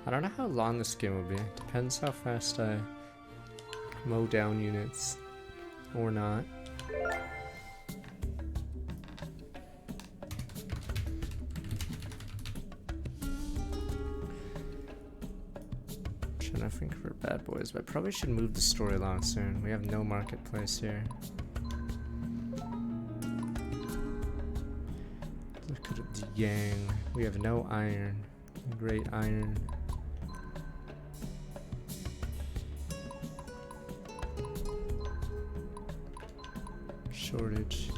I don't know how long this game will be. Depends how fast I mow down units or not. Trying to think for bad boys, but I probably should move the story along soon. We have no marketplace here. Look at the yang. We have no iron. Great iron. Shortage.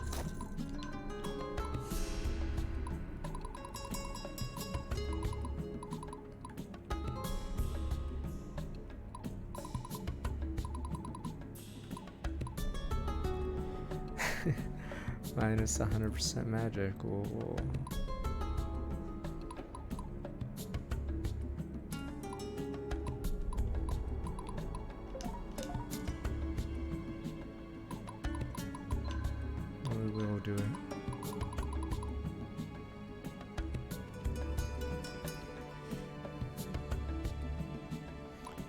Minus 100% magic. Whoa. We will do it.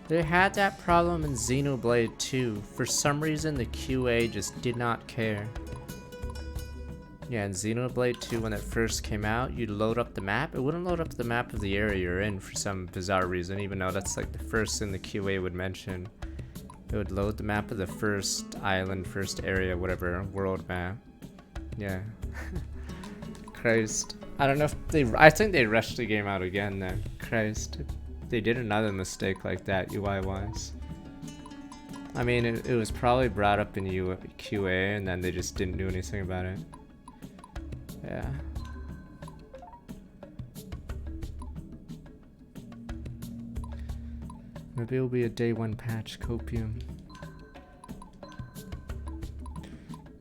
They had that problem in Xenoblade 2. For some reason, the QA just did not care. Yeah, in Xenoblade 2, when it first came out, you'd load up the map. It wouldn't load up the map of the area you're in for some bizarre reason, even though that's like the first thing the QA would mention. It would load the map of the first island, first area, whatever, world map. Yeah. Christ. I don't know if they... I think they rushed the game out again then. Christ. They did another mistake like that, UI-wise. I mean, it was probably brought up in QA, and then they just didn't do anything about it. Yeah. Maybe it'll be a day one patch, Copium.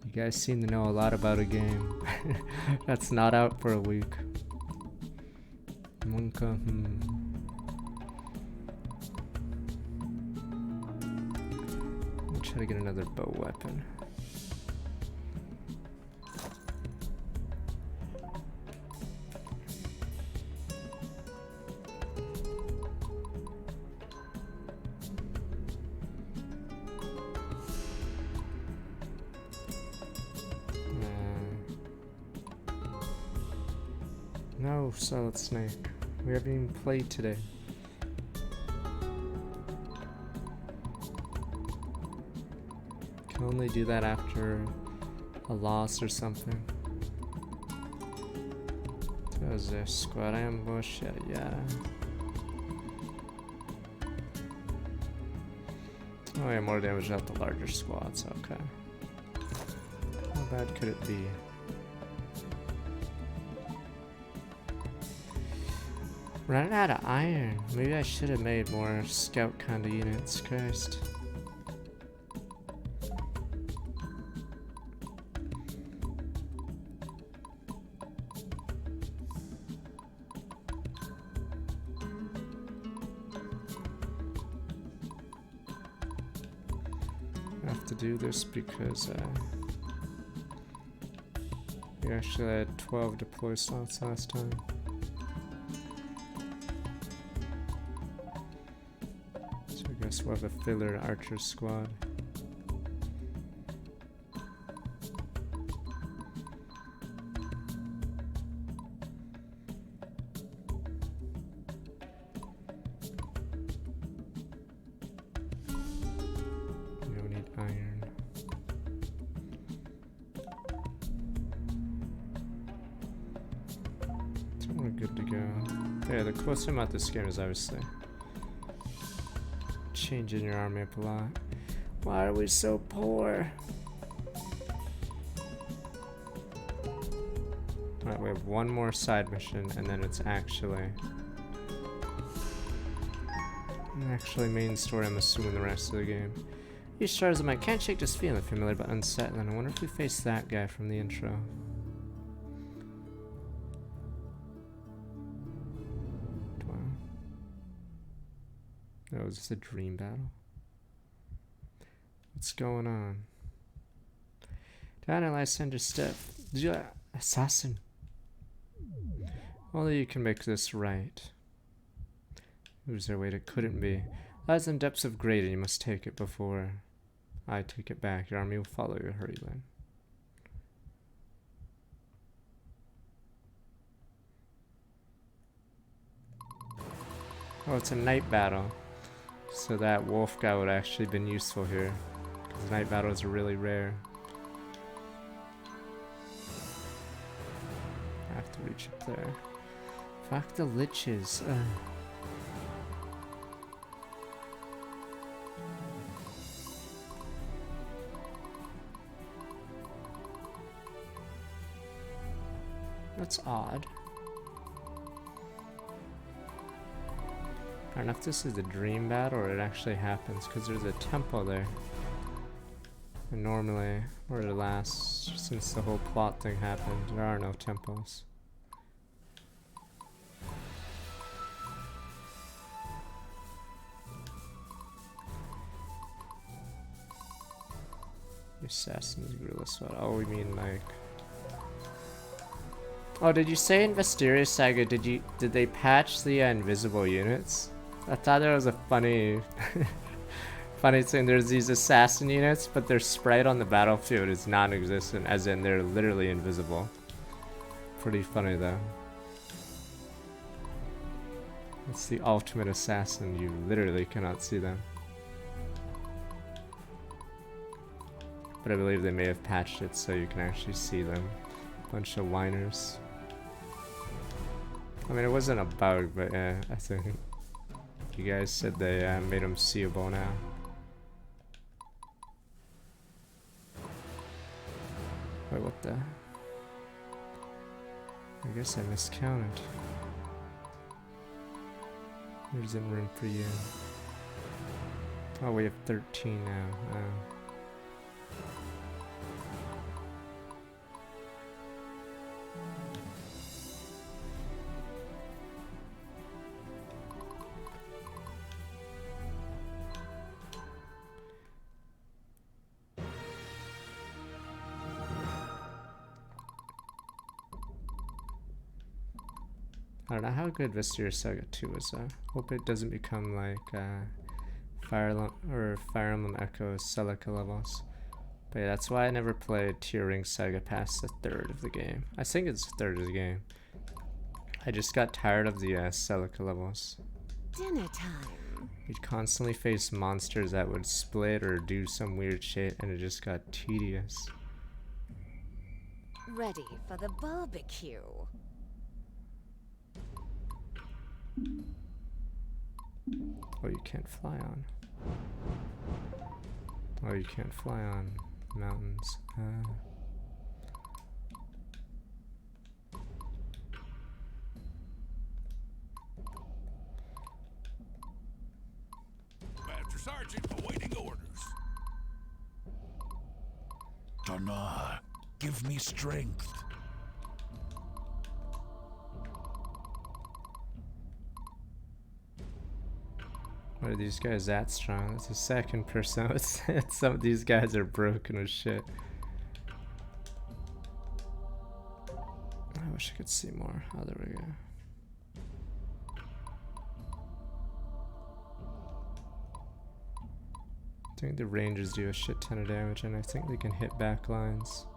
You guys seem to know a lot about a game that's not out for a week. Monka, I'll try to get another bow weapon. No, Solid Snake. We haven't even played today. Can only do that after a loss or something. That was a squad ambush, yada. Oh yeah, more damage out the larger squads, okay. How bad could it be? Running out of iron. Maybe I should have made more scout kind of units. Christ. I have to do this because we actually had 12 deploy slots last time. We'll have a filler archer squad. We need iron. So we're good to go. Yeah, the cool thing about this game is obviously changing your army up a lot. Why are we so poor? Alright, we have one more side mission and then it's actually main story. I'm assuming the rest of the game. These shards of mine can't shake this feeling familiar but unsettling. I wonder if we face that guy from the intro. Oh, is this a dream battle? What's going on? To analyze Sender's step. Assassin. Only you can make this right. Who's there? Wait, it couldn't be. Lies in depths of great, and you must take it before I take it back. Your army will follow you. Hurry then. Oh, it's a night battle. So that wolf guy would have actually been useful here. Because night battles are really rare. I have to reach up there. Fuck the liches. That's odd. I don't know if this is a dream battle or it actually happens, because there's a temple there. And normally, or the last, since the whole plot thing happened, there are no temples. The Assassin's Guerrilla Squad. Oh, we mean like... Oh, did you say in Vestiria Saga, did they patch the invisible units? I thought that was a funny funny thing. There's these assassin units, but their sprite on the battlefield is non-existent, as in they're literally invisible. Pretty funny though. It's the ultimate assassin, you literally cannot see them. But I believe they may have patched it so you can actually see them. Bunch of whiners. I mean, it wasn't a bug, but yeah, I think you guys said they made them seeable now. Wait, what the? I guess I miscounted. There isn't room for you. Oh, we have 13 now. I don't know how good Vestiria Saga 2 is though. Hope it doesn't become like Fire Emblem Echo Celica levels. But yeah, that's why I never played Tearing Saga past the third of the game. I think it's the third of the game. I just got tired of the Celica levels. Dinner time. You'd constantly face monsters that would split or do some weird shit, and it just got tedious. Ready for the barbecue. Oh, you can't fly on. Oh, you can't fly on mountains. Master Sergeant, awaiting orders. Dana, give me strength. Why are these guys that strong? That's the second person. Some of these guys are broken as shit. I wish I could see more. Oh, there we go. I think the rangers do a shit ton of damage, and I think they can hit back lines.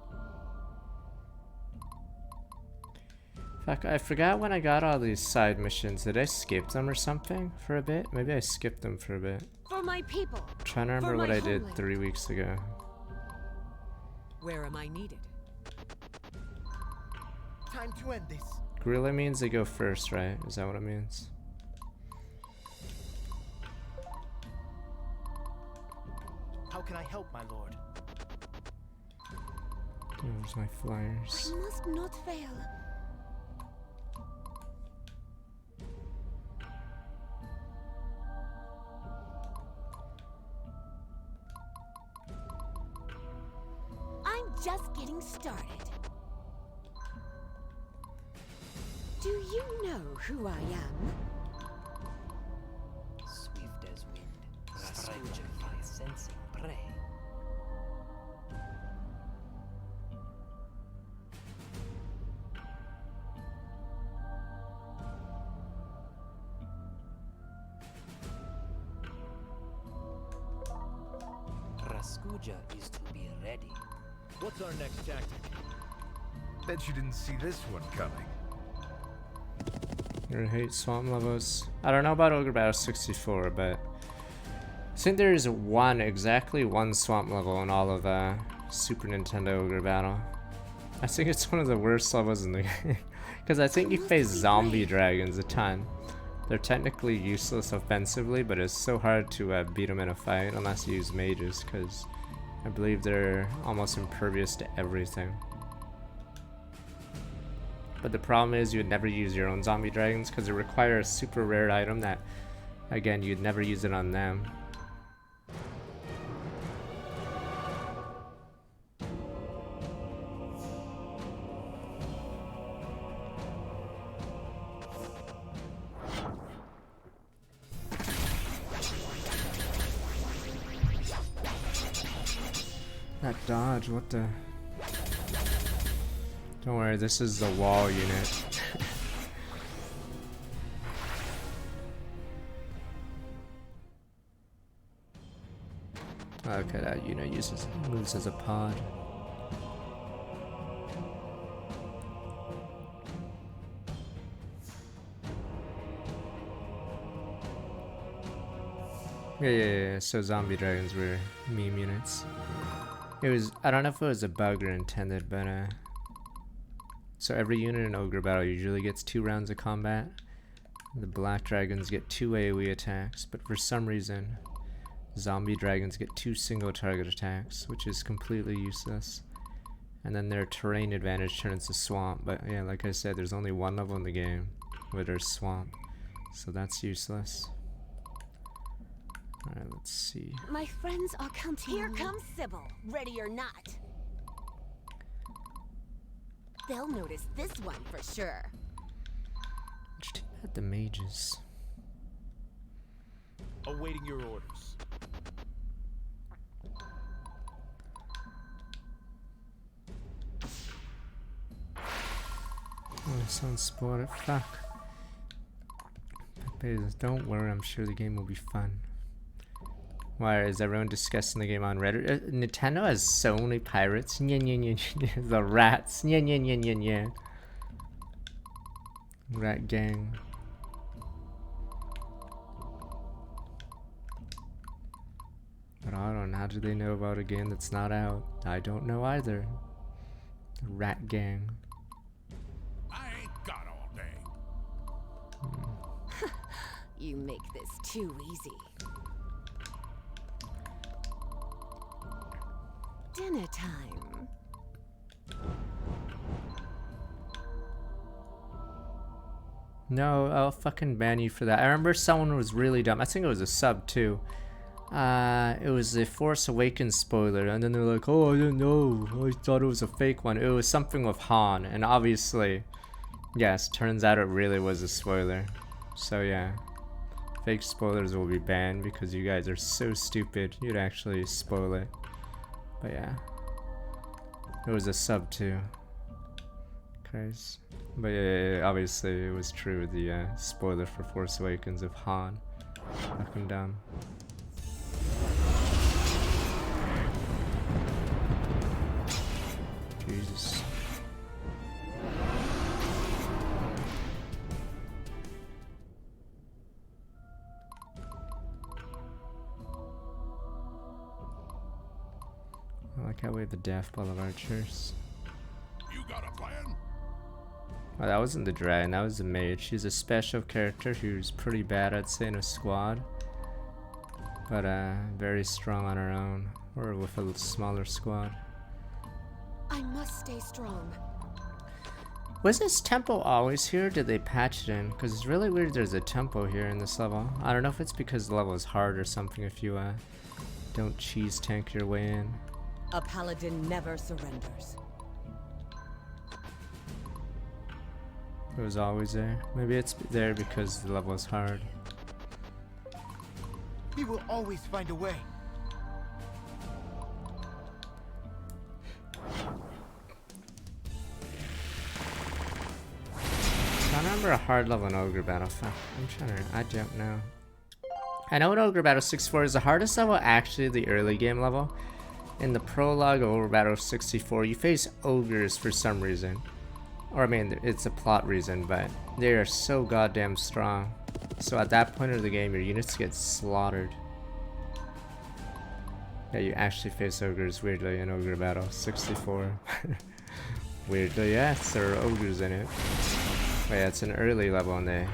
Fuck, I forgot when I got all these side missions. Did I skip them or something for a bit? Maybe I skipped them for a bit. For my people. I'm trying to remember what I did 3 weeks ago. Where am I needed? Time to end this. Guerrilla means they go first, right? Is that what it means? How can I help, my lord? There's my flyers. I must not fail. I'm just getting started. Do you know who I am? Swift as wind, striking by sensing prey. soldier is to be ready. What's our next tactic? Bet you didn't see this one coming. I hate swamp levels. I don't know about Ogre Battle 64, but I think there is exactly one swamp level in all of Super Nintendo Ogre Battle. I think it's one of the worst levels in the game. Because I think you face zombie dragons a ton. They're technically useless offensively, but it's so hard to beat them in a fight unless you use mages, because I believe they're almost impervious to everything. But the problem is you'd never use your own zombie dragons because they require a super rare item that, again, you'd never use it on them. That dodge, what the... Don't worry, this is the wall unit. Okay, that unit moves as a pod. Yeah, so zombie dragons were meme units. It was, I don't know if it was a bug or intended, but so every unit in Ogre Battle usually gets 2 rounds of combat. The black dragons get 2 AoE attacks, but for some reason, zombie dragons get 2 single target attacks, which is completely useless. And then their terrain advantage turns to swamp, but yeah, like I said, there's only one level in the game where there's swamp, so that's useless. Alright, let's see. My friends are counting. Here comes Sybil, ready or not. They'll notice this one for sure. Which team had the mages? Awaiting your orders. Oh, someone spotted. Fuck. But don't worry, I'm sure the game will be fun. Why is everyone discussing the game on Reddit? Nintendo has so many pirates. The rats. Rat gang. But I don't know. How do they know about a game that's not out? I don't know either. The rat gang. I ain't got all day. You make this too easy. Dinner time. No, I'll fucking ban you for that. I remember someone was really dumb. I think it was a sub too. It was a Force Awakens spoiler, and then they're like, "Oh, I didn't know. I thought it was a fake one." It was something with Han, and obviously, yes, turns out it really was a spoiler. So yeah, fake spoilers will be banned because you guys are so stupid. You'd actually spoil it. But yeah, it was a sub too. Crazy. But yeah, obviously it was true. The spoiler for Force Awakens of Han. Fucking dumb. Jesus. I like how we have the death ball of archers. You got a plan? Oh, that wasn't the dragon, that was the mage. She's a special character who's pretty bad, I'd say, in a squad. But very strong on her own, or with a smaller squad. I must stay strong. Was this tempo always here, or did they patch it in? Because it's really weird there's a tempo here in this level. I don't know if it's because the level is hard or something if you don't cheese tank your way in. A paladin never surrenders. It was always there. Maybe it's there because the level is hard. We will always find a way. I remember a hard level in Ogre Battle. Fuck, I don't know. I know in Ogre Battle 64 is the hardest level actually the early game level. in the prologue of Ogre Battle 64, you face ogres for some reason. Or I mean, it's a plot reason, but they are so goddamn strong. So at that point of the game, your units get slaughtered. Yeah, you actually face ogres weirdly in Ogre Battle 64. Weirdly, yes, there are ogres in it. But yeah, it's an early level and they...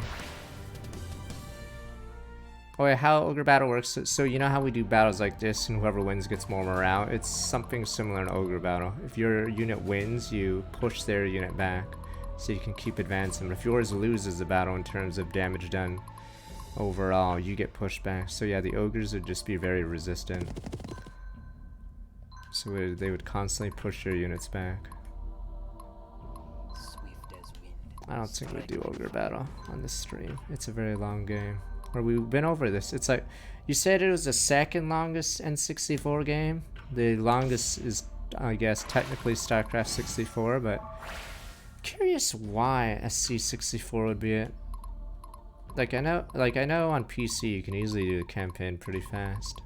Oh wait, how Ogre Battle works, so you know how we do battles like this and whoever wins gets more morale? It's something similar in Ogre Battle. If your unit wins, you push their unit back so you can keep advancing. But if yours loses the battle in terms of damage done overall, you get pushed back. So yeah, the ogres would just be very resistant. So they would constantly push your units back. Swift as wind. I don't think we do Ogre Battle on this stream. It's a very long game. Or we've been over this. It's like, you said it was the second longest N64 game. The longest is, I guess, technically StarCraft 64, but curious why SC64 would be it. Like I know on PC you can easily do the campaign pretty fast,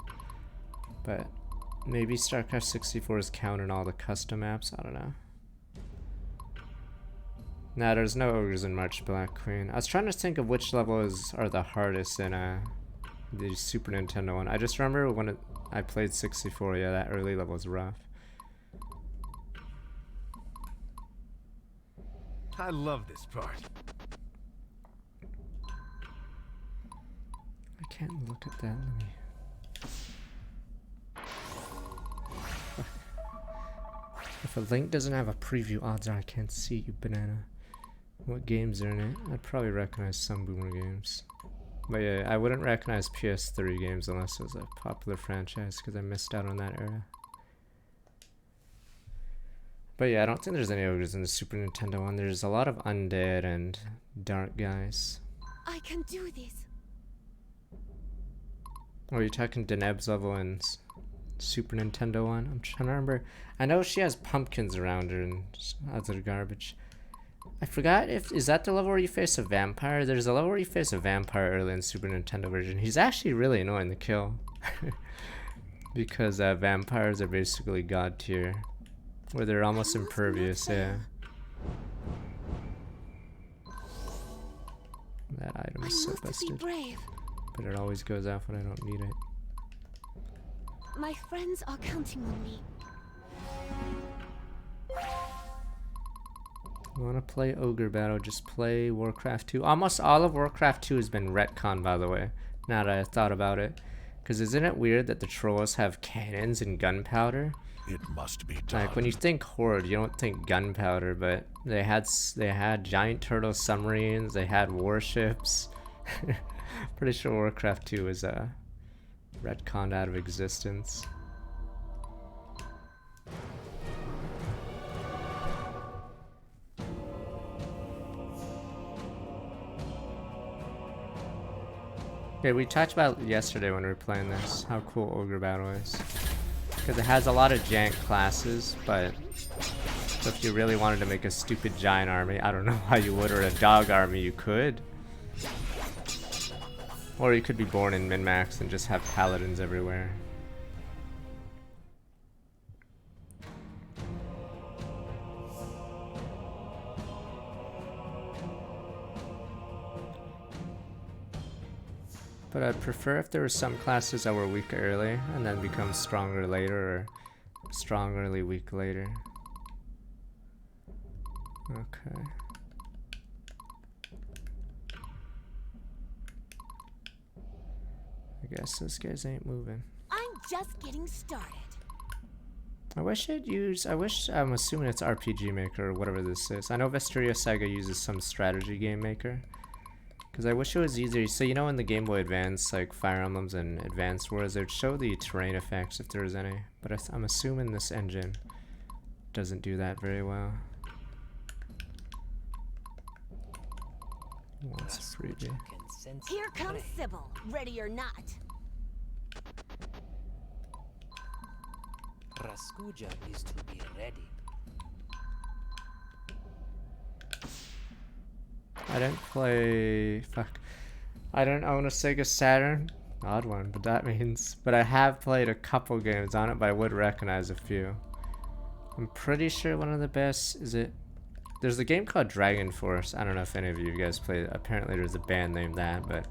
but maybe StarCraft 64 is counting all the custom maps. I don't know. Nah, there's no ogres in March Black Queen. I was trying to think of which levels are the hardest in the Super Nintendo one. I just remember when I played 64, yeah, that early level was rough. I love this part. I can't look at that. Let me... If a link doesn't have a preview, odds are I can't see you, banana. What games are in it? I'd probably recognize some boomer games. But yeah, I wouldn't recognize PS3 games unless it was a popular franchise because I missed out on that era. But yeah, I don't think there's any ogres in the Super Nintendo one. There's a lot of undead and dark guys. I can do this. Oh, you're talking Deneb's level in Super Nintendo one? I'm trying to remember. I know she has pumpkins around her and other garbage. I forgot is that the level where you face a vampire? There's a level where you face a vampire early in Super Nintendo version. He's actually really annoying to kill. Because vampires are basically god tier. Where they're almost impervious, yeah. That item is so busted. But it always goes off when I don't need it. My friends are counting on me. You wanna play Ogre Battle, just play Warcraft 2. Almost all of Warcraft 2 has been retconned, by the way, now that I thought about it. Because isn't it weird that the trolls have cannons and gunpowder? It must be done. Like when you think Horde, you don't think gunpowder, but they had giant turtle submarines, they had warships. Pretty sure Warcraft 2 is retconned out of existence. Okay, we talked about yesterday when we were playing this, how cool Ogre Battle is. Because it has a lot of jank classes, but if you really wanted to make a stupid giant army, I don't know how you would, or a dog army, you could. Or you could be born in min-max and just have paladins everywhere. But I'd prefer if there were some classes that were weak early and then become stronger later, or strongly weak later. Okay. I guess those guys ain't moving. I'm just getting started. I'm assuming it's RPG Maker or whatever this is. I know Vesteria Saga uses some strategy game maker. Because I wish it was easier. So you know in the Game Boy Advance, like Fire Emblems and Advanced Wars, they'd show the terrain effects if there was any. But I'm assuming this engine doesn't do that very well. What's a freebie? Here comes Sybil, ready or not. Raskuja is to be ready. I didn't play... Fuck. I don't own a Sega Saturn. Odd one, but that means... But I have played a couple games on it, but I would recognize a few. I'm pretty sure one of the best... Is it... There's a game called Dragon Force. I don't know if any of you guys played it. Apparently there's a band named that, but...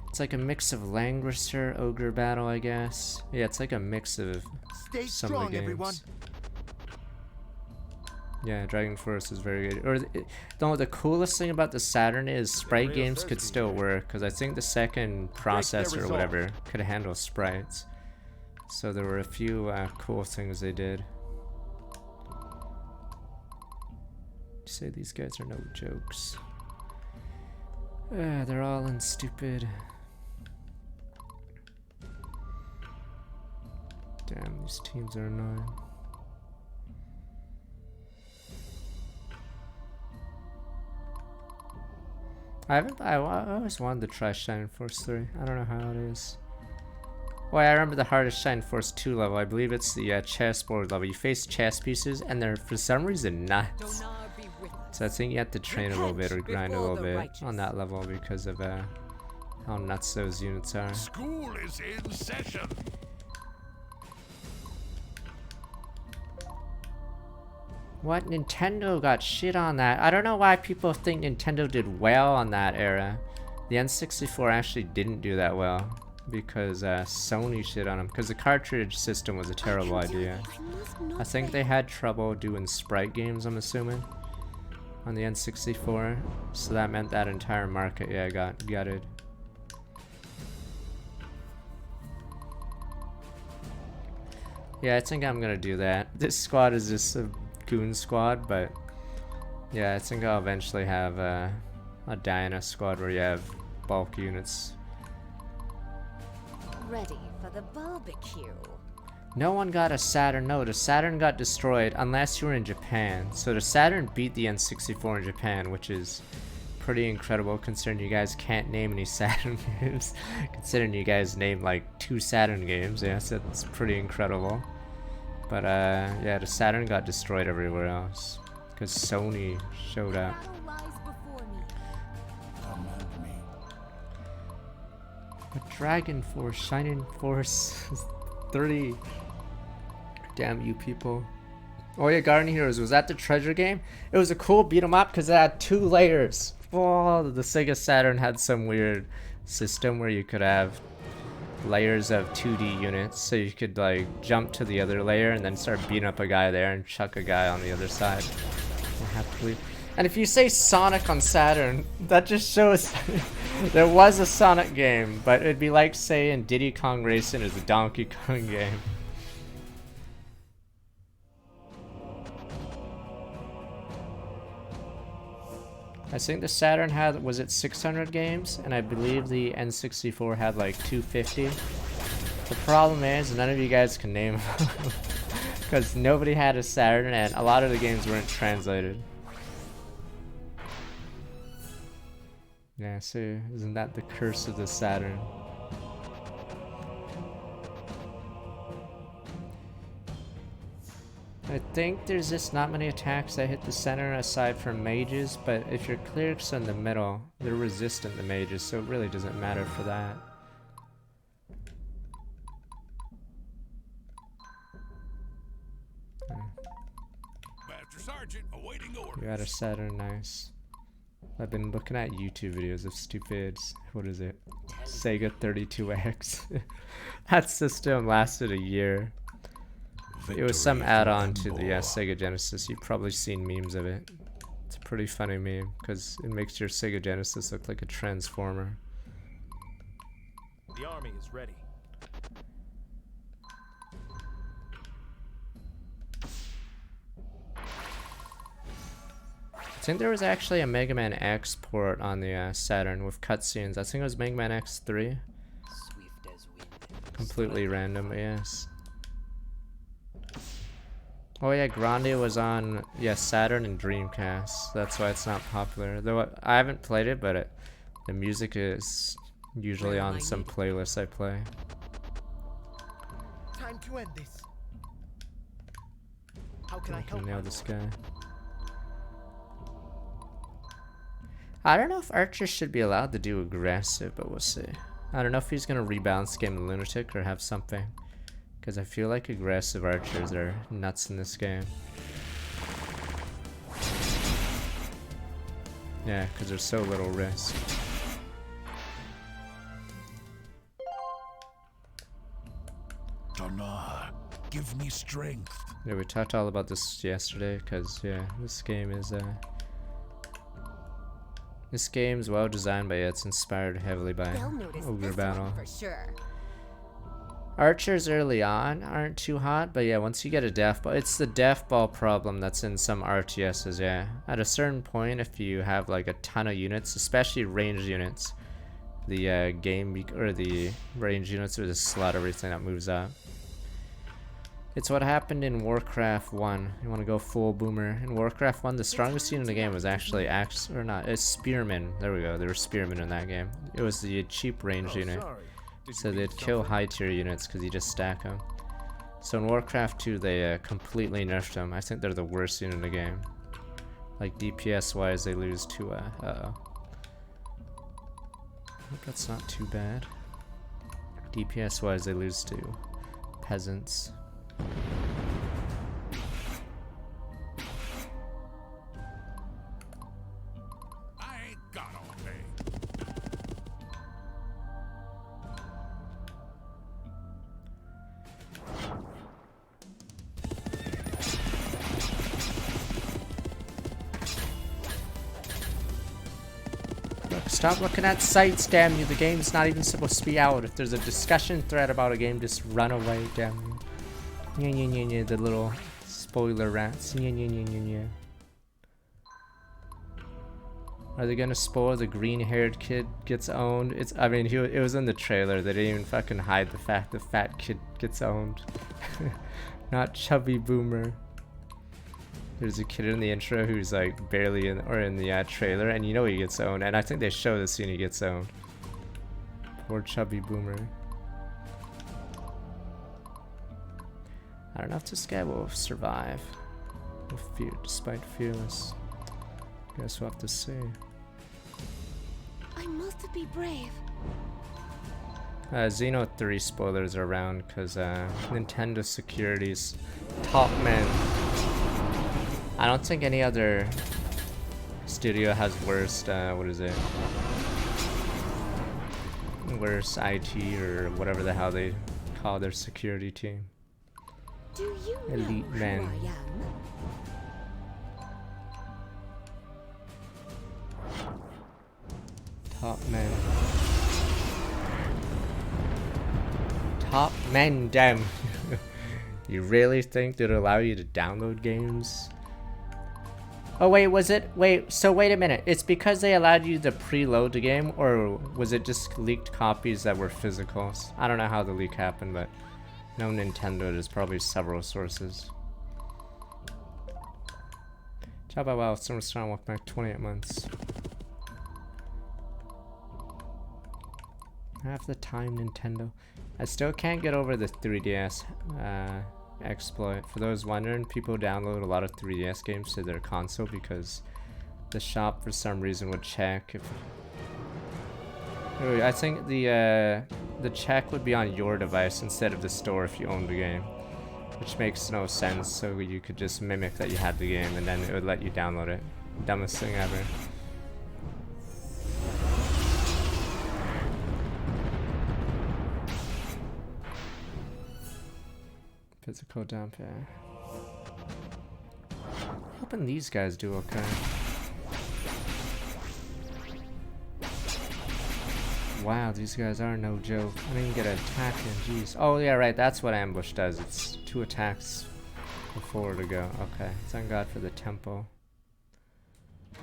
It's like a mix of Languisher, Ogre Battle, I guess. Yeah, it's like a mix of Stay some strong, of the games. everyone. Yeah, Dragon Force is very good. Or the coolest thing about the Saturn is sprite games could still work, because I think the second processor or whatever could handle sprites. So there were a few cool things they did. Say these guys are no jokes. They're all in stupid. Damn, these teams are annoying. I always wanted to try Shining Force 3. I don't know how it is. Well, I remember the hardest Shining Force 2 level. I believe it's the chessboard level. You face chess pieces, and they're for some reason nuts. So I think you have to train a little bit or grind a little bit on that level because of how nuts those units are. School is in session. What? Nintendo got shit on that. I don't know why people think Nintendo did well on that era. The N64 actually didn't do that well because Sony shit on them because the cartridge system was a terrible idea. I think they had trouble doing sprite games, I'm assuming, on the N64, so that meant that entire market, yeah, got gutted. Yeah, I think I'm gonna do that. This squad is just a goon squad, but yeah, I think I'll eventually have a Diana squad where you have bulk units. Ready for the barbecue. No one got a Saturn. No, the Saturn got destroyed unless you were in Japan. So the Saturn beat the N64 in Japan, which is pretty incredible considering you guys can't name any Saturn games. Considering you guys named like 2 Saturn games, yes, that's pretty incredible. But yeah, the Saturn got destroyed everywhere else because Sony showed up. Command me. But Dragon Force, Shining Force 3. Damn you people. Oh yeah, Guardian Heroes, was that the treasure game? It was a cool beat 'em up because it had 2 layers. Oh, the Sega Saturn had some weird system where you could have layers of 2D units, so you could like jump to the other layer and then start beating up a guy there and chuck a guy on the other side. And if you say Sonic on Saturn, that just shows there was a Sonic game, but it'd be like saying Diddy Kong Racing is a Donkey Kong game. I think the Saturn had, was it 600 games? And I believe the N64 had like 250. The problem is none of you guys can name them because nobody had a Saturn and a lot of the games weren't translated. Yeah, so isn't that the curse of the Saturn? I think there's just not many attacks that hit the center aside from mages, but if your clerics are in the middle, they're resistant to mages, so it really doesn't matter for that. Master Sergeant, awaiting orders. You got a Saturn, nice. I've been looking at YouTube videos of stupids. What is it? Sega 32X. That system lasted a year. It was some add-on to the Sega Genesis. You've probably seen memes of it. It's a pretty funny meme because it makes your Sega Genesis look like a transformer. The army is ready. I think there was actually a Mega Man X port on the Saturn with cutscenes. I think it was Mega Man X3. Swift as wind. Completely random, but yes. Oh yeah, Grande was on Saturn and Dreamcast. That's why it's not popular. Though I haven't played it, but the music is usually on some playlist I play. Time to end this. How can I I help? can nail this guy. I don't know if Archer should be allowed to do aggressive, but we'll see. I don't know if he's gonna rebalance game of Lunatic or have something. Because I feel like aggressive archers are nuts in this game. Yeah, because there's so little risk. Donar, give me strength. Yeah, we talked all about this yesterday, because, yeah, this game is, this game's well designed, but yeah, it's inspired heavily by They'll notice Ogre this Battle. one for sure. Archers early on aren't too hot, but yeah, once you get a death ball, it's the death ball problem that's in some RTSs, yeah. At a certain point, if you have like a ton of units, especially ranged units, the the ranged units will just slut everything that moves up. It's what happened in Warcraft 1. You want to go full boomer. In Warcraft 1, the strongest unit in the game was actually spearmen. There we go, there were spearmen in that game. It was the cheap ranged unit. Sorry. Did So you they'd need kill something? high tier units because you just stack them. So in Warcraft 2 they completely nerfed them. I think they're the worst unit in the game. Like DPS wise they lose to uh-oh. I hope that's not too bad. DPS wise they lose to peasants. I ain't got all day. Look, stop looking at sites, damn you. The game's not even supposed to be out. If there's a discussion thread about a game, just run away, damn you. Yeah, the little spoiler rats. Yeah. Are they gonna spoil the green-haired kid gets owned? I mean, it was in the trailer. They didn't even fucking hide the fact the fat kid gets owned. Not chubby boomer. There's a kid in the intro who's like barely in the trailer, and you know he gets owned. And I think they show the scene he gets owned. Poor chubby boomer. I don't know if this guy will survive. Despite fearless. Guess we'll have to see. I must be brave. Xeno 3 spoilers are around because Nintendo Security's top men. I don't think any other studio has worst, worse IT or whatever the hell they call their security team. Do you Elite know men. who I am? Top men. Top men, damn. You really think they'd allow you to download games? Oh wait, so wait a minute. It's because they allowed you to preload the game, or was it just leaked copies that were physicals? I don't know how the leak happened, but no Nintendo, there's probably several sources. Ciao, bye, wow, Summer Strong, welcome back, 28 months. Half the time, Nintendo. I still can't get over the 3DS exploit. For those wondering, people download a lot of 3DS games to their console because the shop for some reason would check if... I think the check would be on your device instead of the store if you owned the game, which makes no sense. So you could just mimic that you had the game and then it would let you download it. Dumbest thing ever. Physical dump, yeah. Hoping these guys do okay. Wow, these guys are no joke. I didn't get an attack in, jeez. Oh yeah, right, that's what ambush does. It's 2 attacks before to go. Okay, thank God for the tempo.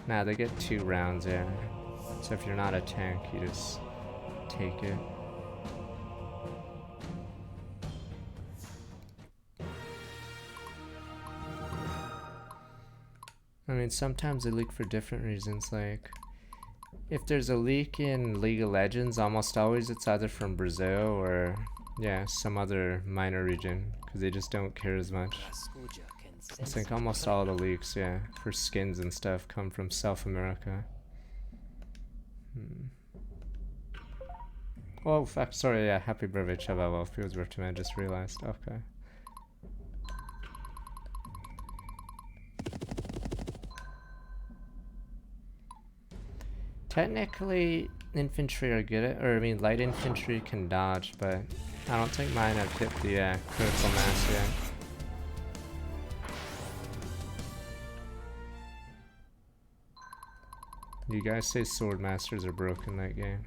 Nah, they get 2 rounds, yeah. So if you're not a tank, you just take it. I mean, sometimes they leak for different reasons, like if there's a leak in League of Legends, almost always it's either from Brazil or, yeah, some other minor region, because they just don't care as much. I think almost all the leaks, yeah, for skins and stuff come from South America. Oh fuck, sorry, yeah, happy birthday, Chavavo. Feels birthday, man, just realized. Okay. Technically, infantry are good at, or I mean, light infantry can dodge, but I don't think mine have hit the critical mass yet. You guys say sword masters are broken that game,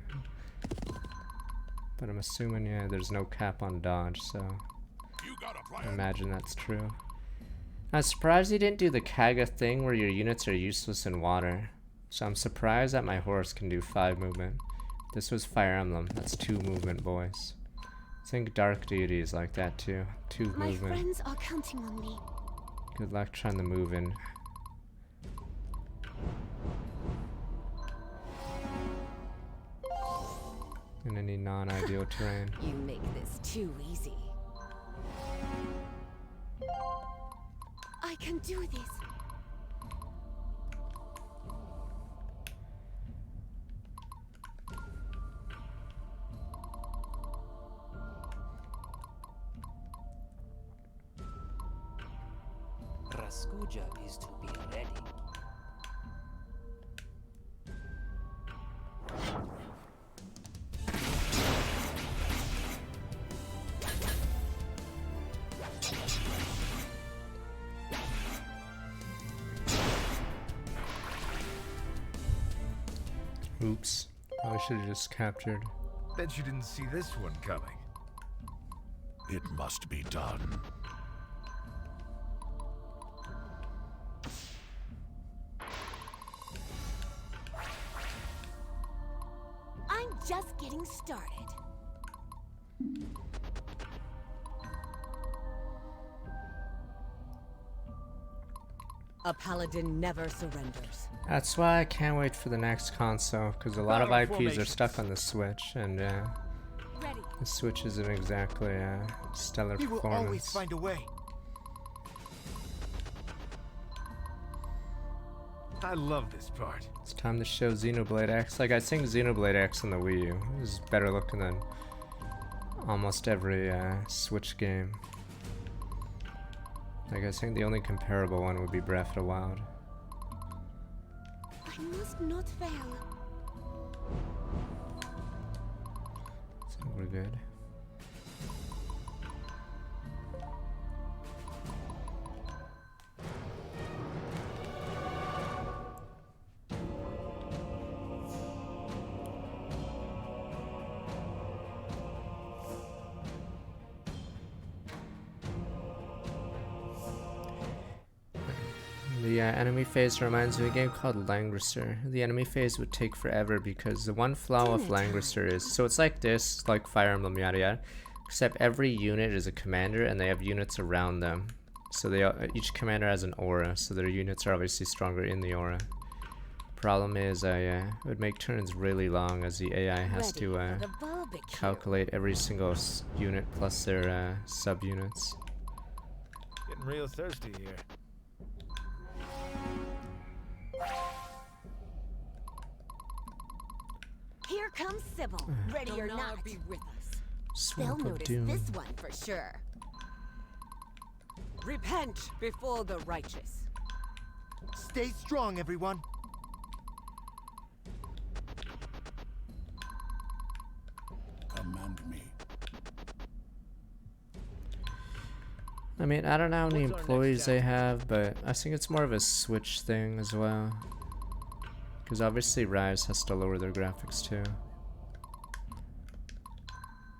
but I'm assuming yeah, there's no cap on dodge, so You got a I plan? imagine that's true. I'm surprised he didn't do the Kaga thing where your units are useless in water. So I'm surprised that my horse can do 5 movement. This was Fire Emblem. That's 2 movement, boys. I think Dark Deity is like that too. 2 My movement. friends are counting on me. Good luck trying to move in. In any non-ideal terrain. You make this too easy. I can do this. Raskuja is to be ready. Oops. Probably should have just captured. Bet you didn't see this one coming. It must be done. I'm just getting started. A paladin never surrenders. That's why I can't wait for the next console, because a lot of Battle IPs are formations. stuck on the Switch, and Ready. the Switch isn't exactly a stellar We will performance. always find a way. I love this part. It's time to show Xenoblade X. Like, I think Xenoblade X on the Wii U is better looking than almost every Switch game. Like, I think the only comparable one would be Breath of the Wild. I must not fail. So we're good. The enemy phase reminds me of a game called Langrisser. The enemy phase would take forever because the one flaw of Langrisser is, so it's like this, like Fire Emblem yada yada, except every unit is a commander and they have units around them. So they each commander has an aura, so their units are obviously stronger in the aura. Problem is, it would make turns really long as the AI has Ready to for the barbecue. calculate every single unit plus their sub-units. Getting real thirsty here. Here comes Sybil. Ready or not. Be with us. They'll Swamp of notice Doom. this one for sure. Repent before the righteous. Stay strong, everyone. Command me. I mean, I don't know how many What's our next employees they chapter? have, but I think it's more of a Switch thing as well. Because obviously Rise has to lower their graphics too.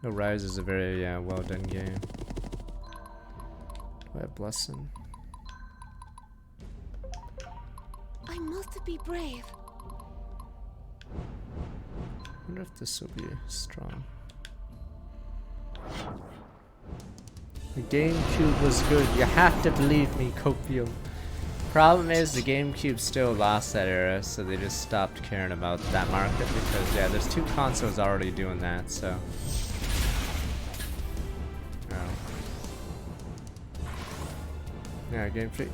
No, Rise is a very well done game. Do I have Blessing? I must be brave. I wonder if this will be strong. The GameCube was good. You have to believe me, Copium. Problem is, the GameCube still lost that era, so they just stopped caring about that market because, yeah, there's 2 consoles already doing that, so. Yeah, Game Freak.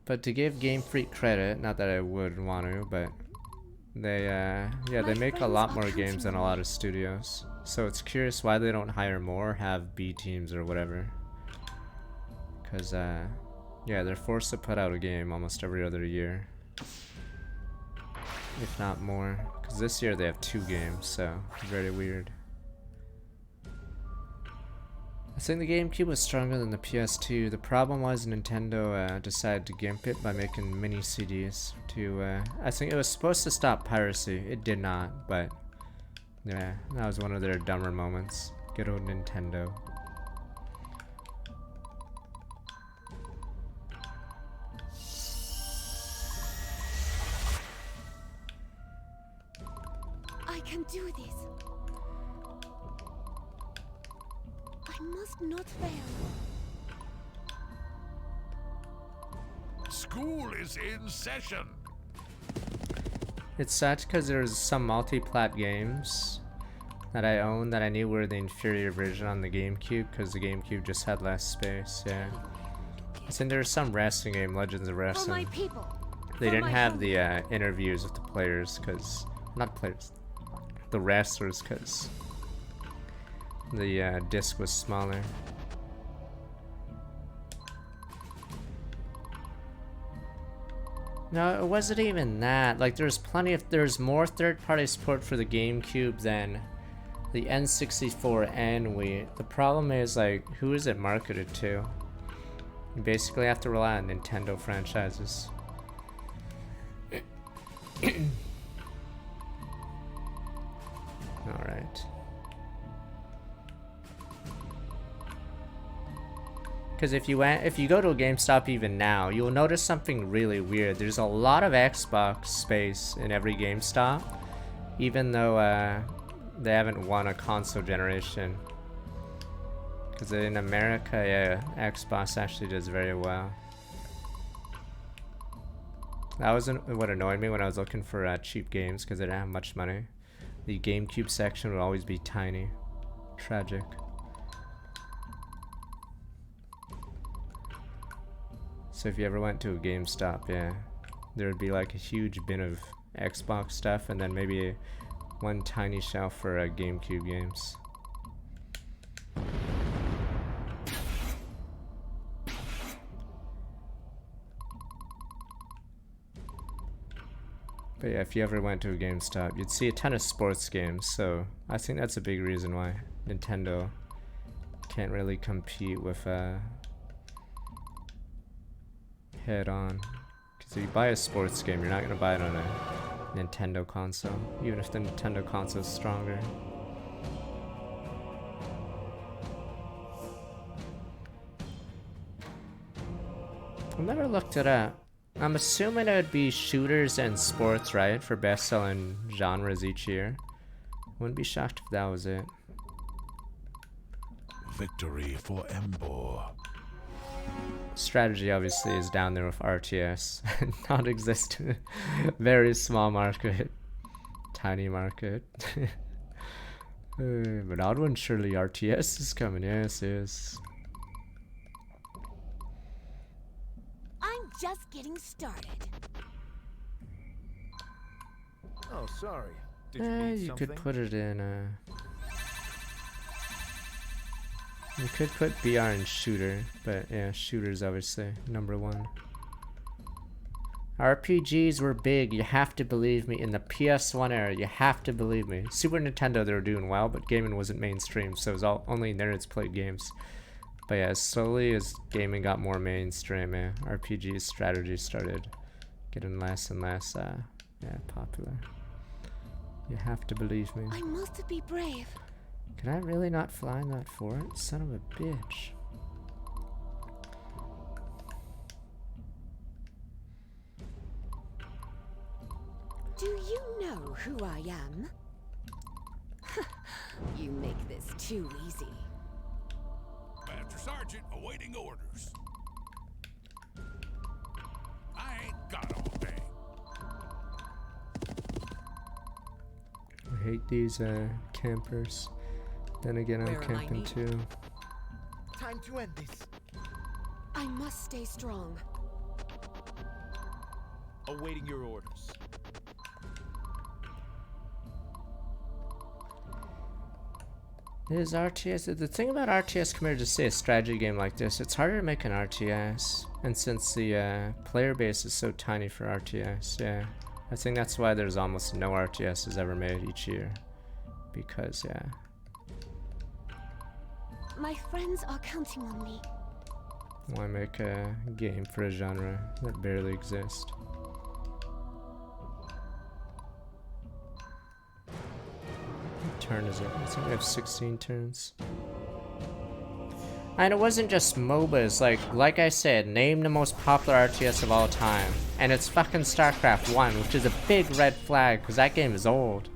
But to give Game Freak credit, not that I would want to, but They yeah, they make a lot more games than a lot of studios. So it's curious why they don't hire more, have B teams or whatever. Cause yeah, they're forced to put out a game almost every other year, if not more. Cause this year they have 2 games, so very weird. I think the GameCube was stronger than the PS2. The problem was Nintendo decided to gimp it by making mini CDs to, I think it was supposed to stop piracy. It did not, but yeah, that was one of their dumber moments. Good old Nintendo. I can do this. I must not fail. School is in session. It's sad because there's some multi-plat games that I own that I knew were the inferior version on the GameCube because the GameCube just had less space, yeah. I think there's some wrestling game, Legends of For my Wrestling. people. They For didn't my have home. the interviews with the players because, not players, the wrestlers because the disc was smaller. No, it wasn't even that. Like, there's more third-party support for the GameCube than the N64 and Wii. The problem is, like, who is it marketed to? You basically have to rely on Nintendo franchises. Alright. Because if you go to a GameStop even now, you'll notice something really weird. There's a lot of Xbox space in every GameStop, even though they haven't won a console generation. Because in America, yeah, Xbox actually does very well. That was what annoyed me when I was looking for cheap games because I didn't have much money. The GameCube section would always be tiny. Tragic. So if you ever went to a GameStop, yeah, there would be like a huge bin of Xbox stuff and then maybe one tiny shelf for GameCube games. But yeah, if you ever went to a GameStop, you'd see a ton of sports games, so I think that's a big reason why Nintendo can't really compete with head on. Because if you buy a sports game, you're not going to buy it on a Nintendo console, even if the Nintendo console is stronger. I've never looked it up. I'm assuming it would be shooters and sports, right? For best-selling genres each year. Wouldn't be shocked if that was it. Victory for Embor. Strategy obviously is down there with RTS. Non-existent. Very small market. Tiny market. But odd one, surely RTS is coming. Yes, yes. I'm just getting started. Oh, sorry. Did you need You something? could put it in you could put BR in shooter, but yeah, shooter's obviously #1. RPGs were big, you have to believe me. In the PS1 era, you have to believe me. Super Nintendo, they were doing well, but gaming wasn't mainstream, so it was only nerds played games. But yeah, slowly as gaming got more mainstream, yeah, RPGs, strategies started getting less and less yeah, popular. You have to believe me. I must be brave. Can I really not fly in that fort? Son of a bitch. Do you know who I am? You make this too easy. Master Sergeant awaiting orders. I ain't got all day. I hate these campers. Then again, I'm Where am I camping needed? too. Time to end this. I must stay strong. Awaiting your orders. It is RTS. The thing about RTS compared to, say, a strategy game like this, it's harder to make an RTS. And since the player base is so tiny for RTS, yeah. I think that's why there's almost no RTSs ever made each year. Because, yeah. My friends are counting on me. Why make a game for a genre that barely exists? What turn is it? I think we have 16 turns. And it wasn't just MOBAs, like I said, name the most popular RTS of all time. And it's fucking StarCraft 1, which is a big red flag, because that game is old.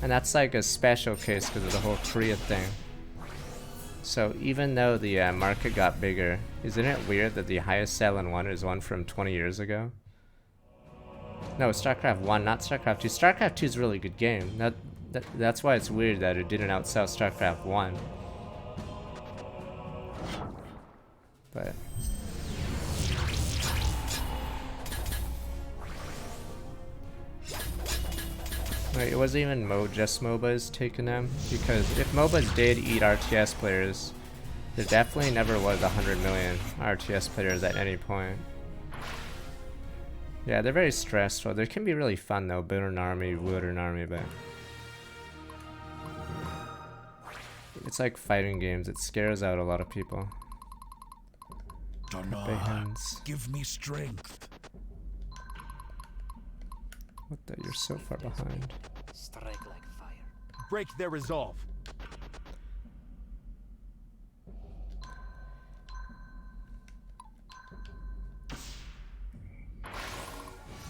And that's like a special case because of the whole Korea thing. So even though the market got bigger, isn't it weird that the highest selling one is one from 20 years ago? No, StarCraft 1, not StarCraft 2. StarCraft 2 is a really good game. That's why it's weird that it didn't outsell StarCraft 1. But wait, it wasn't even just MOBAs taking them, because if MOBAs did eat RTS players, there definitely never was 100 million RTS players at any point. Yeah, they're very stressful. They can be really fun though, build an army, wood an army, but it's like fighting games. It scares out a lot of people. Give me strength. What the? You're so far behind. Strike like fire. Break their resolve.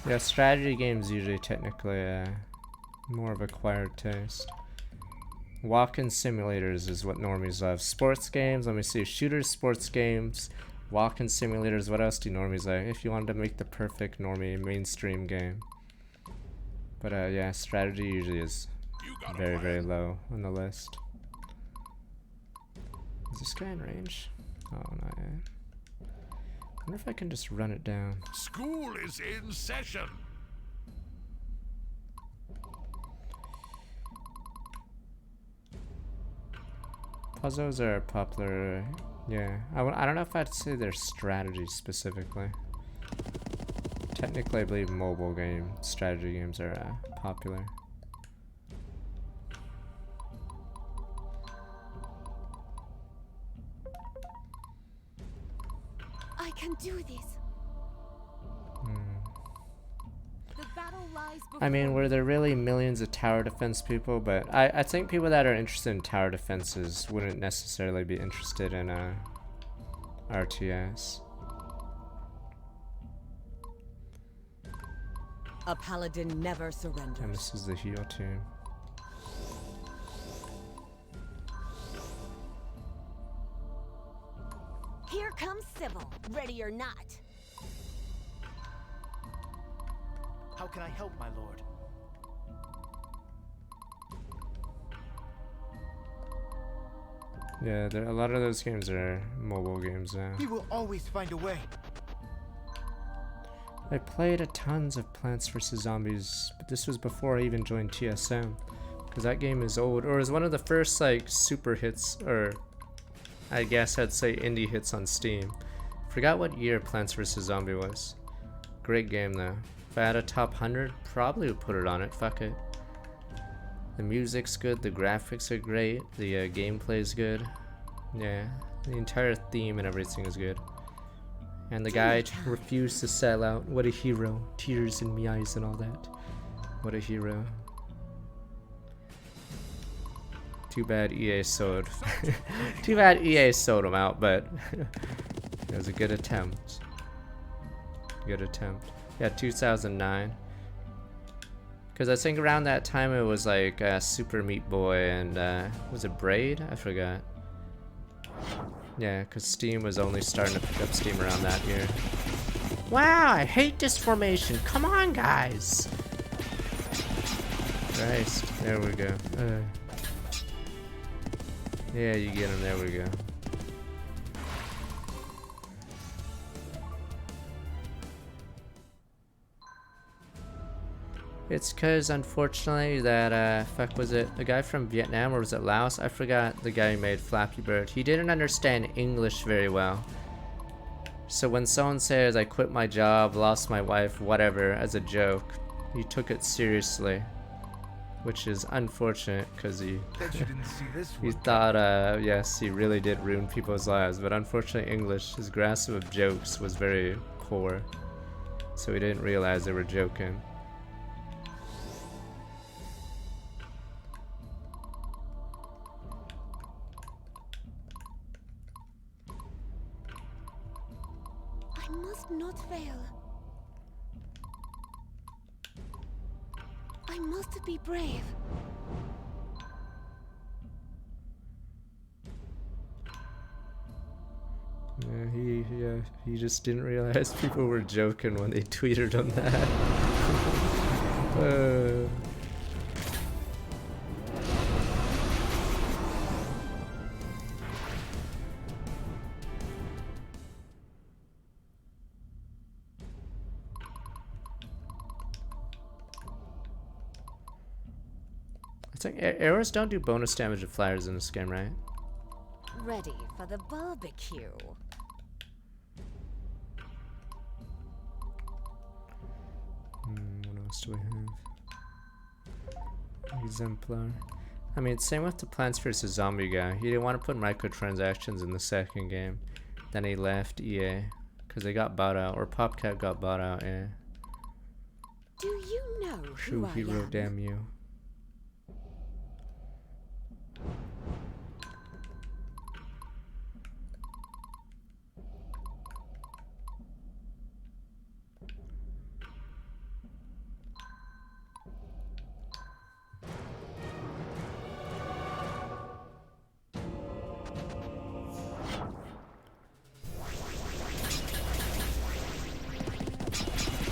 Yeah, strategy games usually technically more of acquired taste. Walk-in simulators is what normies love. Sports games, let me see. Shooters, sports games, walk-in simulators. What else do normies like? If you wanted to make the perfect normie mainstream game. But yeah, strategy usually is very, very low on the list. Is this guy in range? Oh, not yet. I wonder if I can just run it down. School is in session. Puzzles are popular, yeah. I don't know if I'd say they're strategy specifically. Technically, I believe mobile game strategy games are popular. I can do this. The battle lies before I mean, were there really millions of tower defense people? But I think people that are interested in tower defenses wouldn't necessarily be interested in RTS. A paladin never surrenders. And this is the heal team. Here comes Sybil, ready or not. How can I help, my lord? Yeah, a lot of those games are mobile games now. We will always find a way. I played a tons of Plants vs. Zombies, but this was before I even joined TSM. Because that game is old, or is one of the first like super hits, or I guess I'd say indie hits on Steam. Forgot what year Plants vs. Zombie was. Great game though. If I had a top 100, probably would put it on it, fuck it. The music's good, the graphics are great, the gameplay is good. Yeah, the entire theme and everything is good. And the guy refused to sell out. What a hero. Tears in my eyes and all that. What a hero. Too bad EA sold. Too bad EA sold him out, but it was a good attempt. Good attempt. Yeah, 2009. Because I think around that time it was like Super Meat Boy and was it Braid? I forgot. Yeah, because Steam was only starting to pick up steam around that year. Wow, I hate this formation. Come on, guys. Christ, there we go. Yeah, you get him. There we go. It's because, unfortunately, that, fuck, was it a guy from Vietnam or was it Laos? I forgot the guy who made Flappy Bird. He didn't understand English very well. So when someone says, I quit my job, lost my wife, whatever, as a joke, he took it seriously. Which is unfortunate, because he, he thought, yes, he really did ruin people's lives. But unfortunately, English, his grasp of jokes was very poor. So he didn't realize they were joking. I must not fail. I must be brave. Yeah, he just didn't realize people were joking when they tweeted him that. I think arrows don't do bonus damage to flyers in this game, right? Ready for the barbecue. What else do we have? Exemplar. I mean, same with the Plants vs. Zombie guy. He didn't want to put microtransactions in the second game. Then he left EA because they got bought out, or PopCap got bought out. Yeah. Do you know True who hero, I am? damn you.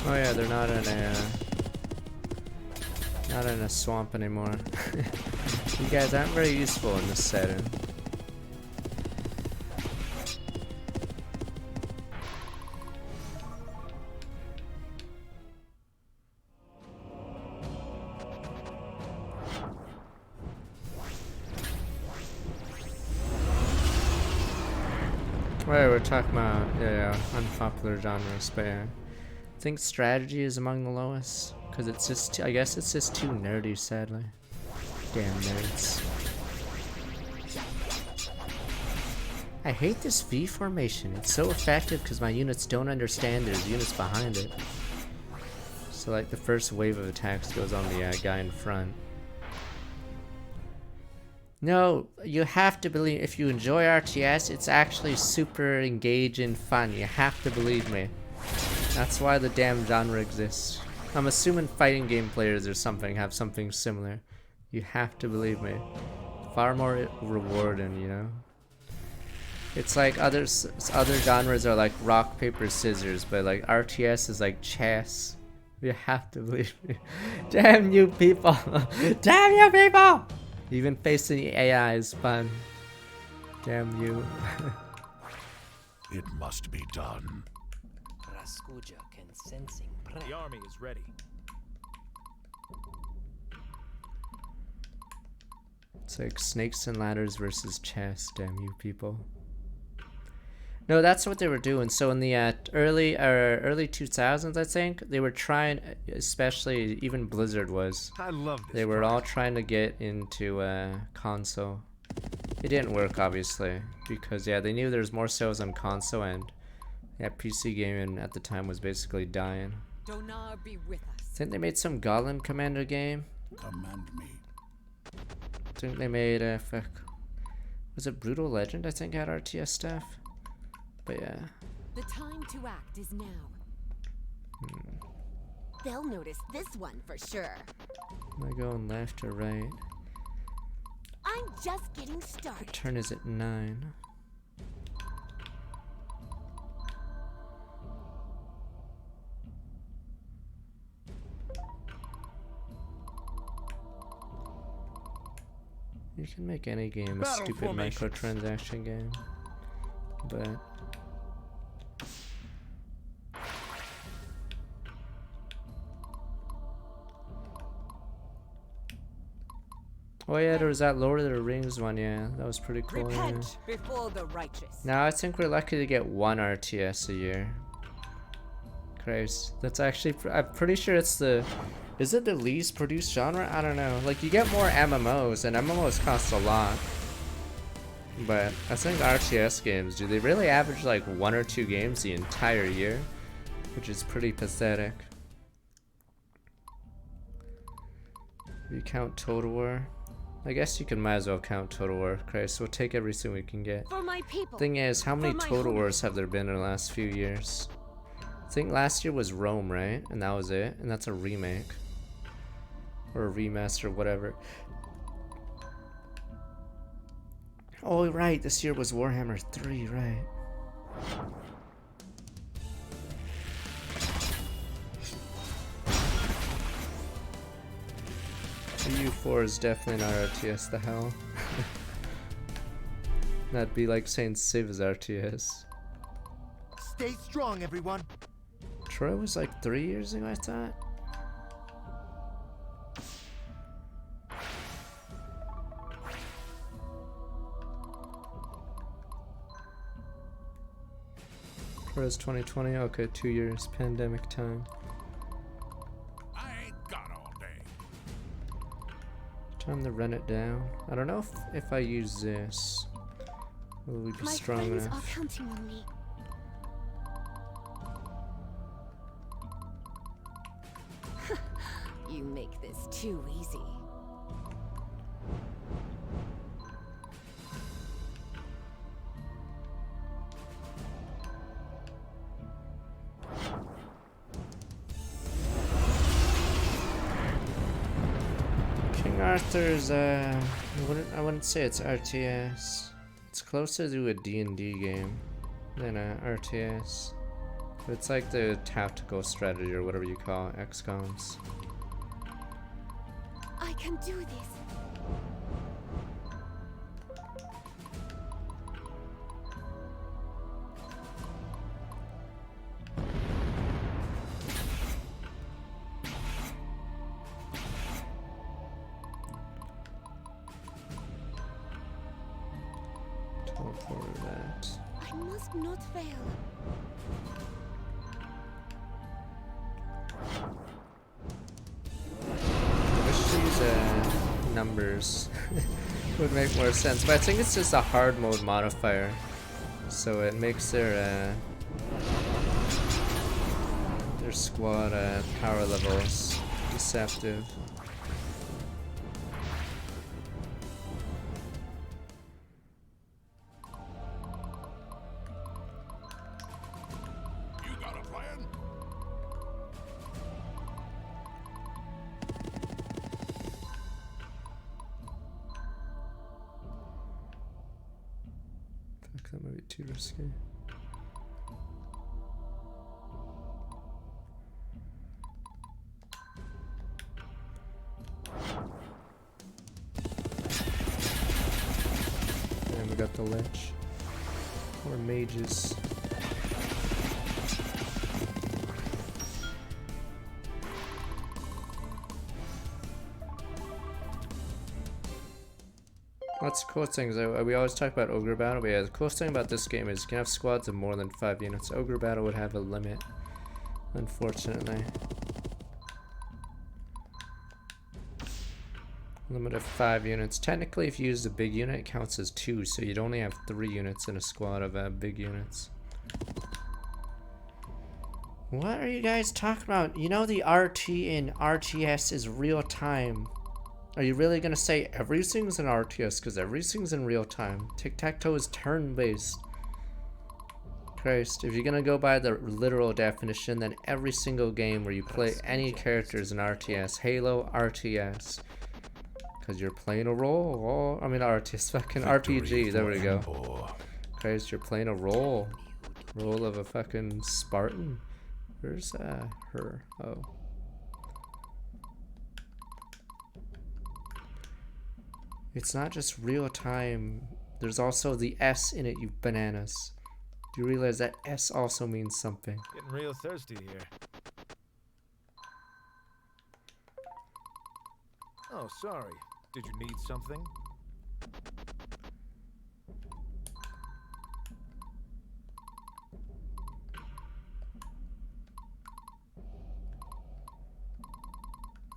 Oh yeah, they're not in a swamp anymore. You guys aren't very useful in this setting. Right, we're talking about unpopular genres, but yeah. I think strategy is among the lowest because it's just I guess it's just too nerdy, sadly. Damn nerds. I hate this V formation. It's so effective because my units don't understand there's units behind it. So like the first wave of attacks goes on the guy in front. No, you have to believe, if you enjoy RTS, it's actually super engaging fun. You have to believe me. That's why the damn genre exists. I'm assuming fighting game players or something have something similar. You have to believe me. Far more rewarding, you know? It's like other genres are like rock, paper, scissors, but like RTS is like chess. You have to believe me. Damn you people! Damn you people! Even facing the AI is fun. Damn you. It must be done. The army is ready. It's like snakes and ladders versus chess. Damn you people. No, that's what they were doing. So in the early 2000s, I think they were trying, especially even Blizzard was. I love this. They were all trying to get into console. It didn't work, obviously, because yeah, they knew there was more sales on console, and yeah, PC gaming at the time was basically dying. Donar be with us. I think they made some Golem Commander game. Command me. I think they made was it Brutal Legend? I think had RTS stuff. But yeah. The time to act is now. They'll notice this one for sure. Am I going left or right? I'm just getting The started. turn is at 9. You can make any game a Battle stupid formations. microtransaction game, but Oh yeah, there was that Lord of the Rings one, yeah. That was pretty cool. Repent before the righteous. Now I think we're lucky to get one RTS a year. Christ, that's actually, I'm pretty sure it's the, is it the least produced genre? I don't know. Like, you get more MMOs, and MMOs cost a lot. But I think RTS games, do they really average like 1 or 2 games the entire year? Which is pretty pathetic. You count Total War? I guess you can might as well count Total War. Christ, we'll take everything we can get. For my people. Thing is, how many For my Total home. Wars have there been in the last few years? I think last year was Rome, right? And that was it. And that's a remake. Or a remaster, whatever. Oh, right. This year was Warhammer 3, right? EU4 is definitely not RTS, the hell. That'd be like saying Civ is RTS. Stay strong, everyone. Troy was like 3 years ago, I thought. Troy's 2020, okay, 2 years, pandemic time. I ain't got all day. Time to run it down. I don't know if I use this, will we be My strong friends enough? are counting on me. You make this too easy. King Arthur's, I wouldn't say it's RTS. It's closer to a D&D game than a RTS. But it's like the tactical strategy or whatever you call it, XCOMs. I can do this. Teleport that. I must not fail. I wish these numbers would make more sense, but I think it's just a hard mode modifier, so it makes their squad power levels deceptive. You got a plan? Fuck, that might be too risky. And we got the Lich. Or mages. That's the cool things. We always talk about Ogre Battle, but yeah, the coolest thing about this game is you can have squads of more than 5 units. Ogre Battle would have a limit, unfortunately. Limit of 5 units. Technically, if you use the big unit, it counts as 2, so you'd only have 3 units in a squad of big units. What are you guys talking about? You know the RT in RTS is real time. Are you really gonna say everything's in RTS? Because everything's in real time. Tic-tac-toe is turn-based. Christ, if you're gonna go by the literal definition, then every single game where you play any characters in RTS, Halo, RTS. Because you're playing a role. Oh, I mean RTS, fucking RPG, there we go. Christ, you're playing a role. Role of a fucking Spartan. Where's her? Oh. It's not just real time. There's also the S in it, you bananas. Do you realize that S also means something? Getting real thirsty here. Oh, sorry. Did you need something?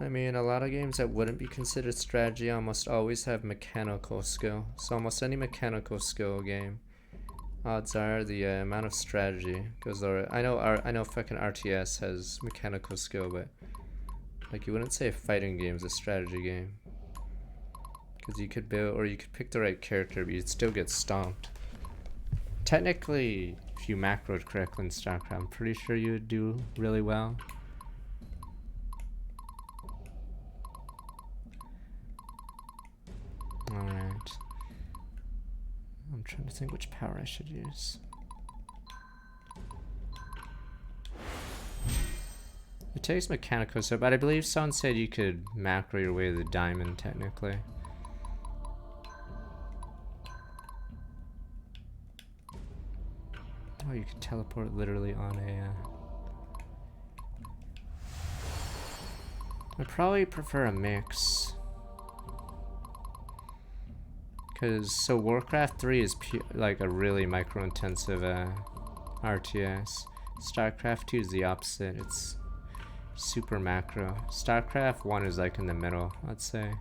I mean, a lot of games that wouldn't be considered strategy almost always have mechanical skill. So almost any mechanical skill game, odds are the amount of strategy goes lower. I know fucking RTS has mechanical skill, but like you wouldn't say a fighting game is a strategy game. Because you could build, or you could pick the right character, but you'd still get stomped. Technically, if you macroed correctly in StarCraft, I'm pretty sure you would do really well. Alright. I'm trying to think which power I should use. It takes mechanical, so, but I believe someone said you could macro your way to the diamond, technically. Oh, you could teleport literally on a... I'd probably prefer a mix. Because, so Warcraft 3 is like a really micro-intensive RTS. StarCraft 2 is the opposite. It's super macro. StarCraft 1 is like in the middle, I'd say.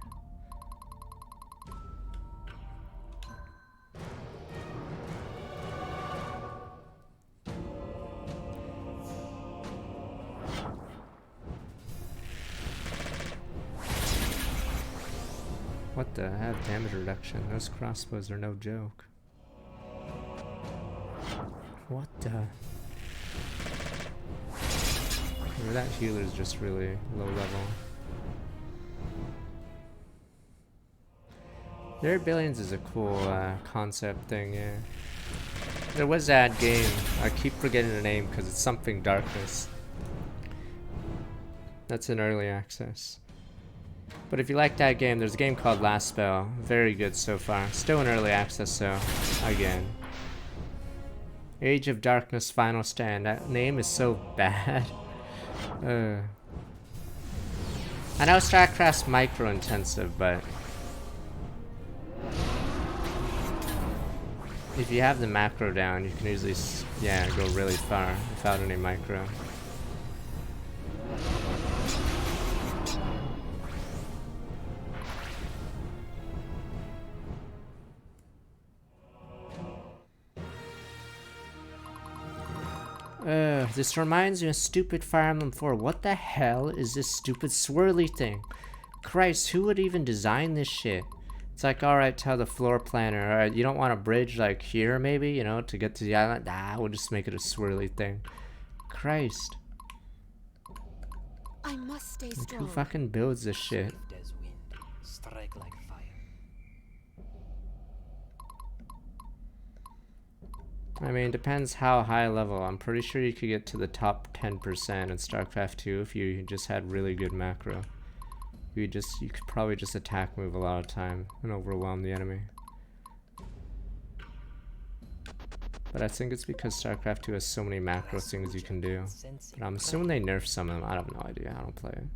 What the? I have damage reduction. Those crossbows are no joke. What the? Or that healer is just really low level. There Billions is a cool concept thing, yeah. There was that game. I keep forgetting the name because it's something Darkness. That's in early access. But if you like that game, there's a game called Last Spell. Very good so far. Still in early access, so again. Age of Darkness Final Stand. That name is so bad. I know StarCraft's micro-intensive, but if you have the macro down, you can usually, yeah, go really far without any micro. This reminds me of stupid Fire Emblem 4. What the hell is this stupid swirly thing? Christ, who would even design this shit? It's like, alright, tell the floor planner, alright, you don't want a bridge like here maybe, you know, to get to the island? Nah, we'll just make it a swirly thing. Christ. I must stay Like, strong. who fucking builds this shit? Swift as wind, strike like fire. I mean, depends how high level. I'm pretty sure you could get to the top 10% in StarCraft 2 if you just had really good macro. You could probably just attack move a lot of time and overwhelm the enemy. But I think it's because StarCraft 2 has so many macro things you can do. But I'm assuming they nerfed some of them. I have no idea. I don't play it.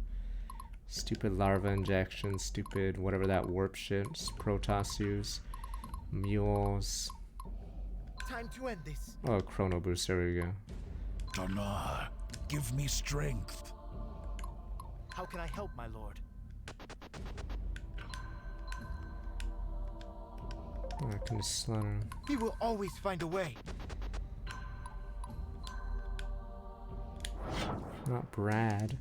Stupid larva injection, stupid whatever that warp shit Protoss use. Mules. Time to end this. Oh, Chrono Boost, there we go. Dana, give me strength. How can I help, my lord? Oh, I can just slaughter him. We will always find a way. Not Brad.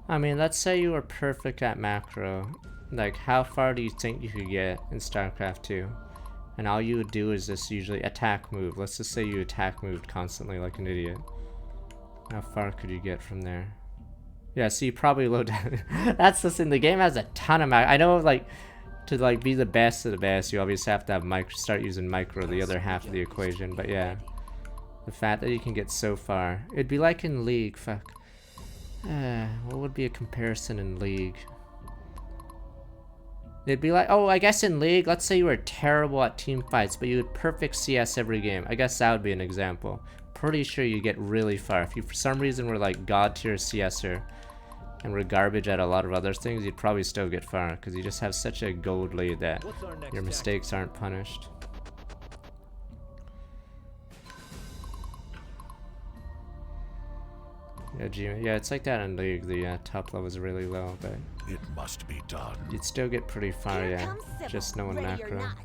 I mean, let's say you were perfect at macro. Like, how far do you think you could get in StarCraft 2? And all you would do is just usually attack move. Let's just say you attack moved constantly like an idiot. How far could you get from there? Yeah, so you probably load down. That's the thing. The game has a ton of macro. I know, like, to like be the best of the best, you obviously have to have start using micro, the other half of the equation. But yeah, the fact that you can get so far, it'd be like in League. Fuck. What would would be a comparison in League? It'd be like, oh, I guess in League, let's say you were terrible at team fights, but you had perfect CS every game. I guess that would be an example. Pretty sure you get really far. If you, for some reason, were like god tier CSer and were garbage at a lot of other things, you'd probably still get far because you just have such a gold lead that your mistakes aren't punished. Yeah, it's like that in League. The top level is really low, but It must be done. you'd still get pretty far, Here yeah. comes Sybil, Just knowing ready or macro. not.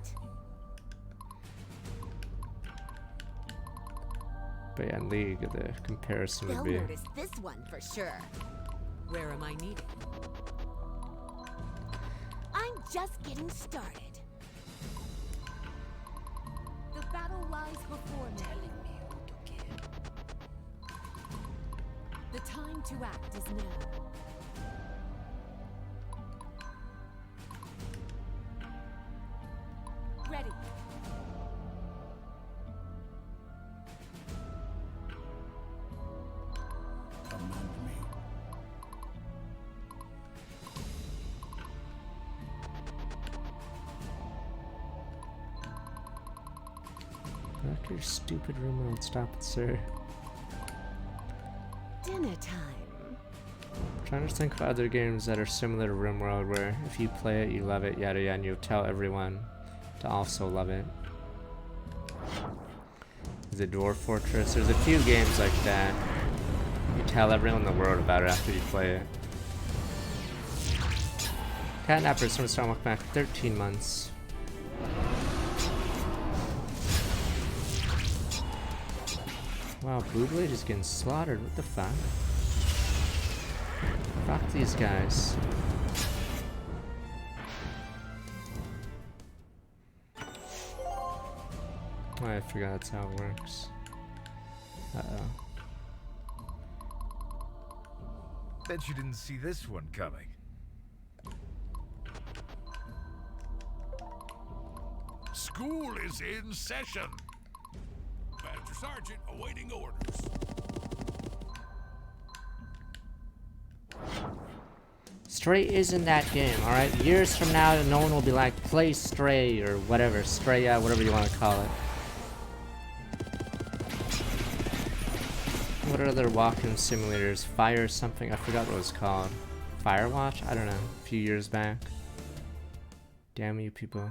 But yeah, in League, the comparison They'll would be... notice this one for sure. Where am I needed? I'm just getting started. The battle lies before me. The time to act is now. Ready. Command me. Back your stupid room and stop it, sir. Dinner time. I'm trying to think of other games that are similar to RimWorld where if you play it, you love it, yada yada, and you tell everyone to also love it. Is it Dwarf Fortress? There's a few games like that. You tell everyone in the world about it after you play it. Catnappers from Star Walk back 13 months. Wow, Blue Blade is getting slaughtered. What the fuck? Fuck these guys. Oh, I forgot that's how it works. Uh-oh. Bet you didn't see this one coming. School is in session. Master Sergeant awaiting orders. Stray is in that game, alright? Years from now, no one will be like, play Stray or whatever. Stray, whatever you want to call it. What are other walk-in simulators? Fire something? I forgot what it was called. Firewatch? I don't know. A few years back. Damn you people.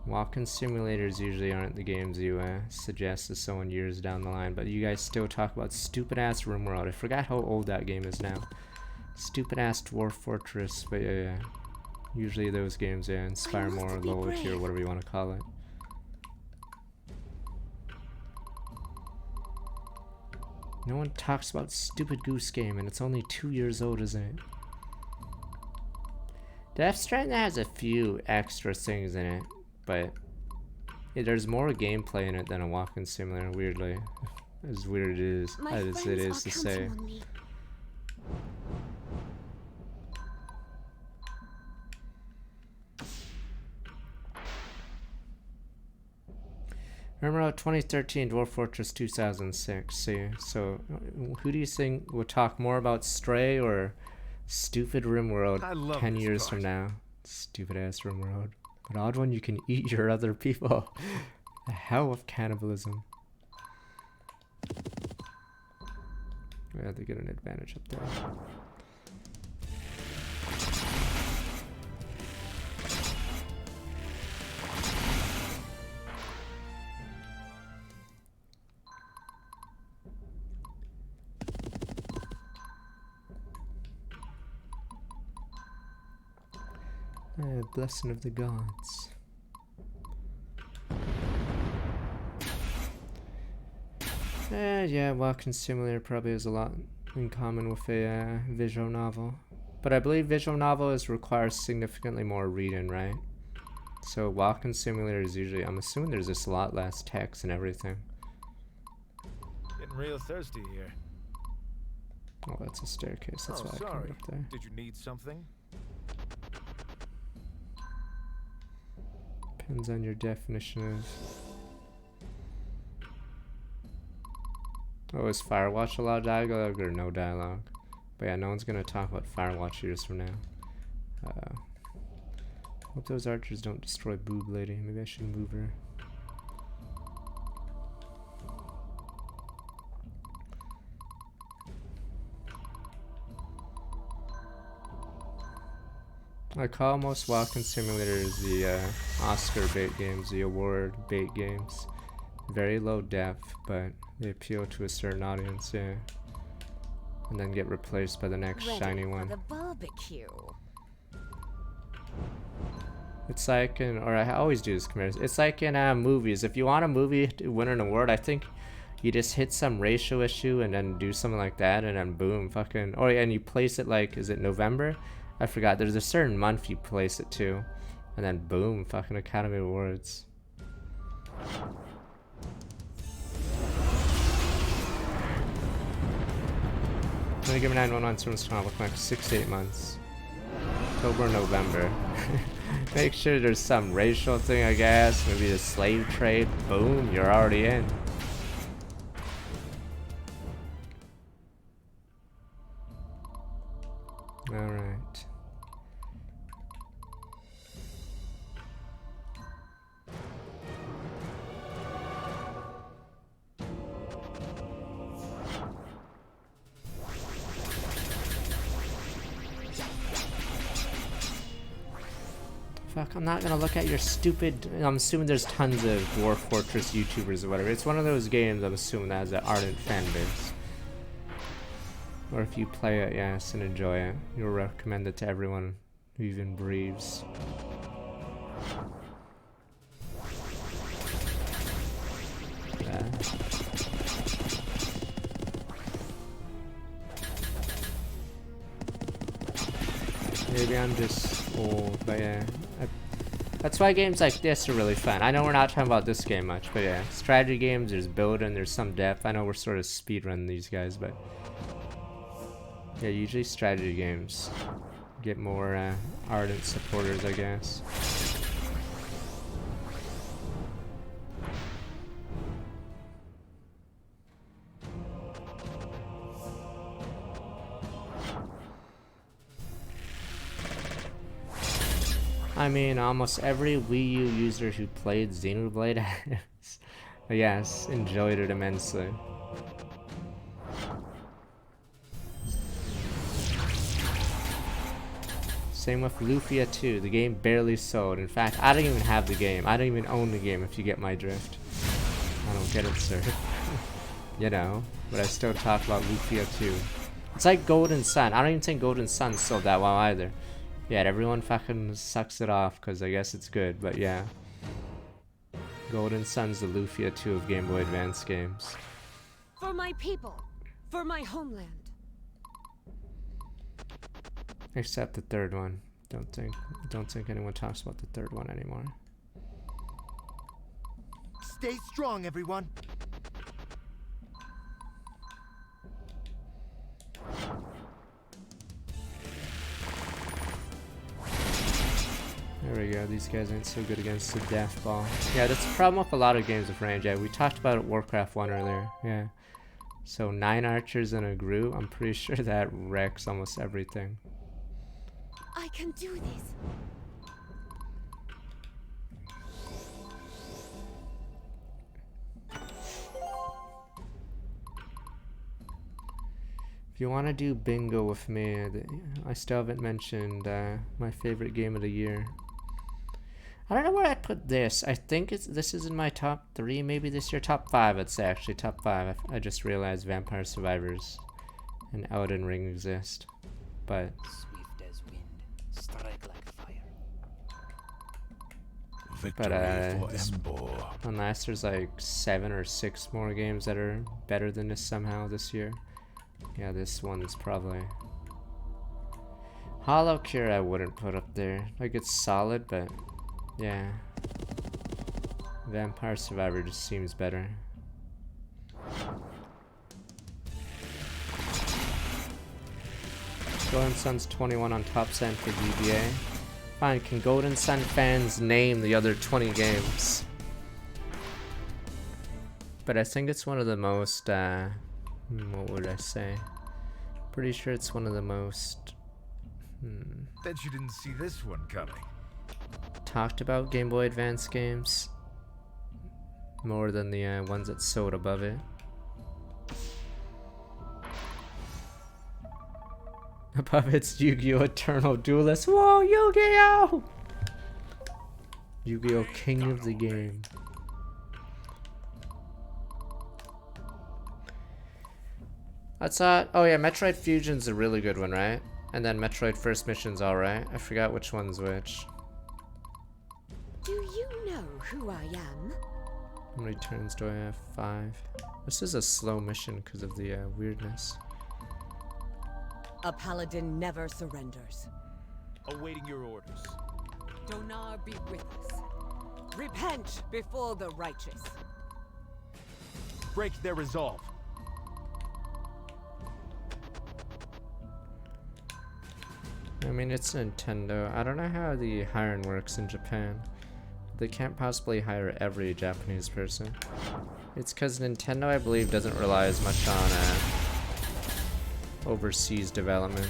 Walk-in simulators usually aren't the games you suggest to someone years down the line, but you guys still talk about stupid-ass RimWorld. I forgot how old that game is now. Stupid-ass Dwarf Fortress, but yeah. Usually those games inspire more loyalty or whatever you want to call it. No one talks about stupid Goose Game, and it's only 2 years old, isn't it? Death Stranding has a few extra things in it, but there's more gameplay in it than a walk-in simulator, weirdly. As weird as it is to say. Remember 2013 Dwarf Fortress 2006. See, so who do you think will talk more about Stray or stupid RimWorld 10 years from now? Stupid ass RimWorld. But odd one, you can eat your other people. The hell of cannibalism. Yeah, they get an advantage up there. Blessing of the gods. Yeah, walking simulator probably has a lot in common with a visual novel. But I believe visual novels require significantly more reading, right? So walking simulator is usually, I'm assuming there's just a lot less text and everything. Getting real thirsty here. Oh, that's a staircase. That's why I sorry. came up there. Did you need something? Depends on your definition of... Oh, is Firewatch a lot of dialogue or no dialogue? But yeah, no one's gonna talk about Firewatch years from now. Hope those archers don't destroy Boob Lady. Maybe I should move her. I call most walking simulators the Oscar bait games, the award bait games. Very low depth, but they appeal to a certain audience, yeah. And then get replaced by the next shiny one. The barbecue. It's like in, or I always do this comparison. It's like in movies. If you want a movie to win an award, I think you just hit some ratio issue and then do something like that, and then boom, fucking. Oh yeah, and you place it like, is it November? I forgot. There's a certain month you place it to, and then boom, fucking Academy Awards. Gonna give me 911 service time look like 6 to 8 months. October, November. Make sure there's some racial thing, I guess. Maybe the slave trade. Boom, you're already in. Alright. Fuck, I'm not gonna look at your stupid. I'm assuming there's tons of Dwarf Fortress YouTubers or whatever. It's one of those games I'm assuming that has an ardent fan base. Or if you play it, yes, and enjoy it, you'll recommend it to everyone who even breathes. Yeah. Maybe I'm just old, but yeah. That's why games like this are really fun. I know we're not talking about this game much, but yeah. Strategy games, there's building, there's some depth. I know we're sort of speedrunning these guys, but yeah, usually strategy games get more ardent supporters, I guess. I mean, almost every Wii U user who played Xenoblade yes, enjoyed it immensely. Same with Lufia 2. The game barely sold. In fact, I don't even have the game. I don't even own the game, if you get my drift. I don't get it, sir. You know, but I still talk about Lufia 2. It's like Golden Sun. I don't even think Golden Sun sold that well either. Yeah, everyone fucking sucks it off because I guess it's good, but yeah. Golden Sun's the Lufia 2 of Game Boy Advance games. For my people, for my homeland. Except the third one. Don't think anyone talks about the third one anymore. Stay strong, everyone. There we go, these guys ain't so good against the death ball. Yeah, that's the problem with a lot of games with range. Yeah, we talked about it Warcraft 1 earlier. Yeah. So 9 archers in a group, I'm pretty sure that wrecks almost everything. I can do this. If you want to do bingo with me, I still haven't mentioned my favorite game of the year. I don't know where I'd put this. I think this is in my top 3, maybe this year. Top 5, I'd say, actually. Top 5. I just realized Vampire Survivors and Elden Ring exist. But Swift as wind, strike like fire. Victory for Ember. Unless there's like 7 or 6 more games that are better than this somehow this year. Yeah, this one's probably... Hollow Cure I wouldn't put up there. Like, it's solid, but... yeah. Vampire Survivor just seems better. Golden Sun's 21 on top 10 for GBA. Fine, can Golden Sun fans name the other 20 games? But I think it's one of the most What would I say? Pretty sure it's one of the most Bet you didn't see this one coming. talked about Game Boy Advance games. More than the ones that sold above it. Above it's Yu-Gi-Oh! Eternal Duelist. Whoa, Yu-Gi-Oh! Yu-Gi-Oh! King of the game. I thought, oh yeah, Metroid Fusion's a really good one, right? And then Metroid First Mission's alright. I forgot which one's which. Do you know who I am? How many turns do I have? 5. This is a slow mission because of the weirdness. A paladin never surrenders. Awaiting your orders. Donar be with us. Repent before the righteous. Break their resolve. I mean, it's Nintendo. I don't know how the hiring works in Japan. They can't possibly hire every Japanese person. It's because Nintendo, I believe, doesn't rely as much on overseas development.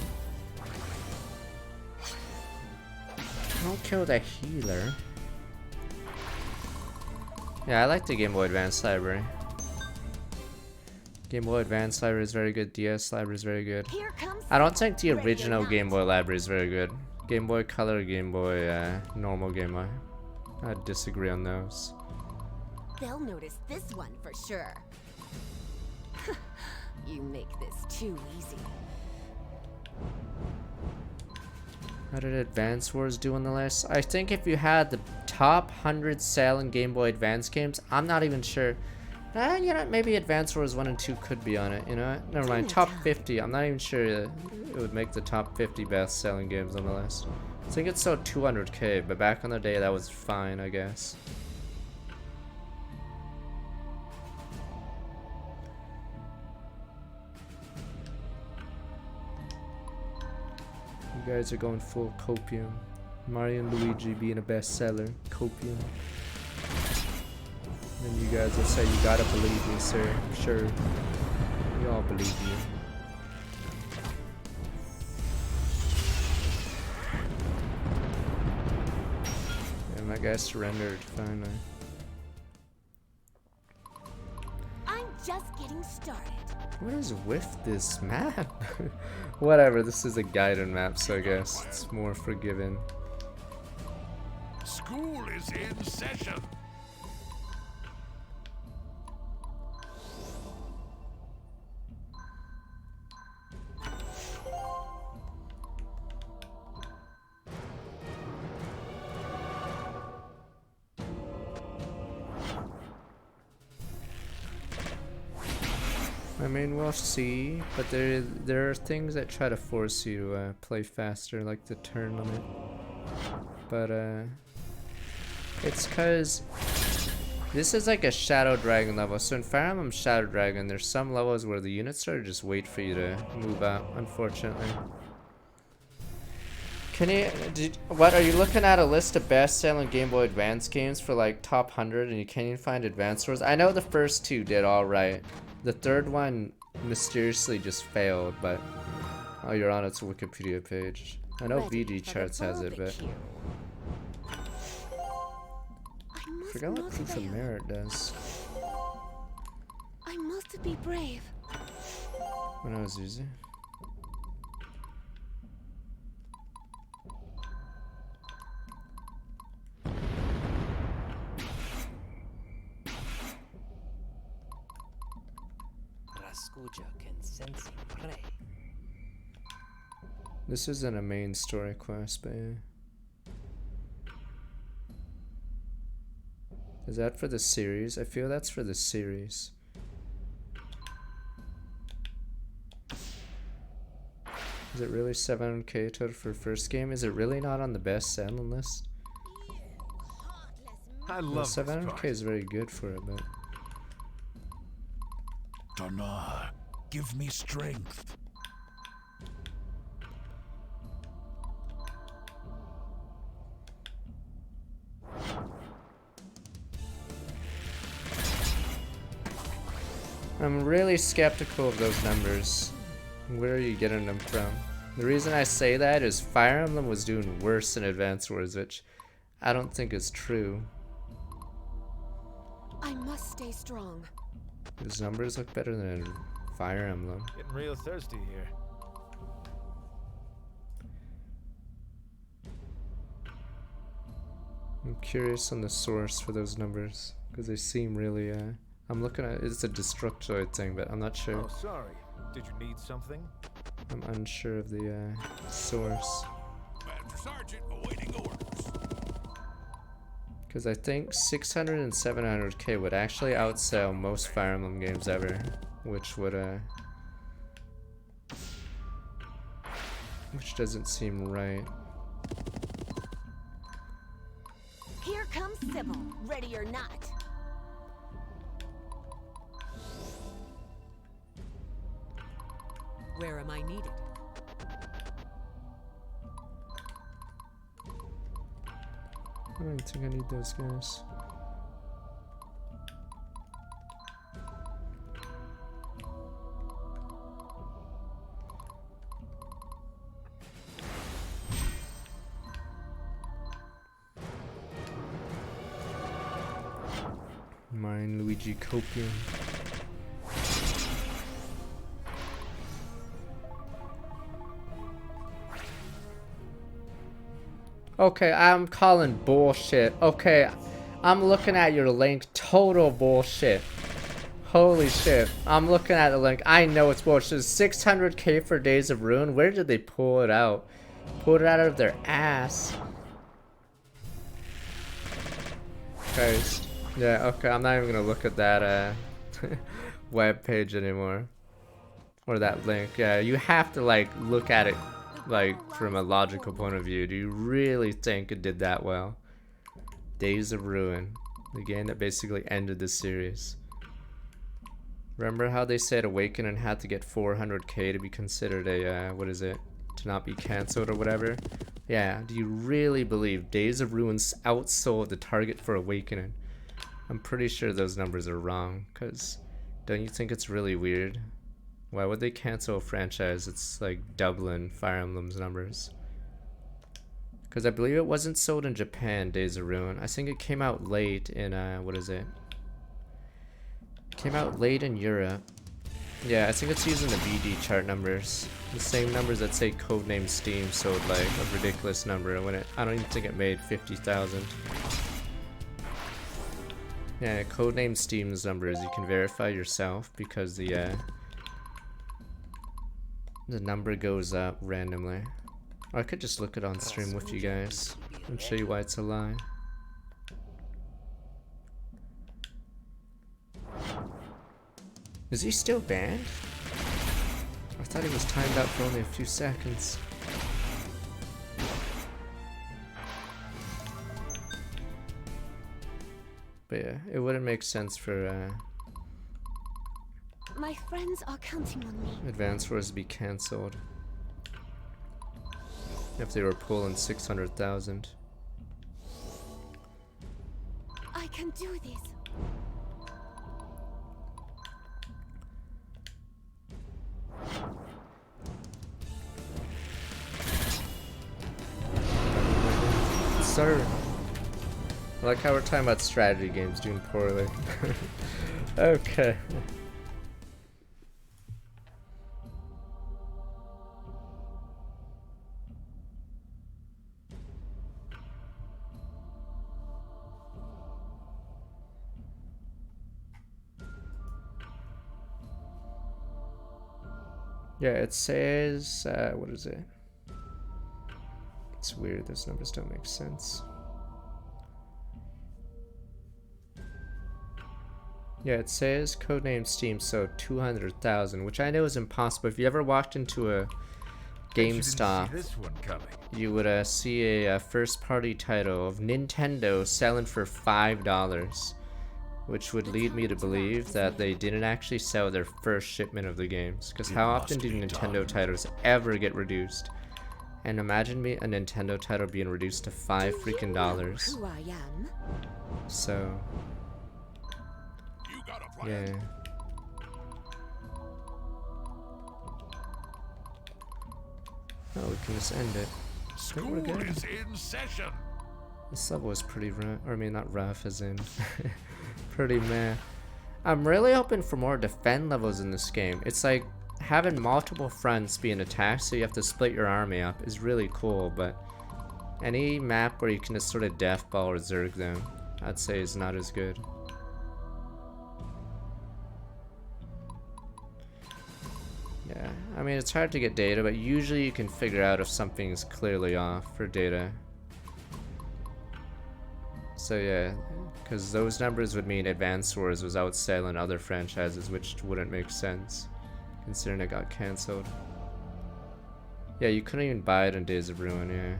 Don't kill the healer. Yeah, I like the Game Boy Advance library. Game Boy Advance library is very good. DS library is very good. Here comes I don't think the Ready or original not. Game Boy library is very good. Game Boy Color, Game Boy normal Game Boy. I disagree on those. They'll notice this one for sure. You make this too easy. How did Advance Wars do on the list? I think if you had the top 100 selling Game Boy Advance games, I'm not even sure. You know, maybe Advance Wars 1 and 2 could be on it, you know what? Never mind, top 50. I'm not even sure it would make the top 50 best selling games on the list. I think it sold 200k, but back in the day that was fine, I guess. You guys are going full copium. Mario and Luigi being a bestseller. Copium. And you guys will say, you gotta believe me, sir. Sure. We all believe you. And that guy surrendered finally. I'm just getting started. What is with this map? Whatever, this is a guided map, so I guess it's more forgiving. School is in session. I mean, we'll see, but there are things that try to force you to play faster, like the turn limit. But it's cause this is like a Shadow Dragon level. So in Fire Emblem Shadow Dragon, there's some levels where the units sort of just wait for you to move out, unfortunately. Can you, what, are you looking at a list of best-selling Game Boy Advance games for like top 100 and you can't even find Advance Wars? I know the first 2 did alright. The third one mysteriously just failed, but oh, you're on its Wikipedia page. I know VG Charts has it, but I forgot what Proof of Merit does. I must be brave. When I was easy. This isn't a main story quest, but yeah. Is that for the series? I feel that's for the series. Is it really 700k total for first game? Is it really not on the best selling list? I Well, love this 700k part. is very good for it, but Donar, give me strength. I'm really skeptical of those numbers. Where are you getting them from? The reason I say that is Fire Emblem was doing worse than Advance Wars, which I don't think is true. I must stay strong. These numbers look better than Fire Emblem. Getting real thirsty here. I'm curious on the source for those numbers because they seem really. I'm looking at it's a Destructoid thing, but I'm not sure. Oh, sorry. Did you need something? I'm unsure of the source. Master Sergeant awaiting orders. Because I think 600 and 700k would actually outsell most Fire Emblem games ever, which would which doesn't seem right. Here comes Sybil, ready or not. Where am I needed? I don't think I need those guys. Mine Luigi Copium. Okay, I'm calling bullshit. Okay, I'm looking at your link. Total bullshit. Holy shit. I'm looking at the link. I know it's bullshit. 600k for Days of Ruin. Where did they pull it out? Pulled it out of their ass. Guys. Yeah, okay, I'm not even gonna look at that web page anymore. Or that link. Yeah, you have to like look at it like from a logical point of view. Do you really think it did that well? Days of Ruin, the game that basically ended the series. Remember how they said Awakening had to get 400k to be considered a what is it, to not be cancelled or whatever? Yeah, do you really believe Days of Ruin outsold the target for Awakening? I'm pretty sure those numbers are wrong, because don't you think it's really weird? Why would they cancel a franchise? It's like doubling Fire Emblem's numbers. Because I believe it wasn't sold in Japan, Days of Ruin. I think it came out late in, what is it? Came out late in Europe. Yeah, I think it's using the BD chart numbers. The same numbers that say Codename Steam sold like a ridiculous number when I don't even think it made 50,000. Yeah, Codename Steam's numbers you can verify yourself because the number goes up randomly. Or I could just look it on stream with you guys and show you why it's a lie. Is he still banned? I thought he was timed out for only a few seconds. But yeah, it wouldn't make sense for My friends are counting on me. Advance Wars to be cancelled if they were pulling 600,000. I can do this. Sir, I like how we're talking about strategy games doing poorly. Okay. Yeah, it says, what is it? It's weird, those numbers don't make sense. Yeah, it says Codename Steam sold 200,000, which I know is impossible. If you ever walked into a GameStop, you would see a first-party title of Nintendo selling for $5. Which would lead me to believe that they didn't actually sell their first shipment of the games. Because how often do Nintendo titles ever get reduced? And imagine a Nintendo title being reduced to $5 freaking dollars. Who I am? So, yeah. Oh, we can just end it. School we're good. is in session. This level is pretty rough, or I mean not rough as in pretty meh. I'm really hoping for more defend levels in this game. It's like having multiple fronts being attacked, so you have to split your army up is really cool, but any map where you can just sort of death ball or zerg them, I'd say is not as good. Yeah, I mean it's hard to get data, but usually you can figure out if something's clearly off for data. So yeah, because those numbers would mean Advanced Wars was outselling other franchises, which wouldn't make sense, considering it got cancelled. Yeah, you couldn't even buy it in Days of Ruin, yeah.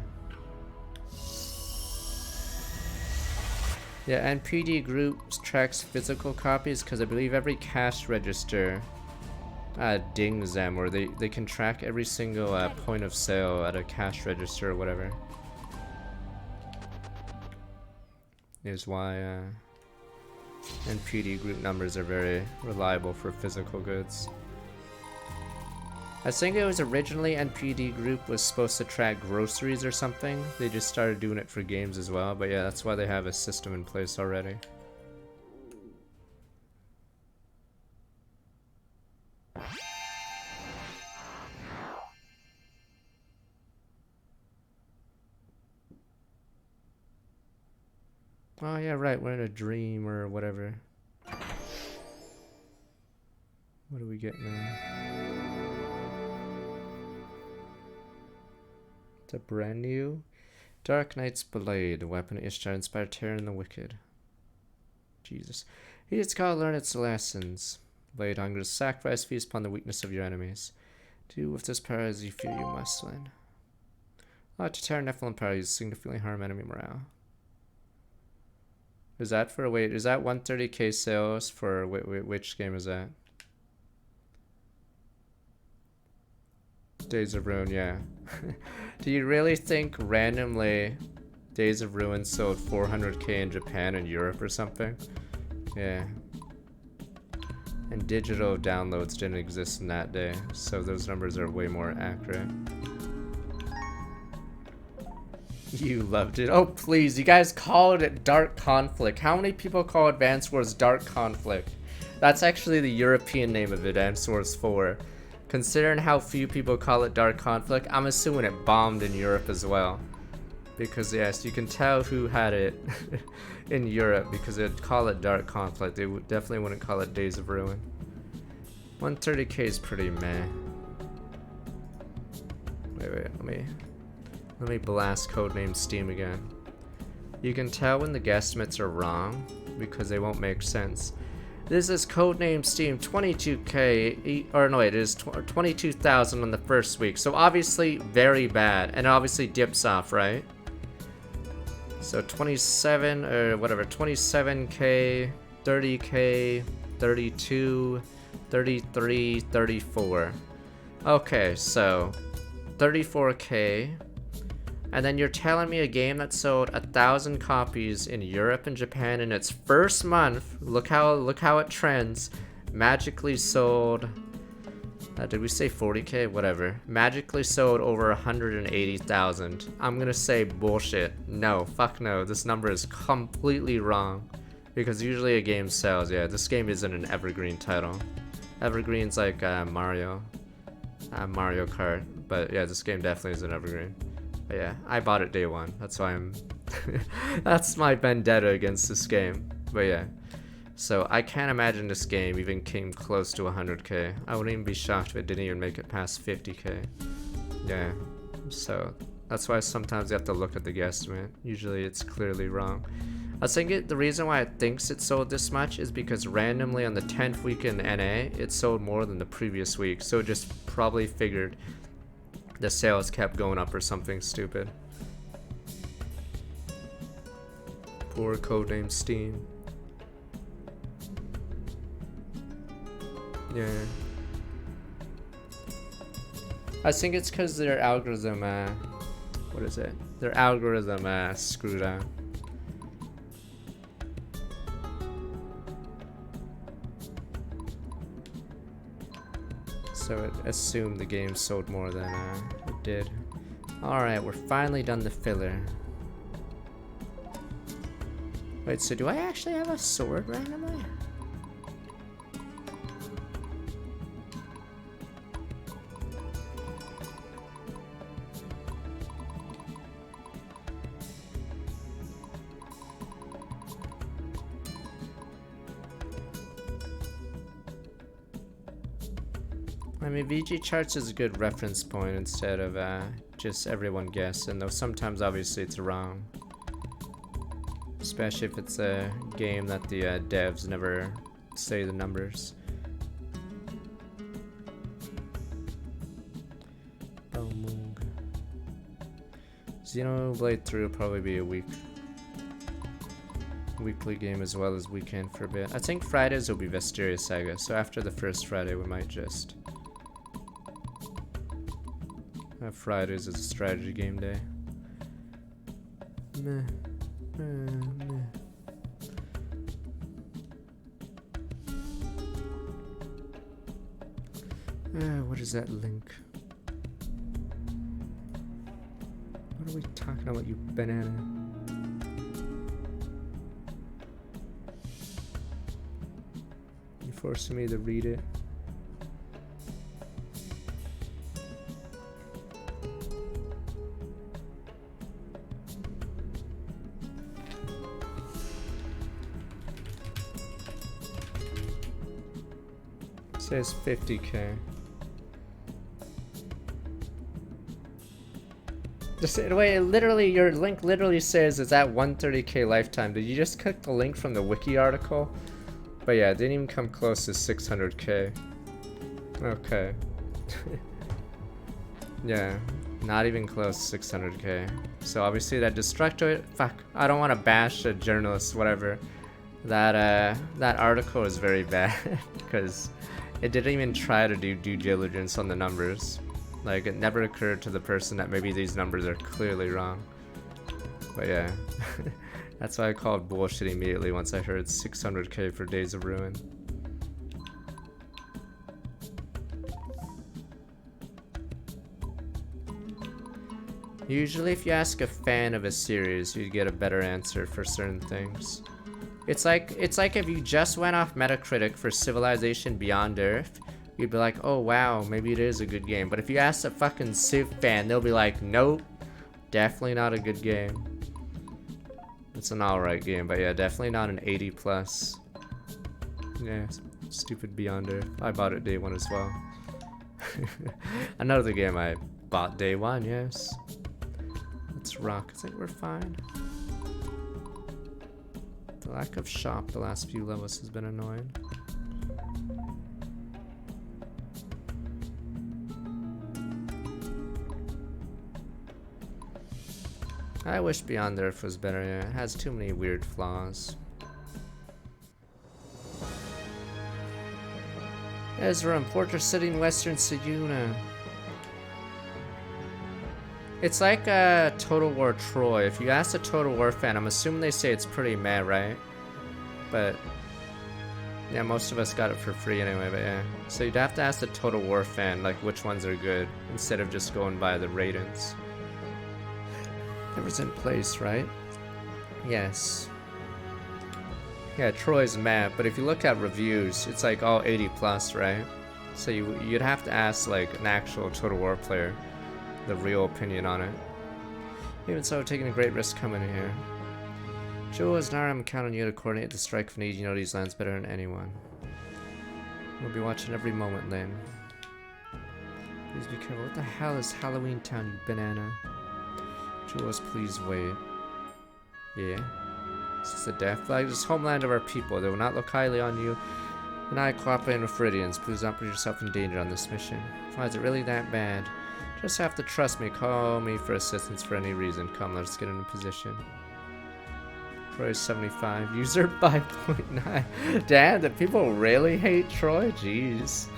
Yeah, NPD Group tracks physical copies because I believe every cash register dings them, or they can track every single point of sale at a cash register or whatever. Is why NPD Group numbers are very reliable for physical goods. I think it was originally NPD Group was supposed to track groceries or something. They just started doing it for games as well, but yeah, that's why they have a system in place already. Oh yeah, right, we're in a dream or whatever. What do we get now? It's a brand new Dark Knight's Blade, a weapon of Ishtar, inspired terror in the wicked. Jesus. He just gotta learn its lessons. Blade hunger, sacrifice, feast upon the weakness of your enemies. Do with this power as you feel you must win. To terror Nephilim power, you significantly harm enemy morale. Is that for, wait, is that 130k sales for, which game is that? Days of Ruin, yeah. Do you really think randomly Days of Ruin sold 400k in Japan and Europe or something? Yeah. And digital downloads didn't exist in that day, so those numbers are way more accurate. You loved it. Oh, please, you guys called it Dark Conflict. How many people call Advanced Wars Dark Conflict? That's actually the European name of Advanced Wars 4. Considering how few people call it Dark Conflict, I'm assuming it bombed in Europe as well. Because yes, you can tell who had it in Europe because they'd call it Dark Conflict. They definitely wouldn't call it Days of Ruin. 130k is pretty meh. Wait, let me blast Codename Steam again. You can tell when the guesstimates are wrong because they won't make sense. This is Codename Steam 22k, or no, it is 22,000 on the first week. So obviously very bad, and obviously dips off, right? So 27 or whatever, 27k, 30k, 32, 33, 34. Okay, so 34k. And then you're telling me a game that sold 1,000 copies in Europe and Japan in its first month. Look how it trends. Magically sold. Did we say 40k? Whatever. Magically sold over 180,000. I'm gonna say bullshit. No, fuck no. This number is completely wrong. Because usually a game sells. Yeah, this game isn't an evergreen title. Evergreen's like Mario Kart. But yeah, this game definitely is an evergreen. But yeah, I bought it day one. That's why I'm... That's my vendetta against this game. But yeah. So I can't imagine this game even came close to 100k. I wouldn't even be shocked if it didn't even make it past 50k. Yeah. So that's why sometimes you have to look at the guesstimate. Usually it's clearly wrong. I was thinking the reason why it thinks it sold this much is because randomly on the 10th week in NA, it sold more than the previous week. So it just probably figured the sales kept going up or something stupid. Poor Codename Steam. Yeah. I think it's because their algorithm, what is it? Their algorithm screwed up. So it assumed the game sold more than it did. Alright, we're finally done the filler. Wait, so do I actually have a sword randomly? I mean, VG charts is a good reference point instead of just everyone guessing, though sometimes obviously it's wrong. Especially if it's a game that the devs never say the numbers. Xenoblade 3 will probably be a weekly game as well as weekend for a bit. I think Fridays will be Vesteria Saga, so after the first Friday we might just have Fridays as a strategy game day. Meh. What is that link? What are we talking about, you banana? You're forcing me to read it. It says 50K. Wait, it literally, your link literally says it's at 130K lifetime. Did you just click the link from the wiki article? But yeah, it didn't even come close to 600K. Okay. Yeah, not even close to 600K. So obviously that Destructoid, fuck, I don't want to bash a journalist, whatever. That article is very bad because it didn't even try to do due diligence on the numbers. Like, it never occurred to the person that maybe these numbers are clearly wrong. But yeah, that's why I called bullshit immediately once I heard 600K for Days of Ruin. Usually if you ask a fan of a series, you'd get a better answer for certain things. It's like if you just went off Metacritic for Civilization Beyond Earth, you'd be like, oh wow, maybe it is a good game. But if you ask a fucking Civ fan, they'll be like, nope, definitely not a good game. It's an alright game, but yeah, definitely not an 80 plus. Yeah, stupid Beyond Earth. I bought it day one as well. Another game I bought day one, yes. Let's rock. I think we're fine. The lack of shop the last few levels has been annoying. I wish Beyond Earth was better, yeah. It has too many weird flaws. Ezra and Fortress City in Western Sayuna. It's like Total War Troy. If you ask a Total War fan, I'm assuming they say it's pretty meh, right? But yeah, most of us got it for free anyway, but yeah. So you'd have to ask the Total War fan, like, which ones are good, instead of just going by the ratings. It was in place, right? Yes. Yeah, Troy's meh, but if you look at reviews, it's like all 80 plus, right? So you'd have to ask like an actual Total War player the real opinion on it. Even so, taking a great risk coming in here. Jules, now I'm counting on you to coordinate the strike if needed. You know these lands better than anyone. We'll be watching every moment, Lynn. Please be careful. What the hell is Halloween Town, you banana? Jules, please wait. Yeah. Is this a death flag? This is homeland of our people. They will not look highly on you. And I cooperate with Floridians. Please don't put yourself in danger on this mission. Why is it really that bad? Just have to trust me. Call me for assistance for any reason. Come, let's get in a position. Troy 75. User 5.9. Damn, do people really hate Troy? Jeez.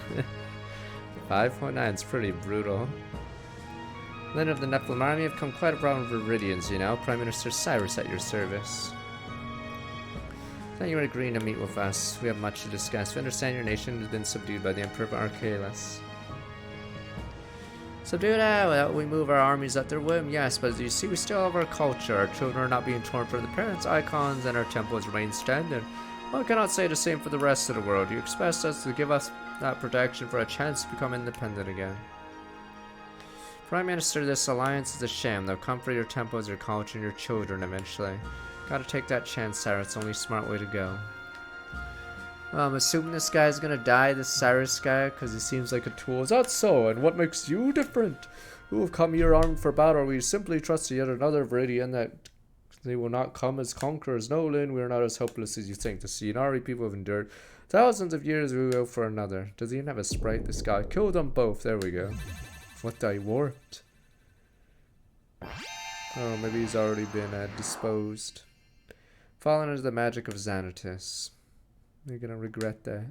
5.9 is pretty brutal. Then of the Nephilim army have come quite a round of Viridians, you know. Prime Minister Cyrus at your service. Thank you for agreeing to meet with us. We have much to discuss. We understand your nation has been subdued by the Emperor of Archaeus. So do that, we move our armies at their whim, yes, but you see, we still have our culture. Our children are not being torn from their parents' icons, and our temples remain standing. One cannot say the same for the rest of the world. You expect us to give us that protection for a chance to become independent again. Prime Minister, this alliance is a sham. They'll come for your temples, your culture, and your children eventually. Gotta take that chance, Sarah. It's the only smart way to go. Well, I'm assuming this guy's gonna die, this Cyrus guy, because he seems like a tool. Is that so? And what makes you different? Who have come here armed for battle? We simply trust yet another Viridian that they will not come as conquerors. No, Lynn, we are not as helpless as you think. The Cianari people have endured thousands of years. We will for another. Does he even have a sprite, this guy? Kill them both. There we go. What I warped. Oh, maybe he's already been disposed. Fallen into the magic of Xanatus. You're gonna regret that.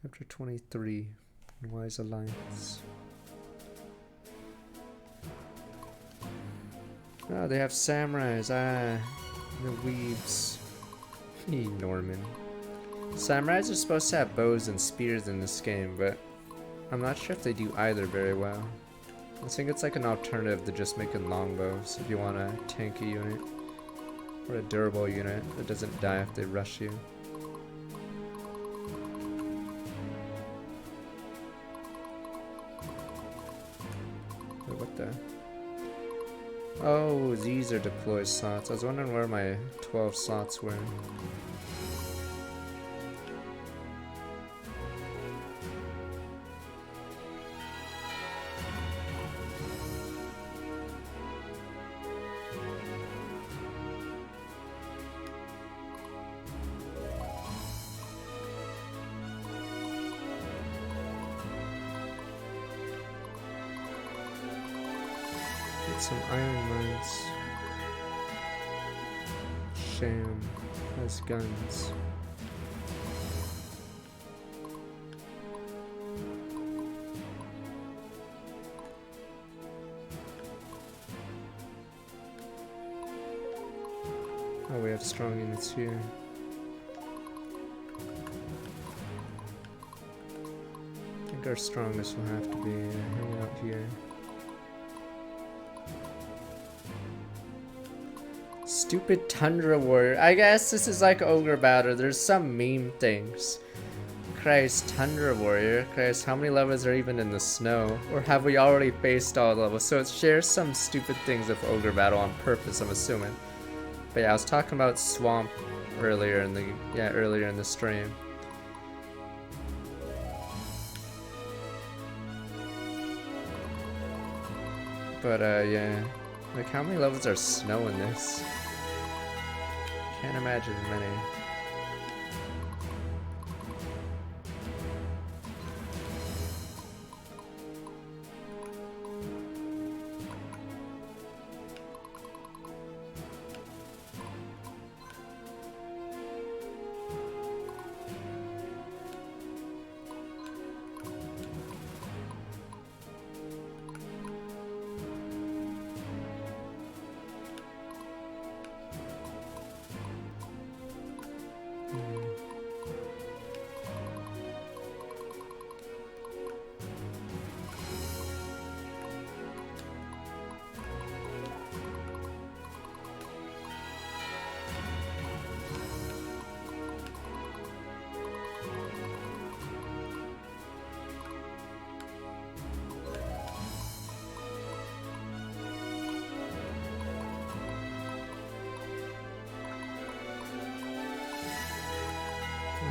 Chapter 23. Wise Alliance. Oh, they have samurais. Ah, the weebs. Norman. Samurais are supposed to have bows and spears in this game, but I'm not sure if they do either very well. I think it's like an alternative to just making longbows if you want a tanky unit. Or a durable unit that doesn't die if they rush you. Wait, what the? Oh, these are deploy slots. I was wondering where my 12 slots were. Some iron mines. Sham has guns. Oh, we have strong units here. I think our strongest will have to be hanging out here. Stupid Tundra Warrior. I guess this is like Ogre Battle. There's some meme things. Christ, Tundra Warrior. Christ, how many levels are even in the snow? Or have we already faced all levels? So it shares some stupid things with Ogre Battle on purpose, I'm assuming. But yeah, I was talking about Swamp earlier in the stream. But yeah. Like, how many levels are snow in this? Can't imagine many.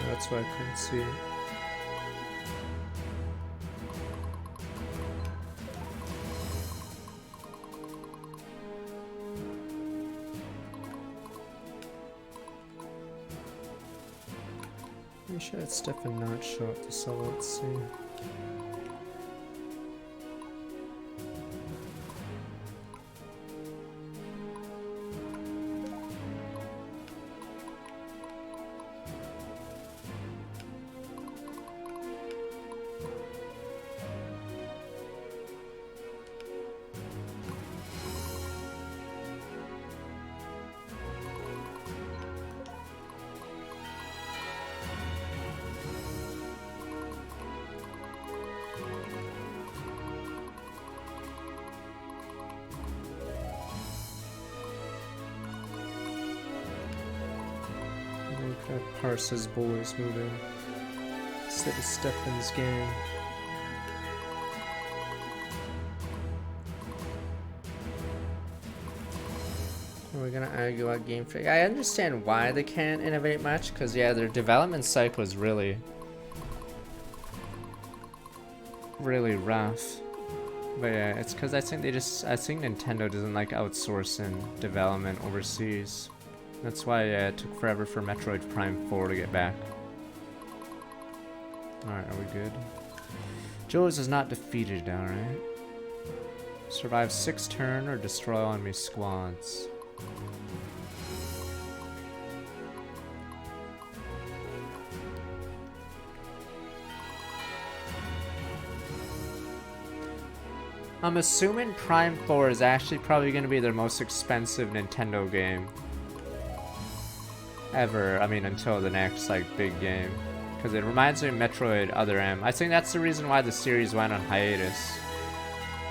That's why I couldn't see it. We should have Stefan not show up to solo, let's see. Gotta parse his boys moving. Instead of Stefan's game. We're gonna argue about Game Freak. I understand why they can't innovate much, because yeah, their development cycle was really rough. But yeah, it's because I think Nintendo doesn't like outsourcing development overseas. That's why it took forever for Metroid Prime 4 to get back. Alright, are we good? Joe's is not defeated, alright. Survive 6 turn or destroy all enemy squads. I'm assuming Prime 4 is actually probably going to be their most expensive Nintendo game ever. I mean, until the next like big game, because it reminds me of Metroid Other M. I think that's the reason why the series went on hiatus,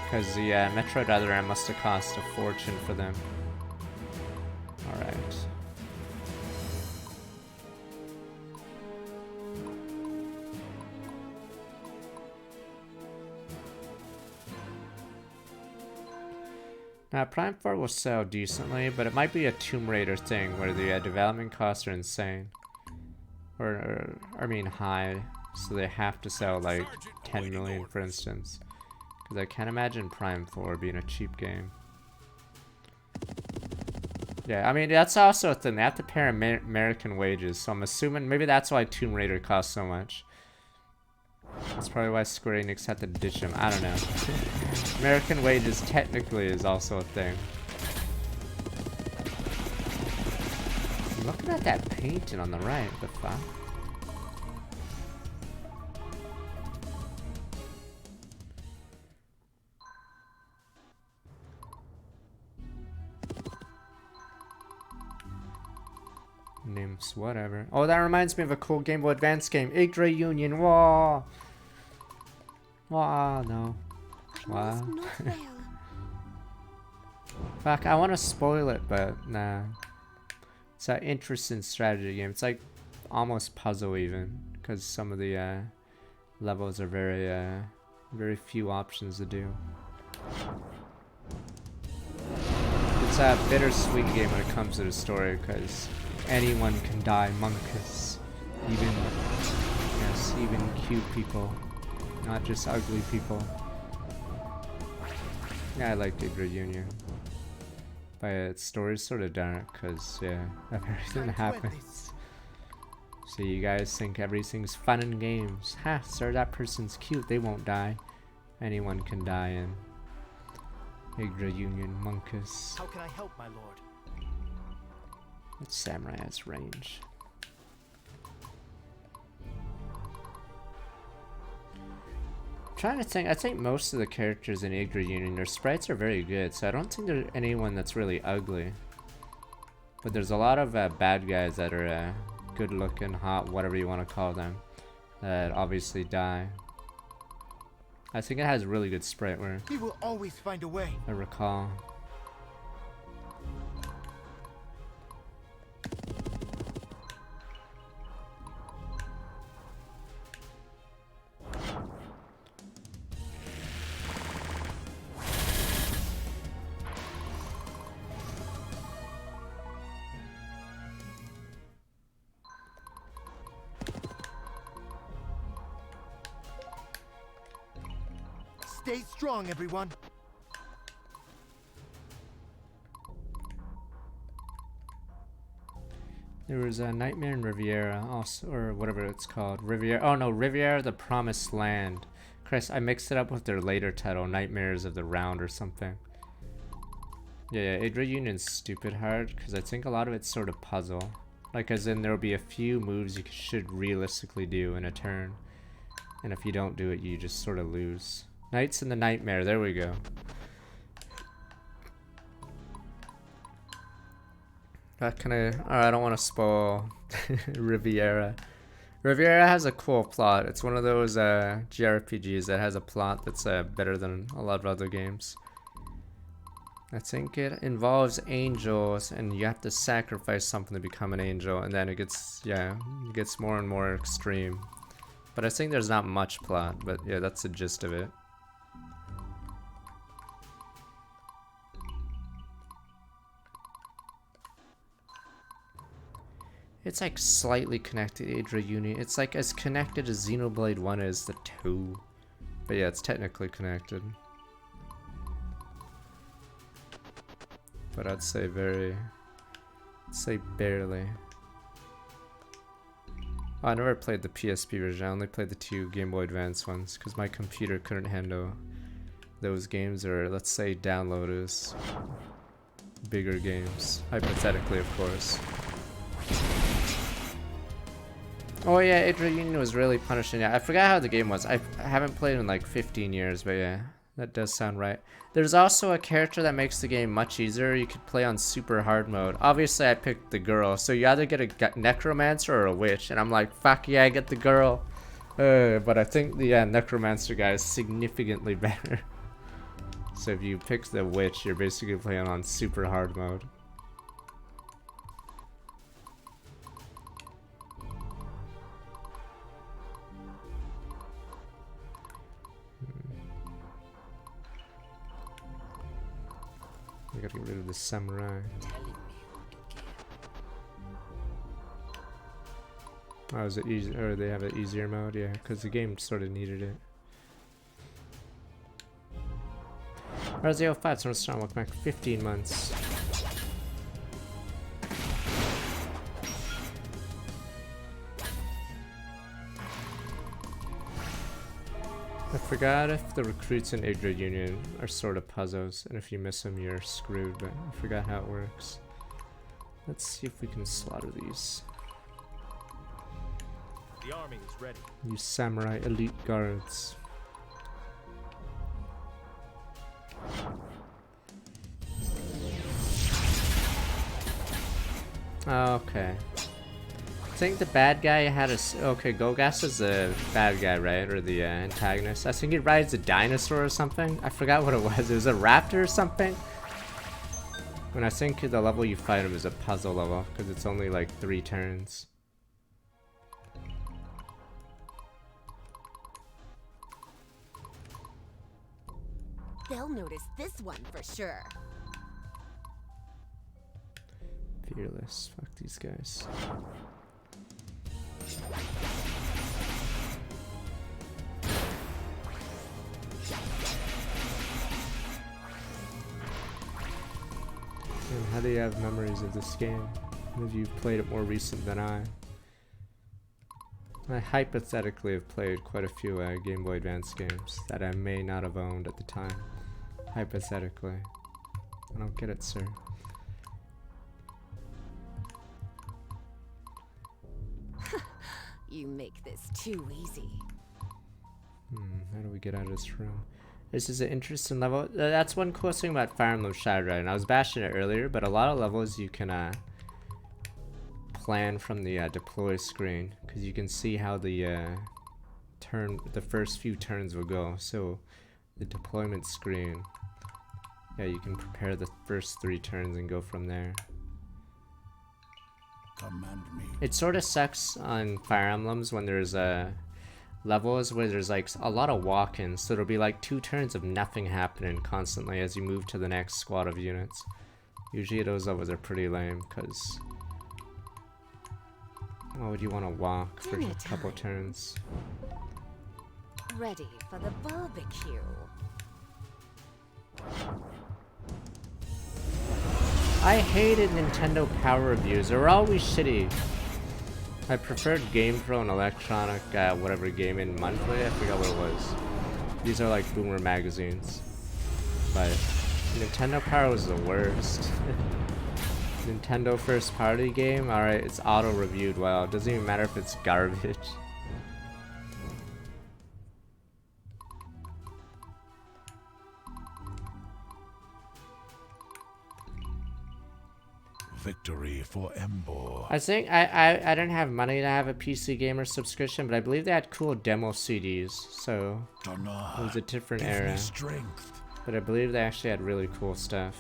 because the Metroid Other M must have cost a fortune for them. All right. Now, Prime 4 will sell decently, but it might be a Tomb Raider thing where the development costs are insane. Or, I mean, high. So they have to sell like 10 million, for instance. Because I can't imagine Prime 4 being a cheap game. Yeah, I mean, that's also a thing. They have to pay American wages, so I'm assuming maybe that's why Tomb Raider costs so much. That's probably why Square Enix had to ditch him. I don't know. American wages technically is also a thing. I'm looking at that painting on the right. The fuck? Nymphs, whatever. Oh, that reminds me of a cool Game Boy Advance game. Yggdra Union. Whoa. Wow, no. Wow. Fuck, I want to spoil it, but nah. It's an interesting strategy game. It's like almost puzzle even, because some of the levels are very few options to do. It's a bittersweet game when it comes to the story, because anyone can die, monkus. Even cute people. Not just ugly people. Yeah, I like Yggdra Union. But its story's sort of dark, because, yeah, everything happens. So you guys think everything's fun and games. Ha, sir, that person's cute, they won't die. Anyone can die in Yggdra Union, monkus. How can I help, my lord? That samurai has range. Trying to think, I think most of the characters in Yggdra Union, their sprites are very good, so I don't think there's anyone that's really ugly. But there's a lot of bad guys that are good looking, hot, whatever you want to call them, that obviously die. I think it has really good sprite work. He will always find a way. I recall. Stay strong, everyone. There was a Nightmare in Riviera, also, or whatever it's called. Riviera. Oh no, Riviera: The Promised Land. Chris, I mixed it up with their later title, Nightmares of the Round or something. Yeah, Yggdra Union's stupid hard, because I think a lot of it's sort of puzzle. Like, as in, there'll be a few moves you should realistically do in a turn. And if you don't do it, you just sort of lose. Knights in the Nightmare, there we go. Alright, I don't want to spoil Riviera. Riviera has a cool plot. It's one of those JRPGs that has a plot that's better than a lot of other games. I think it involves angels, and you have to sacrifice something to become an angel, and then it gets, yeah, it gets more and more extreme. But I think there's not much plot, but yeah, that's the gist of it. It's like slightly connected to Adra Uni. It's like as connected as Xenoblade 1 is to 2. But yeah, it's technically connected. But I'd say barely. Oh, I never played the PSP version. I only played the 2 Game Boy Advance ones because my computer couldn't handle those games, or let's say download as bigger games. Hypothetically, of course. Oh yeah, Adra Union was really punishing. Yeah, I forgot how the game was. I haven't played in like 15 years, but yeah, that does sound right. There's also a character that makes the game much easier. You could play on super hard mode. Obviously, I picked the girl, so you either get a necromancer or a witch, and I'm like, fuck yeah, I get the girl. But I think the necromancer guy is significantly better. So if you pick the witch, you're basically playing on super hard mode. I gotta get rid of the samurai. Oh, is it easy? Or they have an easier mode? Yeah, because the game sort of needed it. Resident Evil 5 Summer Strong, welcome back 15 months. I forgot if the recruits in Adra Union are sort of puzzles, and if you miss them, you're screwed, but I forgot how it works. Let's see if we can slaughter these. The army is ready. You samurai elite guards. Okay. I think the bad guy had a... Okay, Gogas is the bad guy, right? Or the antagonist. I think he rides a dinosaur or something. I forgot what it was. It was a raptor or something? When I think the level you fight him is a puzzle level, because it's only like 3 turns. They'll notice this one for sure. Fearless. Fuck these guys. And how do you have memories of this game? Have you played it more recent than I? I hypothetically have played quite a few Game Boy Advance games that I may not have owned at the time. Hypothetically. I don't get it, sir. You make this too easy. How do we get out of this room? This is an interesting level. That's one cool thing about Fire Emblem Shadow, and I was bashing it earlier, but a lot of levels you can plan from the deploy screen, because you can see how the first few turns will go. So the deployment screen, yeah, you can prepare the first 3 turns and go from there. Command me. It sort of sucks on Fire Emblems when there's levels where there's like a lot of walk-ins, so it'll be like 2 turns of nothing happening constantly as you move to the next squad of units. Usually those levels are pretty lame, because why would you want to walk for a couple turns? Ready for the barbecue. I hated Nintendo Power reviews. They were always shitty. I preferred Game Pro and Electronic, whatever Gaming Monthly. I forgot what it was. These are like boomer magazines. But Nintendo Power was the worst. Nintendo first party game? Alright, it's auto reviewed well. It doesn't even matter if it's garbage. Victory for Embo. I think I didn't have money to have a PC Gamer subscription, but I believe they had cool demo CDs, so it was a different era. Strength. But I believe they actually had really cool stuff.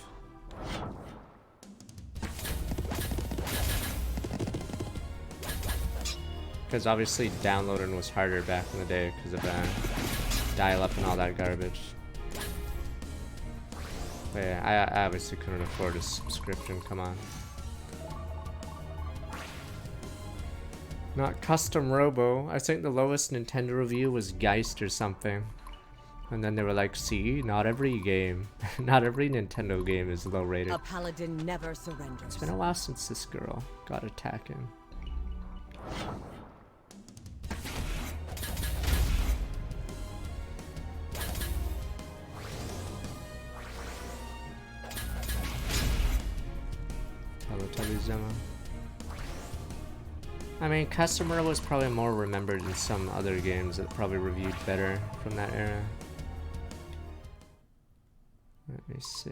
Because obviously downloading was harder back in the day because of dial-up and all that garbage. But yeah, I obviously couldn't afford a subscription, come on. Not Custom Robo. I think the lowest Nintendo review was Geist or something. And then they were like, see, not every game, not every Nintendo game is low rated. A paladin never surrenders. It's been a while since this girl got attacking. Zema. I mean, Customer was probably more remembered in some other games that probably reviewed better from that era. Let me see.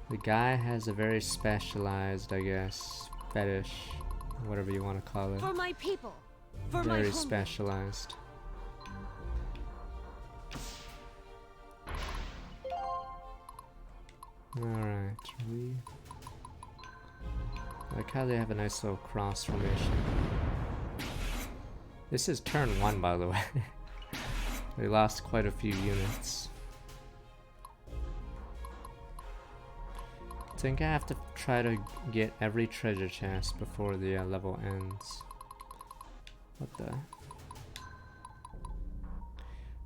The guy has a very specialized, I guess, fetish, whatever you want to call it. For my people, for very my homeland. Specialized. Alright, I like how they have a nice little cross formation. This is turn 1, by the way. They lost quite a few units. I think I have to try to get every treasure chest before the level ends. What the?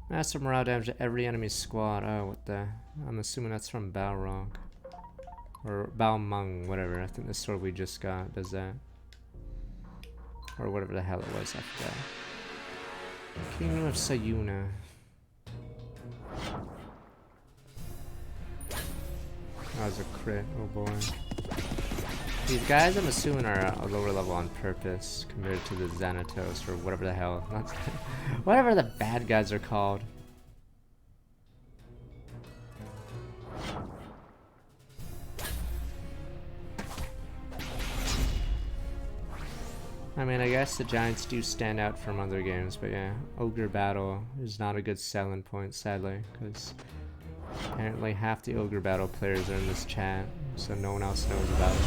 Master morale damage to every enemy squad. Oh, what the? I'm assuming that's from Balrog. Or Balmung, whatever. I think the sword we just got does that. Or whatever the hell it was, I forgot. Kingdom of Sayuna. That was a crit, oh boy. These guys, I'm assuming, are a lower level on purpose compared to the Xanatos or whatever the hell. Whatever the bad guys are called. I mean, I guess the Giants do stand out from other games, but yeah, Ogre Battle is not a good selling point, sadly, because apparently half the Ogre Battle players are in this chat, so no one else knows about it.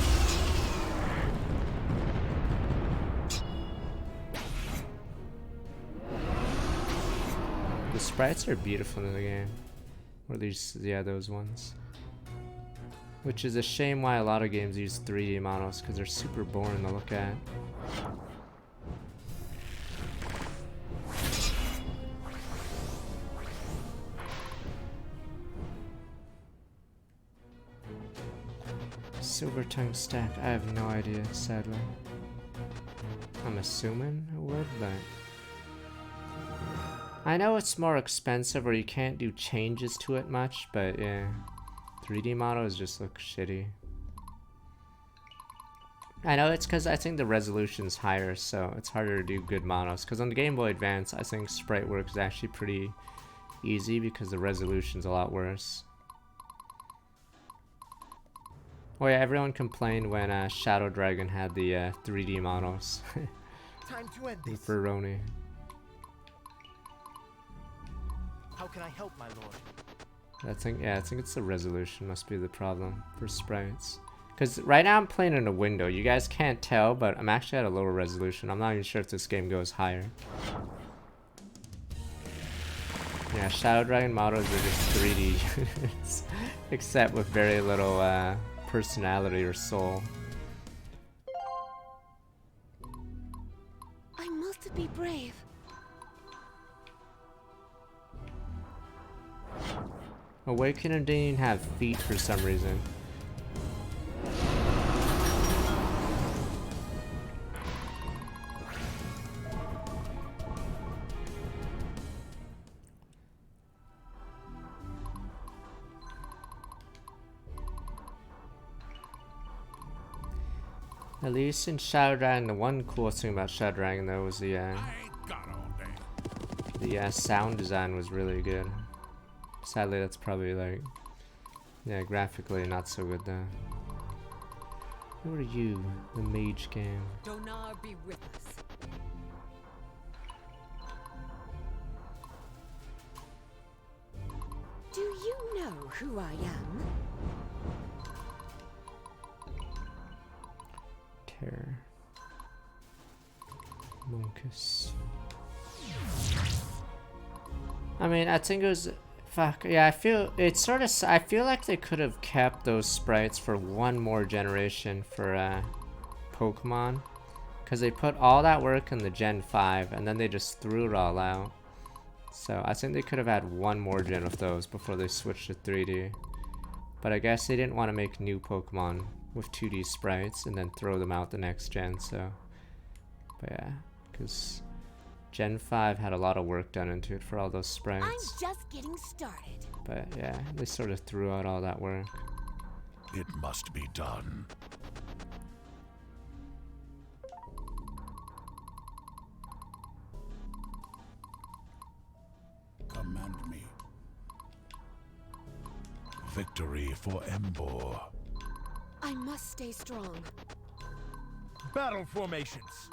The sprites are beautiful in the game. Or at least, yeah, those ones. Which is a shame why a lot of games use 3D models, because they're super boring to look at. Silver tongue stack, I have no idea, sadly. I'm assuming it would, but I know it's more expensive or you can't do changes to it much, but yeah, 3D models just look shitty. I know it's because I think the resolution's higher, so it's harder to do good models. Because on the Game Boy Advance, I think sprite work is actually pretty easy because the resolution's a lot worse. Oh yeah, everyone complained when Shadow Dragon had the 3D models. Time to end this. For Roni. How can I help, my lord? I think it's the resolution must be the problem for sprites. Because right now I'm playing in a window. You guys can't tell, but I'm actually at a lower resolution. I'm not even sure if this game goes higher. Yeah, Shadow Dragon models are just 3D units, except with very little personality or soul. I must be brave. Awakener didn't even have feet for some reason. At least in Shadow Dragon, the one cool thing about Shadow Dragon though was the sound design was really good. Sadly, that's probably like, yeah, graphically not so good though. Who are you, the mage game? Donar be with us. who I am? Terror. Monkus. I mean, I think it was... Fuck, yeah, I feel... It's sort of... I feel like they could have kept those sprites for one more generation for, Pokemon. Because they put all that work in the Gen 5, and then they just threw it all out. So, I think they could have had one more gen of those before they switched to 3D. But I guess they didn't want to make new Pokemon with 2D sprites and then throw them out the next gen, so... But yeah, because Gen 5 had a lot of work done into it for all those sprites. I'm just getting started. But yeah, they sort of threw out all that work. It must be done. Command me. Victory for Embor. I must stay strong. Battle formations.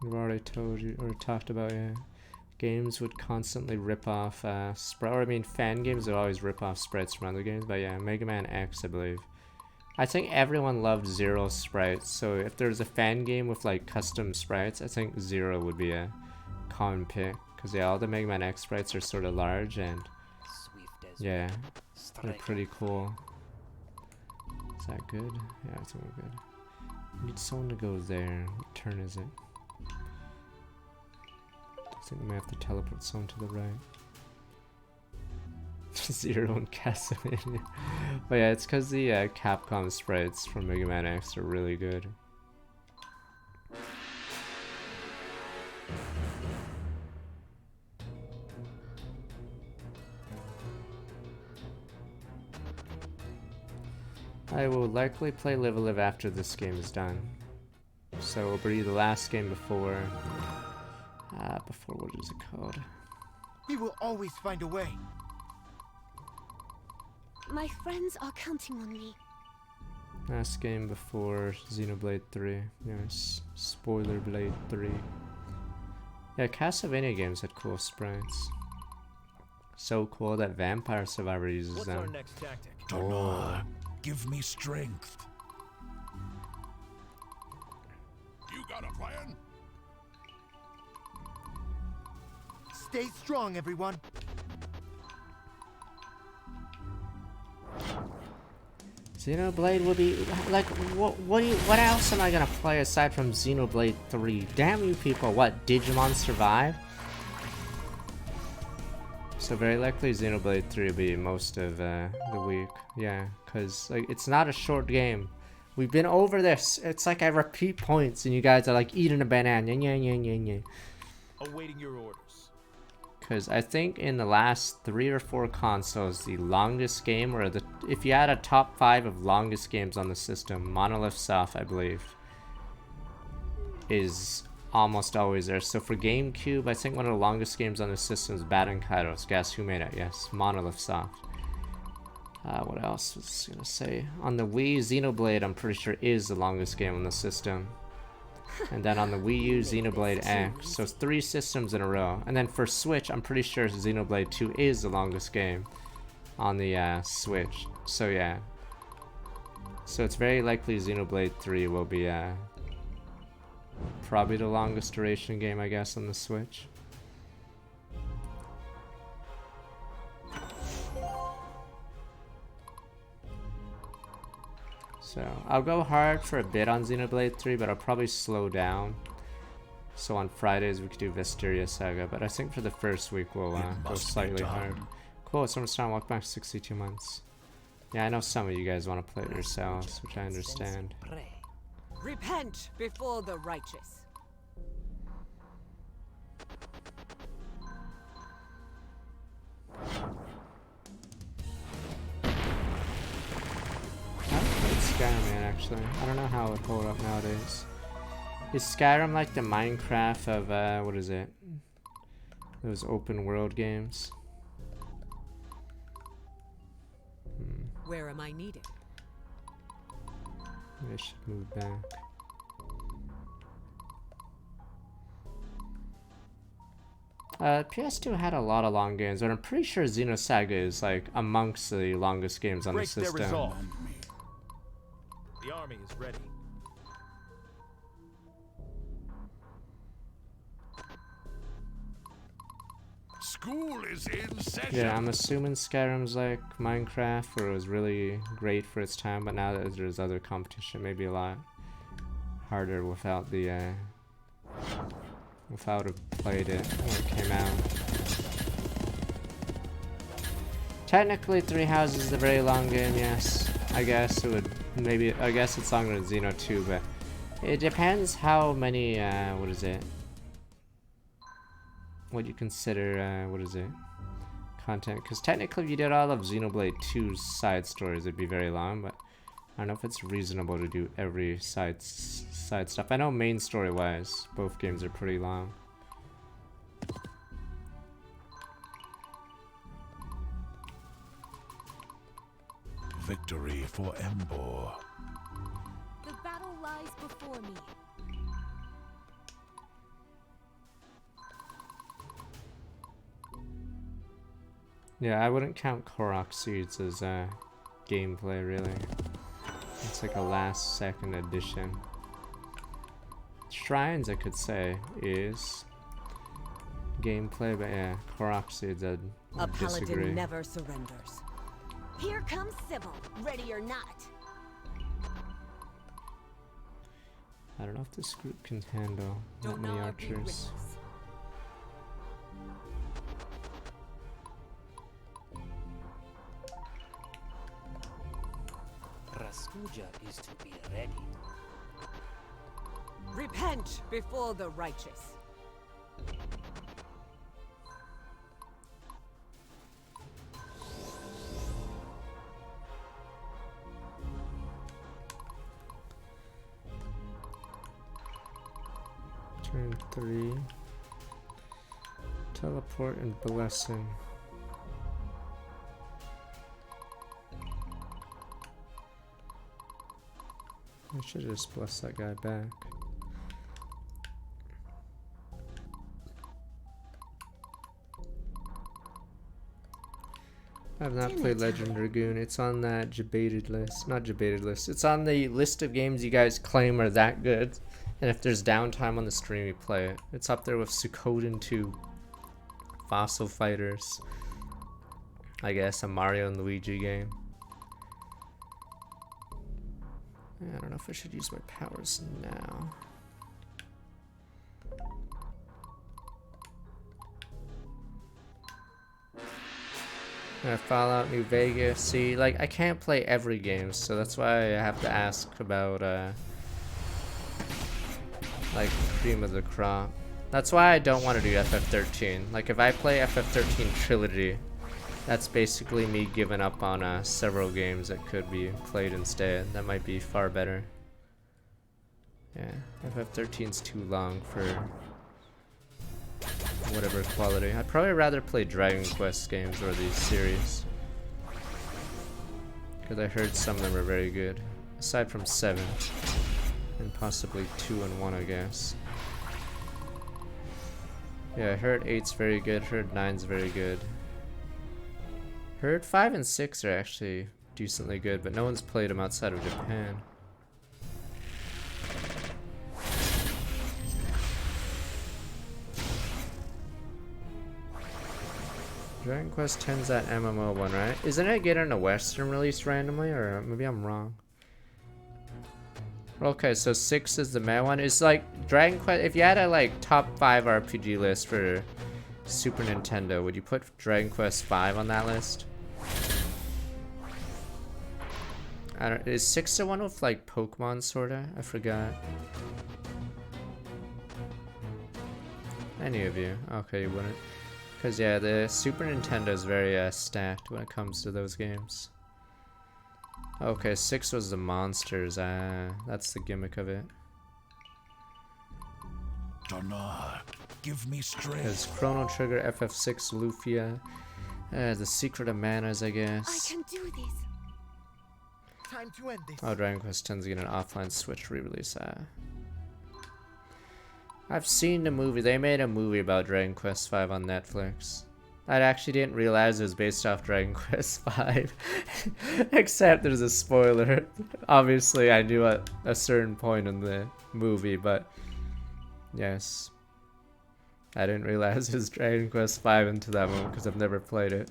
We've already told you, or talked about, yeah. Games would constantly rip off, fan games would always rip off sprites from other games, but yeah, Mega Man X, I believe. I think everyone loved Zero sprites, so if there's a fan game with, like, custom sprites, I think Zero would be a common pick. Because, yeah, all the Mega Man X sprites are sort of large, and, yeah, they're pretty cool. Is that good? Yeah, I think we're good. We need someone to go there. What turn is it? I think we may have to teleport someone to the right. Zero and Castlevania. But yeah, it's because the Capcom sprites from Mega Man X are really good. I will likely play Live a Live after this game is done. So it'll be the last game before... what is it called? We will always find a way. My friends are counting on me. Last game before Xenoblade 3. Yes, Spoiler Blade 3. Yeah, Castlevania games had cool sprites. So cool that Vampire Survivor uses What's them. our next tactic? Donor, give me strength. You got a plan? Stay strong, everyone. Xenoblade would be like what else am I gonna play aside from Xenoblade 3? Damn you people, what, Digimon Survive? So very likely Xenoblade 3 will be most of the week. Yeah, cause like it's not a short game. We've been over this. It's like I repeat points and you guys are like eating a banana. Awaiting your orders. Because I think in the last 3 or 4 consoles, the longest game, or if you had a top 5 of longest games on the system, Monolith Soft, I believe, is almost always there. So for GameCube, I think one of the longest games on the system is Baten Kairos. Guess who made it? Yes, Monolith Soft. What else was I gonna say? On the Wii, Xenoblade, I'm pretty sure is the longest game on the system. And then on the Wii U, Xenoblade X. So it's 3 systems in a row. And then for Switch, I'm pretty sure Xenoblade 2 is the longest game on the Switch. So yeah. So it's very likely Xenoblade 3 will be probably the longest duration game, I guess, on the Switch. So I'll go hard for a bit on Xenoblade 3, but I'll probably slow down. So on Fridays we could do Visteria Saga, but I think for the first week we'll go slightly hard. Cool, Summerstone, welcome back to 62 months. Yeah, I know some of you guys want to play it yourselves, which I understand. Repent before the righteous. Skyrim, actually. I don't know how it would hold up nowadays. Is Skyrim like the Minecraft of, what is it? Those open world games? Where am I needed? Maybe I should move back. PS2 had a lot of long games, but I'm pretty sure Xenosaga is like amongst the longest games on the Break their system. resolve. The army is ready. School is in session. Yeah, I'm assuming Skyrim's like Minecraft, where it was really great for its time, but now that there's other competition, maybe a lot harder without the without have played it when it came out. Technically, Three Houses is a very long game, yes. I guess it would maybe. I guess it's longer than Xeno 2, but it depends how many. What is it? What you consider, what is it, content, because technically if you did all of Xenoblade 2's side stories it'd be very long, but I don't know if it's reasonable to do every side stuff. I know main story wise both games are pretty long. Victory for Embor. The battle lies before me. Yeah, I wouldn't count Korok Seeds as gameplay really. It's like a last second addition. Shrines I could say is gameplay, but yeah, Korok Seeds I'd A disagree. paladin never surrenders. Here comes Sybil, ready or not. I don't know if this group can handle that many archers. Raskuja is to be ready. Repent before the righteous. Turn 3. Teleport and Blessing. I should just bless that guy back. I have not played Legend Dragoon. It's on that debated list. Not debated list. It's on the list of games you guys claim are that good. And if there's downtime on the stream, you play it. It's up there with Suikoden 2, Fossil Fighters, I guess a Mario and Luigi game. I don't know if I should use my powers now. Fallout New Vegas. See, like, I can't play every game, so that's why I have to ask about, like, cream of the crop. That's why I don't want to do FF13. Like, if I play FF13 Trilogy, that's basically me giving up on several games that could be played instead. That might be far better. Yeah, FF13's too long for whatever quality. I'd probably rather play Dragon Quest games or these series, because I heard some of them are very good. Aside from 7 and possibly 2 and 1, I guess. Yeah, I heard 8's very good. Heard 9's very good. Heard 5 and 6 are actually decently good, but no one's played them outside of Japan. Dragon Quest X's that MMO one, right? Isn't it getting a Western release randomly, or maybe I'm wrong? Okay, so 6 is the meta one. It's like Dragon Quest. If you had a like top 5 RPG list for Super Nintendo, would you put Dragon Quest 5 on that list? I don't. Is 6 the one with like Pokemon sorta? I forgot. Any of you? Okay, you wouldn't. Cause yeah, the Super Nintendo is very stacked when it comes to those games. Okay, 6 was the monsters. That's the gimmick of it. Donar, give me strength. There's Chrono Trigger, FF6, Lufia, the Secret of Manas, I guess. I can do this. Time to end this. Oh, Dragon Quest X's getting an offline Switch re-release. I've seen the movie. They made a movie about Dragon Quest V on Netflix. I actually didn't realize it was based off Dragon Quest V. Except there's a spoiler. Obviously, I knew at a certain point in the movie, but yes. I didn't realize it was Dragon Quest V into that moment because I've never played it.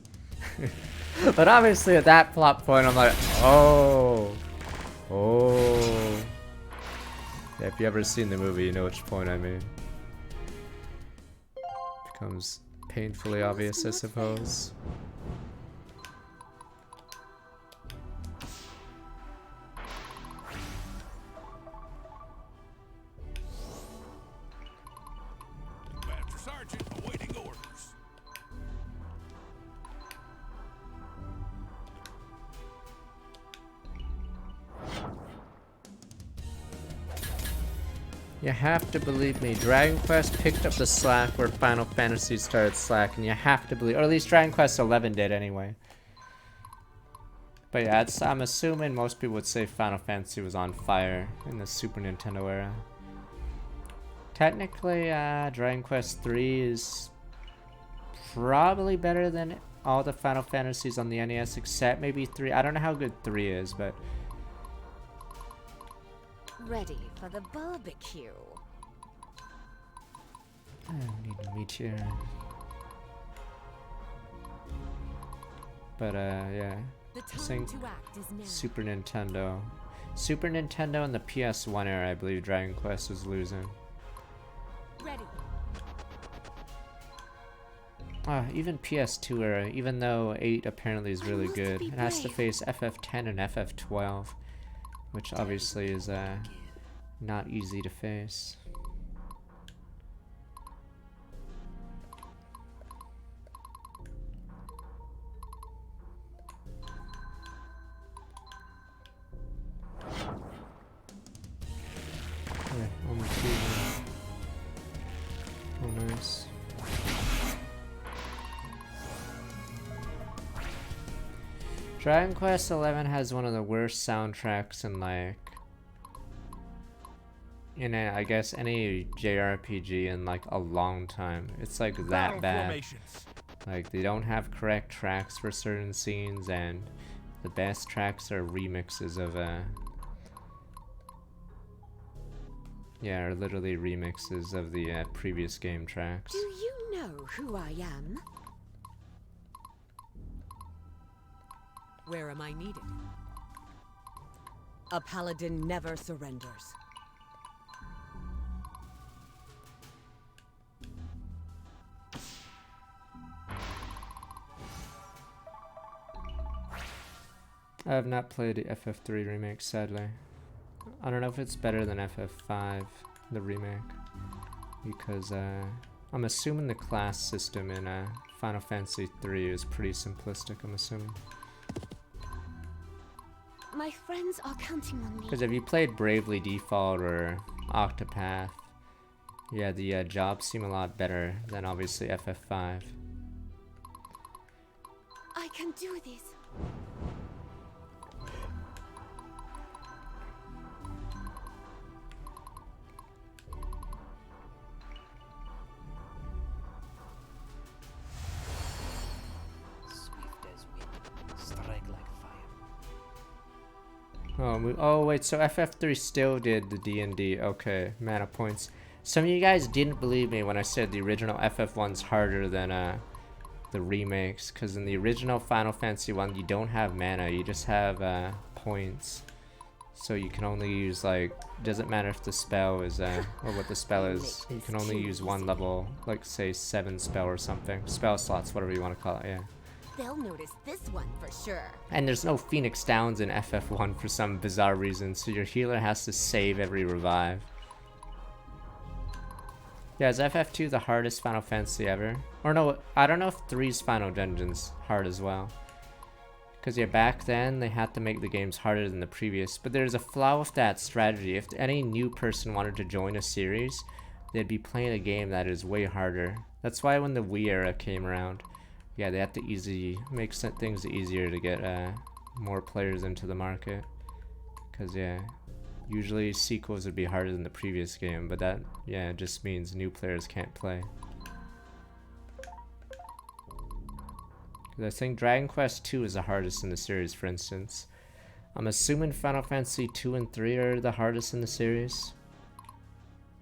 But obviously at that plot point, I'm like, oh. Oh. Yeah, if you ever seen the movie, you know which point I mean. Becomes painfully obvious, I suppose. Master Sergeant, awaiting orders. You have to believe me, Dragon Quest picked up the slack where Final Fantasy started slacking. You have to believe, or at least Dragon Quest 11 did anyway. But yeah, I'm assuming most people would say Final Fantasy was on fire in the Super Nintendo era. Technically, Dragon Quest 3 is probably better than all the Final Fantasies on the NES except maybe 3. I don't know how good 3 is, but... Ready for the barbecue. I don't need to meet you. But yeah. The time Sing to act is now. Super Nintendo. Super Nintendo and the PS1 era, I believe Dragon Quest was losing. Ready. Even PS2 era, even though 8 apparently is really good, it has to face FF10 and FF12, which obviously is not easy to face. Yeah, only 2 now. Oh, nice. Dragon Quest 11 has one of the worst soundtracks in I guess any JRPG in like a long time. It's like that bad. Like they don't have correct tracks for certain scenes, and the best tracks are remixes of are literally remixes of the previous game tracks. Do you know who I am? Where am I needed? A paladin never surrenders. I have not played the FF3 remake, sadly. I don't know if it's better than FF5, the remake, because I'm assuming the class system in Final Fantasy 3 is pretty simplistic, I'm assuming. My friends are counting on me. Because if you played Bravely Default or Octopath, yeah, the jobs seem a lot better than obviously FF5. I can do this. Oh wait, so FF3 still did the D&D. Okay, mana points. Some of you guys didn't believe me when I said the original FF1's harder than the remakes, because in the original Final Fantasy 1 you don't have mana, you just have points. So you can only use, like, doesn't matter if the spell is or what the spell is, you can only use one level, like say 7 spell or something. Spell slots, whatever you want to call it, yeah. They'll notice this one for sure. And there's no Phoenix Downs in FF1 for some bizarre reason, so your healer has to save every revive. Yeah, is FF2 the hardest Final Fantasy ever? Or no, I don't know if 3's Final Dungeon's hard as well. Because yeah, back then they had to make the games harder than the previous, but there's a flaw with that strategy. If any new person wanted to join a series, they'd be playing a game that is way harder. That's why when the Wii era came around, yeah, they have to make things easier to get more players into the market. Because yeah, Usually sequels would be harder than the previous game, but that, yeah, it just means new players can't play. 'Cause I think Dragon Quest 2 is the hardest in the series, for instance. I'm assuming Final Fantasy 2 and 3 are the hardest in the series.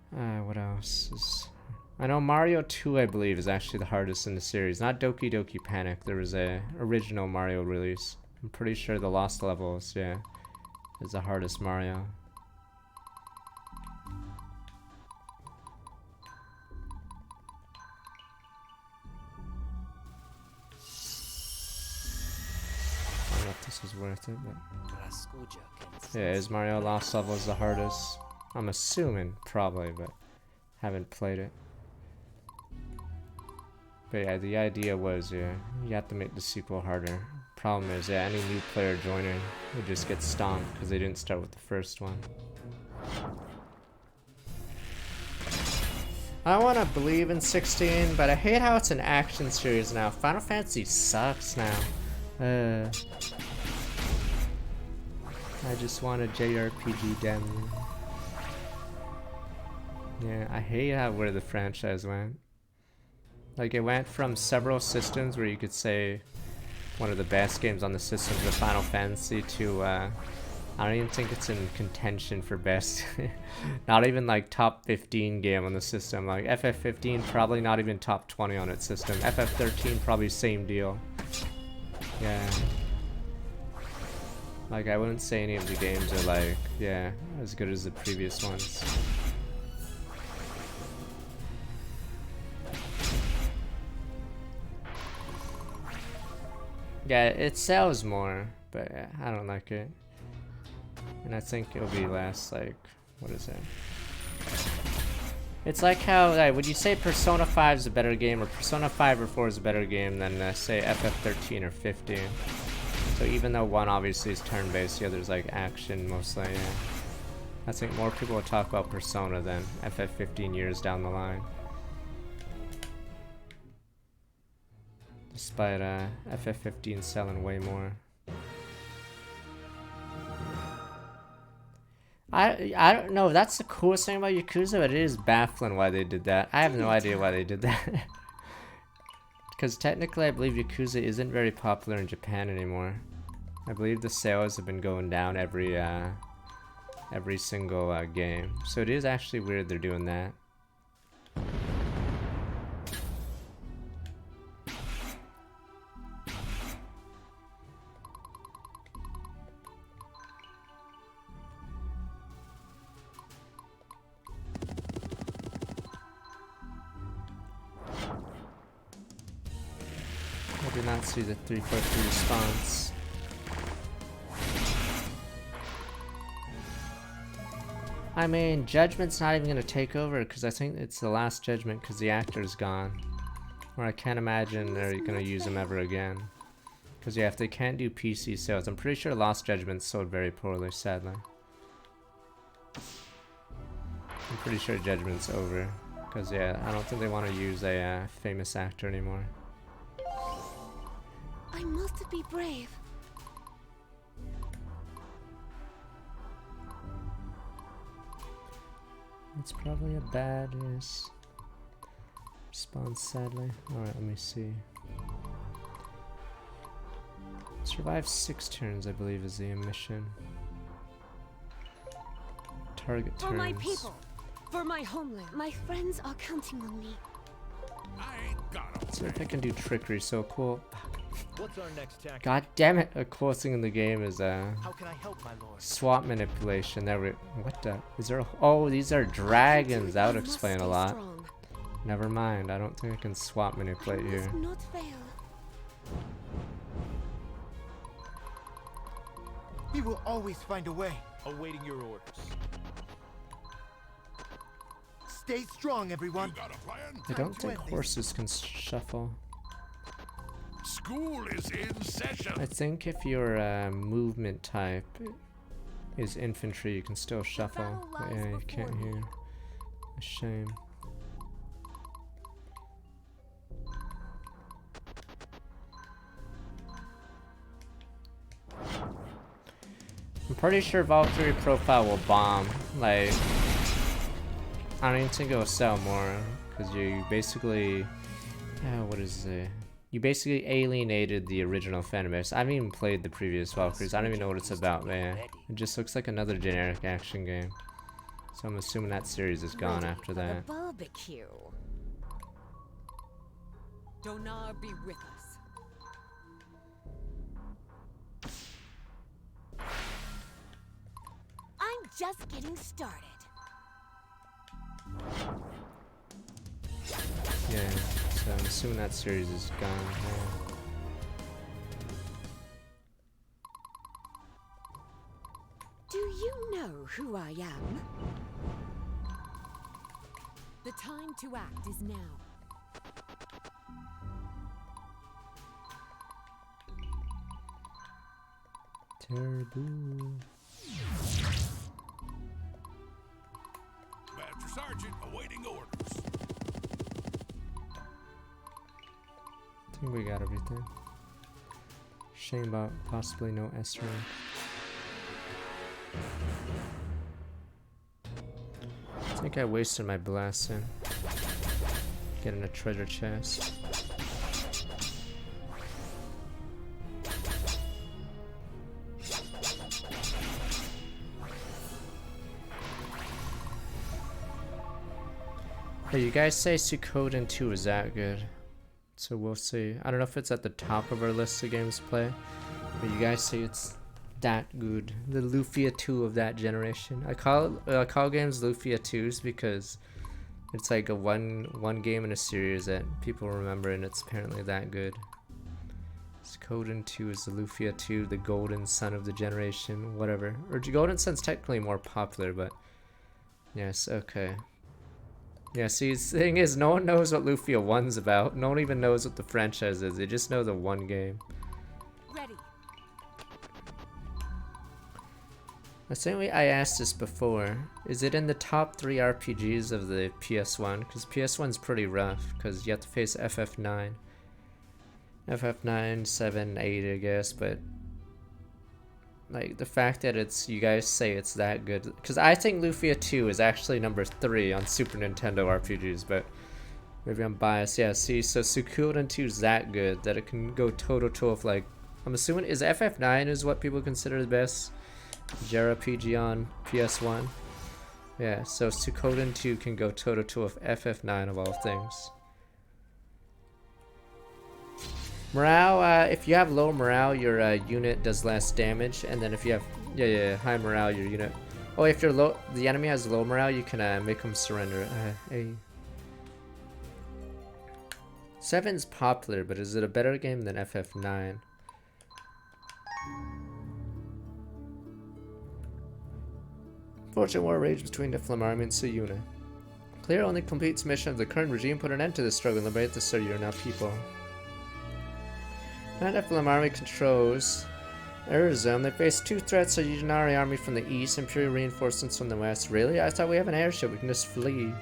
What else? I know Mario 2, I believe, is actually the hardest in the series. Not Doki Doki Panic. There was a original Mario release. I'm pretty sure the Lost Levels, yeah, is the hardest Mario. I don't know if this was worth it, but yeah, is Mario Lost Levels the hardest? I'm assuming, probably, but haven't played it. But yeah, the idea was, yeah, you have to make the sequel harder. Problem is, yeah, any new player joining would just get stomped because they didn't start with the first one. I want to believe in 16, but I hate how it's an action series now. Final Fantasy sucks now. I just want a JRPG damn. Yeah, I hate how where the franchise went. Like, it went from several systems where you could say one of the best games on the system to Final Fantasy to, I don't even think it's in contention for best. Not even like top 15 game on the system. Like FF15 probably not even top 20 on its system. FF13 probably same deal. Yeah. Like, I wouldn't say any of the games are like, yeah, as good as the previous ones. Yeah, it sells more, but yeah, I don't like it. And I think it'll be less, like, what is it? It's like how, like, would you say Persona 5 is a better game, or Persona 5 or 4 is a better game than, say, FF13 or 15? So even though one obviously is turn-based, the other's like action mostly, yeah. I think more people will talk about Persona than FF 15 years down the line. Despite FF15 selling way more. I don't know, that's the coolest thing about Yakuza, but it is baffling why they did that. I have no idea why they did that. Because technically I believe Yakuza isn't very popular in Japan anymore. I believe the sales have been going down every single game. So it is actually weird they're doing that. I did not see the 343 response. I mean, Judgment's not even gonna take over because I think it's the last Judgment because the actor's gone. Or I can't imagine they're gonna use him ever again. Because yeah, if they can't do PC sales, I'm pretty sure Lost Judgment sold very poorly, sadly. I'm pretty sure Judgment's over. Because yeah, I don't think they want to use a famous actor anymore. I must be brave. It's probably a bad response, sadly. Alright, let me see. Survive 6 turns, I believe, is the mission. Target turns. For my people, for my homeland. My friends are counting on me. I ain't got 'em. Let's see if I can do trickery. So cool. What's our next tactic? God damn it! A cool thing in the game is How can I help, my lord? swap manipulation. There we. What the? Is there? Oh, these are dragons. That would explain a lot. Never mind. I don't think I can swap manipulate here. Not fail. We will always find a way. Awaiting your orders. Stay strong, everyone. You got a plan? I don't think horses can shuffle. School is in session. I think if your movement type is infantry, you can still shuffle. But yeah, you can't here. A shame. I'm Pretty sure Valkyrie profile will bomb. Like, I don't even think it will sell more, because you basically, what is it? You basically alienated the original fan base. I haven't even played the previous Valkyries. I don't even know what it's about, man. It just looks like another generic action game. So I'm assuming that series is gone after that. Barbecue. Donar be with us. I'm just getting started. Yeah, so I'm assuming that series is gone. Yeah. Do you know who I am? The time to act is now. Terrible. Master Sergeant awaiting orders. I think we got everything. Shame about possibly no S rank. I think I wasted my blessing. Getting a treasure chest. Hey, you guys say Suikoden 2 is that good? So we'll see. I don't know if it's at the top of our list of games to play, but you guys say it's that good. The Lufia 2 of that generation. I call games Lufia 2s because it's like a one game in a series that people remember, and it's apparently that good. Suikoden 2 is the Lufia 2, the golden son of the generation, whatever. Or golden son's technically more popular, but yes, okay. Yeah, see, the thing is, no one knows what Lufia 1's about. No one even knows what the franchise is. They just know the one game. Ready. The same way I asked this before, is it in the top 3 RPGs of the PS1? Because PS1's pretty rough, because you have to face FF9. FF9, 7, 8, I guess, but like the fact that you guys say it's that good, because I think Lufia 2 is actually number 3 on Super Nintendo RPGs, but maybe I'm biased. Yeah, see, so Suikoden 2 is that good that it can go toe-to-toe with, like, I'm assuming, is FF9 is what people consider the best JRPG on PS1? Yeah, so Suikoden 2 can go toe-to-toe with FF9 of all things. Morale, if you have low morale, your unit does less damage, and then if you have high morale, your unit. Oh, if you're low, the enemy has low morale, you can make them surrender. 7's popular, but is it a better game than FF9? Fortune war raged between the Flame Army and Suyuna. Clear only completes mission of the current regime, put an end to the struggle, and liberate the Suryuna people. Now that Flame Army controls Arizona, they face 2 threats: a Yunari army from the east, Imperial reinforcements from the west. Really? I thought we have an airship, we can just flee.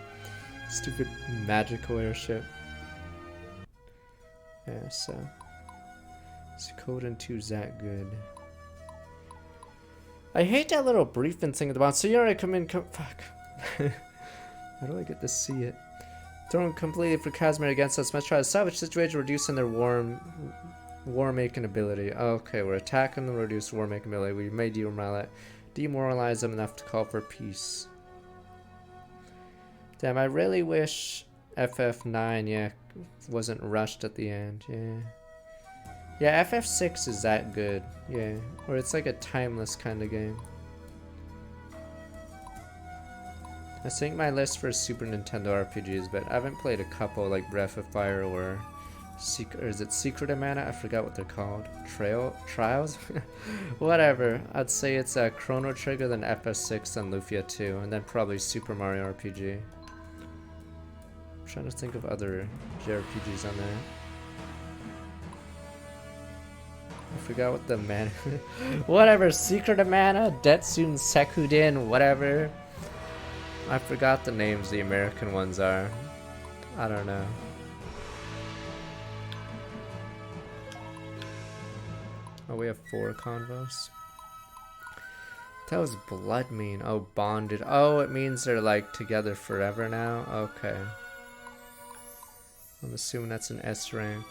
Stupid magical airship. Yeah, so Suikoden 2's that good. I hate that little briefing thing at the bottom. So you already fuck. How do I get to see it? Thrown completely for Casimir against us. Must try to salvage situation, reducing their war-making ability. Okay, we're attacking them, reduce war-making ability. We may demoralize them enough to call for peace. Damn, I really wish FF9, wasn't rushed at the end, Yeah, FF6 is that good, or it's like a timeless kind of game. I think my list for Super Nintendo RPGs, but I haven't played a couple like Breath of Fire or is it Secret of Mana? I forgot what they're called. Trials? Whatever. I'd say it's Chrono Trigger, then FF6, then Lufia 2, and then probably Super Mario RPG. I'm trying to think of other JRPGs on there. I forgot what the mana. Whatever. Secret of Mana, Detsune Sekuden, whatever. I forgot the names the American ones are. I don't know. Oh, we have 4 convos. That was blood mean. Oh, bonded. Oh, it means they're like together forever now? Okay. I'm assuming that's an S rank.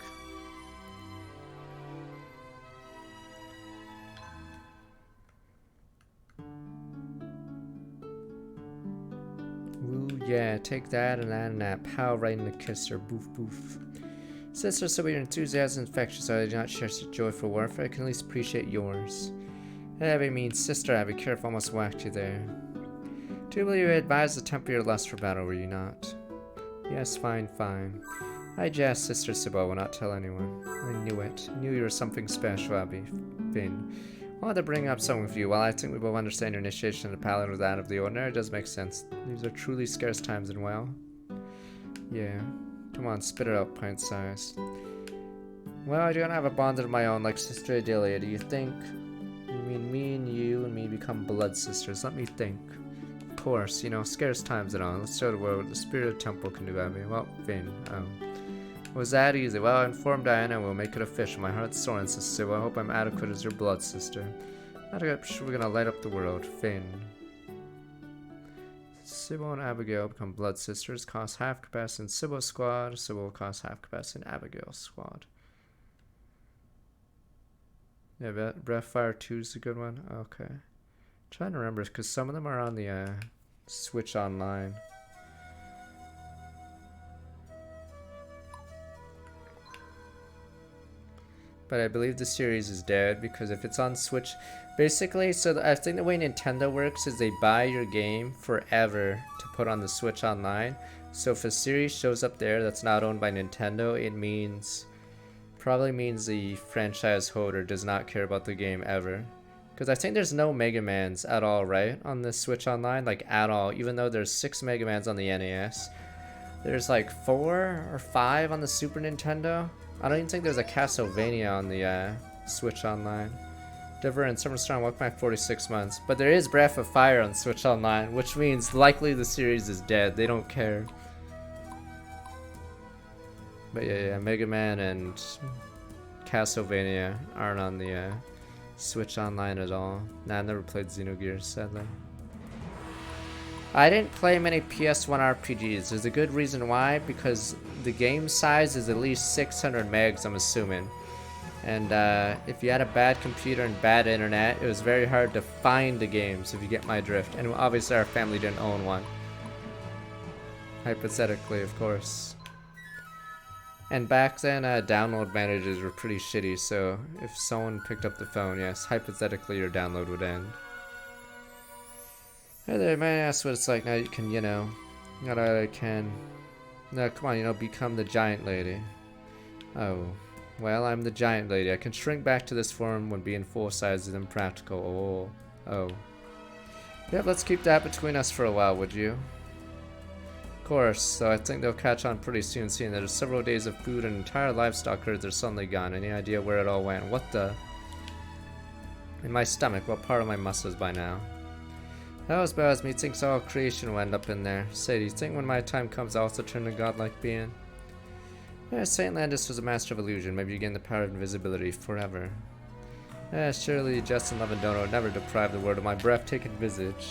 Ooh, yeah, take that and that and that. Pow, right in the kisser. Boof, boof. Sister, so your enthusiasm is infectious. I do not share such joy for warfare. I can at least appreciate yours. Abby means sister Abby. Careful, almost whacked you there. Do you believe you advised to temper your lust for battle, were you not? Yes, fine, fine. I jest, Sister Sybil, will not tell anyone. I knew it. I knew you were something special, Abby. Finn. I wanted to bring up something with you. While I think we both understand your initiation into paladin was out of the ordinary, it does make sense. These are truly scarce times and well. Yeah. Come on, spit it out, pint-sized. Well, I don't have a bond of my own like Sister Adelia. Do you think? You mean me and you and me become blood sisters? Let me think. Of course, you know, scarce times and all. Let's show the world what the spirit of temple can do, Abby. Well, Finn, was that easy? Well, I informed Diana and we'll make it official. My heart's sore, Sister. Well, I hope I'm adequate as your blood sister. I'm sure we're gonna light up the world. Finn. Sybil and Abigail become blood sisters. Cost half capacity in Sybil's squad. Sybil will cost half capacity in Abigail's squad. Yeah, Breathfire 2 is a good one. Okay. Trying to remember because some of them are on the Switch Online. But I believe the series is dead because if it's on Switch, basically, so I think the way Nintendo works is they buy your game forever to put on the Switch Online. So if a series shows up there that's not owned by Nintendo, it means, probably means the franchise holder does not care about the game ever. Because I think there's no Mega Mans at all, right? On the Switch Online, like at all. Even though there's 6 Mega Mans on the NES. There's like 4 or 5 on the Super Nintendo. I don't even think there's a Castlevania on the Switch Online. Diver and Summerstorm, welcome back 46 months. But there is Breath of Fire on Switch Online, which means likely the series is dead. They don't care. But yeah, Mega Man and Castlevania aren't on the Switch Online at all. Nah, I never played Xenogears, sadly. I didn't play many PS1 RPGs. There's a good reason why, because the game size is at least 600 megs, I'm assuming. And if you had a bad computer and bad internet, it was very hard to find the games, if you get my drift. And obviously our family didn't own one. Hypothetically, of course. And back then, download managers were pretty shitty, so if someone picked up the phone, yes, hypothetically your download would end. Hey there, man, ask what it's like now you can, you know, not that I can. No, come on, you know, become the giant lady. Oh, well, I'm the giant lady. I can shrink back to this form when being full size is impractical. Oh. Yep, let's keep that between us for a while, would you? Of course, so I think they'll catch on pretty soon, seeing that there's several days of food and entire livestock herds are suddenly gone. Any idea where it all went? What the? In my stomach, what part of my muscles by now? How as bad as me thinks all creation will end up in there. Say, do you think when my time comes I'll also turn to godlike being? Yeah, Saint Landis was a master of illusion. Maybe you gain the power of invisibility forever. Yeah, surely Justin Levendono would never deprive the world of my breathtaking visage.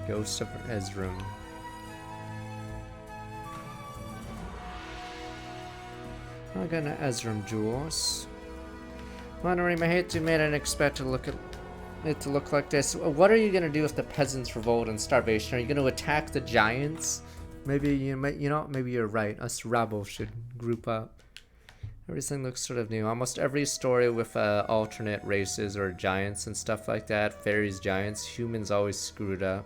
Ghost of Ezram. I got an Ezram jewels. Monorim, I hate to admit I didn't expect to look at it to look like this. What are you gonna do if the peasants revolt and starvation? Are you gonna attack the giants? Maybe maybe you're right. Us rabble should group up. Everything looks sort of new. Almost every story with alternate races or giants and stuff like that. Fairies, giants, humans always screwed up.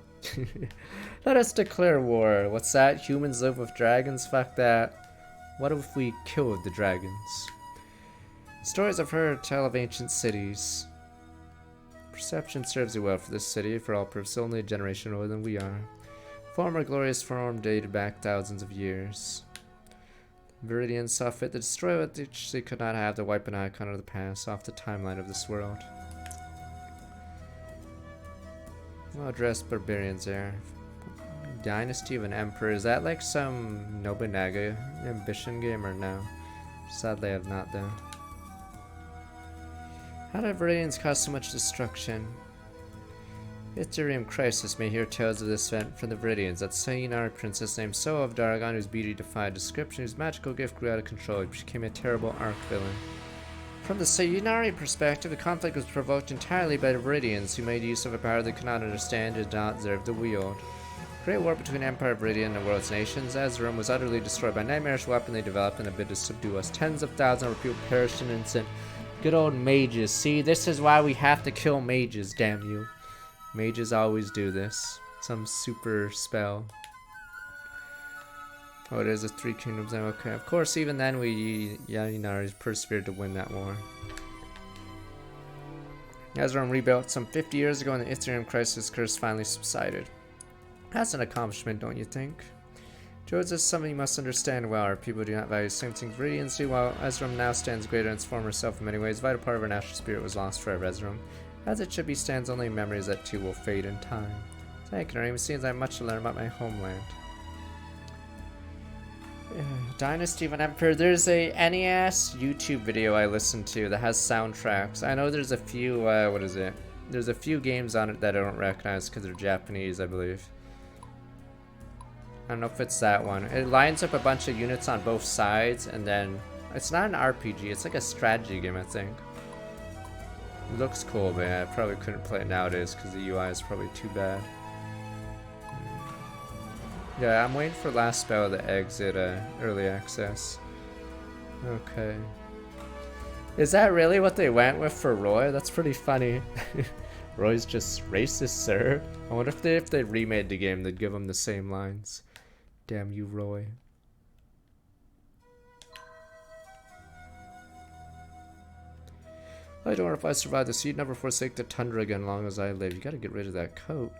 Let us declare war. What's that? Humans live with dragons? Fuck that. What if we killed the dragons? Stories I've heard tell of ancient cities. Perception serves you well for this city, for all purposes, only a generation older than we are. Former glorious form dated back thousands of years. Viridian saw fit to destroy what they could not have, to wipe an icon of the past off the timeline of this world. Well-dressed barbarians there. Dynasty of an Emperor. Is that like some Nobunaga ambition game or no? Sadly I have not though. How did Viridians cause so much destruction? Ithurium Crisis may hear tales of this event from the Viridians. That Sayonara princess named So of Daragon, whose beauty defied description, whose magical gift grew out of control, she became a terrible arc villain. From the Sayonara perspective, the conflict was provoked entirely by the Viridians, who made use of a power they could not understand and did not deserve to wield. Great war between Empire Viridian and the world's nations. Azeroth was utterly destroyed by nightmarish weapon they developed in a bid to subdue us. Tens of thousands of people perished in an instant. Good old mages. See, this is why we have to kill mages, damn you. Mages always do this. Some super spell. Oh, it is a Three Kingdoms now. Okay, of course, even then Yainari persevered to win that war. Azeroth rebuilt some 50 years ago, and the Ithurium Crisis curse finally subsided. That's an accomplishment, don't you think? Jodes is something you must understand well. Our people do not value the same things Viridians do. While Azeroth now stands greater in its former self in many ways, a vital part of our national spirit was lost forever. Azeroth, as it should be, stands only in memories that too will fade in time. Thank you, Narim. It seems I have much to learn about my homeland. Dynasty of an Emperor. There's a NES YouTube video I listened to that has soundtracks. I know there's a few, There's a few games on it that I don't recognize because they're Japanese, I believe. I don't know if it's that one. It lines up a bunch of units on both sides, and then it's not an RPG, it's like a strategy game, I think. It looks cool, but yeah, I probably couldn't play it nowadays because the UI is probably too bad. Yeah, I'm waiting for last spell to exit early access. Okay. Is that really what they went with for Roy? That's pretty funny. Roy's just racist, sir. I wonder if they remade the game, they'd give him the same lines. Damn you, Roy. I don't know if I survive this. You'd never forsake the tundra again as long as I live. You gotta get rid of that coat.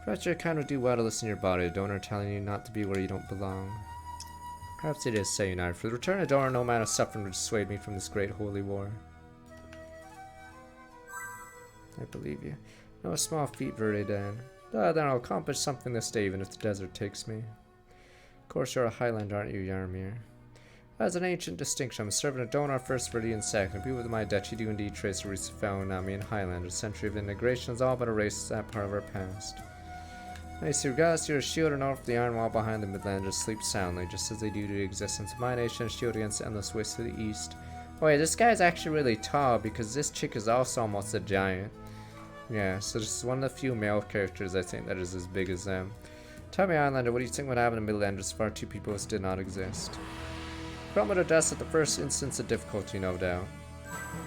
Perhaps your kind would do well to listen to your body. A donor telling you not to be where you don't belong. Perhaps it is Sayonara. For the return of donor, no amount of suffering would dissuade me from this great holy war. I believe you. No small feat, Viridian. Then I'll accomplish something this day, even if the desert takes me. Of course, you're a Highland, aren't you, Yarmir? As an ancient distinction, I'm a servant of Donar first, Viridian second. People with my duchy do indeed trace the roots of Falunami and Highland. A century of integration is all but erased that part of our past. I see, regardless to your shield or north of the iron wall behind the Midlanders sleep soundly, just as they do to the existence of my nation, shield against the endless waste to the east. Oh wait, this guy's actually really tall because this chick is also almost a giant. Yeah, so this is one of the few male characters I think that is as big as them. Tell me, Islander, what do you think would happen in Midlanders if our two peoples did not exist? Crumble to dust at the first instance of difficulty, no doubt.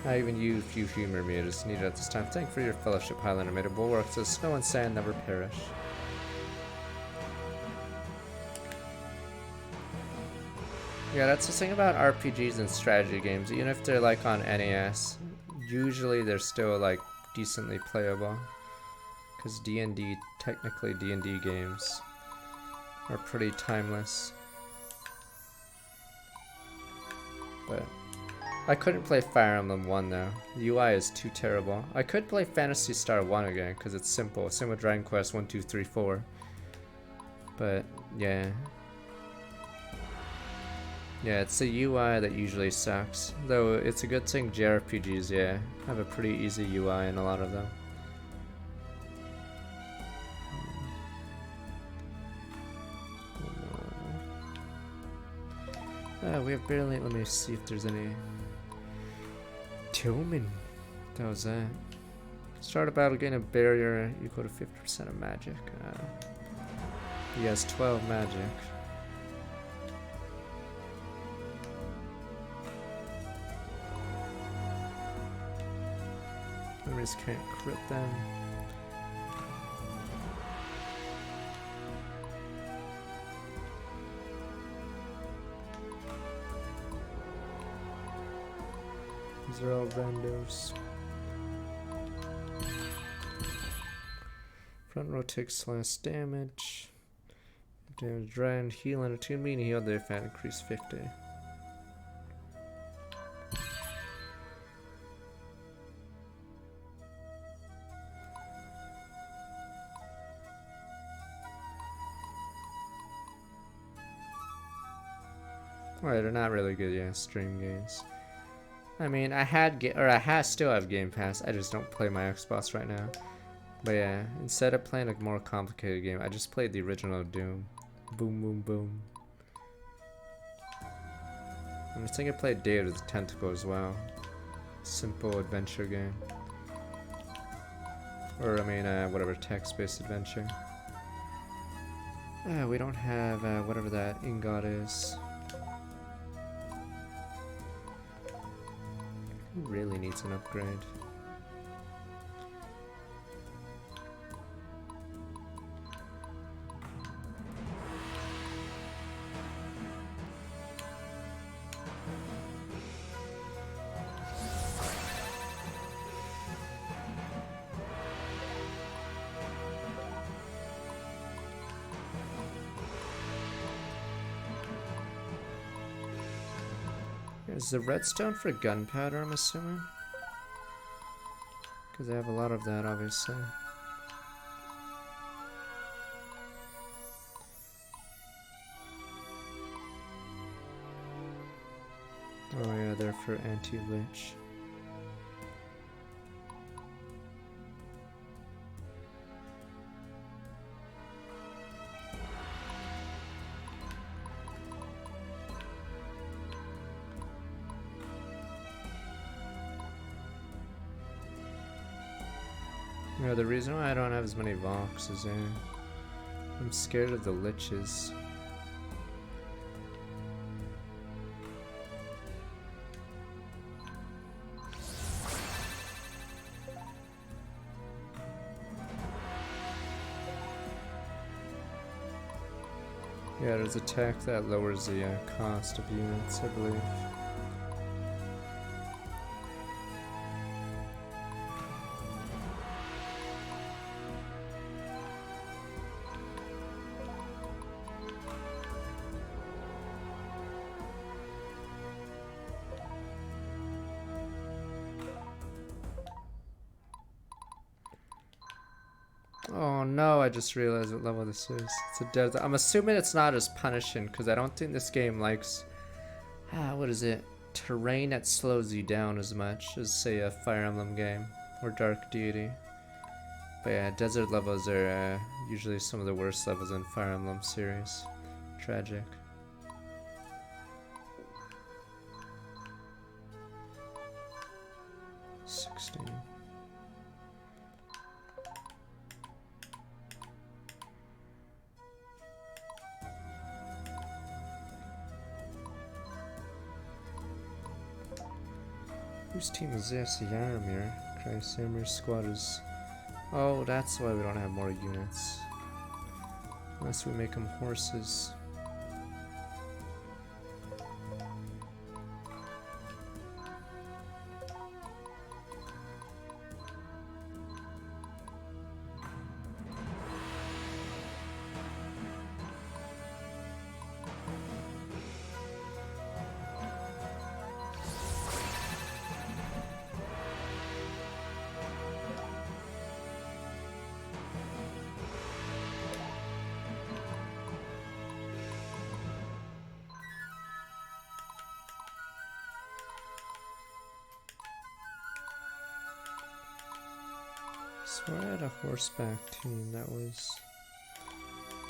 Not even you, if you humor me, it is needed at this time. Thank you for your fellowship, Highlander, made of bulwarks so snow and sand never perish. Yeah, that's the thing about RPGs and strategy games. Even if they're like on NES, usually they're still like decently playable. Because D&D, technically D&D games are pretty timeless. But I couldn't play Fire Emblem 1 though. The UI is too terrible. I could play Phantasy Star 1 again because it's simple. Same with Dragon Quest 1, 2, 3, 4. But yeah. Yeah, it's the UI that usually sucks. Though it's a good thing JRPGs, yeah, have a pretty easy UI in a lot of them. We have barely. Let me see if there's any. Tillman. That was that. Start a battle, gain a barrier equal to 50% of magic. He has 12 magic. Enemies can't crit them. These are all randos. Front row takes less damage. Damage drain, heal and attune meaning heal their fan increase 50. Alright, they're not really good, yeah, stream games. I mean, I still have Game Pass. I just don't play my Xbox right now. But yeah, instead of playing a more complicated game, I just played the original Doom. Boom, boom, boom. I'm just thinking I played Day of the Tentacle as well. Simple adventure game. Or, I mean, whatever, text-based adventure. We don't have, whatever that ingot is. Who really needs an upgrade? Is the redstone for gunpowder, I'm assuming? Because I have a lot of that, obviously. Oh yeah, they're for anti-lich. Yeah, the reason why I don't have as many Vox is I'm scared of the liches. Yeah, there's a tech that lowers the cost of units, I believe. Oh no, I just realized what level this is. It's a desert. I'm assuming it's not as punishing because I don't think this game likes, what is it? Terrain that slows you down as much as, say, a Fire Emblem game or Dark Deity. But yeah, desert levels are usually some of the worst levels in Fire Emblem series. Tragic. Whose team is this? Yaramir. Christ, Yaramir's squad is... Oh, that's why we don't have more units. Unless we make them horses. So I had a horseback team that was...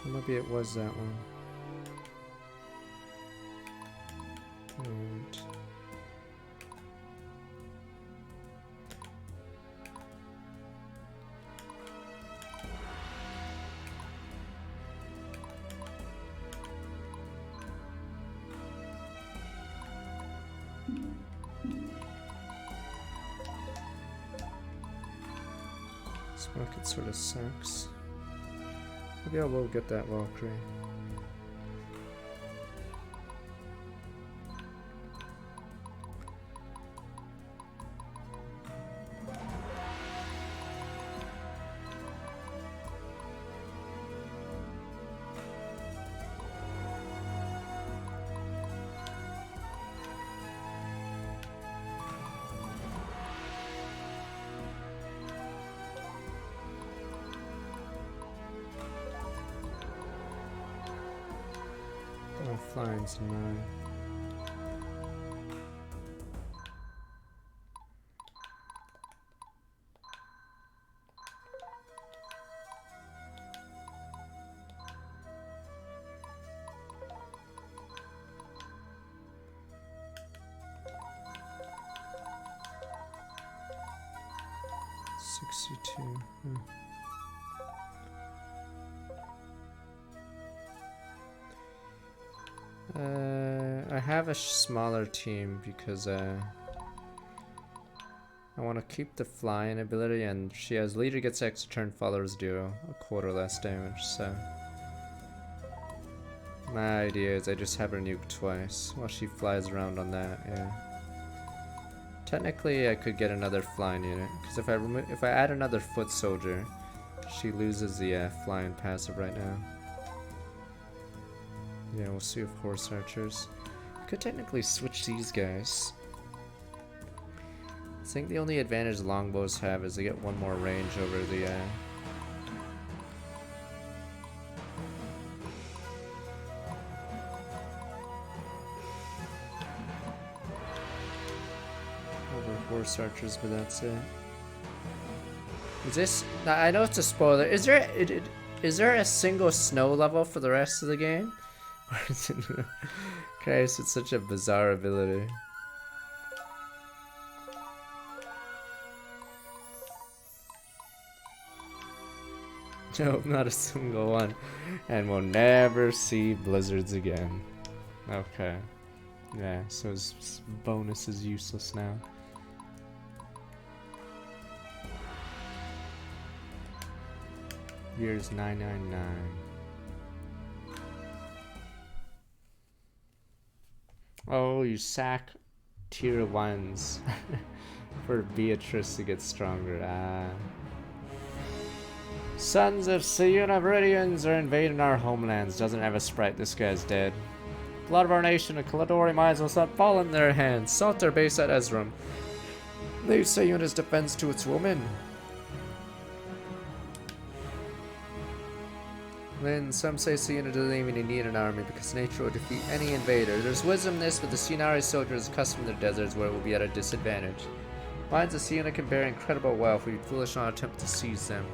Or maybe it was that one. And... This market sort of sucks. Maybe I will get that Valkyrie. Oh, flying's 9. 62. I have a smaller team because I want to keep the flying ability, and she has leader gets extra turn, followers do a quarter less damage, so my idea is I just have her nuke twice while she flies around on that. Yeah. Technically, I could get another flying unit because if I add another foot soldier, she loses the flying passive right now. Yeah, we'll see with horse archers. Could technically switch these guys. I think the only advantage longbows have is they get one more range over the over horse archers, but that's it. Is this? I know it's a spoiler. Is there a single snow level for the rest of the game? Christ, it's such a bizarre ability. Nope, not a single one. And we'll never see blizzards again. Okay. Yeah, so his bonus is useless now. Year's 999. Oh, you sack tier 1s for Beatrice to get stronger. Sons of Siuna Viridians are invading our homelands. Doesn't have a sprite. This guy's dead. Blood of our nation and Kaladori mines will not fall in their hands. Salt their base at Ezram. Leave Siuna's defense to its women. Then some say Siuna doesn't even need an army because nature will defeat any invader. There's wisdom in this, but the Siunari soldiers accustomed to the deserts where it will be at a disadvantage. Mines of Siuna can bear incredible wealth. We'd be foolish not attempt to seize them.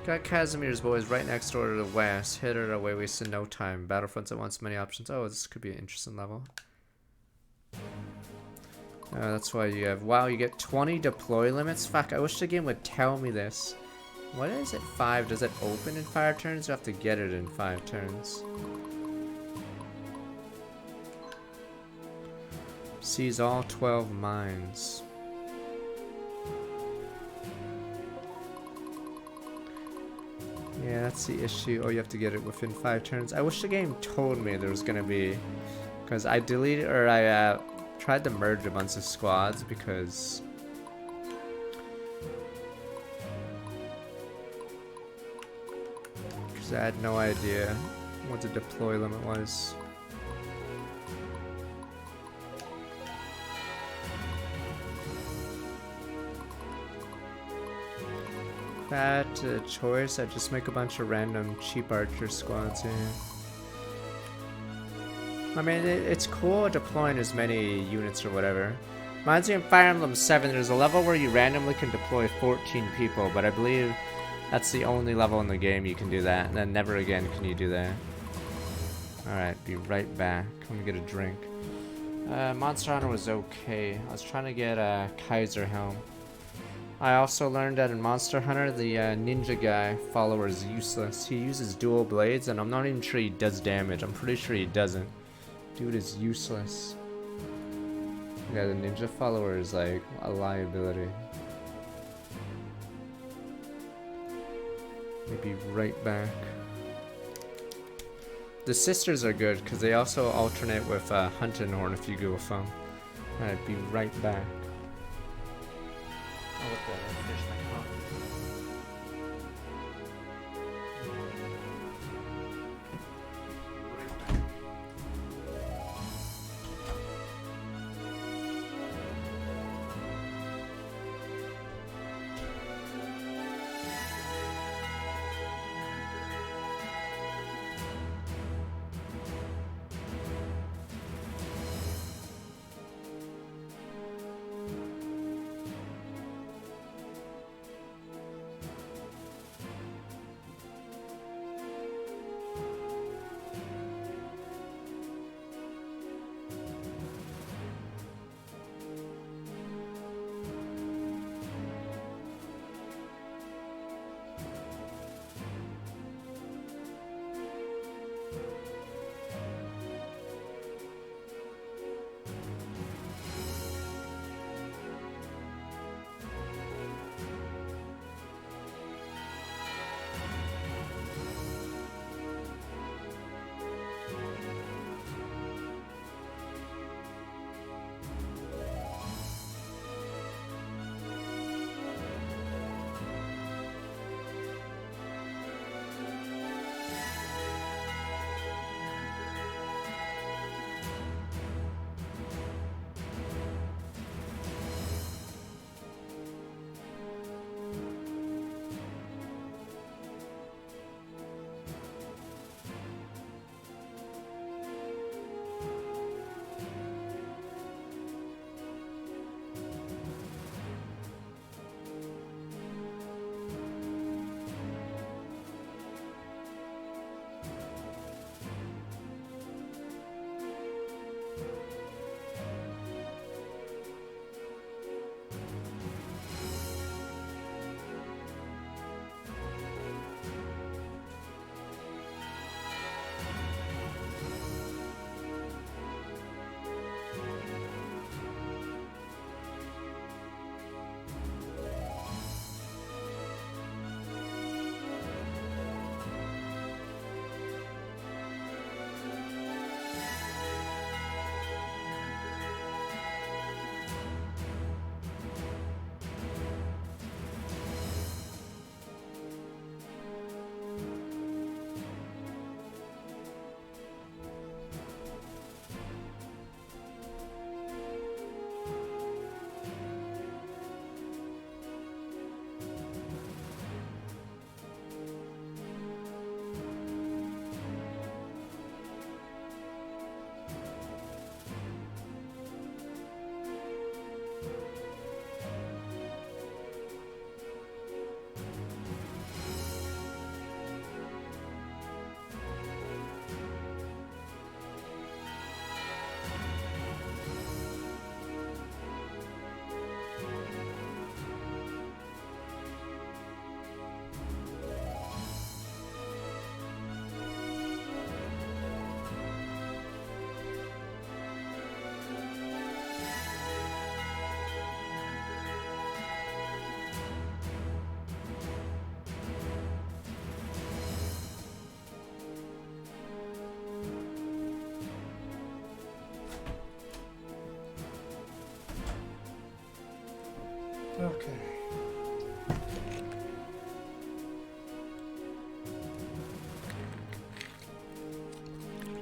Got Casimir's boys right next door to the west. Hit it away, wasting no time. Battlefronts at once, many options. Oh, this could be an interesting level. That's why you have... Wow, you get 20 deploy limits? Fuck, I wish the game would tell me this. What is it? 5? Does it open in 5 turns? You have to get it in 5 turns. Seize all 12 mines. Yeah, that's the issue. Oh, you have to get it within 5 turns. I wish the game told me there was gonna be, because I deleted, or I tried to merge a bunch of squads because I had no idea what the deploy limit was. If I had a choice, I'd just make a bunch of random cheap archer squads here. I mean, it's cool deploying as many units or whatever. Reminds me of Fire Emblem 7, there's a level where you randomly can deploy 14 people, but I believe that's the only level in the game you can do that, and then never again can you do that. Alright, be right back. Let me get a drink. Monster Hunter was okay. I was trying to get a Kaiser Helm. I also learned that in Monster Hunter, the ninja guy follower is useless. He uses dual blades, and I'm not even sure he does damage. I'm pretty sure he doesn't. Dude is useless. Yeah, the ninja follower is like a liability. Be right back. The sisters are good because they also alternate with Hunting Horn if you go with them. Alright, be right back. Oh, what the fish my coffee.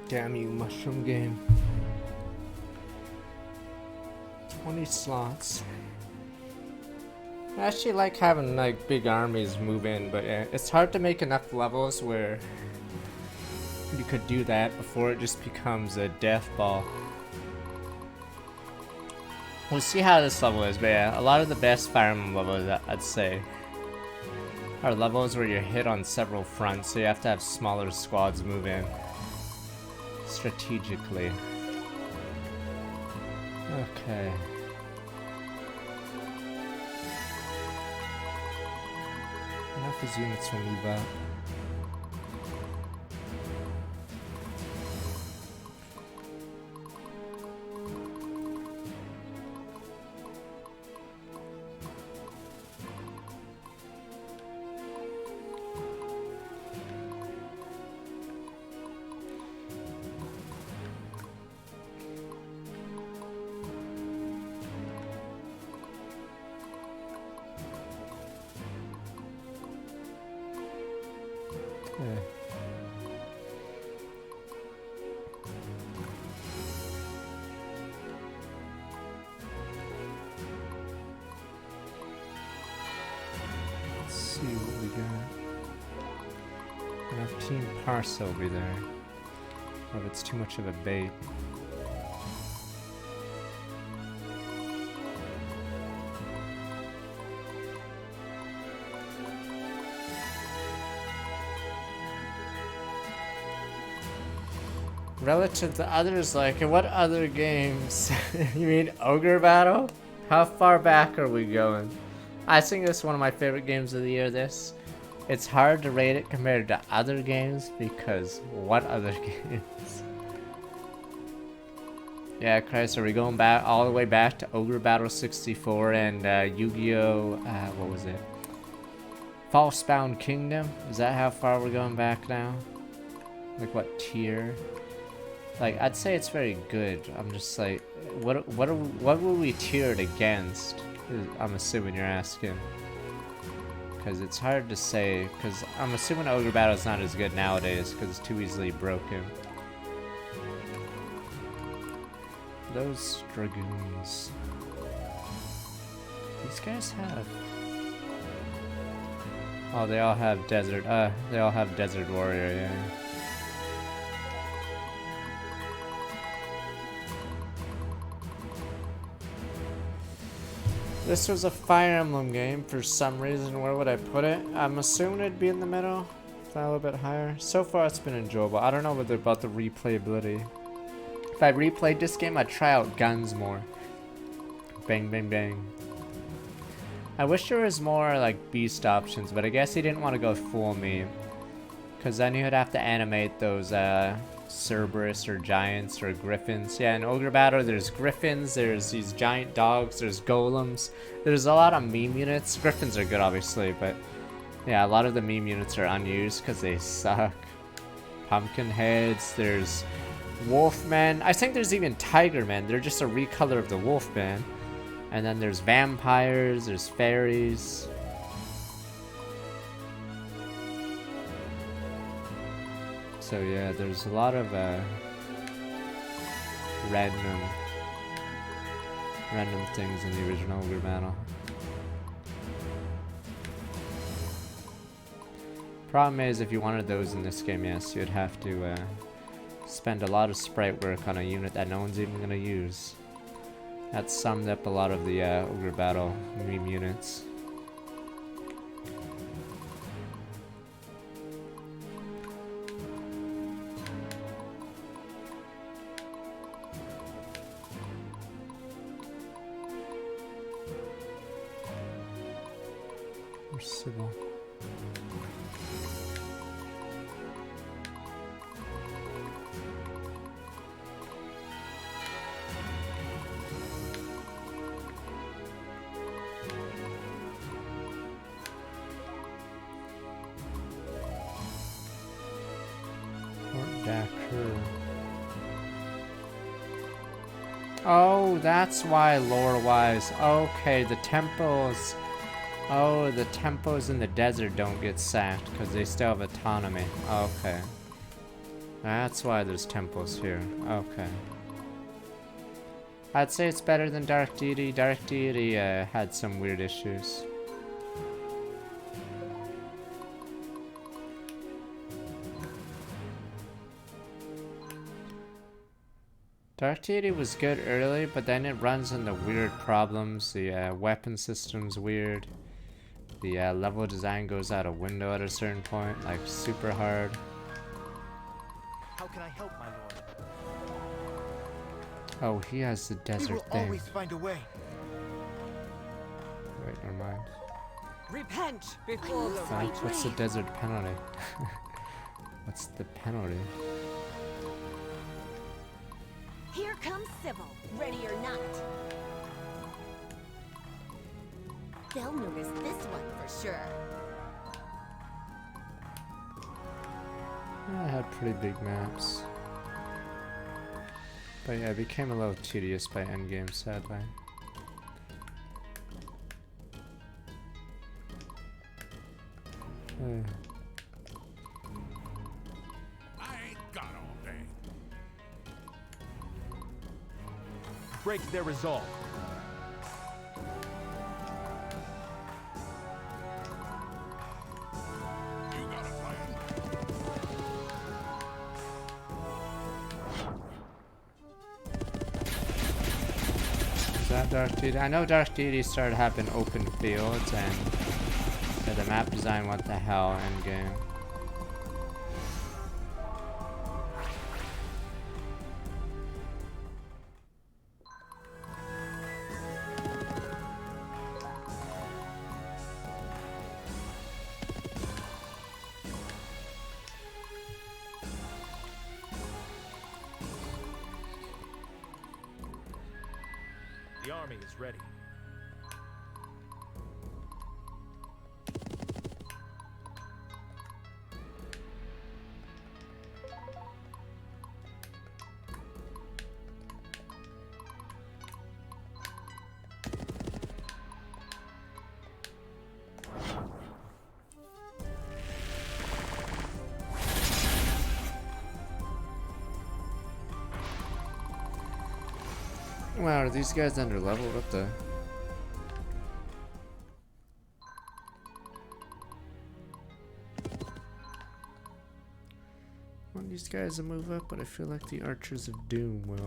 Damn you, mushroom game. 20 slots. I actually like having like big armies move in, but yeah, it's hard to make enough levels where you could do that before it just becomes a death ball. We'll see how this level is, but yeah, a lot of the best Fire Emblem levels, I'd say, are levels where you're hit on several fronts, so you have to have smaller squads move in strategically. Okay. Enough as units will move up. Let's see what we got. Enough Team Parsa will be there. Or if it's too much of a bait. Relative to others, like, what other games? You mean Ogre Battle? How far back are we going? I think this is one of my favorite games of the year, this. It's hard to rate it compared to other games, because what other games? Yeah, Christ, are we going back all the way back to Ogre Battle 64 and Yu-Gi-Oh! What was it? Falsebound Kingdom? Is that how far we're going back now? Like what tier? Like, I'd say it's very good. I'm just like, what were we tiered against? I'm assuming you're asking. Because it's hard to say, because I'm assuming Ogre Battle is not as good nowadays, because it's too easily broken. Those Dragoons. These guys have... Oh, they all have Desert, they all have Desert Warrior, yeah. This was a Fire Emblem game for some reason. Where would I put it? I'm assuming it'd be in the middle, if not a little bit higher. So far it's been enjoyable. I don't know whether about the replayability. If I replayed this game, I'd try out guns more. Bang, bang, bang. I wish there was more like beast options, but I guess he didn't want to go full meme. Because then you'd have to animate those Cerberus or giants or griffins. Yeah, in Ogre Battle there's griffins, there's these giant dogs, there's golems. There's a lot of meme units. Griffins are good obviously, but yeah, a lot of the meme units are unused because they suck. Pumpkin heads, there's wolfmen. I think there's even tigermen. They're just a recolor of the wolfman. And then there's vampires, there's fairies. So yeah, there's a lot of random things in the original Ogre Battle. Problem is, if you wanted those in this game, yes, you'd have to spend a lot of sprite work on a unit that no one's even gonna use. That summed up a lot of the Ogre Battle meme units. Sybil. Oh, that's why lore-wise. Okay, the temples Oh, the tempos in the desert don't get sacked because they still have autonomy. Okay. That's why there's tempos here. Okay. I'd say it's better than Dark Deity. Dark Deity had some weird issues. Dark Deity was good early, but then it runs into weird problems. The weapon system's weird. The level design goes out a window at a certain point, like super hard. How can I help, my lord? Oh, he has the He desert will thing. always find a way. Wait, never mind. Repent before the right What's the way. desert penalty? What's the penalty? Here comes Sybil, ready or not. They'll notice this one for sure. I had pretty big maps. But yeah, it became a little tedious by endgame, sadly. I ain't got all day. Break their resolve. You got a plan? Is that Dark Deity? I know Dark Deity started having open fields and yeah, the map design, what the hell, endgame. The army is ready. Wow, are these guys under leveled? What the? I want these guys to move up, but I feel like the Archers of Doom will,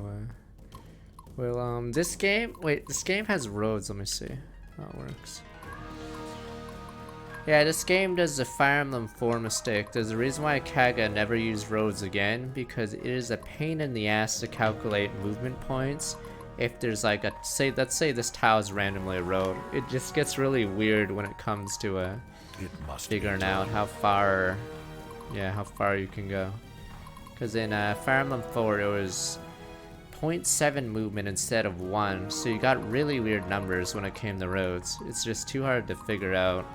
this game, wait, this game has roads, let me see how it works. Yeah, this game does the Fire Emblem 4 mistake. There's a reason why Kaga never used roads again, because it is a pain in the ass to calculate movement points. If there's like a, let's say this tile is randomly a road, it just gets really weird when it comes to It must be figuring done. out how far you can go. Because in Fire Emblem 4 it was 0.7 movement instead of 1, so you got really weird numbers when it came to roads. It's just too hard to figure out.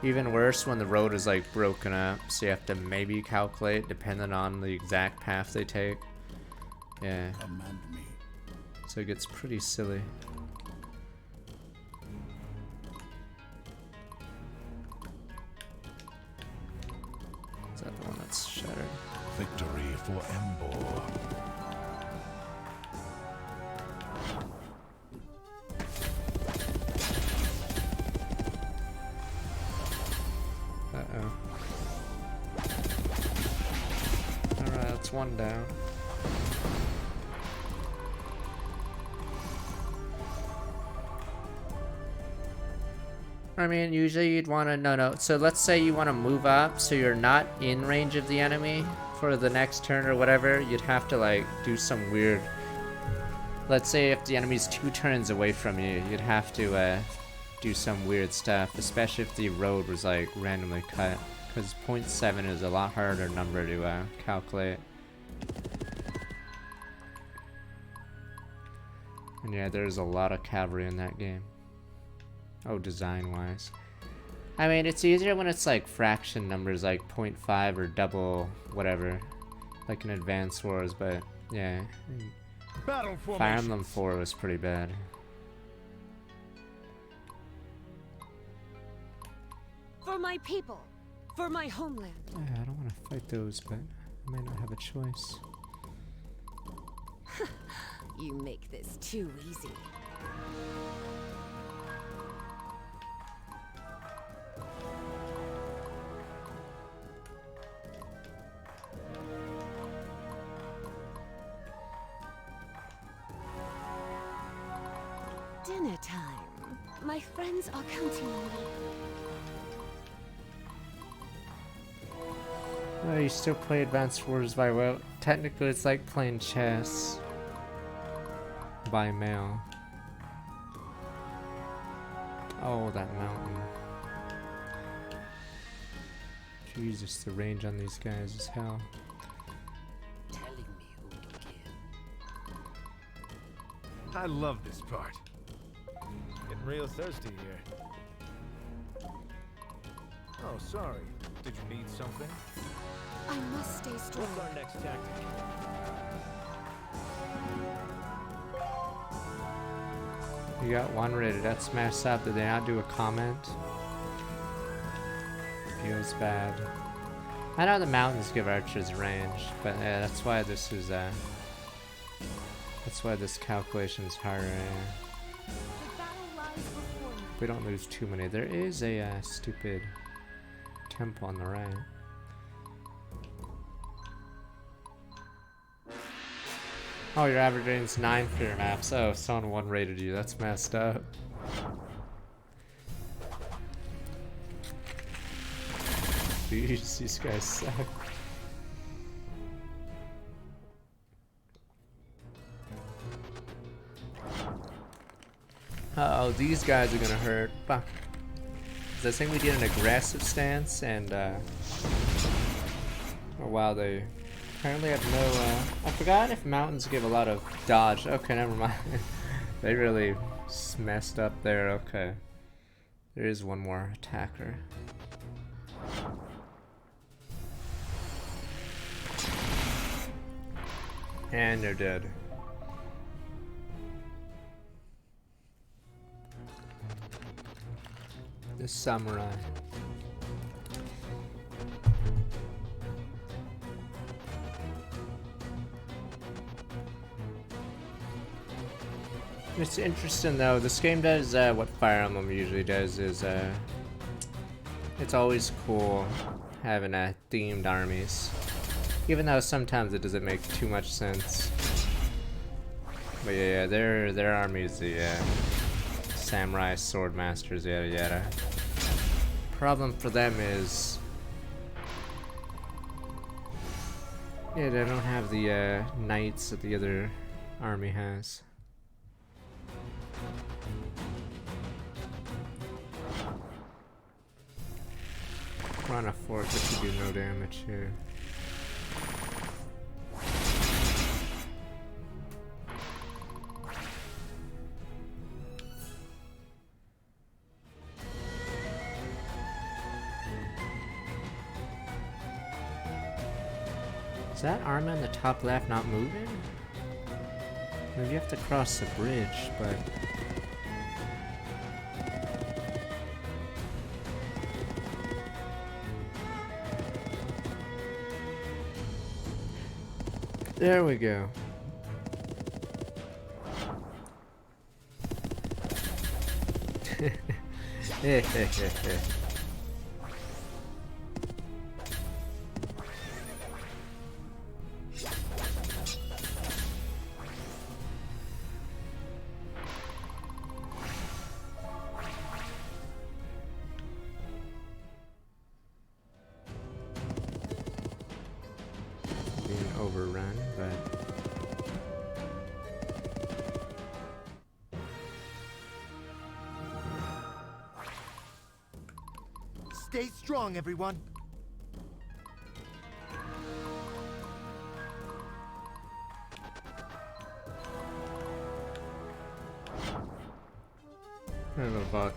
Even worse when the road is like broken up, so you have to maybe calculate depending on the exact path they take. Yeah, Command me. so it gets pretty silly. Is that the one that's shattered? Victory for Embor. Uh-oh. Alright, that's one down. I mean, usually you'd want to, no, so let's say you want to move up so you're not in range of the enemy for the next turn or whatever, you'd have to like do some weird, let's say if the enemy's 2 turns away from you, you'd have to do some weird stuff, especially if the road was like randomly cut, because 0.7 is a lot harder number to calculate. And yeah, there's a lot of cavalry in that game. Oh, design-wise. I mean, it's easier when it's like fraction numbers, like 0.5 or double whatever, like in Advanced Wars, but yeah. Battle Fire formation. Emblem 4 was pretty bad. my people. For my homeland. Yeah, I don't want to fight those, but I might not have a choice. You make this too easy. Dinner time. My friends are counting on me. Oh, you still play Advanced Wars by well. Technically, it's like playing chess by mail. Oh, that mountain. Jesus, the range on these guys is hell. Telling me who to kill. I love this part. Getting real thirsty here. Oh, sorry. Did you need something? I must stay strong. What's our next tactic? You got one rated. That's messed up. Did they not do a comment? Feels bad. I know the mountains give archers range, but yeah, that's why this is that's why this calculation's harder. The battle lies before me. We don't lose too many. There is a stupid temple on the right. Oh, your average rating's 9 for your maps. Oh, someone one rated you. That's messed up. Jeez, these guys suck. Uh-oh, these guys are gonna hurt. Fuck. 'Cause I think we did an aggressive stance and oh wow, they apparently have no I forgot if mountains give a lot of dodge. Okay, never mind. They really messed up there. Okay. There is one more attacker. And they're dead. The samurai. It's interesting though, this game does what Fire Emblem usually does is it's always cool having themed armies. Even though sometimes it doesn't make too much sense. But yeah, their armies, the samurai, sword masters, yada yada. Problem for them is, yeah, they don't have the knights that the other army has. We're on a fort, but you do no damage here. Is that army on the top left not moving? Maybe you have to cross the bridge, but... There we go. Being overrun, but Stay strong, everyone. I don't know about.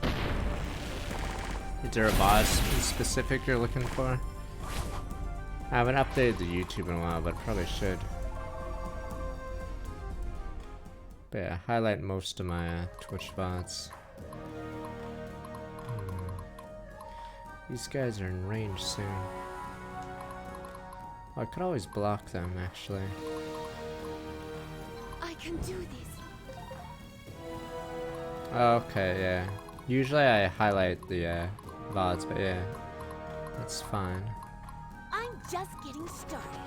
Is there a boss specific you're looking for? I haven't updated the YouTube in a while, but probably should. But yeah, highlight most of my Twitch bots. These guys are in range soon. Oh, I could always block them, actually. I can do this. Okay, yeah. Usually I highlight the VODs, but yeah. That's fine. I'm just getting started.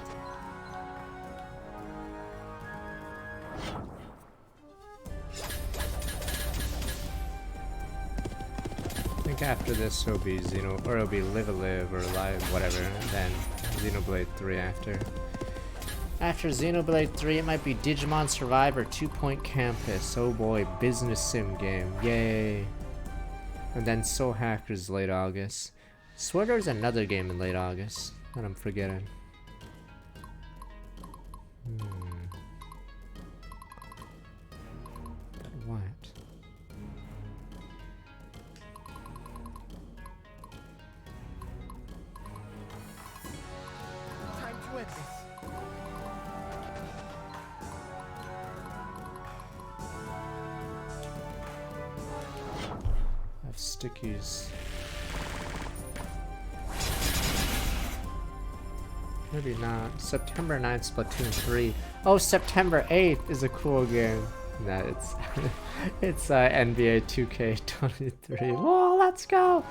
I think after this it'll be or it'll be Live a Live or Live, whatever, and then Xenoblade 3 after. After Xenoblade 3, it might be Digimon Survivor 2 Point Campus. Oh boy, business sim game. Yay. And then Soul Hackers late August. Swear there's another game in late August that I'm forgetting. But what? Time to end this. I have stickies. Maybe not. September 9th, Splatoon 3. Oh, September 8th is a cool game. Nah, it's NBA 2K23. Whoa, let's go!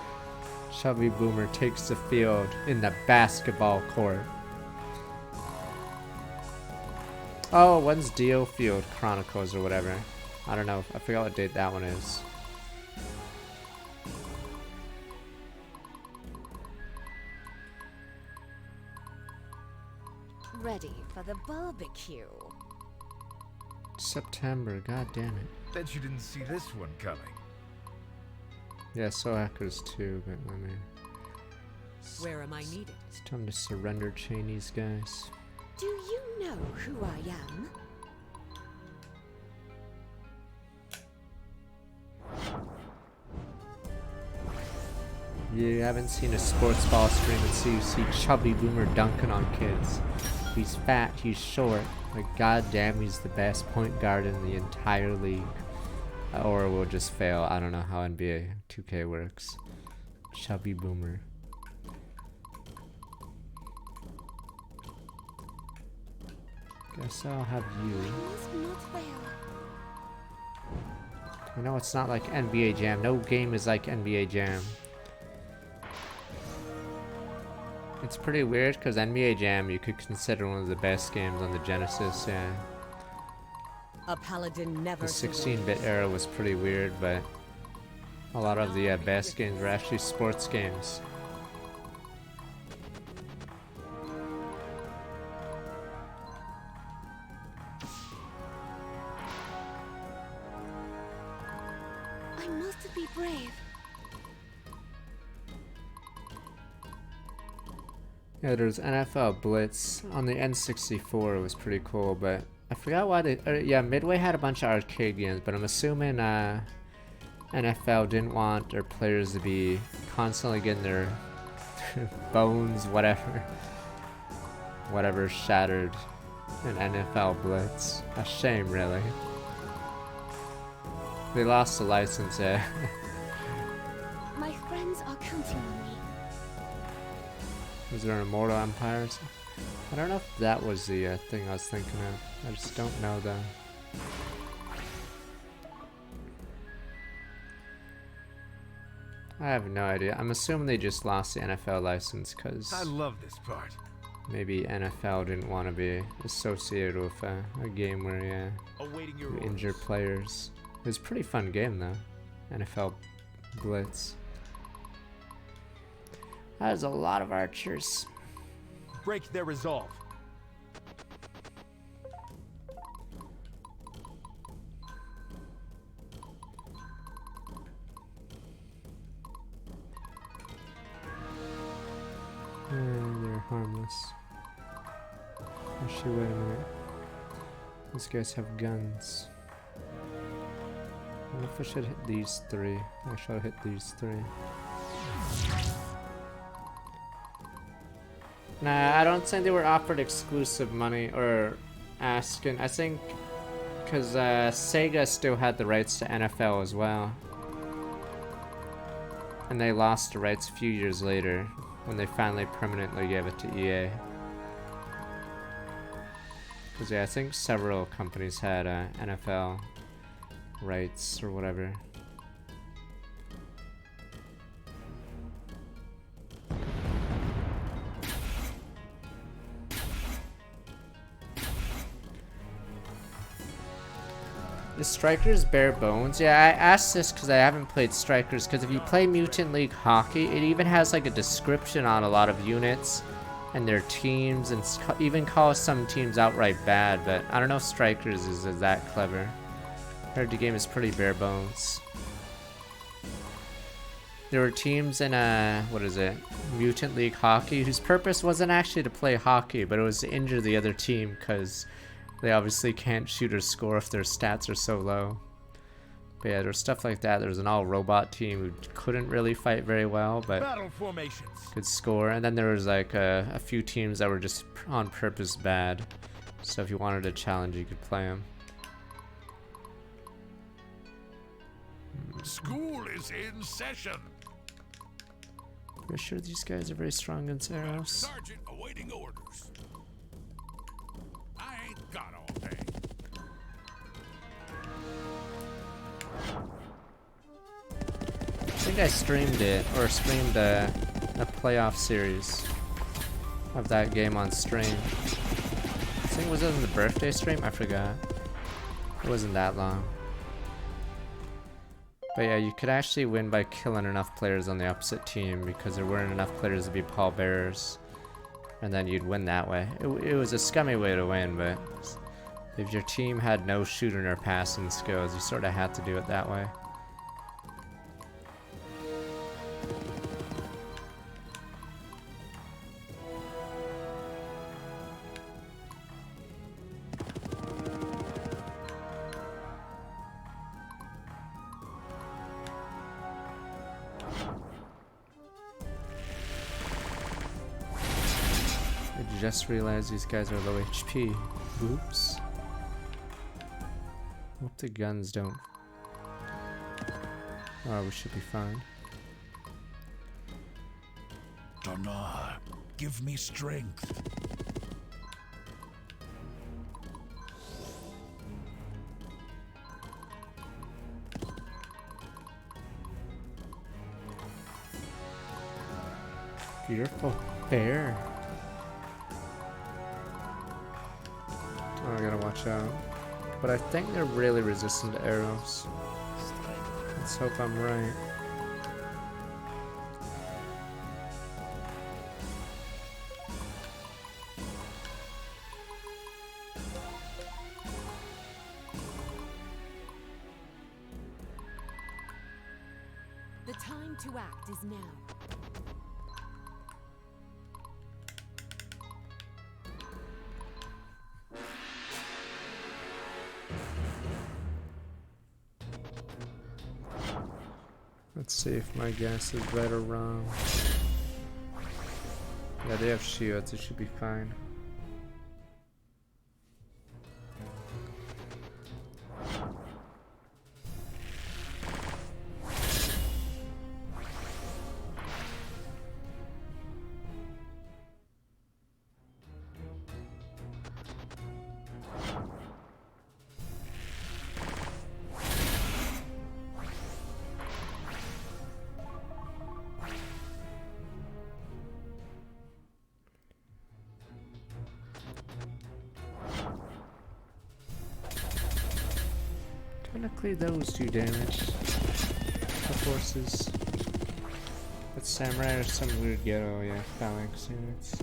Chubby Boomer takes the field in the basketball court. Oh, when's Dio Field Chronicles or whatever? I don't know. I forgot what date that one is. Ready for the barbecue. September, god damn it. Bet you didn't see this one coming. Yeah, Soul Hackers too, but let me... Where am I needed? It's time to surrender Chinese guys. Do you know who I am? You haven't seen a sports ball stream and so you see Chubby Boomer dunking on kids. He's fat, he's short, but goddamn he's the best point guard in the entire league. Or we'll just fail. I don't know how NBA 2K works. Chubby Boomer. Guess I'll have you. Must not fail. I know it's not like NBA Jam. No game is like NBA Jam. It's pretty weird because NBA Jam you could consider one of the best games on the Genesis, yeah. A paladin never. The 16-bit era was pretty weird, but a lot of the best games were actually sports games. I must be brave. Yeah, there's NFL Blitz on the N64. It was pretty cool, but I forgot why they. Yeah, Midway had a bunch of arcade games, but I'm assuming NFL didn't want their players to be constantly getting their bones, whatever shattered in NFL Blitz. A shame, really. They lost the license, yeah. My friends are counting on me. Was there an Immortal Empires? I don't know if that was the thing I was thinking of. I just don't know though. I have no idea. I'm assuming they just lost the NFL license because I love this part. maybe NFL didn't want to be associated with a game where Awaiting your you orders. injure players. It was a pretty fun game though. NFL Blitz. That is a lot of archers. Break their resolve. They're harmless. Actually, wait a minute. These guys have guns. I wonder if I should hit these three. I should hit these three. Nah, I don't think they were offered exclusive money or asking. I think because Sega still had the rights to NFL as well. And they lost the rights a few years later when they finally permanently gave it to EA. Because yeah, I think several companies had NFL rights or whatever. The Strikers bare bones? Yeah, I asked this because I haven't played Strikers, because if you play Mutant League Hockey, it even has like a description on a lot of units and their teams, and even calls some teams outright bad, but I don't know if Strikers is that clever. I heard the game is pretty bare bones. There were teams in what is it, Mutant League Hockey, whose purpose wasn't actually to play hockey, but it was to injure the other team because they obviously can't shoot or score if their stats are so low. But yeah, there's stuff like that. There's an all-robot team who couldn't really fight very well, but Battle formations. could score. And then there was like a few teams that were just on purpose bad. So if you wanted a challenge, you could play them. School is in session. You're sure these guys are very strong against arrows? Sergeant awaiting orders. I ain't got all day. I think I streamed it, or streamed a playoff series of that game on stream. I think, was it in the birthday stream? I forgot. It wasn't that long. But yeah, you could actually win by killing enough players on the opposite team because there weren't enough players to be pallbearers. And then you'd win that way. It was a scummy way to win, but if your team had no shooting or passing skills, you sort of had to do it that way. Just realized these guys are low HP. Oops. Hope the guns don't. Oh, we should be fine. Donna, give me strength. Beautiful bear. Oh, I gotta watch out. But I think they're really resistant to arrows. Let's hope I'm right. The time to act is now. Let's see if my guess is right or wrong. Yeah, they have shields, it should be fine. Technically those do damage. The horses. But samurai are some weird ghetto, yeah, phalanx units.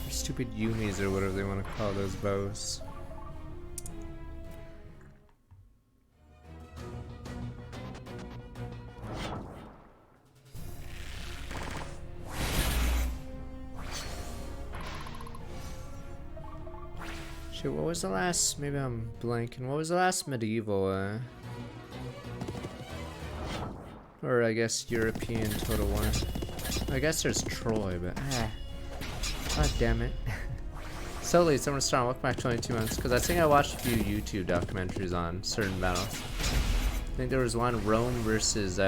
Stupid Yumis or whatever they want to call those bows. Shit, what was the last, maybe I'm blanking, what was the last medieval Or I guess European Total War. I guess there's Troy, but god damn it. So late, someone start welcome back 22 months, because I think I watched a few YouTube documentaries on certain battles. I think there was one Rome versus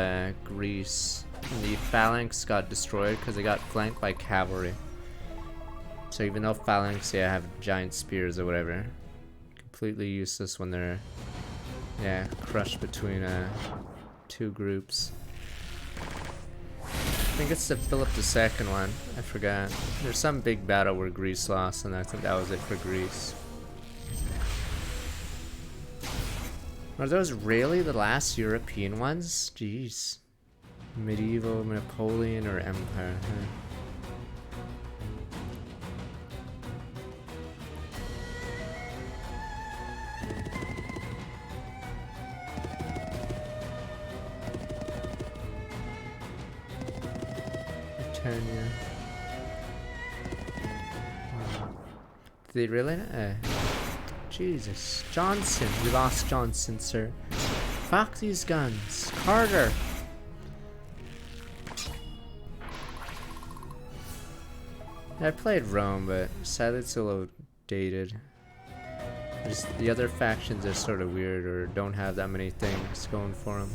Greece. And the phalanx got destroyed because they got flanked by cavalry. So even though phalanx have giant spears or whatever, completely useless when they're crushed between two groups. I think it's the Philip II one. I forgot. There's some big battle where Greece lost, and I think that was it for Greece. Are those really the last European ones? Jeez. Medieval, Napoleon, or Empire? Huh? Britannia. Did they really? Jesus. Johnson. We lost Johnson, sir. Fuck these guns. Carter. I played Rome, but sadly it's a little dated. Just the other factions are sort of weird or don't have that many things going for them.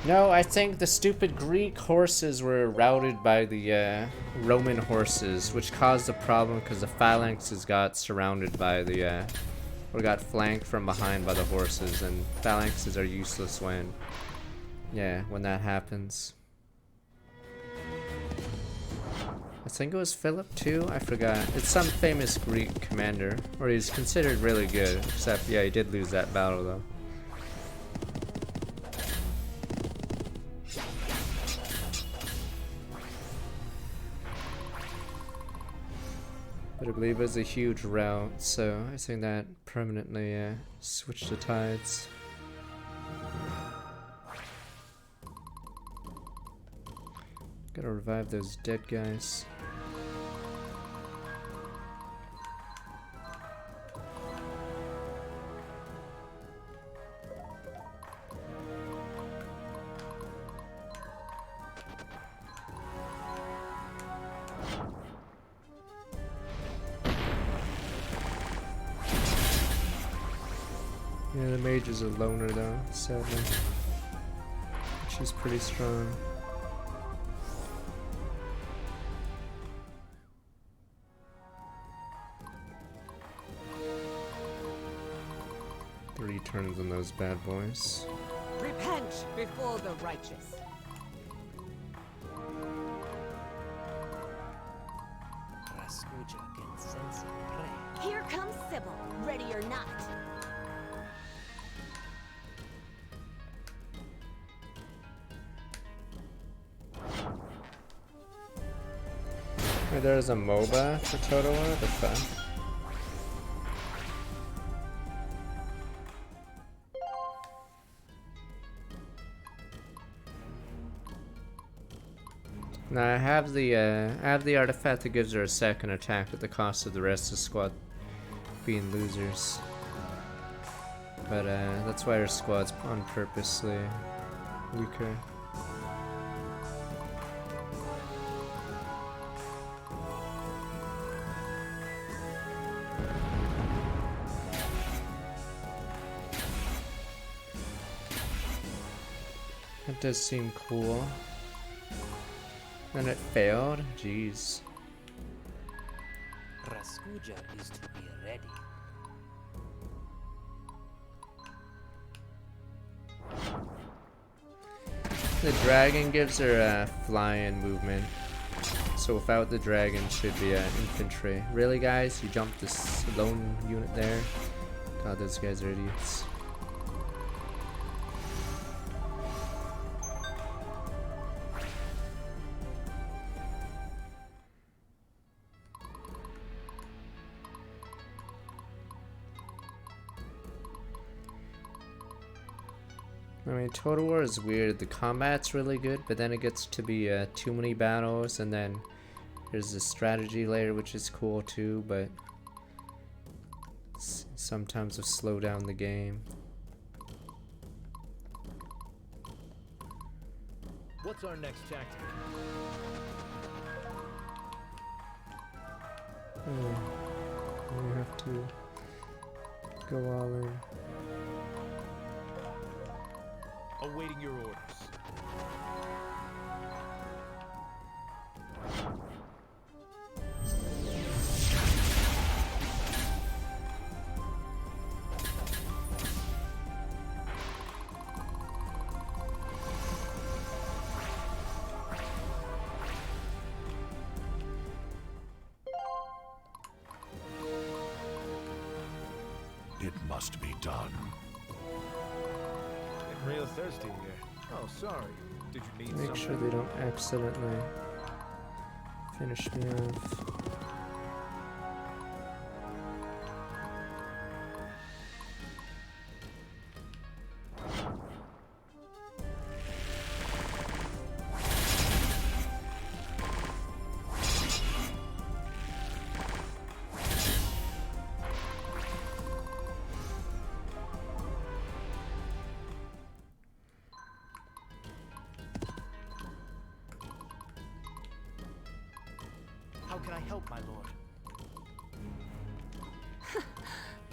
No, I think the stupid Greek horses were routed by the Roman horses, which caused a problem because the phalanxes got surrounded by the, or got flanked from behind by the horses, and phalanxes are useless when, when that happens. I think it was Philip too, I forgot. It's some famous Greek commander, or he's considered really good, except, he did lose that battle though. But I believe it was a huge rout, so I think that permanently switched the tides. Gotta revive those dead guys. Yeah, the mage is a loner though, sadly. She's pretty strong. Three turns on those bad boys. Repent before the righteous. Here comes Sybil, ready or not. Wait, there's a MOBA for Total War? The fuck? Now I have the artifact that gives her a second attack at the cost of the rest of the squad being losers. But that's why her squad's on purposely weaker. That does seem cool. And it failed? Jeez. Raskuja is to be ready. The dragon gives her flying movement. So without the dragon should be infantry. Really guys? You jumped this lone unit there? God, those guys are idiots. I mean, Total War is weird. The combat's really good, but then it gets to be too many battles, and then there's the strategy layer, which is cool too, but sometimes have slowed down the game. What's our next tactic? We have to go all in. Awaiting your orders. It must be done. Getting real thirsty here. Oh, sorry. Did you need Make something? sure they don't accidentally finish me off. How can I help, my lord?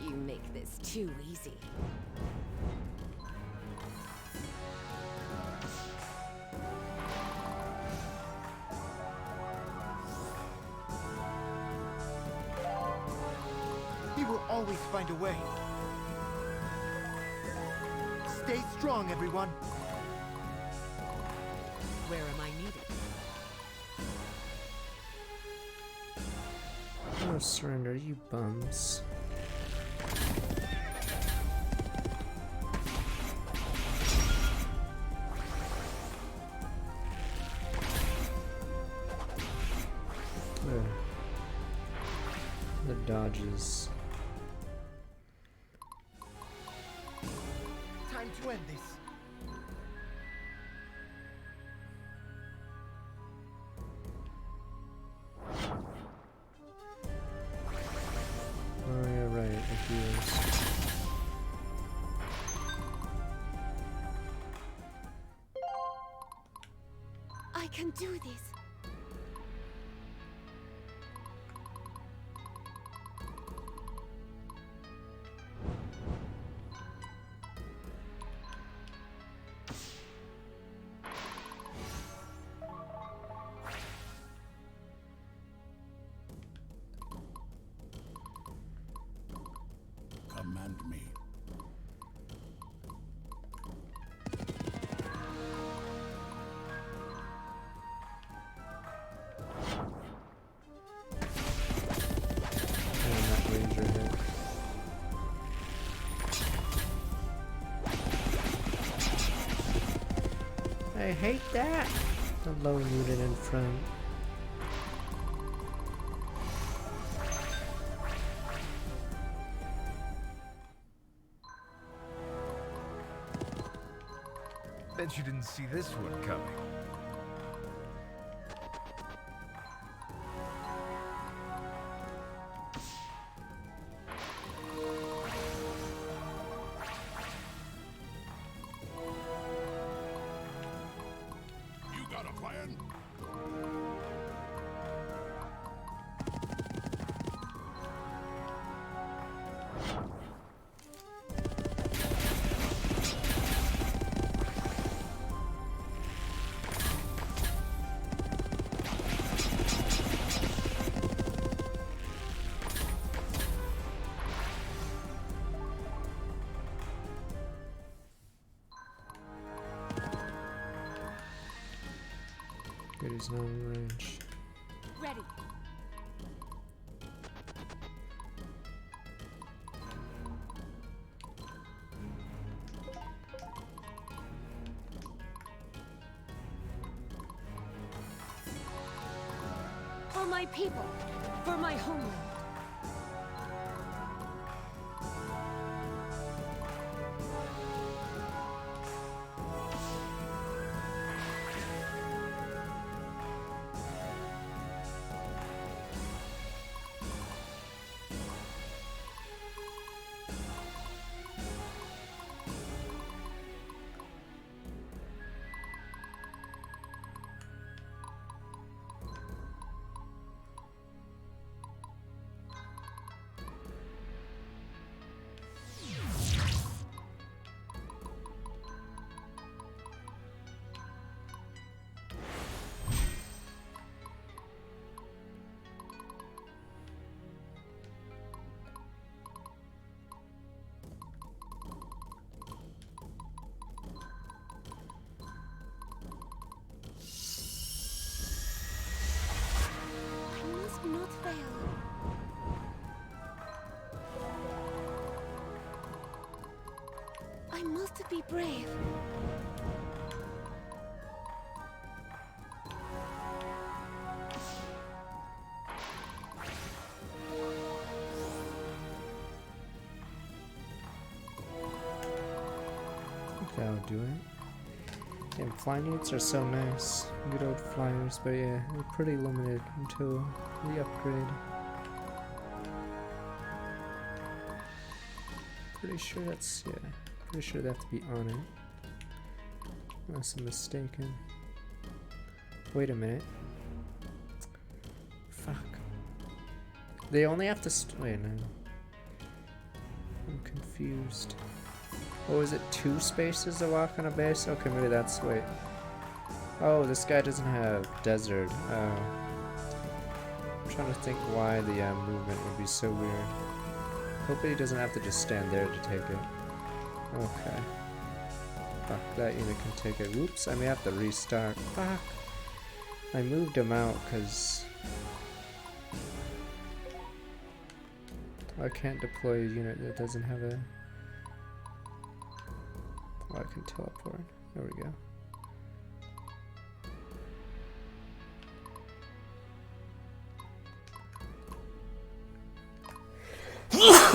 You make this too easy. He will always find a way. Stay strong, everyone. Where am I needed? No surrender, you bums. The dodges. Time to end this. Oh yeah, right, the heals. I can do this. Command me. And that ranger hit. I hate that! The low unit in front. Bet you didn't see this one coming. You got a plan? Good, he's not in range. Ready. For my people, for my homeland. I must be brave. That'll do it. Damn, fly units are so nice. Good old flyers, but yeah, they're pretty limited until we upgrade. Pretty sure that's, yeah, pretty sure they have to be on it. Unless I'm mistaken. Wait a minute. Fuck. They only have to wait, no. I'm confused. Oh, is it 2 spaces to walk on a base? Okay, maybe that's, wait. Oh, this guy doesn't have desert. I'm trying to think why the movement would be so weird. Hope he doesn't have to just stand there to take it. Okay. Fuck, that unit can take it. Whoops, I may have to restart. Fuck. I moved him out because I can't deploy a unit that doesn't have a... Oh, I can teleport. There we go.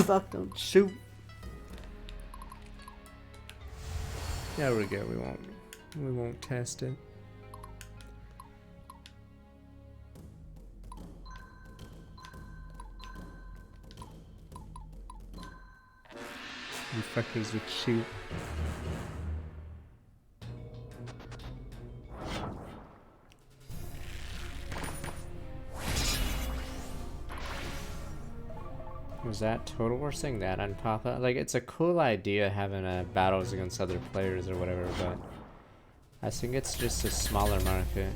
Fuck, don't shoot. There we go. We won't test it. You fuckers would shoot. Was that Total War saying that on Papa? Like, it's a cool idea having battles against other players or whatever, but I think it's just a smaller market.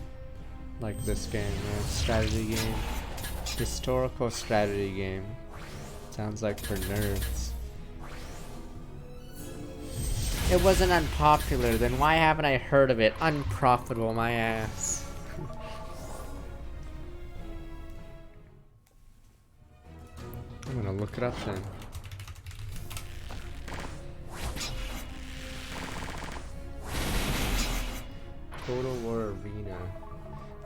Like this game, yeah. Strategy game. Historical strategy game. Sounds like for nerds. It wasn't unpopular, then why haven't I heard of it? Unprofitable, my ass. I'm gonna look it up then. Total War Arena.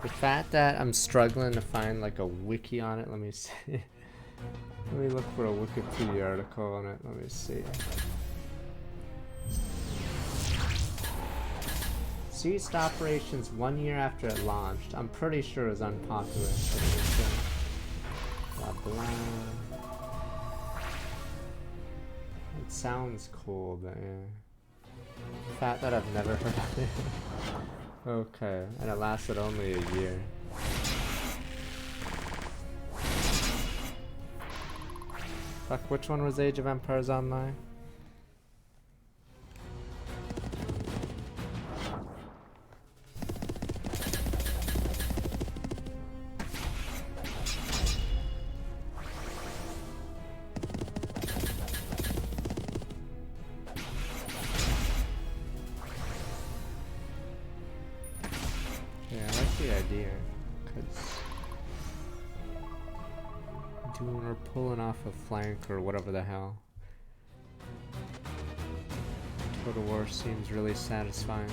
The fact that I'm struggling to find like a wiki on it, let me see. Let me look for a Wikipedia article on it, let me see. Ceased operations 1 year after it launched. I'm pretty sure it was unpopular. Blah blah. It sounds cool, but yeah. The fact that I've never heard of it. Okay, and it lasted only a year. Fuck, which one was Age of Empires Online? Pulling off a flank or whatever the hell. Total War seems really satisfying.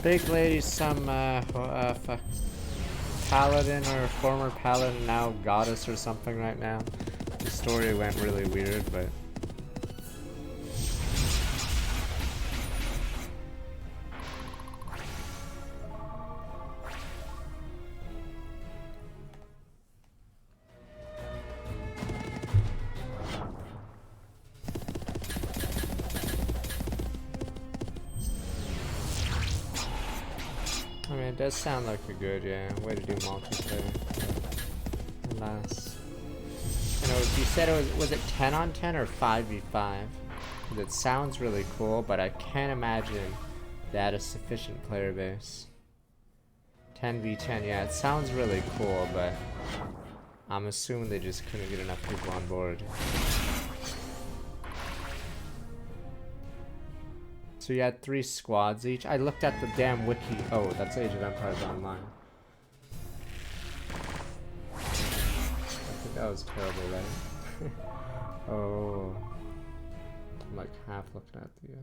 Big lady, some fuck paladin or former paladin, now goddess or something right now. The story went really weird, but it does sound like a good, yeah, way to do multiplayer. Alas. You know, you said it was it 10 on 10 or 5v5? It sounds really cool, but I can't imagine that a sufficient player base. 10v10, yeah, it sounds really cool, but I'm assuming they just couldn't get enough people on board. So you had 3 squads each. I looked at the damn wiki. Oh, that's Age of Empires Online. I think that was terrible, right? Oh. I'm like half looking at the...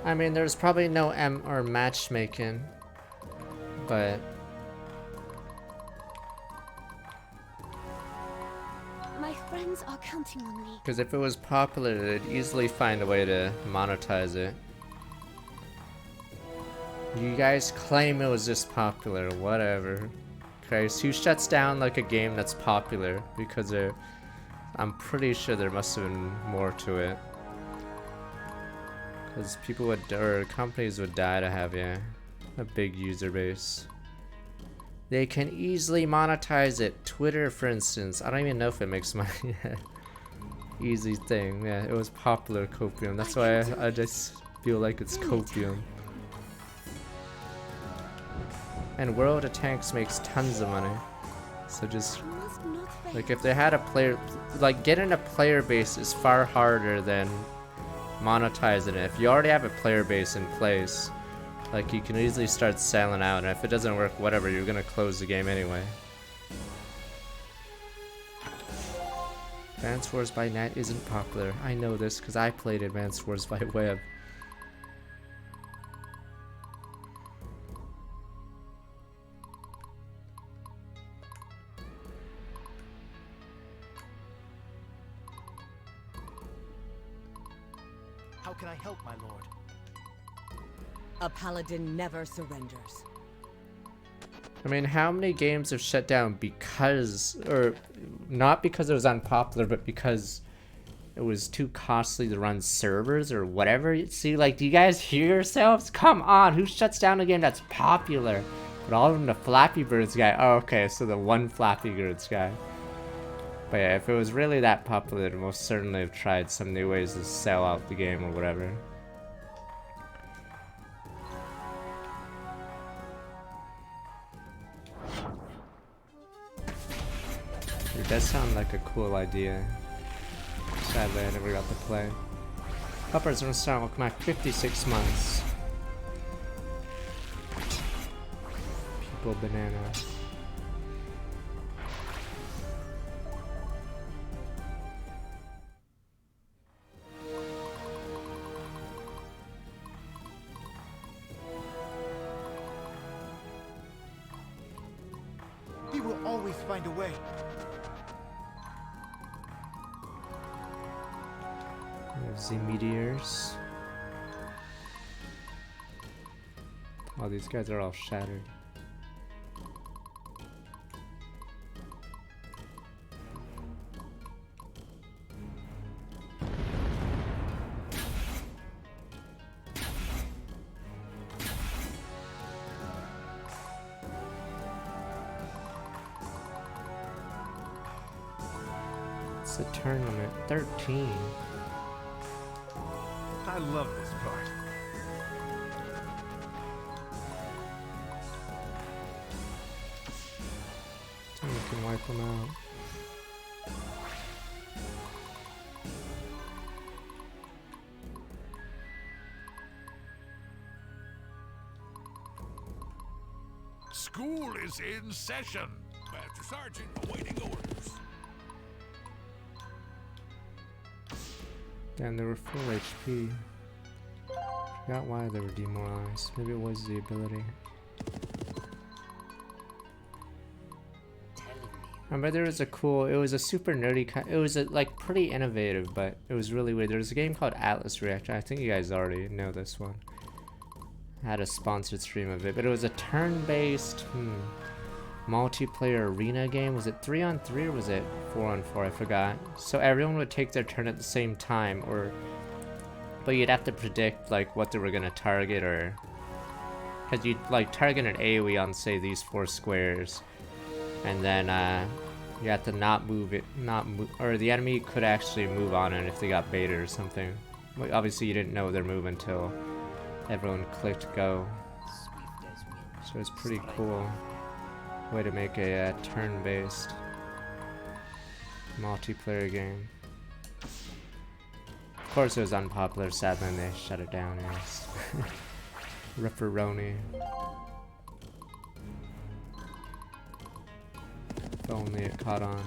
I mean, there's probably no M or matchmaking, but My friends are counting on me. because if it was popular, they'd easily find a way to monetize it. You guys claim it was just popular, whatever. Christ, who shuts down like a game that's popular because I'm pretty sure there must have been more to it. Because people would, or companies would die to have, yeah, a big user base. They can easily monetize it. Twitter, for instance. I don't even know if it makes money yet. Easy thing. Yeah, it was popular copium. That's why I just feel like it's copium. And World of Tanks makes tons of money. So just, like, if they had a player, like, getting a player base is far harder than monetizing it. If you already have a player base in place, like, you can easily start selling out, and if it doesn't work, whatever, you're gonna close the game anyway. Advance Wars by Net isn't popular. I know this because I played Advance Wars by Web. How can I help, my lord? A paladin never surrenders. I mean, how many games have shut down because, or not because it was unpopular, but because it was too costly to run servers or whatever? See, like, do you guys hear yourselves? Come on, who shuts down a game that's popular? But all of them, the Flappy Birds guy. Oh, okay, so the one Flappy Birds guy. But yeah, if it was really that popular, they'd most certainly have tried some new ways to sell out the game or whatever. It does sound like a cool idea. Sadly, I never got to play. Puppers gonna start welcome back 56 months. People banana. He will always find a way. There's the meteors. Oh, these guys are all shattered. It's a tournament. 13. I love this part. So we can wipe them out. School is in session. Master Sergeant awaiting orders. Damn, they were full HP. Forgot why they were demoralized. Maybe it was the ability. Remember, there was a cool, it was a super nerdy kind, it was like pretty innovative, but it was really weird. There was a game called Atlas Reactor. I think you guys already know this one. I had a sponsored stream of it, but it was a turn-based multiplayer arena game. Was it 3-on-3 or was it 4-on-4? I forgot. So everyone would take their turn at the same time, but you'd have to predict like what they were gonna target, or because you'd like target an AoE on, say, these 4 squares, and then you have to not move it, or the enemy could actually move on it if they got baited or something. Well, obviously you didn't know their move until everyone clicked go. So it's pretty cool way to make a turn-based multiplayer game. Of course it was unpopular, sadly, and they shut it down. Yes. Ripperoni. If only it caught on.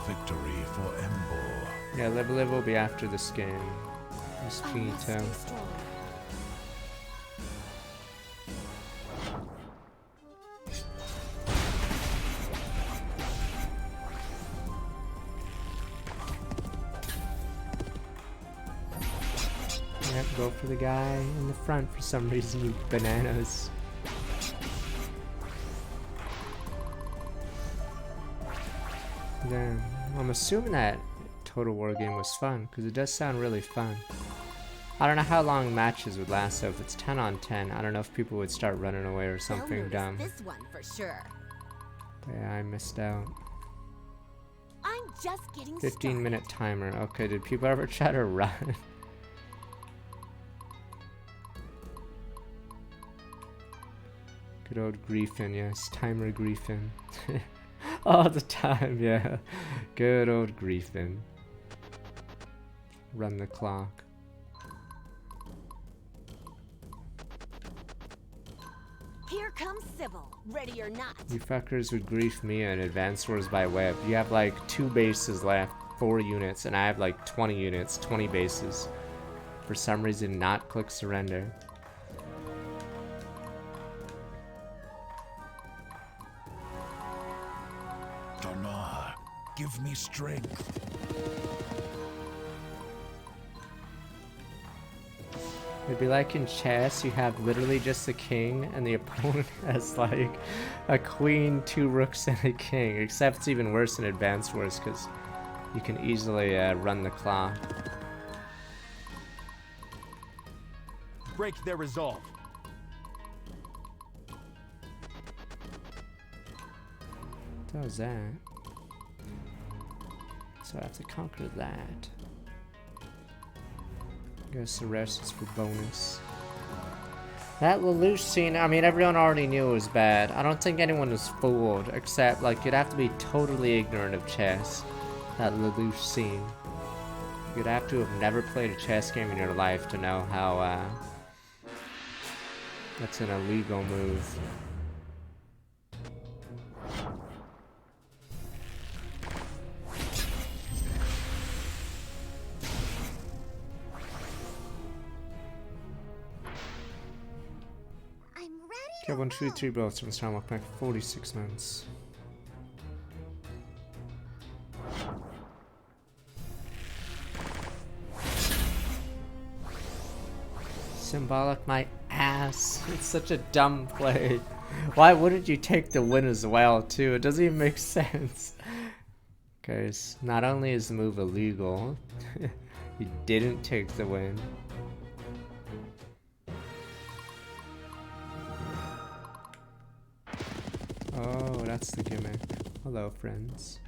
Victory for Embor. Yeah, Live will be after this game. It's I must finito. stay strong. Yep, go for the guy in the front for some reason, you bananas. Damn. I'm assuming that Total War game was fun, because it does sound really fun. I don't know how long matches would last, so if it's 10 on 10, I don't know if people would start running away or They'll something notice dumb. this one for sure. Yeah, I missed out. I'm just getting 15-minute timer. Okay, did people ever try to run? Good old Griefin, yes. Timer Griefin. All the time, yeah. Good old Griefin. Run the clock. Here comes Sybil, ready or not. You fuckers would grief me in Advanced Wars by Web. You have like 2 bases left, 4 units, and I have like 20 units, 20 bases. For some reason, not click surrender. Dana, give me strength. It'd be like in chess, you have literally just a king, and the opponent has like a queen, 2 rooks, and a king. Except it's even worse in Advanced Wars, because you can easily run the clock. Break their resolve. What was that? So I have to conquer that. I guess the rest is for bonus. That Lelouch scene, I mean, everyone already knew it was bad. I don't think anyone was fooled, except, like, you'd have to be totally ignorant of chess. That Lelouch scene. You'd have to have never played a chess game in your life to know how, that's an illegal move. Kill 1, 2, 3 bullets from Storm Walk back 46 months. Symbolic my ass. It's such a dumb play. Why wouldn't you take the win as well, too? It doesn't even make sense. Okay, so not only is the move illegal, you didn't take the win. Oh, that's the gimmick. Hello, friends.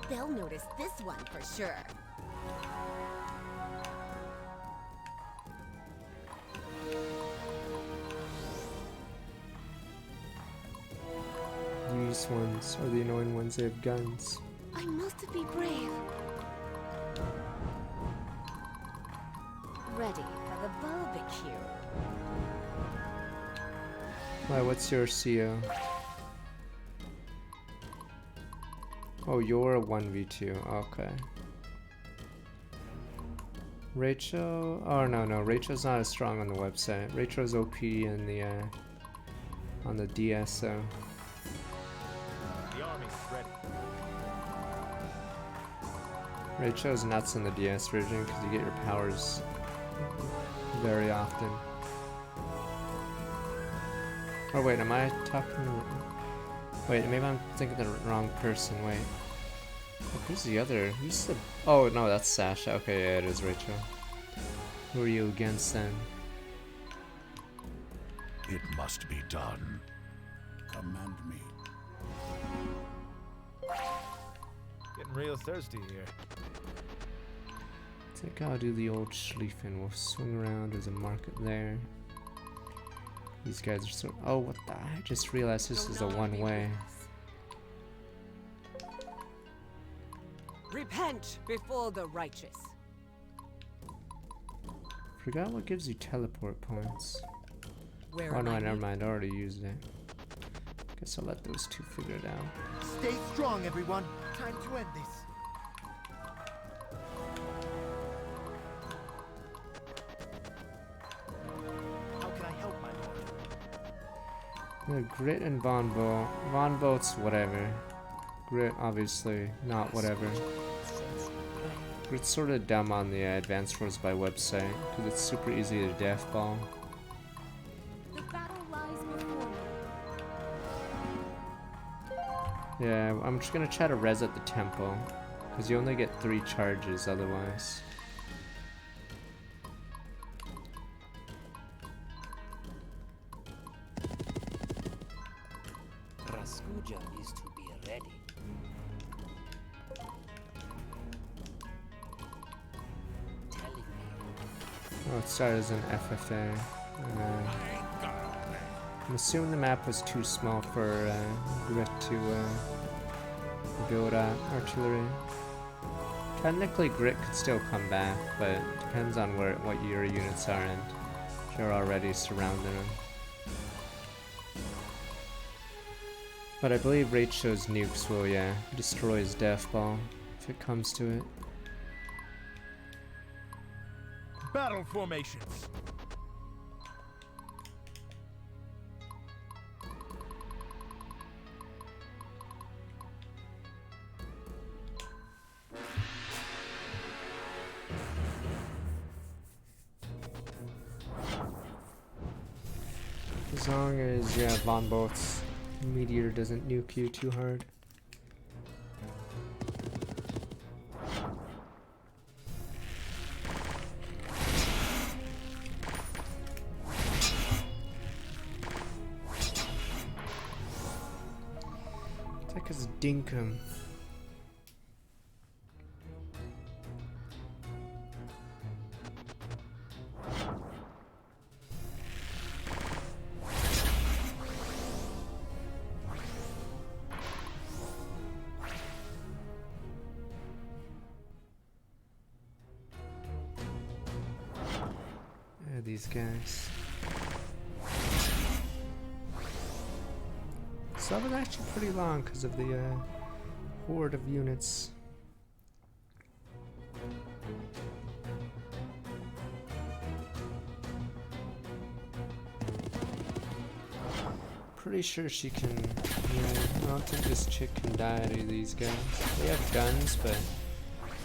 They'll notice this one for sure. These ones are the annoying ones. They have guns. I must be brave. Ready for the barbecue. Why, what's your CO? Oh, you're a 1v2. Okay. Rachel? Oh, no. Rachel's not as strong on the website. Rachel's OP in the, on the DSO. The army's ready. Rachel's nuts in the DS version because you get your powers very often. Oh wait, am I talking to... Wait, maybe I'm thinking the wrong person, wait. Oh, who's the other? Who's the... Oh no, that's Sasha. Okay, yeah, it is Rachel. Who are you against then? It must be done. Command me. Getting real thirsty here. I think I'll do the old Schlieffen. We'll swing around. There's a market there. These guys are so... Oh, what the... I just realized this is a one-way. Repent before the righteous. Forgot what gives you teleport points. Where Oh am no, I never needed? mind. I already used it. Guess I'll let those two figure it out. Stay strong, everyone. Time to end this. How can I help, my lord? Grit and Von Bolt. Von Bolt's whatever. Grit, obviously, not whatever. Grit's sort of dumb on the Advanced Wars by website, because it's super easy to deathball. The battle lies before me. Yeah, I'm just gonna try to res at the temple, because you only get 3 charges otherwise. Raskuja is to be ready. Telling me. Oh, it started as an FFA. I'm assuming the map was too small for Grit to build artillery. Technically, Grit could still come back, but it depends on what your units are and if you're already surrounding them. But I believe Rachel's nukes will, yeah, destroy his death ball if it comes to it. Battle formations. As long as, yeah, Von Bolt's meteor doesn't nuke you too hard. Take his dinkum. These guys. So that was actually pretty long because of the horde of units. Pretty sure she can, I don't think this chick can die to these guys. They have guns, but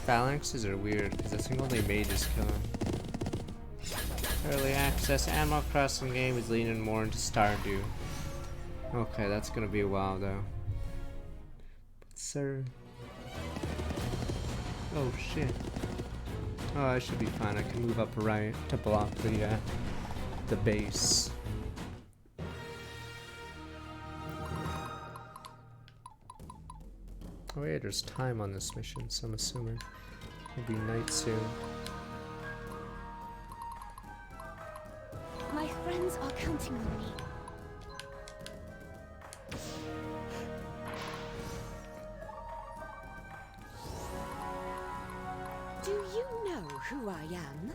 phalanxes are weird because I think only mages kill them. Early access Animal Crossing game is leaning more into Stardew. Okay, that's gonna be a while though. But sir. Oh shit. Oh, I should be fine. I can move up right to block the base. Oh wait, there's time on this mission, so I'm assuming it'll be night soon. My friends are counting on me. Do you know who I am?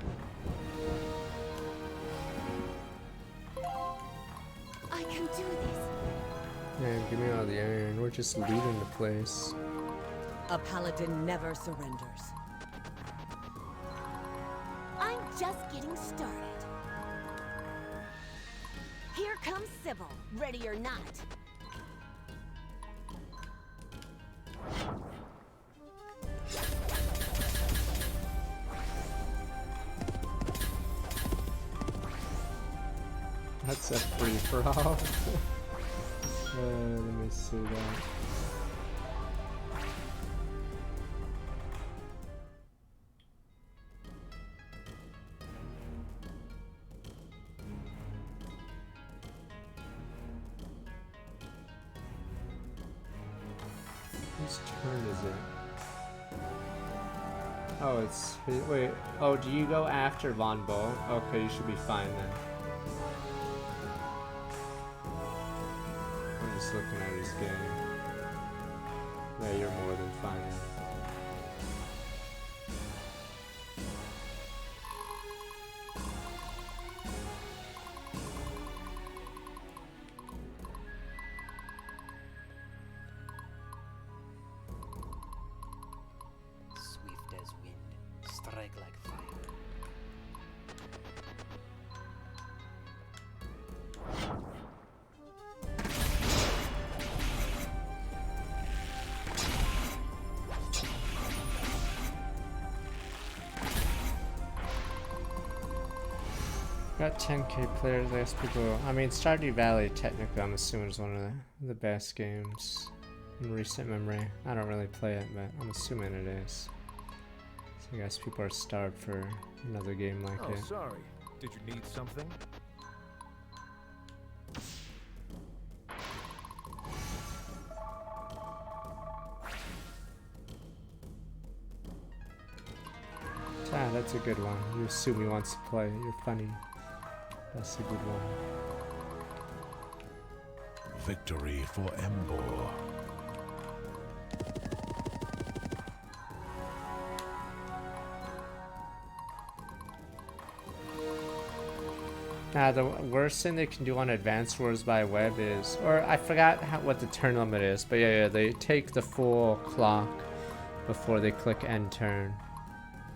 I can do this. Yeah, give me all the iron. We're just looting the place. A paladin never surrenders. I'm just getting started. Here comes Sybil, ready or not. That's a free for all. Let me see that. Whose turn is it? Oh, it's wait. Oh, do you go after Von Bo? Okay, you should be fine then. I'm just looking at his game. Yeah, you're more than fine then. Swift as wind, strike like fire. Got 10k players, less people. I mean, Stardew Valley, technically, I'm assuming is one of the best games in recent memory. I don't really play it, but I'm assuming it is. So I guess people are starved for another game like Oh, it. sorry. Did you need something? Ah, that's a good one. You assume he wants to play. You're funny. That's a good one. Victory for Embor. The worst thing they can do on Advanced Wars by Web is, or I forgot what the turn limit is, but yeah, they take the full clock before they click end turn.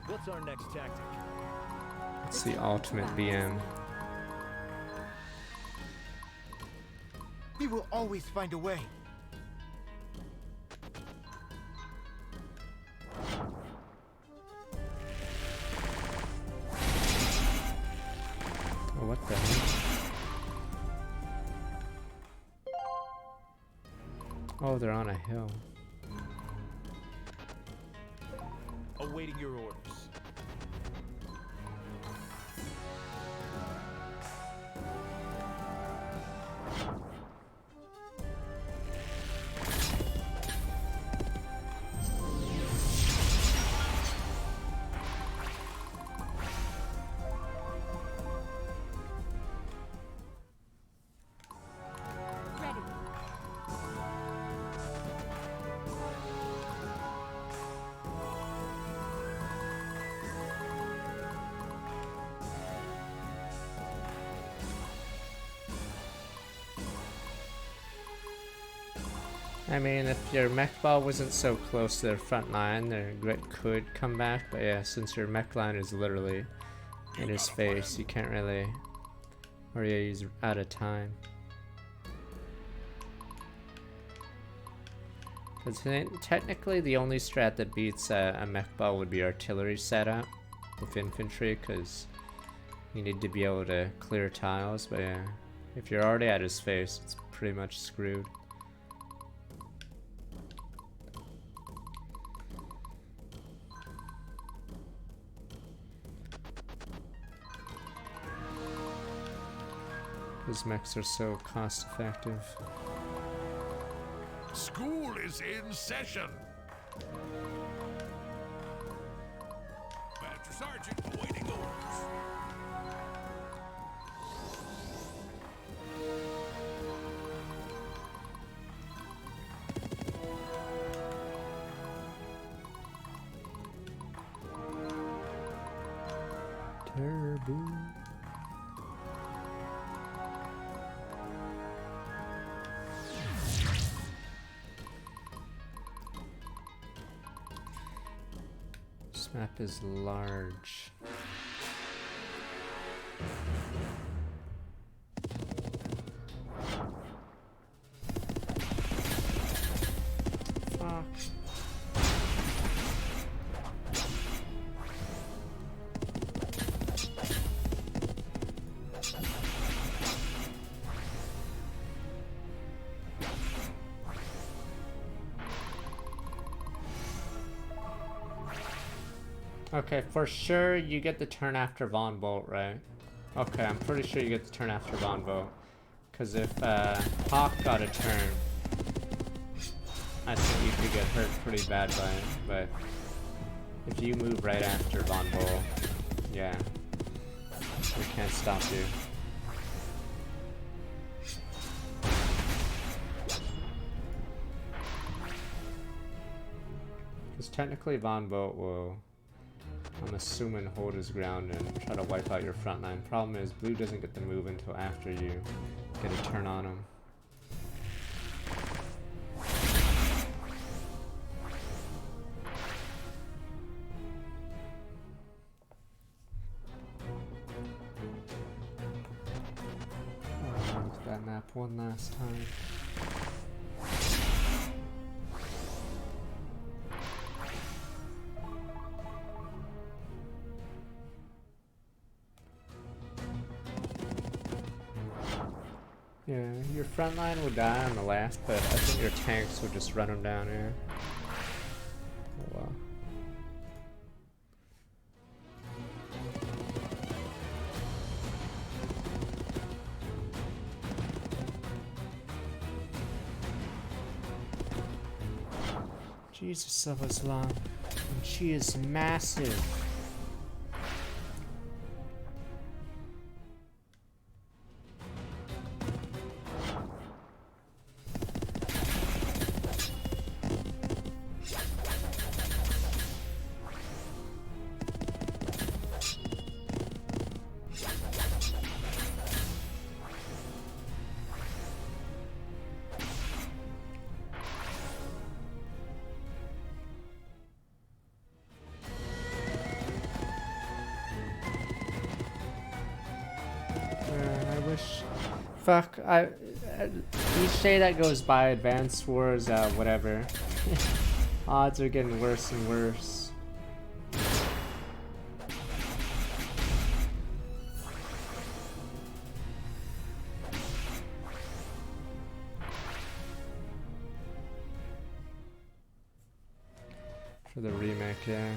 What's our next tactic? It's the ultimate BM. We will always find a way. Oh, what the heck? Oh, they're on a hill. Awaiting your orders. Ready. I mean, if your mech ball wasn't so close to their front line, their grit could come back, but yeah, since your mech line is literally in his face, you can't really, or yeah, he's out of time. Because technically the only strat that beats a mech ball would be artillery setup with infantry, because you need to be able to clear tiles, but yeah, if you're already at his face, it's pretty much screwed. Those mechs are so cost effective. School is in session. Master Sergeant awaiting orders. Terrible. This map is large. Fuck. Okay, for sure you get the turn after Von Bolt, right? Okay, I'm pretty sure you get the turn after Von Bolt. Because if Hawk got a turn, I think you could get hurt pretty bad by it. But if you move right after Von Bolt, yeah, we can't stop you. Because technically Von Bolt will, I'm assuming, hold his ground and try to wipe out your front line. Problem is, blue doesn't get the move until after you get a turn on him. Look at that map one last time. Yeah, your front line will die on the last, but I think your tanks will just run them down here. Oh wow. Jesus of Islam. And she is massive. Fuck, each day that goes by, Advanced Wars, whatever. Odds are getting worse and worse. For the remake, yeah.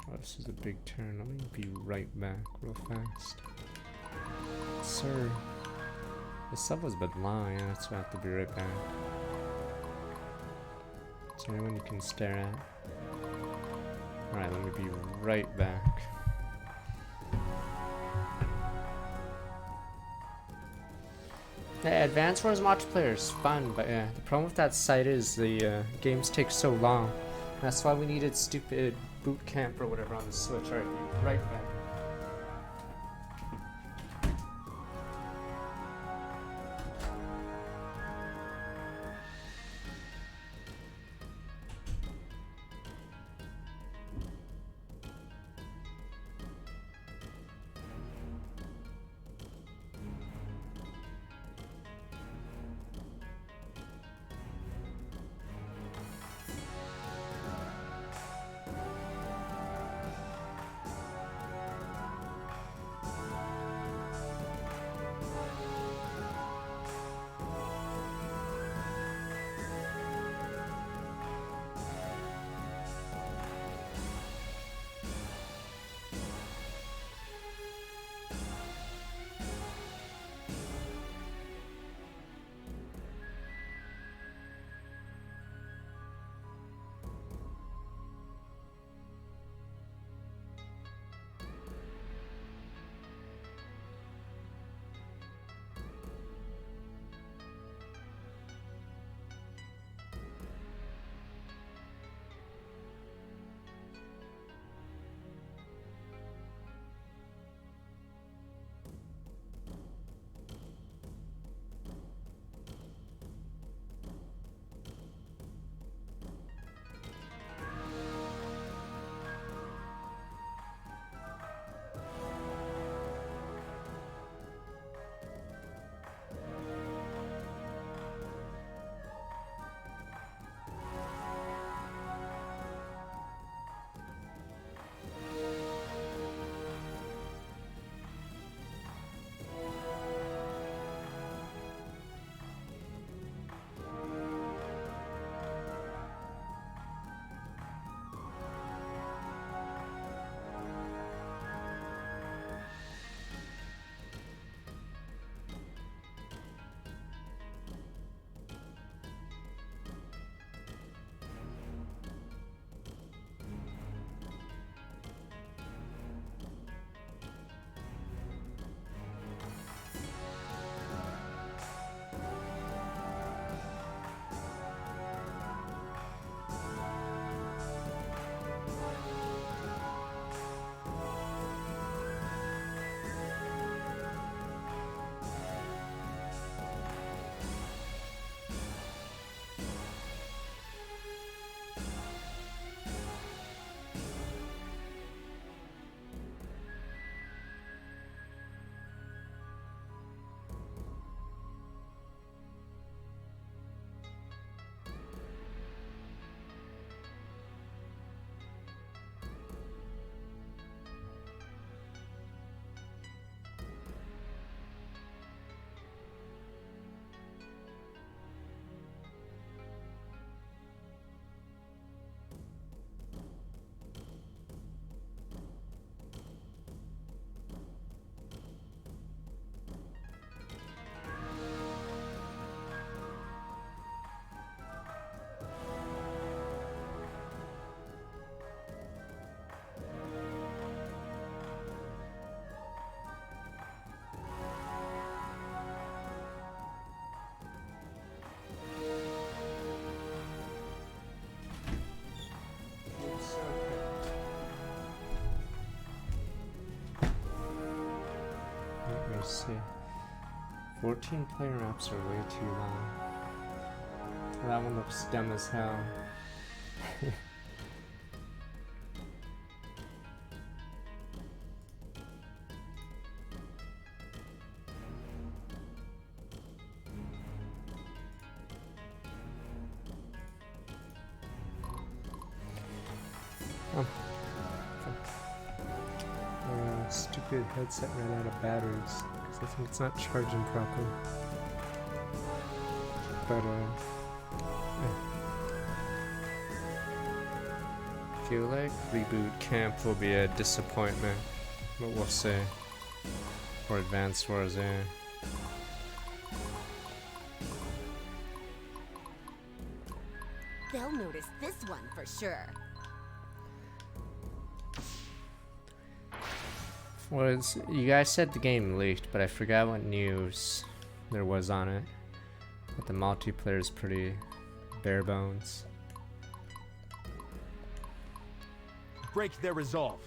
Oh, this is a big turn. Let me be right back real fast. Sir. The sub was a bit long, yeah, that's why I have to be right back. Is there anyone you can stare at? Alright, let me be right back. Yeah, Advanced Wars multiplayer is fun, but yeah, the problem with that site is the games take so long. That's why we needed stupid boot camp or whatever on the Switch. Alright, be right back. see. 14 player maps are way too long. That one looks dumb as hell. Stupid headset ran out of batteries because I think it's not charging properly. But I feel like Reboot Camp will be a disappointment, but we'll see. Or Advanced Wars, yeah. They'll notice this one for sure. You guys said the game leaked, but I forgot what news there was on it. But the multiplayer is pretty bare bones. Break their resolve.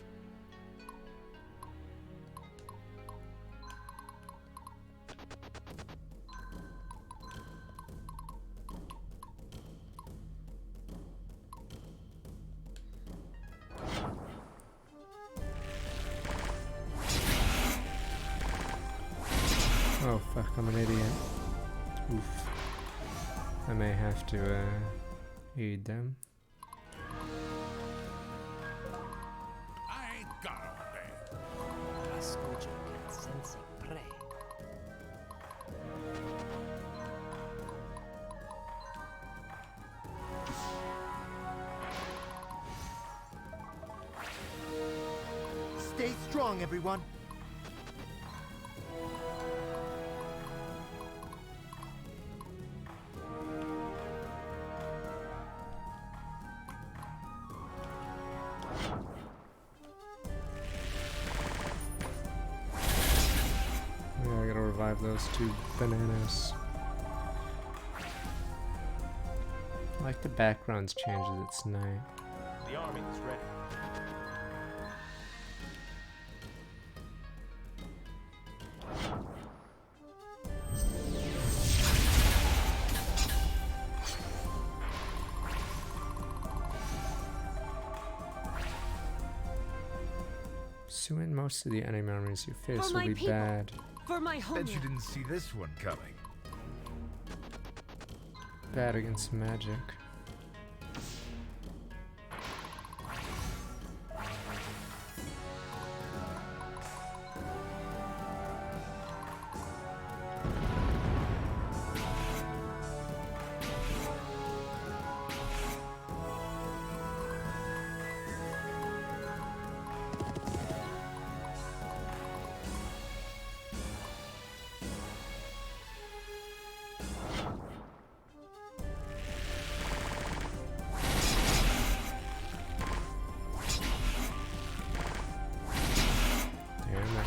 Oh fuck, I'm an idiot. Oof. I may have to aid them. I ain't got all day. Escucho que sense prey. Stay strong, everyone. Those two bananas. I like the backgrounds change as it's night. The army is ready. Soon most of the enemy armies you face For will my be people. bad. For my Bet homeland. you didn't see this one coming. Bad against magic.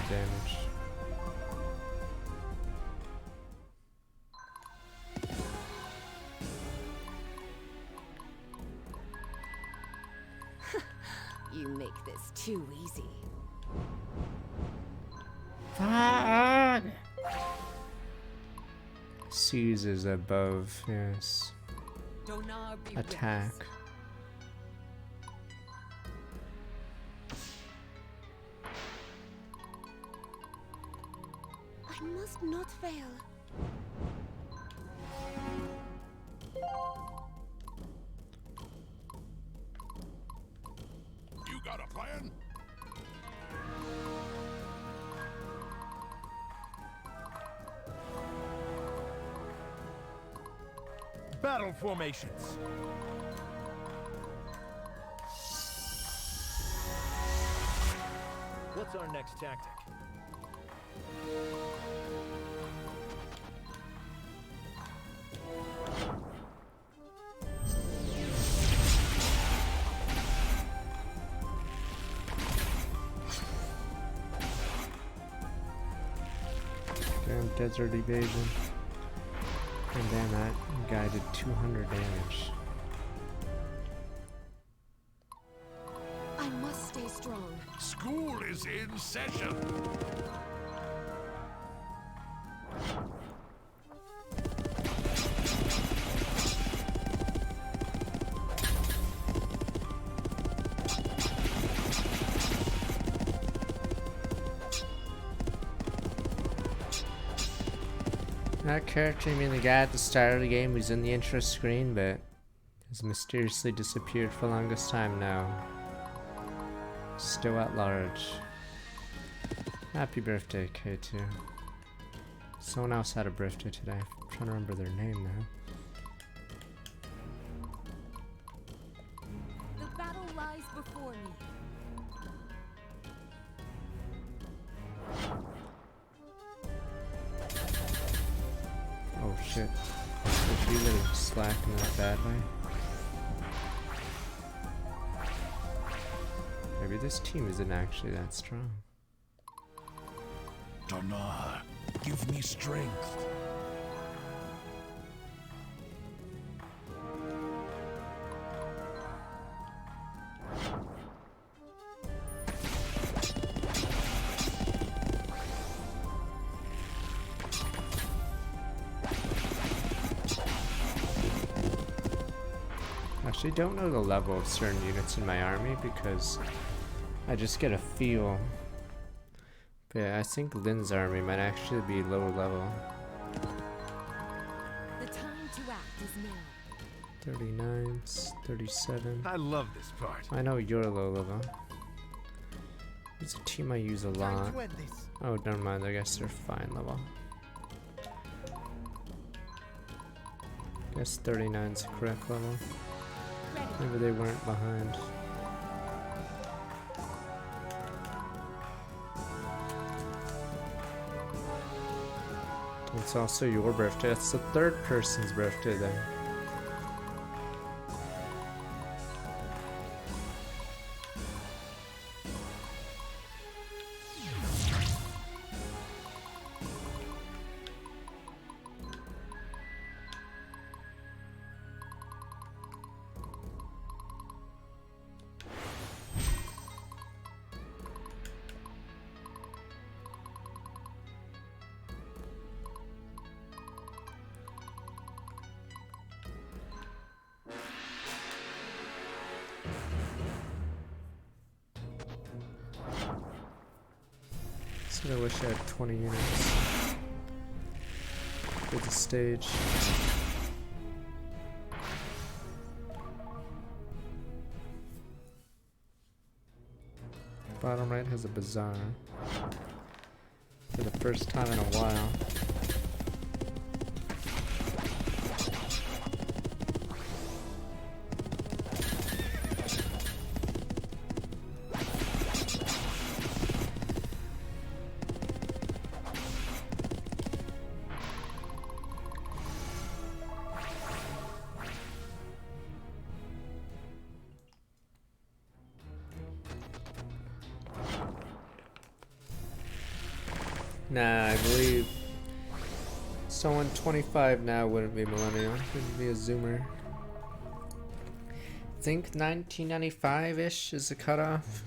Damage. You make this too easy. Seizes above, yes. Donar be Attack. with us. I must not fail. You got a plan? Battle formations. What's our next tactic? Damn desert evasion. And damn, that guy did 200 damage. I must stay strong. School is in session. That character, I mean the guy at the start of the game who's in the intro screen, but has mysteriously disappeared for the longest time now. Still at large. Happy birthday, K2. Someone else had a birthday today. I'm trying to remember their name now. The battle lies before me. Oh shit. Is she really slacking in that bad way? Maybe this team isn't actually that strong. Donar, give me strength. Actually, don't know the level of certain units in my army because I just get a feel. But yeah, I think Lynn's army might actually be lower level. The time to act is now. 39, 37. I love this part. I know you're low level. It's a team I use a Time lot. to end this. Oh, never mind. I guess they're fine level. Guess 39's the correct level. Maybe they weren't behind. It's also your birthday. It's the third person's birthday then. I wish I had 20 units for the stage. Bottom right has a bazaar for the first time in a while. Nah, I believe someone 25 now wouldn't be millennial, wouldn't be a zoomer. I think 1995-ish is the cutoff.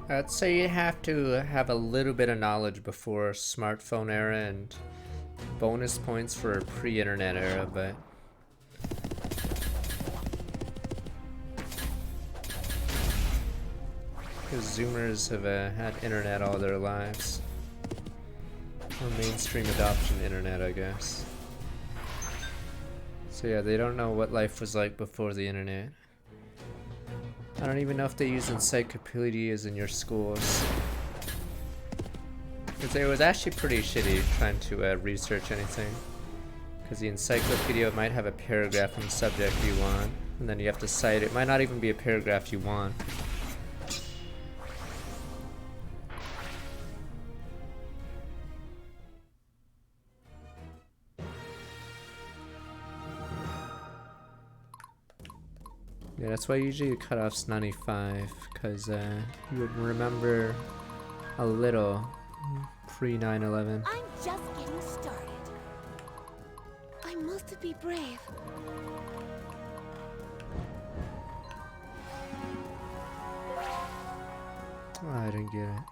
I'd say you have to have a little bit of knowledge before smartphone era and bonus points for a pre-internet era, but because Zoomers have had internet all their lives. Or mainstream adoption internet, I guess. So yeah, they don't know what life was like before the internet. I don't even know if they use encyclopedias in your schools. Because it was actually pretty shitty trying to research anything. Because the encyclopedia might have a paragraph on the subject you want, and then you have to cite it. It might not even be a paragraph you want. Yeah, that's why usually the cutoff's 95, because you would remember a little pre-9/11. I'm just getting started. I must be brave. Oh, I didn't get it.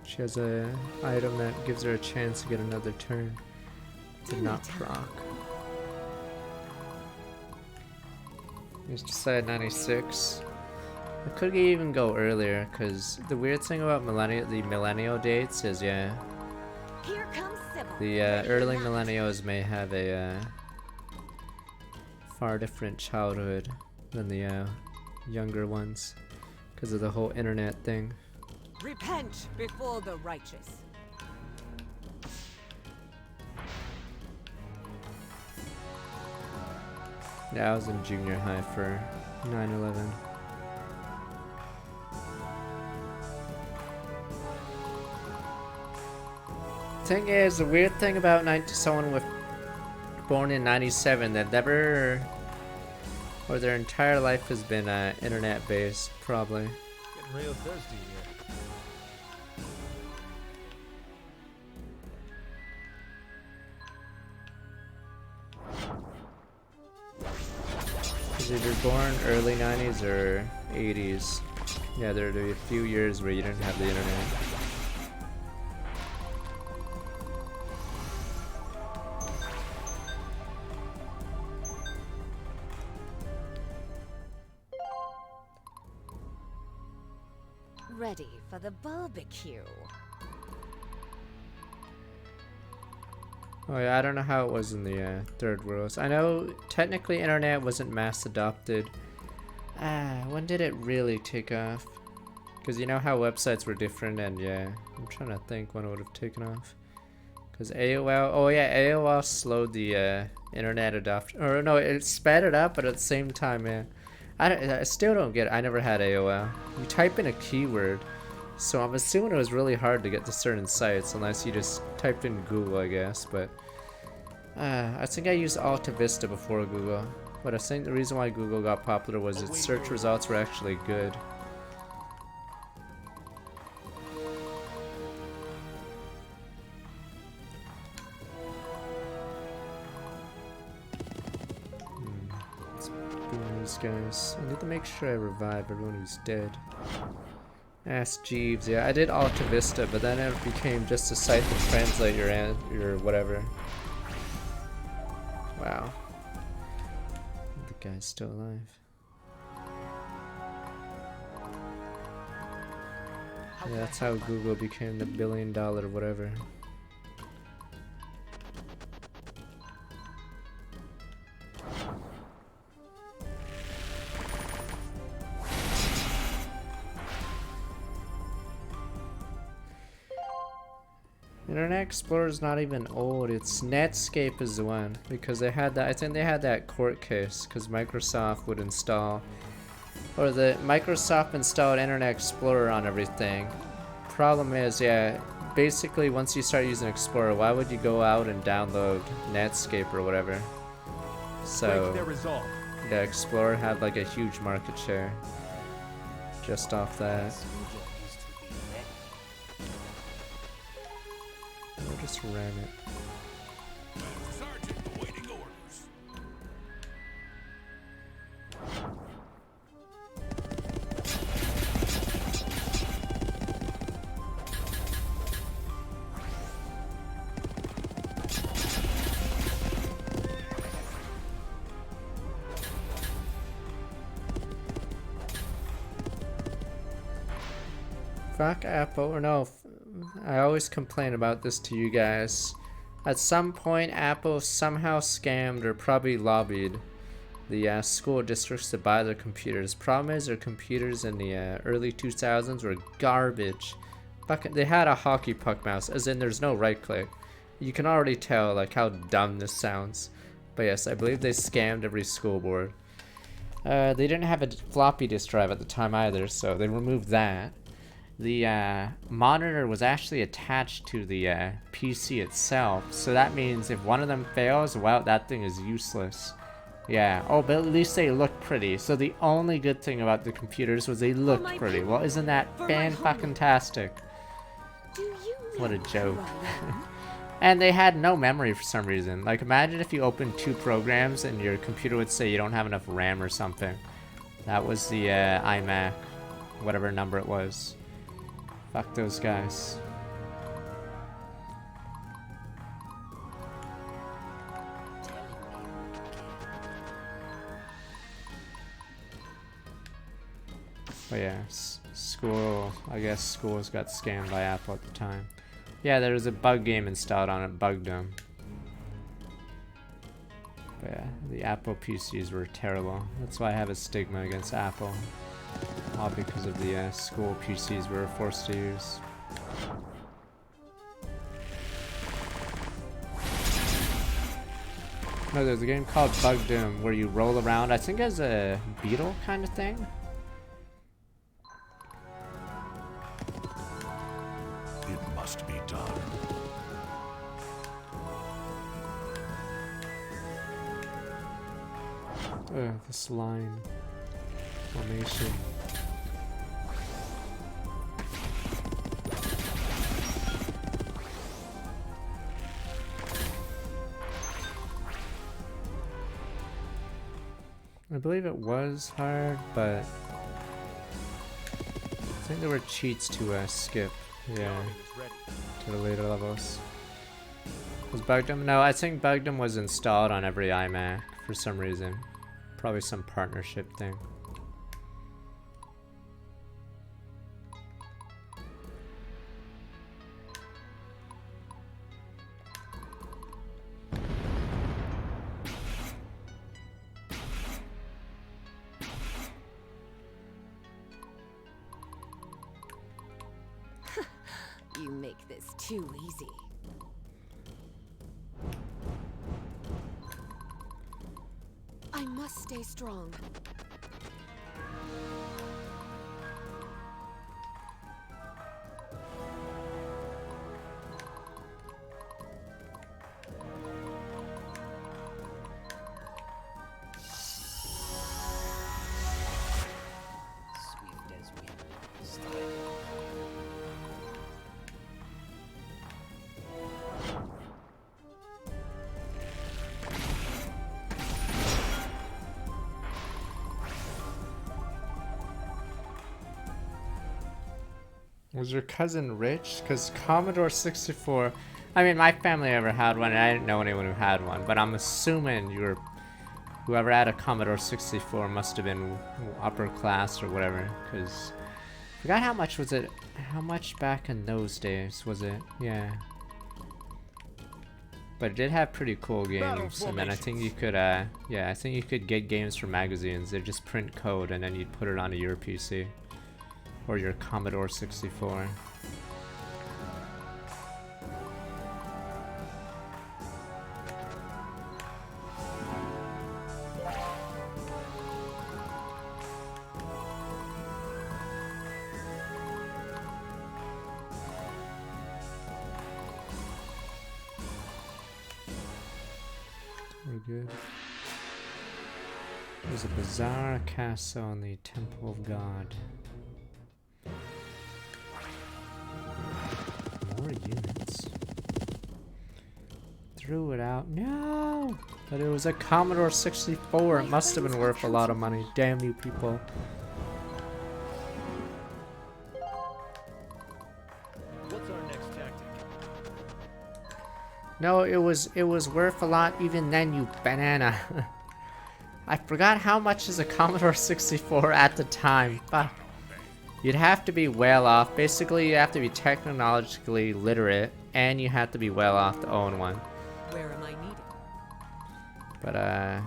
She has a item that gives her a chance to get another turn. Did not proc. Just decided 96. I could even go earlier, because the weird thing about the millennial dates is, yeah, Here comes Sybil. the early millennials may have a far different childhood than the younger ones, because of the whole internet thing. Repent before the righteous. Yeah, I was in junior high for 9/11. Thing is, the weird thing about someone with born in 97 that never, or their entire life has been internet based, probably. Getting real thirsty here. Because if you're born early 90s or 80s, yeah, there'd be a few years where you didn't have the internet. Ready for the barbecue. Oh yeah, I don't know how it was in the third world. I know technically internet wasn't mass adopted. When did it really take off? Because you know how websites were different, and yeah, I'm trying to think when it would have taken off. Because AOL, oh yeah, AOL slowed the internet adoption, or no, it sped it up, but at the same time, yeah. I still don't get it. I never had AOL. You type in a keyword, so I'm assuming it was really hard to get to certain sites unless you just typed in Google, I guess. But I think I used Alta Vista before Google. But I think the reason why Google got popular was its search results were actually good. These guys. I need to make sure I revive everyone who's dead. Ask Jeeves. Yeah, I did Alta Vista, but then it became just a site to translate your whatever. Wow. The guy's still alive. Yeah, that's how Google became the $1 billion whatever. Internet Explorer is not even old. It's Netscape is the one, because they had that. I think they had that court case because Microsoft would install, or the Microsoft installed Internet Explorer on everything. Problem is, yeah, basically once you start using Explorer, why would you go out and download Netscape or whatever? So the Explorer had like a huge market share just off that. We'll just ram it. Sergeant, awaiting orders. Fuck Apple, or no, I always complain about this to you guys. At some point, Apple somehow scammed or probably lobbied the school districts to buy their computers. Problem is, their computers in the early 2000s were garbage. Fucking, they had a hockey puck mouse, as in there's no right click. You can already tell like how dumb this sounds. But yes, I believe they scammed every school board. They didn't have a floppy disk drive at the time either, so they removed that. The monitor was actually attached to the PC itself, so that means if one of them fails, well, that thing is useless. Yeah, oh, but at least they look pretty. So the only good thing about the computers was they looked pretty. Well, isn't that fan-fucking-tastic? What a joke. And they had no memory for some reason. Like, imagine if you opened 2 programs and your computer would say you don't have enough RAM or something. That was the iMac, whatever number it was. Fuck those guys. But yeah, school, I guess schools got scammed by Apple at the time. Yeah, there was a bug game installed on it, bugged them. But yeah, the Apple PCs were terrible. That's why I have a stigma against Apple. All because of the school PCs we were forced to use. No, there's a game called Bug Doom where you roll around, I think as a beetle kind of thing. It must be done. This line formation. I believe it was hard, but I think there were cheats to skip, yeah, to the later levels. Was Bugdom? No, I think Bugdom was installed on every iMac for some reason. Probably some partnership thing. You make this too easy. I must stay strong. Swift as wind. Style. Was your cousin rich? Because Commodore 64... I mean, my family never had one, and I didn't know anyone who had one, but I'm assuming whoever had a Commodore 64 must have been upper class or whatever, because... I forgot how much was it... How much back in those days was it? Yeah. But it did have pretty cool games, and then I think you could, yeah, I think you could get games from magazines. They just print code, and then you'd put it onto your PC. Or your Commodore 64. We're good. There's a bizarre castle in the Temple of God. More units. Threw it out. No! But it was a Commodore 64. It must have been worth a lot of money. Damn you people. What's our next tactic? No, it was worth a lot even then, you banana. I forgot how much is a Commodore 64 at the time. Fuck. You'd have to be well off. Basically, you have to be technologically literate, and you have to be well off to own one. Where am I needed? But I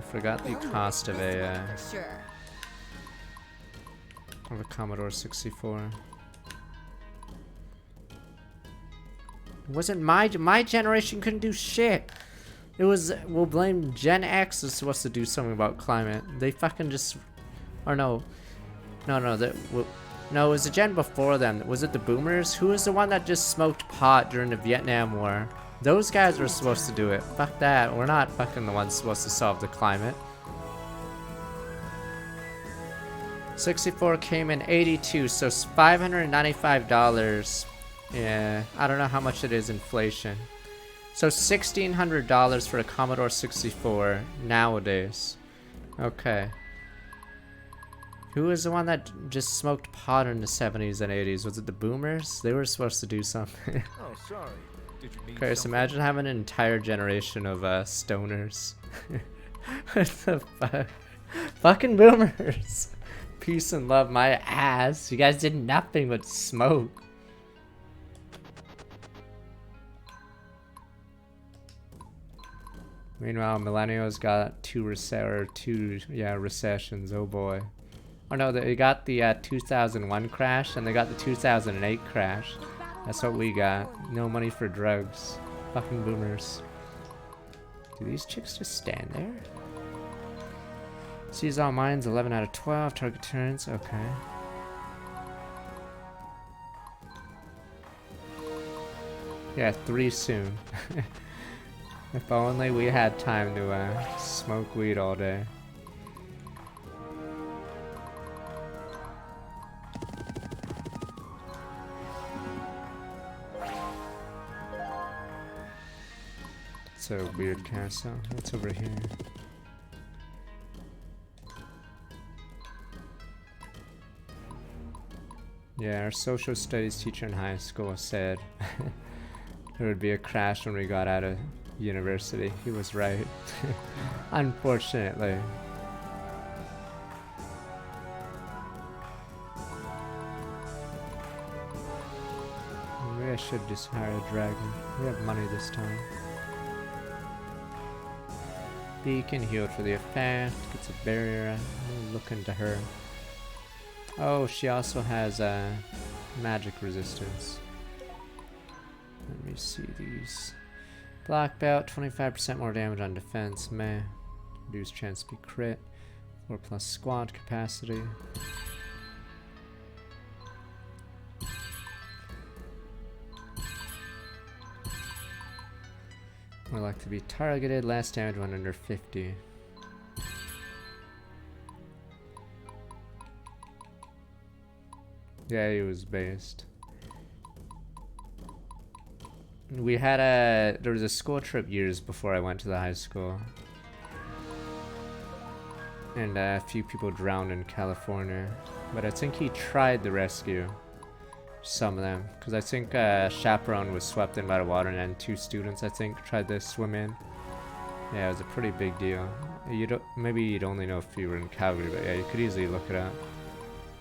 forgot the cost of a Sure. Commodore 64. It wasn't my generation couldn't do shit. It was, we'll blame Gen X is supposed to do something about climate. They fucking just. Or no, no, it was the gen before them. Was it the boomers? Who was the one that just smoked pot during the Vietnam War? Those guys were supposed to do it. Fuck that. We're not fucking the ones supposed to solve the climate. 64 came in 82, so it's $595. Yeah, I don't know how much it is inflation. So $1,600 for a Commodore 64 nowadays. Okay. Who was the one that just smoked pot in the 70s and 80s? Was it the boomers? They were supposed to do something. Oh, sorry. Did you need Okay, so imagine having an entire generation of stoners. What the fuck? Fucking boomers. Peace and love my ass. You guys did nothing but smoke. Meanwhile, millennials got two recessions. Oh boy. Oh no, they got the 2001 crash and they got the 2008 crash. That's what we got. No money for drugs. Fucking boomers. Do these chicks just stand there? Seize all mines, 11 out of 12. Target turns. Okay. Yeah, 3 soon. If only we had time to smoke weed all day. It's a weird castle. What's over here? Yeah, our social studies teacher in high school said there would be a crash when we got out of university. He was right. Unfortunately. Maybe I should just hire a dragon. We have money this time. Beacon healed for the effect. Gets a barrier. I'll look into her. Oh, she also has magic resistance. Let me see these. Black belt, 25% more damage on defense. Meh. Reduced chance to be crit. 4+ squad capacity. More like to be targeted. Last damage when under 50. Yeah, he was based. We had there was a school trip years before I went to the high school. And a few people drowned in California. But I think he tried to rescue some of them. Because I think Chaperone was swept in by the water and then 2 students, I think, tried to swim in. Yeah, it was a pretty big deal. Maybe you'd only know if you were in Calgary, but yeah, you could easily look it up.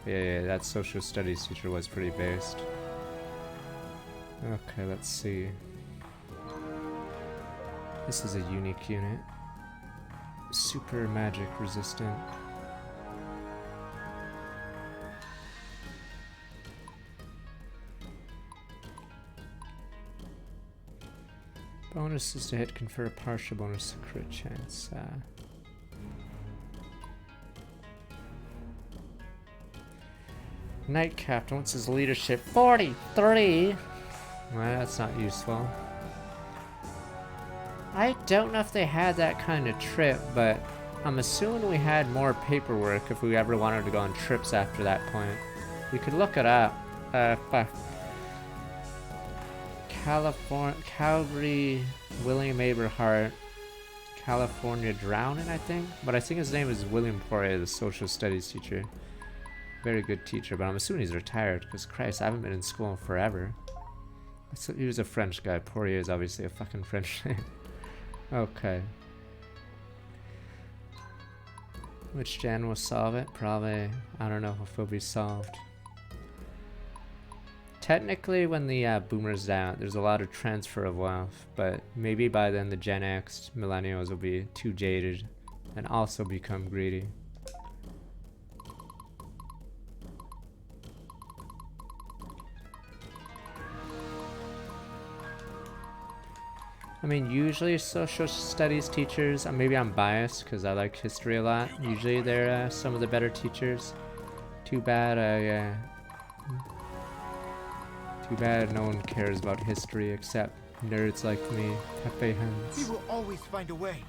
Yeah, that social studies teacher was pretty based. Okay, let's see. This is a unique unit. Super magic resistant. Bonuses to hit confer a partial bonus to crit chance. Knight Captain, what's his leadership? 43! Well, that's not useful. I don't know if they had that kind of trip, but I'm assuming we had more paperwork if we ever wanted to go on trips after that point. We could look it up. Calgary, William Aberhart, California Drowning, I think? But I think his name is William Poirier, the social studies teacher. Very good teacher, but I'm assuming he's retired, because Christ, I haven't been in school in forever. So he was a French guy. Poirier is obviously a fucking French name. Okay. Which gen will solve it? Probably, I don't know if it'll be solved. Technically, when the boomers die out, there's a lot of transfer of wealth, but maybe by then the Gen X millennials will be too jaded and also become greedy. I mean, usually social studies teachers, maybe I'm biased because I like history a lot. Usually they're some of the better teachers. Too bad, yeah. Too bad no one cares about history except nerds like me. Pepe Hens. We will always find a way.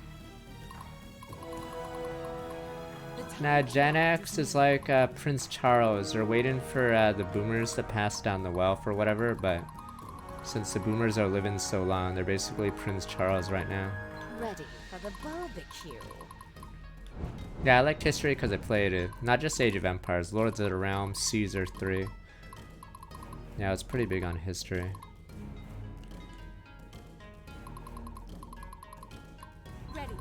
Nah, Gen X is like Prince Charles. They're waiting for the boomers to pass down the wealth or whatever, but since the boomers are living so long, they're basically Prince Charles right now. Ready for the barbecue. Yeah, I liked history because I played it. Not just Age of Empires, Lords of the Realm, Caesar 3. Yeah, I was pretty big on history. Ready.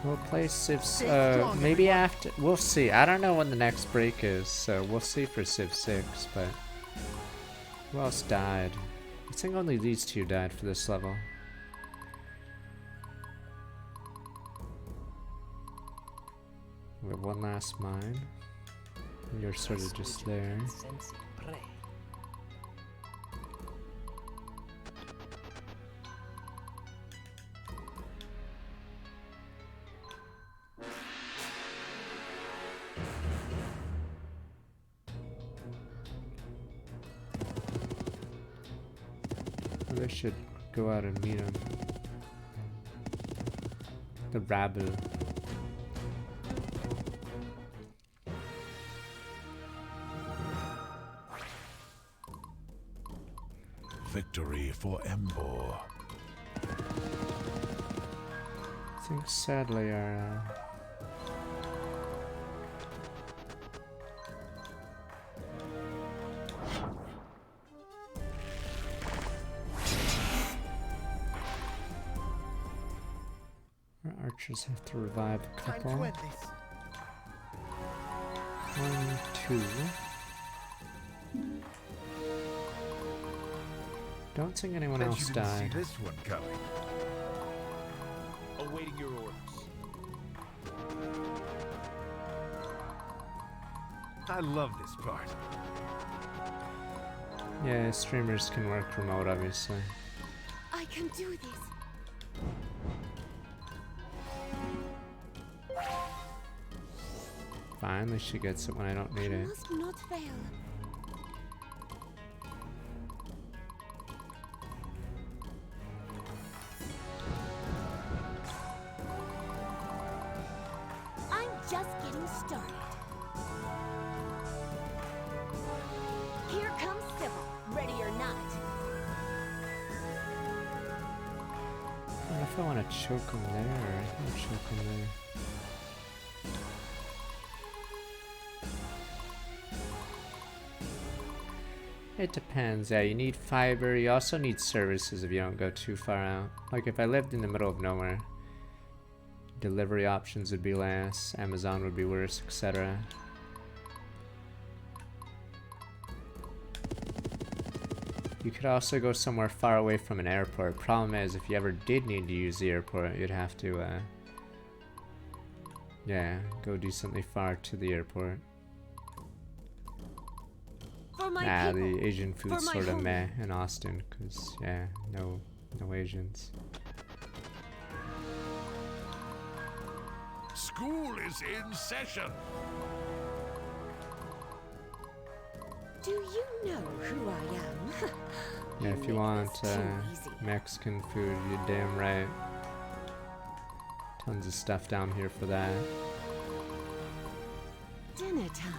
We'll play Civ. strong, Maybe everyone. after. We'll see. I don't know when the next break is, so we'll see for Civ 6. But who else died? I think only these two died for this level. We have one last mine. And you're sort of just there. Sensi pre. They should go out and meet him. The rabble. Victory for Embor. I think sadly our archers have to revive a Time couple. to end this. 1, 2. Don't think anyone Bet else you didn't died. see this one coming. Awaiting your orders. I love this part. Yeah, streamers can work remote, obviously. I can do this. Finally, she gets it when I don't need I it. must not fail. I'm just getting started. Here comes Sybil, ready or not. I don't know if I want to choke him there or I'll choke him there. It depends. Yeah, you need fiber. You also need services if you don't go too far out. Like if I lived in the middle of nowhere, delivery options would be less, Amazon would be worse, etc. You could also go somewhere far away from an airport. Problem is, if you ever did need to use the airport, you'd have to, yeah, go decently far to the airport. For my Nah, people. the Asian For food's my sort of home. meh in Austin, cause yeah, no Asians. School is in session. Do you know who I am? Yeah, if you make want this too easy. Mexican food, you're damn right. Tons of stuff down here for that. Dinner time.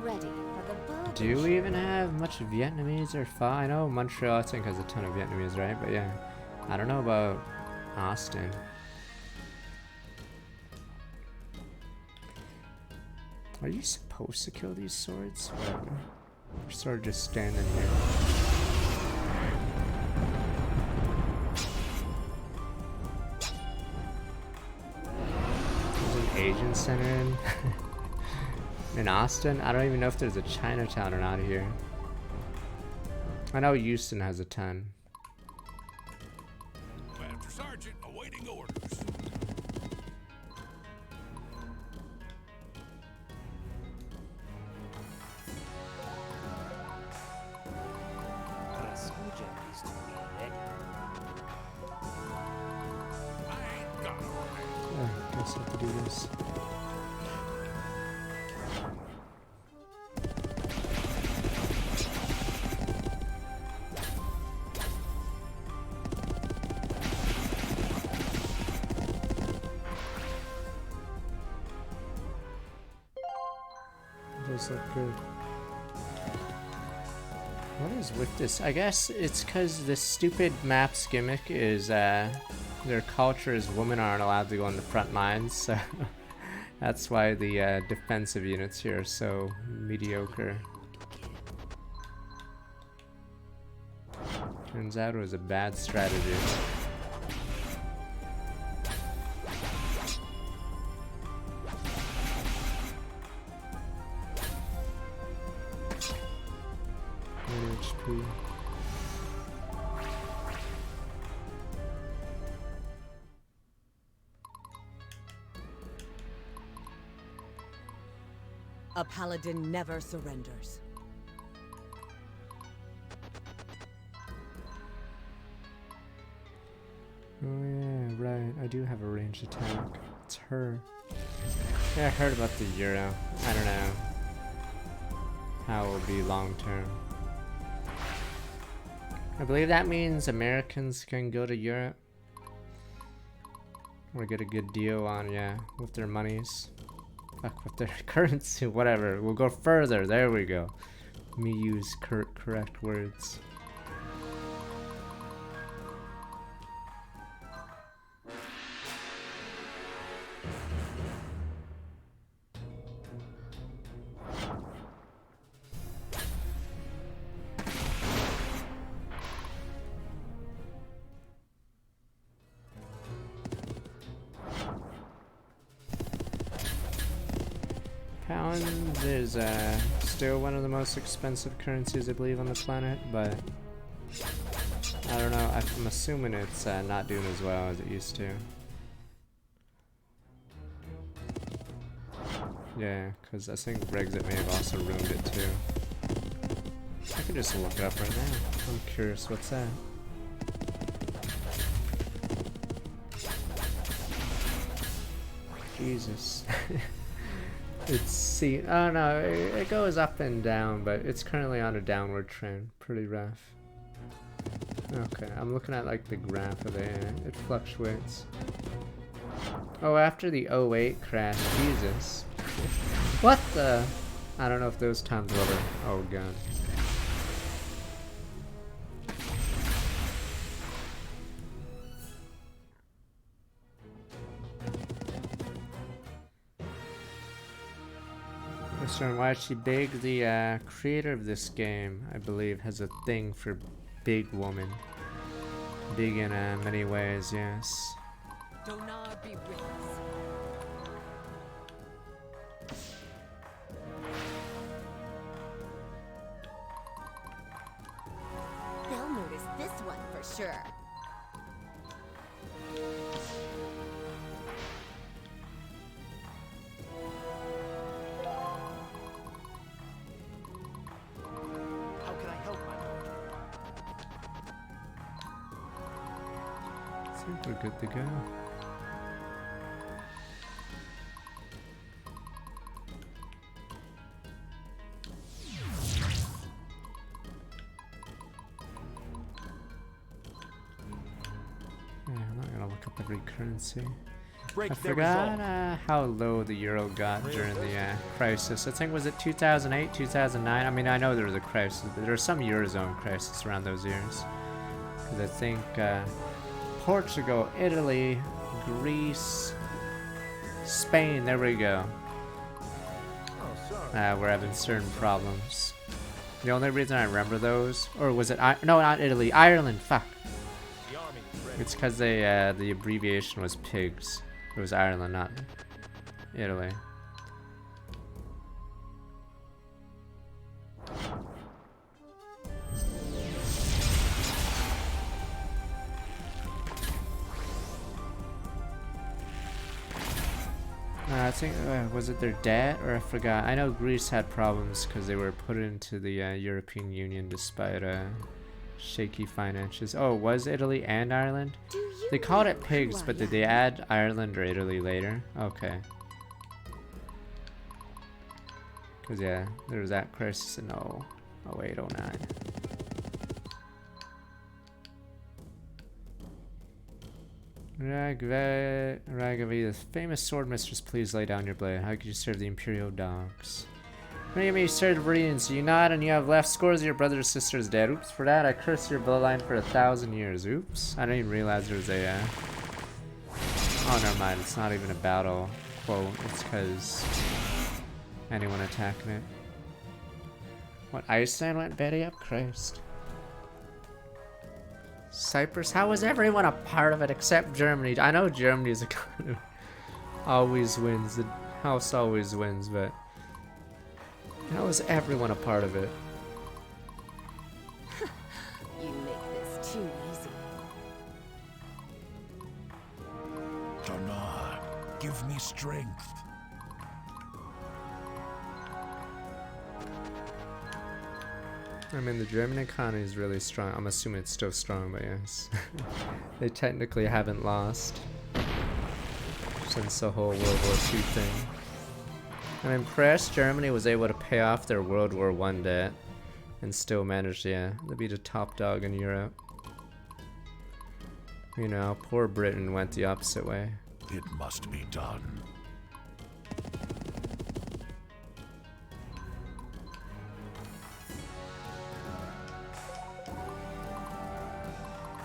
Ready for the barbecue. Do we even have much Vietnamese or Pho? I know Montreal, I think, has a ton of Vietnamese, right? But yeah, I don't know about Austin. Are you supposed to kill these swords? Or you're sort of just standing here. There's an Asian center in Austin. I don't even know if there's a Chinatown or not here. I know Houston has a ton. Master Sergeant awaiting orders. Rasputin is to be ready. I ain't got it. I guess I have to do this. Those look good. What is with this? I guess it's because this stupid map's gimmick is their culture is women aren't allowed to go on the front lines, so that's why the defensive units here are so mediocre. Turns out it was a bad strategy. HP. A paladin never surrenders. Oh yeah, right. I do have a ranged attack. It's her. Yeah, I heard about the Euro. I don't know how it will be long term. I believe that means Americans can go to Europe or get a good deal on, yeah, with their monies. Fuck, with their currency, whatever. We'll go further. There we go. Let me use correct words. Pound is still one of the most expensive currencies, I believe, on the planet, but I don't know. I'm assuming it's not doing as well as it used to. Yeah, because I think Brexit may have also ruined it too. I could just look it up right now. I'm curious, what's that? Jesus. Oh no, it goes up and down, but it's currently on a downward trend. Pretty rough. Okay, I'm looking at like the graph of it. It fluctuates. Oh, after the 08 crash, Jesus. What the? I don't know if those times were over. Oh god. Why is she big? The creator of this game, I believe, has a thing for big woman. Big in many ways, yes. Do not be with us. They'll notice this one for sure. How can I help, my lord? I think we're good to go. Yeah, I'm not gonna look up every currency. I forgot how low the euro got during the crisis. I think, was it 2008, 2009? I mean, I know there was a crisis, but there was some Eurozone crisis around those years. Because I think Portugal, Italy, Greece, Spain, there we go. We're having certain problems. The only reason I remember those, or was it, no, not Italy, Ireland, fuck. It's because they, the abbreviation was PIGS. It was Ireland, not Italy. I think, was it their debt, or I forgot. I know Greece had problems because they were put into the European Union despite shaky finances. Oh, was Italy and Ireland? They called it PIGS, but did they add Ireland or Italy later? Okay. Because, yeah, there was that crisis in 08, 09. Ragavi, the famous sword mistress, please lay down your blade. How could you serve the Imperial dogs? Many of me served Viridians, you not, and you have left scores of your brothers or sisters dead. Oops, for that, I cursed your bloodline for 1,000 years. Oops, I didn't even realize there was a, oh, never mind, it's not even a battle quote, it's because anyone attacking it. What, Iceland went Betty up? Christ. Cyprus, how is everyone a part of it except Germany? I know Germany's economy always wins, the house always wins, but how is everyone a part of it? You make this too easy. Donar, give me strength. I mean, the German economy is really strong. I'm assuming it's still strong, but yes. They technically haven't lost since the whole World War II thing. I'm impressed Germany was able to pay off their World War I debt and still managed, yeah, to be the top dog in Europe. You know, poor Britain went the opposite way. It must be done.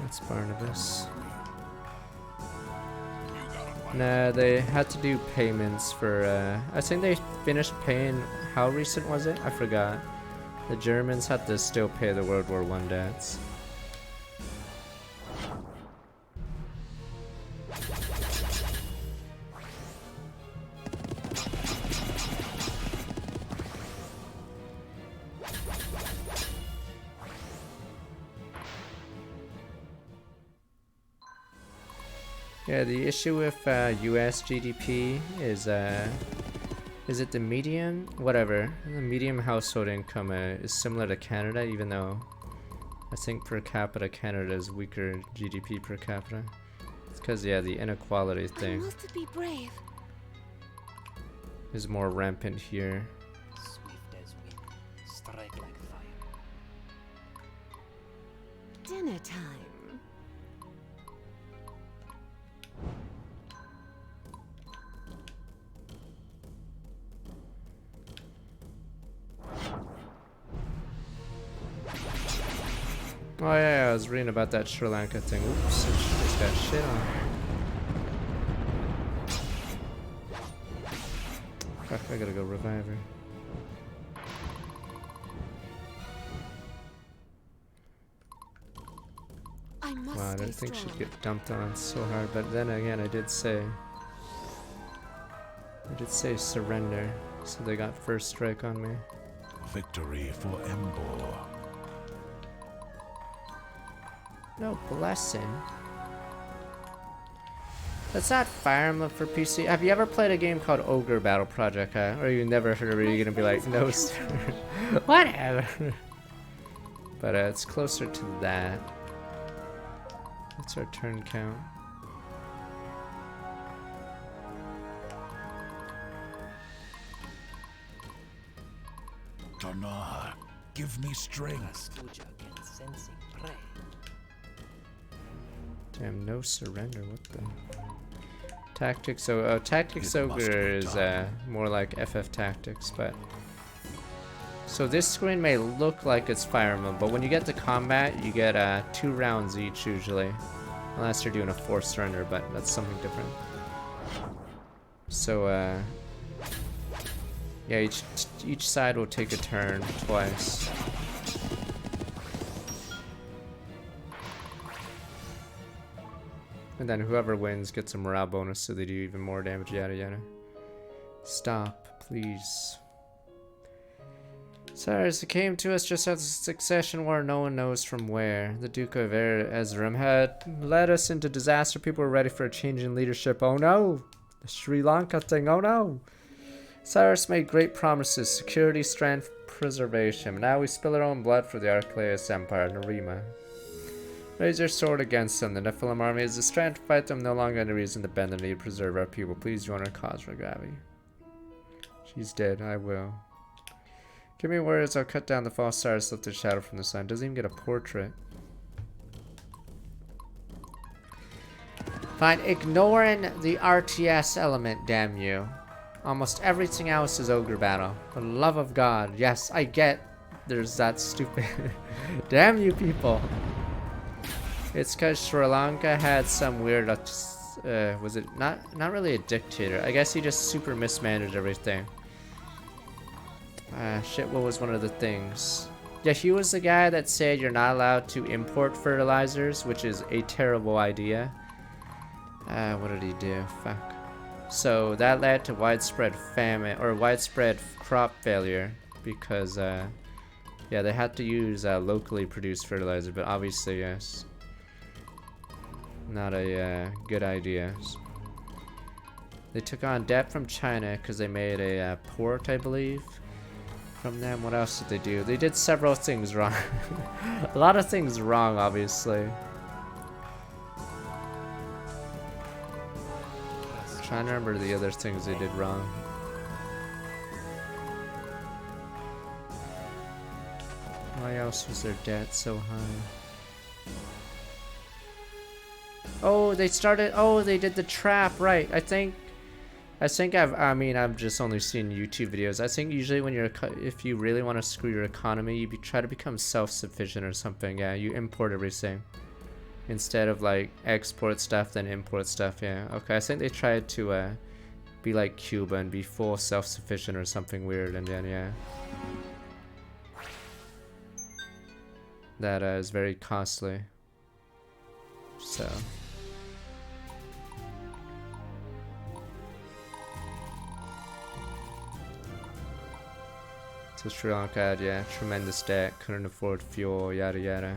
That's Barnabas. Nah, they had to do payments for, I think they finished paying, how recent was it? I forgot. The Germans had to still pay the World War I debts. Yeah, the issue with US GDP is it the median? Whatever. The median household income is similar to Canada, even though I think per capita Canada is weaker GDP per capita. It's because, yeah, the inequality thing Be brave. is more rampant here. Swift as wind, strike like fire. Dinner time. Oh yeah, I was reading about that Sri Lanka thing. Oops, it's got shit on. Fuck, I gotta go revive her. I must Wow, I didn't think she'd get dumped on so hard, but then again, I did say surrender, so they got first strike on me. Victory for Embor. No blessing. That's not Fire Emblem for PC. Have you ever played a game called Ogre Battle Project, huh? Or you never heard of it? You're gonna be like, no, sir. Whatever. But it's closer to that. What's our turn count? Donar, give me strength. Stuja can sensing prey. Damn, no surrender. What the? Tactics. So, Tactics Ogre is more like FF Tactics, but. So this screen may look like it's Fire Emblem, but when you get to combat, you get 2 rounds each usually, unless you're doing a forced surrender, but that's something different. So, yeah, each side will take a turn twice. And then whoever wins gets a morale bonus, so they do even more damage, yada yada. Stop, please. Cyrus, it came to us just after the succession war, no one knows from where. The Duke of Ezram had led us into disaster. People were ready for a change in leadership. Oh no! The Sri Lanka thing, oh no! Cyrus made great promises, security, strength, preservation. Now we spill our own blood for the Archelaus Empire, Narima. Raise your sword against them. The Nephilim army is the strength to fight them, no longer any reason to bend the knee to preserve our people. Please join our cause for Gavi. She's dead, I will. Give me words, I'll cut down the false stars, lift the shadow from the sun. Doesn't even get a portrait. Fine, ignoring the RTS element, damn you. Almost everything else is Ogre Battle. For the love of God, yes, I get there's that stupid... Damn you people. It's because Sri Lanka had some weird... was it not really a dictator? I guess he just super mismanaged everything. Shit, what was one of the things? Yeah, he was the guy that said you're not allowed to import fertilizers, which is a terrible idea. What did he do? Fuck. So that led to widespread famine, or widespread crop failure, because, yeah, they had to use locally produced fertilizer, but obviously, yes, not a good idea. They took on debt from China because they made a port, I believe, from them. What else did they do? They did several things wrong. A lot of things wrong, obviously. Trying to remember the other things they did wrong. Why else was their debt so high? Oh, they started. Oh, they did the trap, right? I think I mean, I've just only seen YouTube videos. I think usually when if you really want to screw your economy, you try to become self-sufficient or something. Yeah, you import everything. Instead of like export stuff, then import stuff. Yeah, okay. I think they tried to be like Cuba and be full self-sufficient or something weird, and then yeah, that is very costly. So Sri Lanka had, yeah, tremendous debt, couldn't afford fuel, yada yada.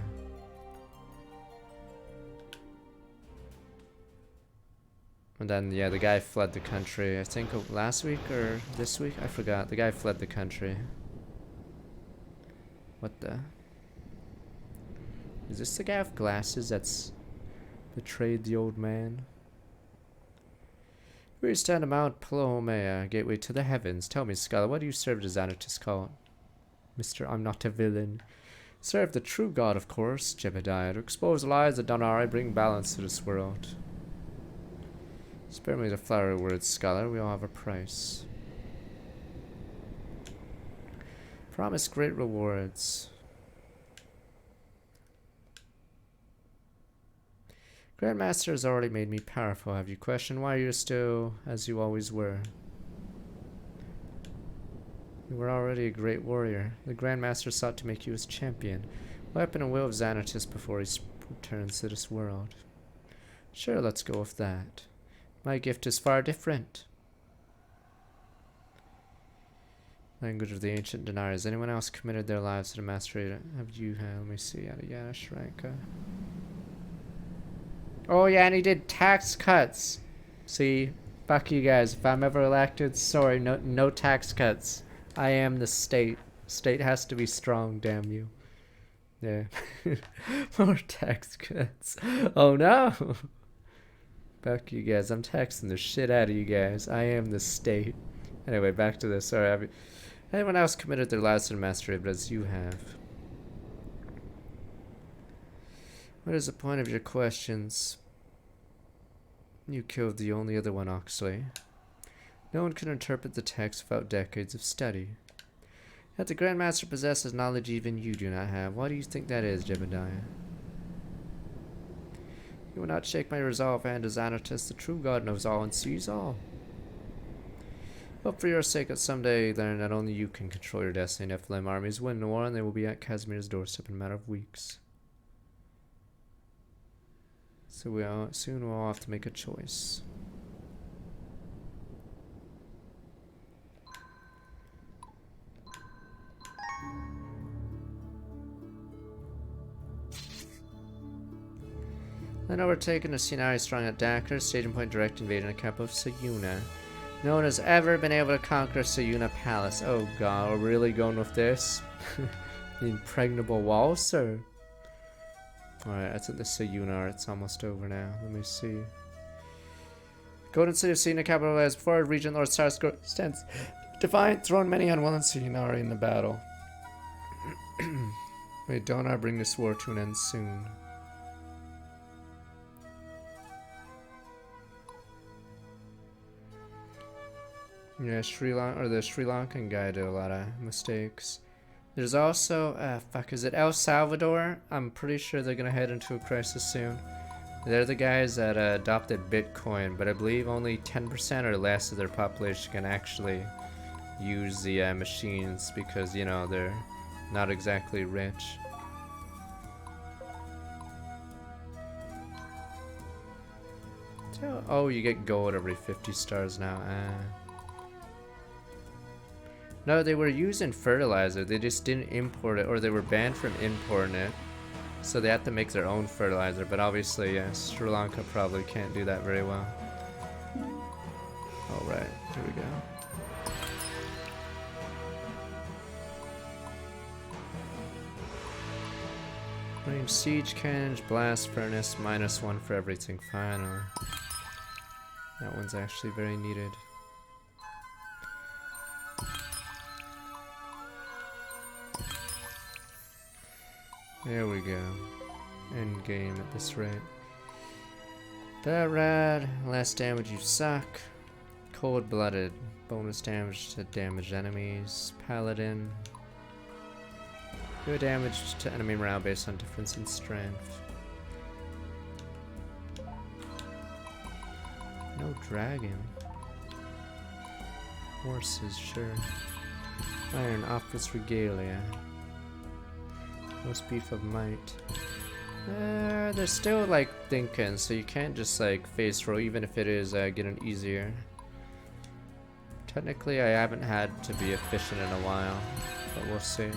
And then, yeah, the guy fled the country, I think last week or this week? I forgot. The guy fled the country. What the? Is this the guy with glasses that's betrayed the old man? We stand at Mount Pelomea, gateway to the heavens. Tell me, scholar, what do you serve the Xanatus cult? Mr. I'm not a villain. Serve the true God, of course, Jebediah. To expose lies that don't already bring balance to this world. Spare me the flowery words, scholar. We all have a price. Promise great rewards. Grandmaster has already made me powerful. Have you questioned why you're still as you always were? You were already a great warrior. The Grandmaster sought to make you his champion. Weapon and will of Xanatus before he returns to this world. Sure, let's go with that. My gift is far different. Language of the ancient Denar. Has anyone else committed their lives to the mastery? Have you? Let me see. Yada yada Shranka. Oh yeah, and he did tax cuts. See, fuck you guys. If I'm ever elected, sorry, no tax cuts. I am the state. State has to be strong. Damn you. Yeah. More tax cuts. Oh no. Fuck you guys. I'm taxing the shit out of you guys. I am the state. Anyway, back to this. Sorry. Anyone else committed their lives to the mastery of it as you have? What is the point of your questions? You killed the only other one, Oxley. No one can interpret the text without decades of study. Yet the Grandmaster possesses knowledge even you do not have. Why do you think that is, Jebediah? You will not shake my resolve, and as Xanatus, the true God knows all and sees all. Hope for your sake that someday learn that only you can control your destiny. Nephilim armies win the war, and they will be at Casimir's doorstep in a matter of weeks. So soon we'll have to make a choice. Then overtaken a Sinai strong at Dakar, staging point direct invading the camp of Sayuna. No one has ever been able to conquer Sayuna Palace. Oh god, we're really going with this? The impregnable wall, sir? Alright, I think the Sayuna art's almost over now. Let me see. Golden City of Sayuna, capital as before, Regent Lord Sarscourt stands defiant, thrown many unwilling Sayunari in the battle. May Donar bring this war to an end soon. Yeah, the Sri Lankan guy did a lot of mistakes. There's also, fuck, is it El Salvador? I'm pretty sure they're gonna head into a crisis soon. They're the guys that adopted Bitcoin, but I believe only 10% or less of their population can actually use the machines because, you know, they're not exactly rich. Oh, you get gold every 50 stars now. No, they were using fertilizer. They just didn't import it, or they were banned from importing it. So they have to make their own fertilizer. But obviously, yes, Sri Lanka probably can't do that very well. Alright, here we go. Range siege cannons, blast furnace, -1 for everything. Fine, or that one's actually very needed. There we go. End game at this rate. That rad, less damage you suck. Cold blooded, bonus damage to damaged enemies. Paladin. Good damage to enemy morale based on difference in strength. No dragon. Horses, sure. Iron office regalia. Roast beef of might. They're still like thinking, so you can't just like face roll even if it is getting easier. Technically I haven't had to be efficient in a while, but we'll see.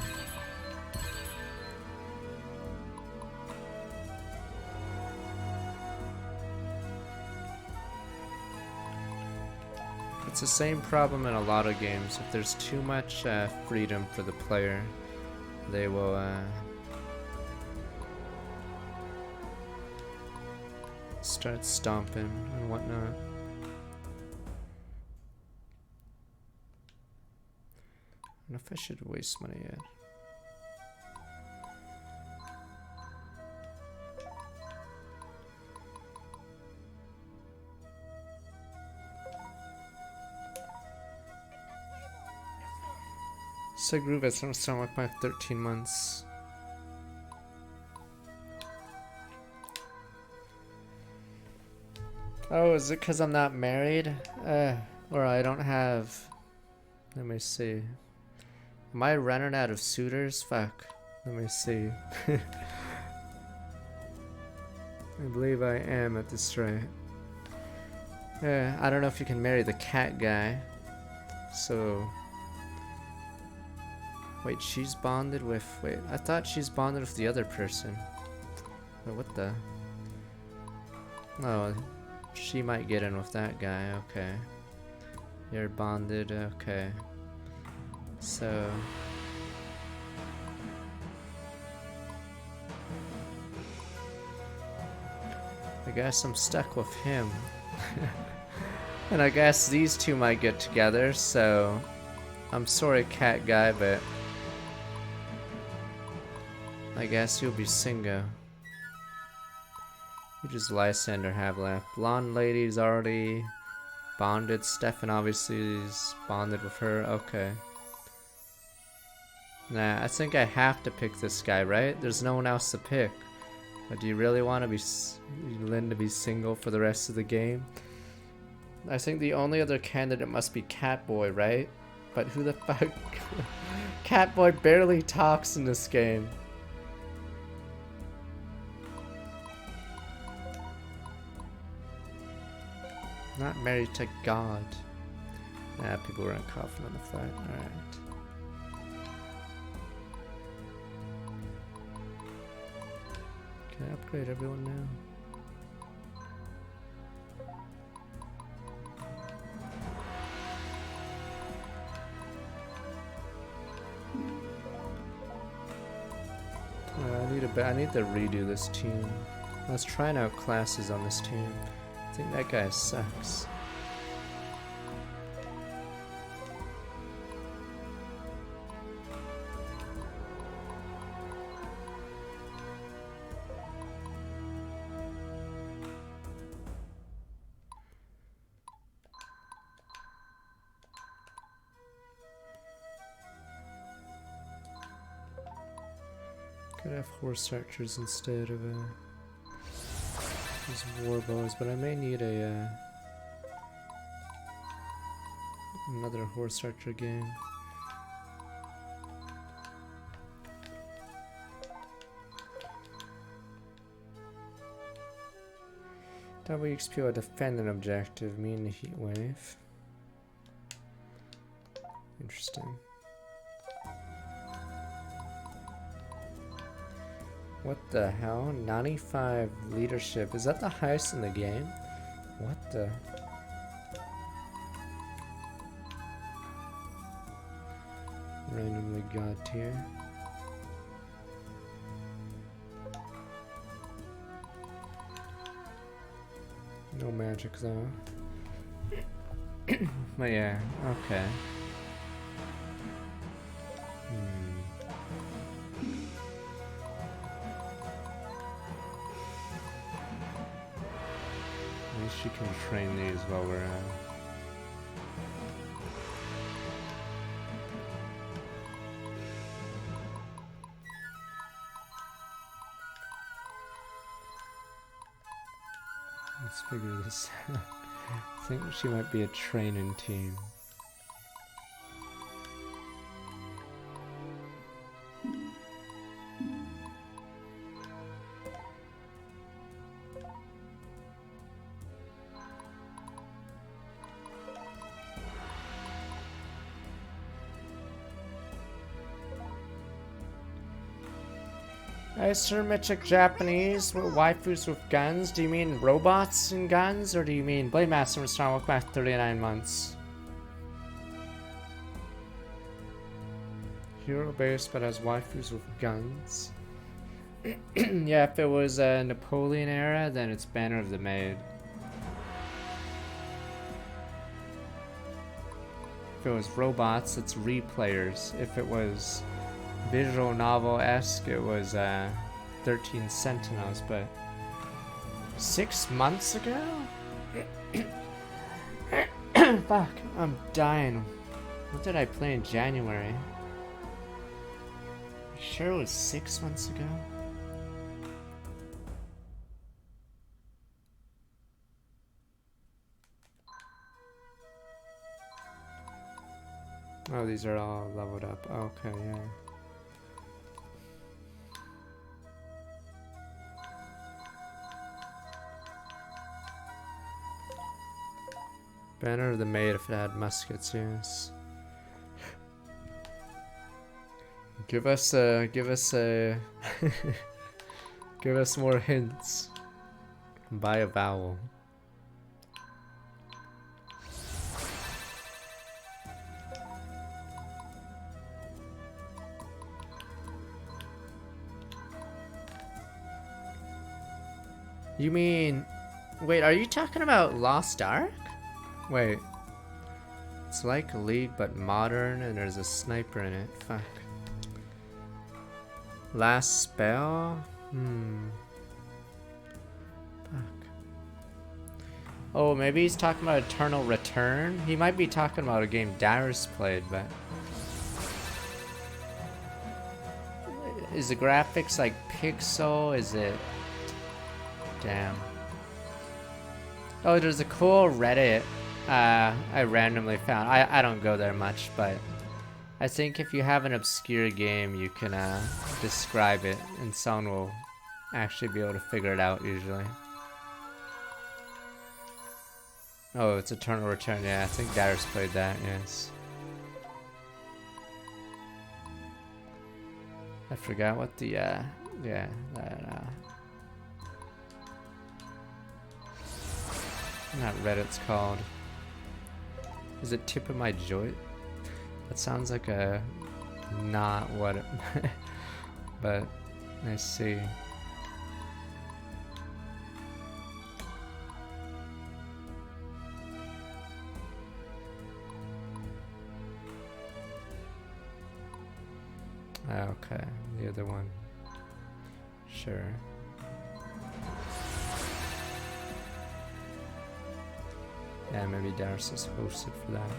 It's the same problem in a lot of games. If there's too much freedom for the player, they will start stomping and whatnot. I don't know if I should waste money yet. So groove has some sound like my 13 months. Oh, is it because I'm not married? Or I don't have... Let me see. Am I running out of suitors? Fuck. Let me see. I believe I am at this rate. I don't know if you can marry the cat guy. So... Wait, she's bonded with... Wait, I thought she's bonded with the other person. Wait, what the... Oh, she might get in with that guy, okay. You're bonded, okay. So... I guess I'm stuck with him. And I guess these two might get together, so... I'm sorry, cat guy, but... I guess you'll be Singo. Who does Lysander have left? Blonde lady's already bonded. Stefan obviously is bonded with her. Okay. Nah, I think I have to pick this guy, right? There's no one else to pick. But do you really want to be Lynn to be single for the rest of the game? I think the only other candidate must be Catboy, right? But who the fuck? Catboy barely talks in this game. Not married to God. Nah, people weren't coughing on the flight. Alright. Can I upgrade everyone now? I need to redo this team. I was trying out classes on this team. I think that guy sucks. Could have horse archers instead of these war bows, but I may need a another horse archer game. How we XP or defend an objective? Me and the heat wave. Interesting. What the hell? 95 leadership. Is that the highest in the game? What the? Randomly got here. No magic though. But yeah, okay. At least you can train these while we're at. Let's figure this out. I think she might be a training team. Isometric Japanese with waifus with guns. Do you mean robots and guns, or do you mean Blade Master and Star Wars back 39 months? Hero based but has waifus with guns. Yeah, if it was a Napoleon era, then it's Banner of the Maid. If it was robots, it's replayers. If it was visual novel-esque, it was 13 Sentinels, but 6 months ago? Fuck, I'm dying. What did I play in January? You sure it was 6 months ago? Oh, these are all leveled up. Okay, yeah. Banner of the Maid if it had muskets, yes. Give us give us more hints. Buy a vowel. You mean, wait, are you talking about Lost Ark? Wait, it's like League but modern and there's a sniper in it. Fuck. Last spell? Fuck. Oh, maybe he's talking about Eternal Return? He might be talking about a game Darius played, but... Is the graphics like pixel? Is it... Damn. Oh, there's a cool Reddit I randomly found. I don't go there much, but I think if you have an obscure game, you can describe it, and someone will actually be able to figure it out usually. Oh, it's Eternal Return. Yeah, I think Darius played that. Yes. I forgot what the yeah, that not Reddit's called. Is it Tip of My Joint? That sounds like a not what it but I see. Okay, the other one. Sure. Yeah, maybe Darius is hosted for that.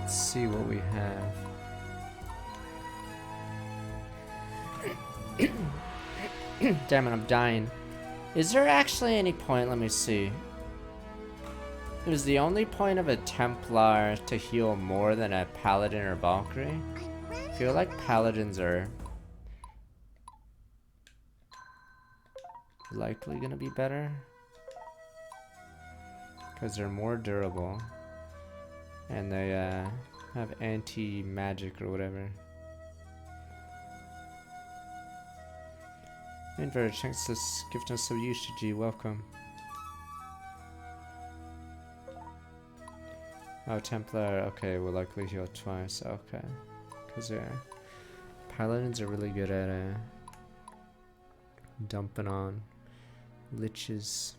Let's see what we have. Damn it, I'm dying. Is there actually any point? Let me see. Is the only point of a Templar to heal more than a Paladin or Valkyrie? I feel like Paladins are likely gonna be better. because they're more durable and they have anti-magic or whatever. Inverted, thanks for gifting us some UCG, welcome. Oh, Templar, okay, will likely heal twice, okay. Because Paladins are really good at dumping on liches.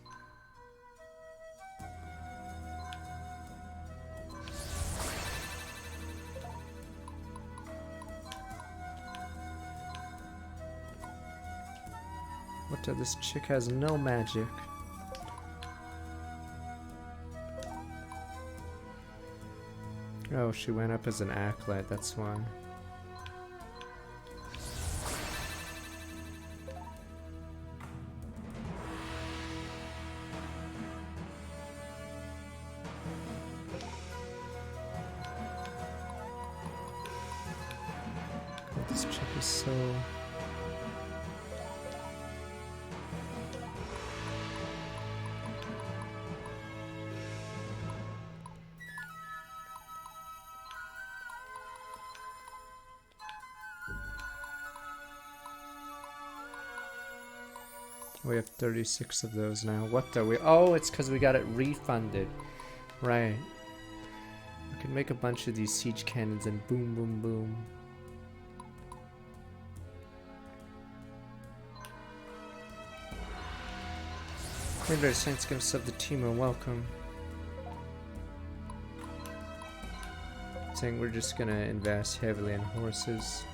What the, this chick has no magic. Oh, she went up as an acolyte, that's why. God, this chick is so... We have 36 of those now. What the? Oh, it's because we got it refunded. Right. We can make a bunch of these siege cannons and boom, boom, boom. Inverted Saints give us up the team and welcome. Saying we're just gonna invest heavily in horses.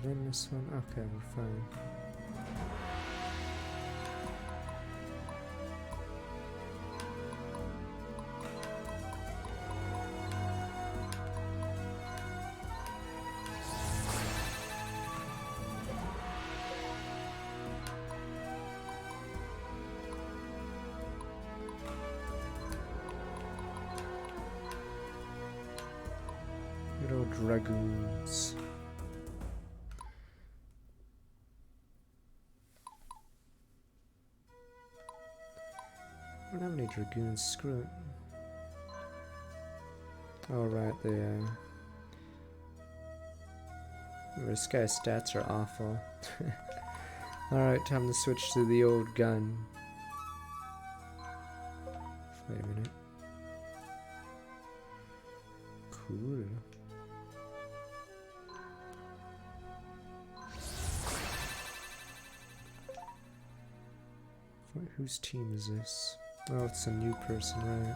Did I miss one? Okay, we're fine. Good old dragoons. I don't have any dragoons, screw it. Oh right, this guy's stats are awful. Alright, time to switch to the old gun. Wait a minute. Cool. Wait, whose team is this? Oh, it's a new person, right?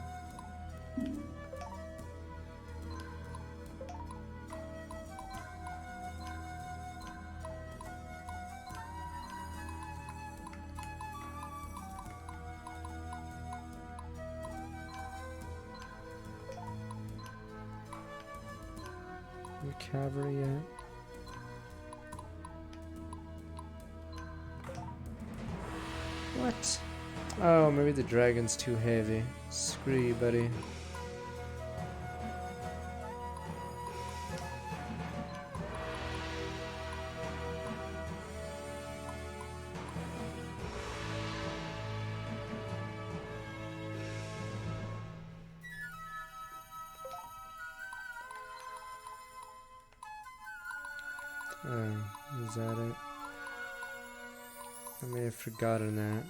No cavalry yet. What? Oh, maybe the dragon's too heavy. Screw you, buddy. Oh, is that it? I may have forgotten that.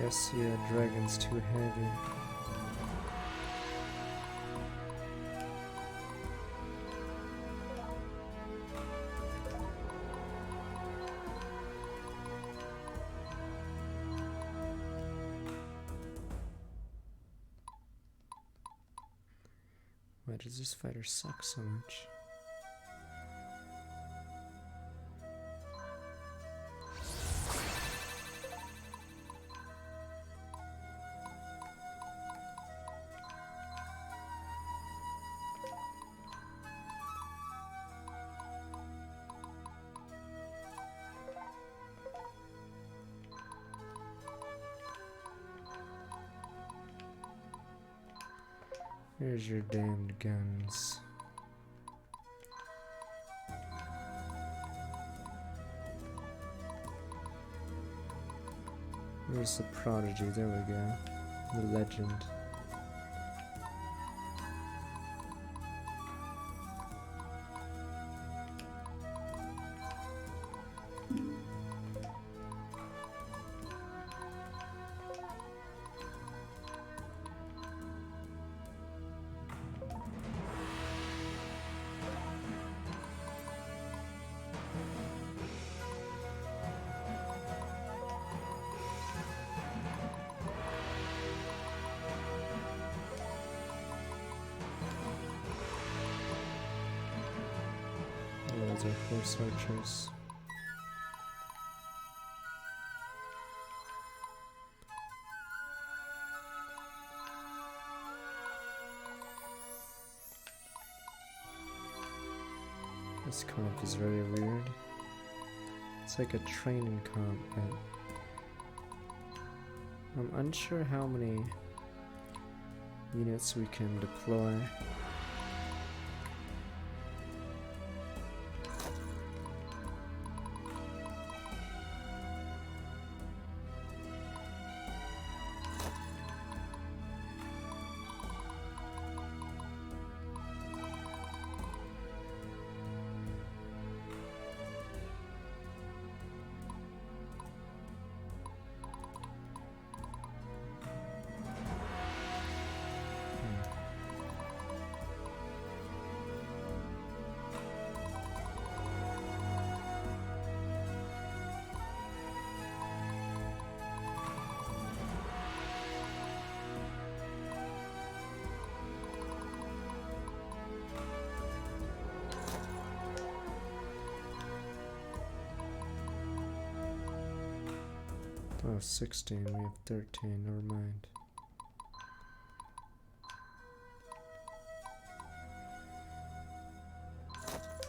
Guess yeah, dragon's too heavy. Why does this fighter suck so much? Here's your damned guns. Where's the prodigy? There we go. The legend. Those are horse archers. This comp is very weird. It's like a training comp, but I'm unsure how many units we can deploy. Oh, 16, we have 13, never mind.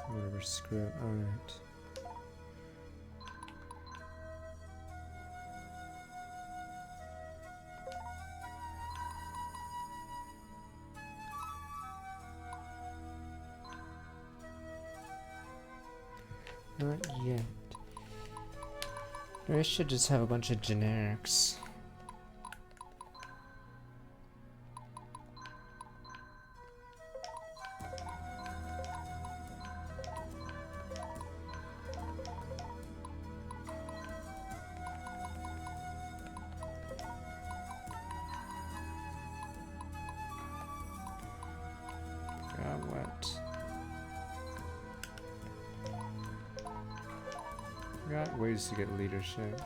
Whatever, screw it, alright. Not yet. I should just have a bunch of generics. Got what? Got ways to get leadership.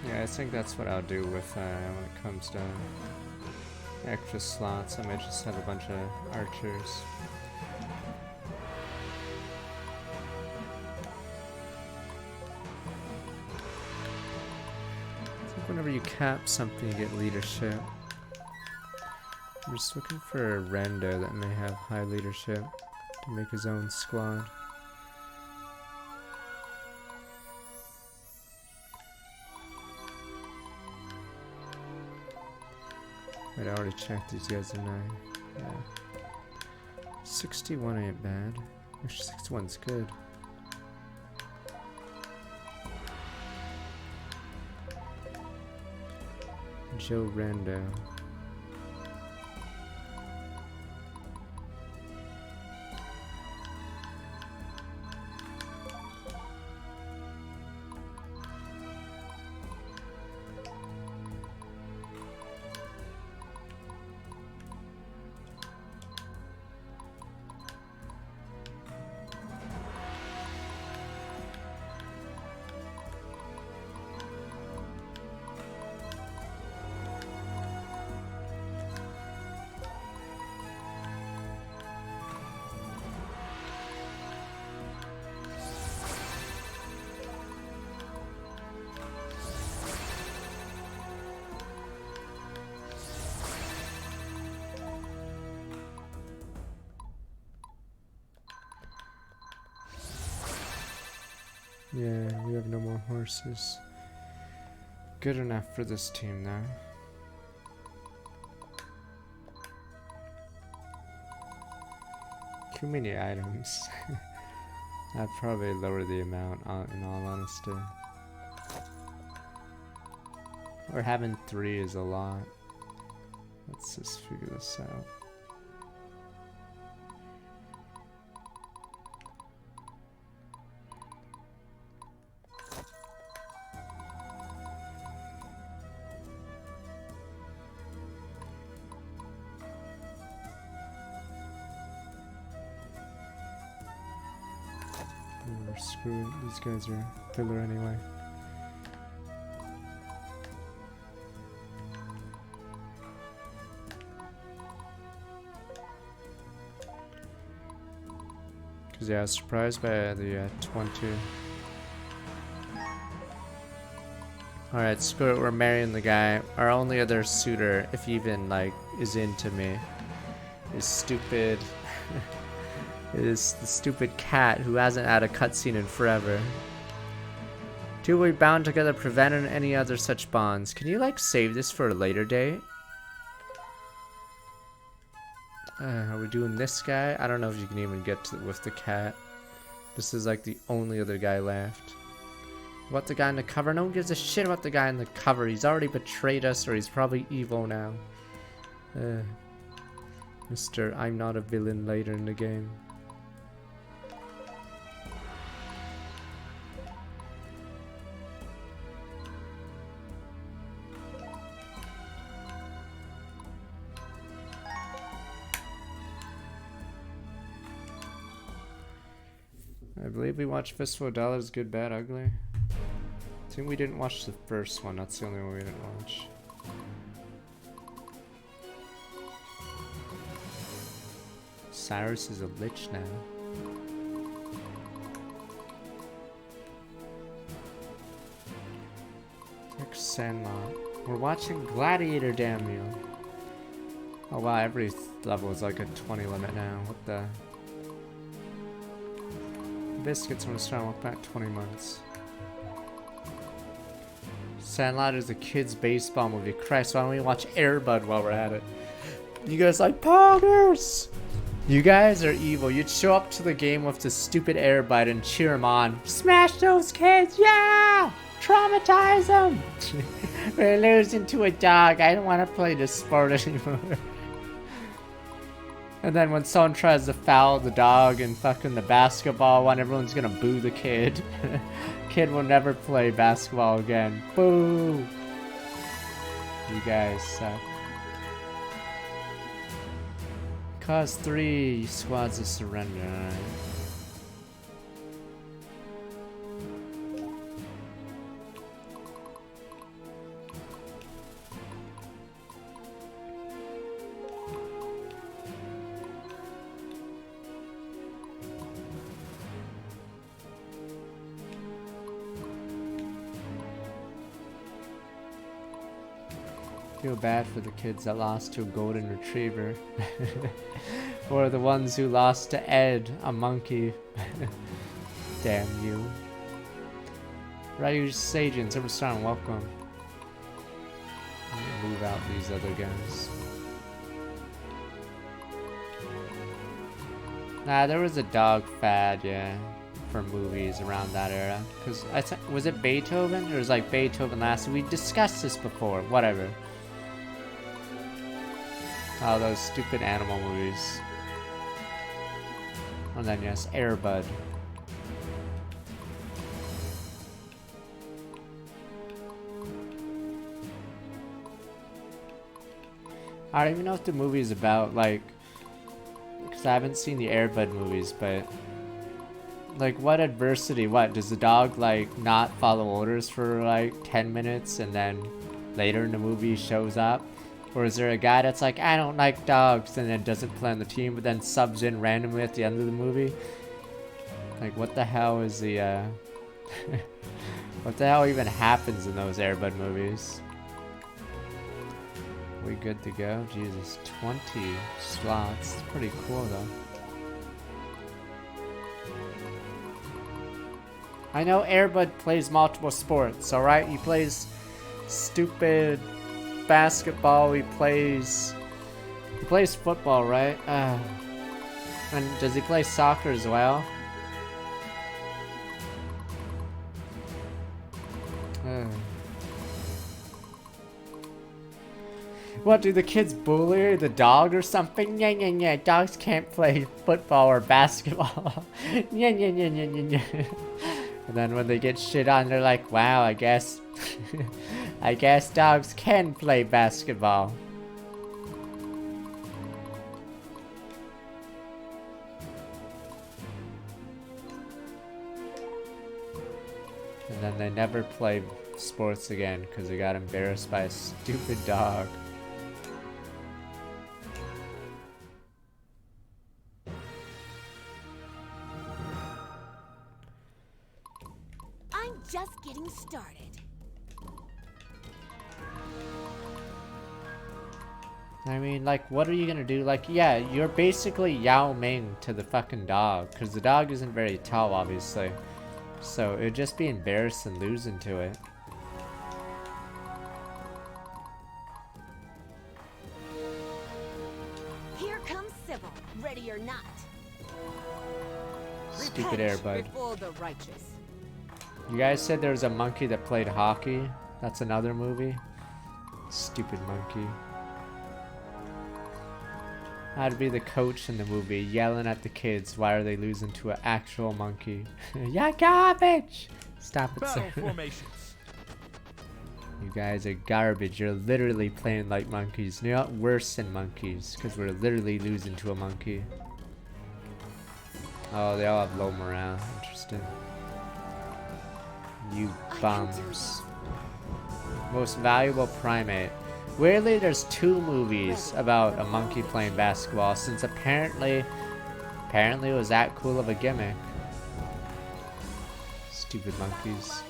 Yeah, I think that's what I'll do with when it comes to extra slots. I might just have a bunch of archers. I think whenever you cap something, you get leadership. I'm just looking for a render that may have high leadership to make his own squad. Wait, I already checked these guys are 9. Yeah. 61 ain't bad. Actually, 61's good. Joe Rando. Yeah, we have no more horses. Good enough for this team now. Too many items. I'd probably lower the amount, in all honesty. Or having 3 is a lot. Let's just figure this out. Screw it, these guys are filler anyway. Cause yeah, I was surprised by the 20. Alright, screw it, we're marrying the guy. Our only other suitor, if he even like is into me, is stupid. Is the stupid cat who hasn't had a cutscene in forever. Two we bound together preventing any other such bonds. Can you like save this for a later date? Are we doing this guy? I don't know if you can even get to with the cat. This is like the only other guy left. What, the guy in the cover? No one gives a shit about the guy in the cover. He's already betrayed us, or he's probably evil now. Mr. I'm not a villain later in the game. I believe we watched Fistful of Dollars, Good, Bad, Ugly. I think we didn't watch the first one. That's the only one we didn't watch. Cyrus is a lich now. Like Sandlot. We're watching Gladiator, damn you. Oh wow, every level is like a 20 limit now. What the? Biscuits when starting look back 20 months. Sandlot is a kid's baseball movie. Christ, why don't we watch Air Bud while we're at it? You guys like poggers? You guys are evil. You'd show up to the game with the stupid Air Bud and cheer them on. Smash those kids, yeah! Traumatize them! We're losing to a dog. I don't want to play this sport anymore. And then when someone tries to foul the dog and fucking the basketball one, everyone's gonna boo the kid. Kid will never play basketball again. Boo! You guys suck. Cause 3 squads of surrender. Alright. Feel bad for the kids that lost to a golden retriever. Or the ones who lost to Ed, a monkey. Damn you. Ryu Sajin, Superstar, welcome. I'm gonna move out these other guys. Nah, there was a dog fad, yeah, for movies around that era. Cause was it Beethoven? Or was like Beethoven last? We discussed this before. Whatever. Oh, those stupid animal movies. And then yes, Air Bud. I don't even know what the movie is about, like, because I haven't seen the Air Bud movies, but like, what adversity? What, does the dog like not follow orders for like 10 minutes and then later in the movie shows up? Or is there a guy that's like, I don't like dogs, and then doesn't play on the team, but then subs in randomly at the end of the movie? Like, what the hell is the, what the hell even happens in those Air Bud movies? We good to go? Jesus, 20 slots. It's pretty cool, though. I know Airbud plays multiple sports, alright? He plays stupid basketball, he plays football, right? And does he play soccer as well? What, do the kids bully the dog or something? Yeah, dogs can't play football or basketball. Yeah. And then when they get shit on, they're like, wow, I guess I guess dogs can play basketball. And then they never play sports again because they got embarrassed by a stupid dog. I'm just getting started. I mean, like, what are you gonna do? Like, yeah, you're basically Yao Ming to the fucking dog, because the dog isn't very tall, obviously. So it'd just be embarrassing losing to it. Here comes Sybil, ready or not. Stupid Repent Airbud. before the righteous. You guys said there was a monkey that played hockey. That's another movie. Stupid monkey. I'd be the coach in the movie, yelling at the kids. Why are they losing to an actual monkey? Yeah, garbage! Stop it, sir. Battle formations. You guys are garbage. You're literally playing like monkeys. You're not worse than monkeys, because we're literally losing to a monkey. Oh, they all have low morale. Interesting. You bums. Most valuable primate. Weirdly, there's 2 movies about a monkey playing basketball, since apparently it was that cool of a gimmick. Stupid monkeys.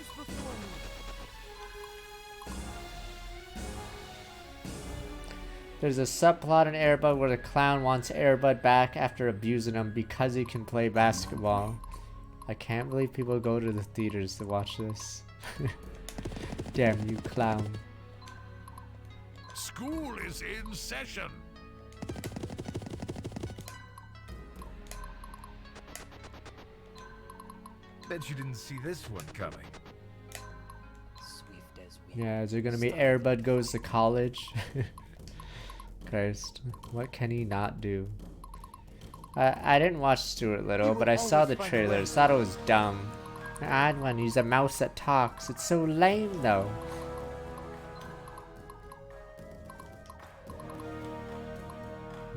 There's a subplot in Airbud where the clown wants Airbud back after abusing him because he can play basketball. I can't believe people go to the theaters to watch this. Damn you, clown. School is in session. Bet you didn't see this one coming. Swift as wind. Yeah, is there gonna be Airbud goes to college? Christ, what can he not do? I didn't watch Stuart Little, but I saw the trailers. Thought it was dumb. The odd one, he's a mouse that talks. It's so lame, though.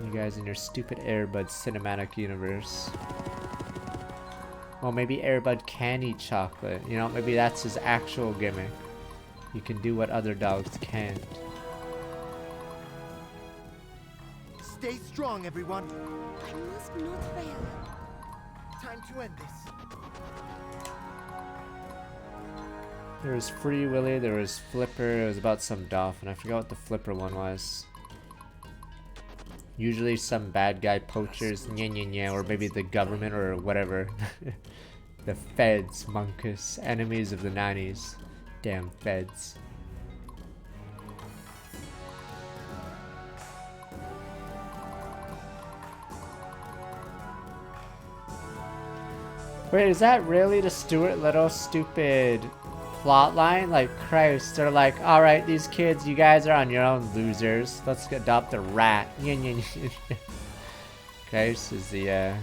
You guys in your stupid Airbud cinematic universe. Well, maybe Airbud can eat chocolate. You know, maybe that's his actual gimmick. You can do what other dogs can't. Stay strong, everyone. I must not fail. Time to end this. There was Free Willy, there was Flipper, it was about some dolphin. I forgot what the Flipper one was. Usually some bad guy poachers, or maybe the government or whatever. The feds, monkus, enemies of the 90s. Damn feds. Wait, is that really the Stuart Little stupid plotline? Like, Christ, they're like, alright, these kids, you guys are on your own, losers. Let's adopt a rat. Christ is the,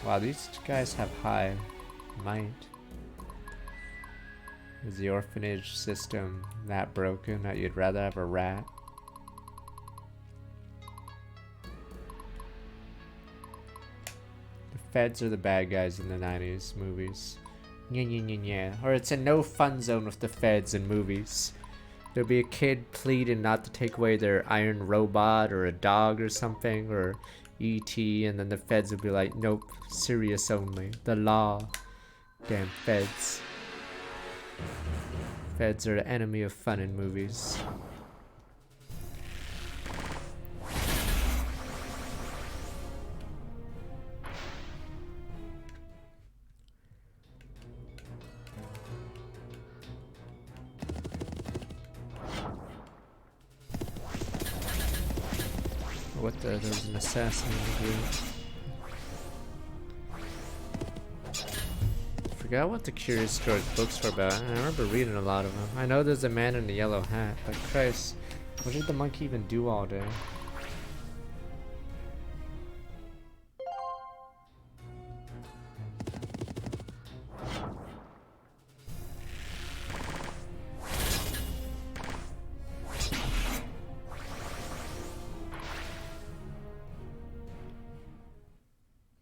wow, these guys have high might. Is the orphanage system that broken that you'd rather have a rat? Feds are the bad guys in the 90s movies. Or it's a no fun zone with the feds in movies. There'll be a kid pleading not to take away their iron robot or a dog or something, or E.T., and then the feds will be like, nope, serious only. The law. Damn feds. Feds are the enemy of fun in movies. What the? There was an assassin in the group. Forgot what the Curious George books were about. I remember reading a lot of them. I know there's a man in a yellow hat, but Christ, what did the monkey even do all day?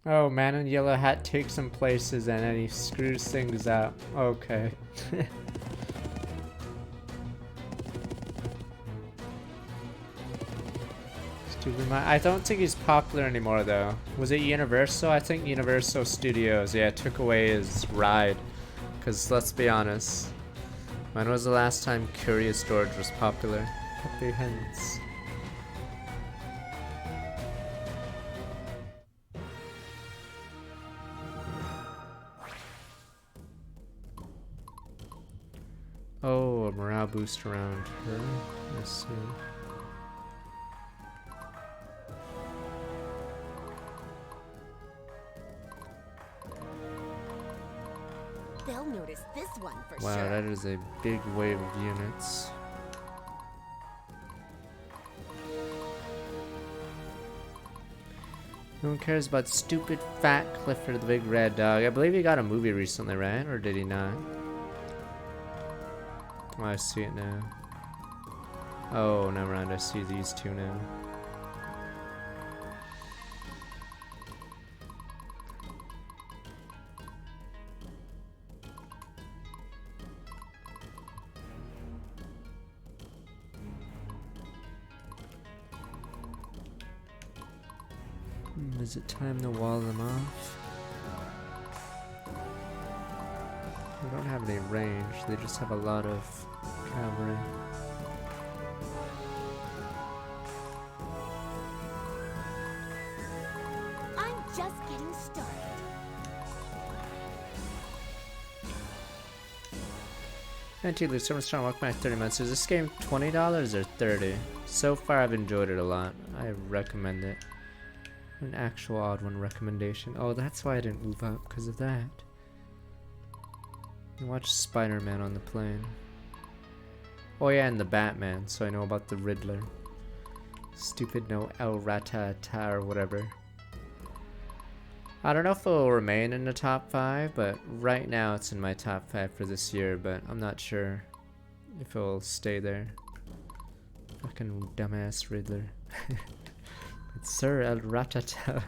Oh, man in yellow hat takes some places and then he screws things up. Okay. Stupid. I don't think he's popular anymore though. Was it Universal? I think Universal Studios, yeah, took away his ride. Cause let's be honest, when was the last time Curious George was popular? Happy Hens. Oh, a morale boost around her. Let's see. They'll notice this one for Wow, sure. that is a big wave of units. No one cares about stupid fat Clifford the Big Red Dog. I believe he got a movie recently, right? Or did he not? Oh, I see it now. Oh, never mind. I see these two now. Is it time to wall them off? They don't have any range. They just have a lot of cavalry. I'm just getting started. Anti-Loot, so strong. Welcome back 30 months. Is this game $20 or $30? So far, I've enjoyed it a lot. I recommend it. An actual odd one recommendation. Oh, that's why I didn't move up, because of that. I watched Spider-Man on the plane. Oh yeah, and the Batman, so I know about the Riddler. Stupid no El Ratata or whatever. I don't know if it will remain in the top 5, but right now it's in my top 5 for this year, but I'm not sure if it will stay there. Fucking dumbass Riddler. It's Sir El Ratata.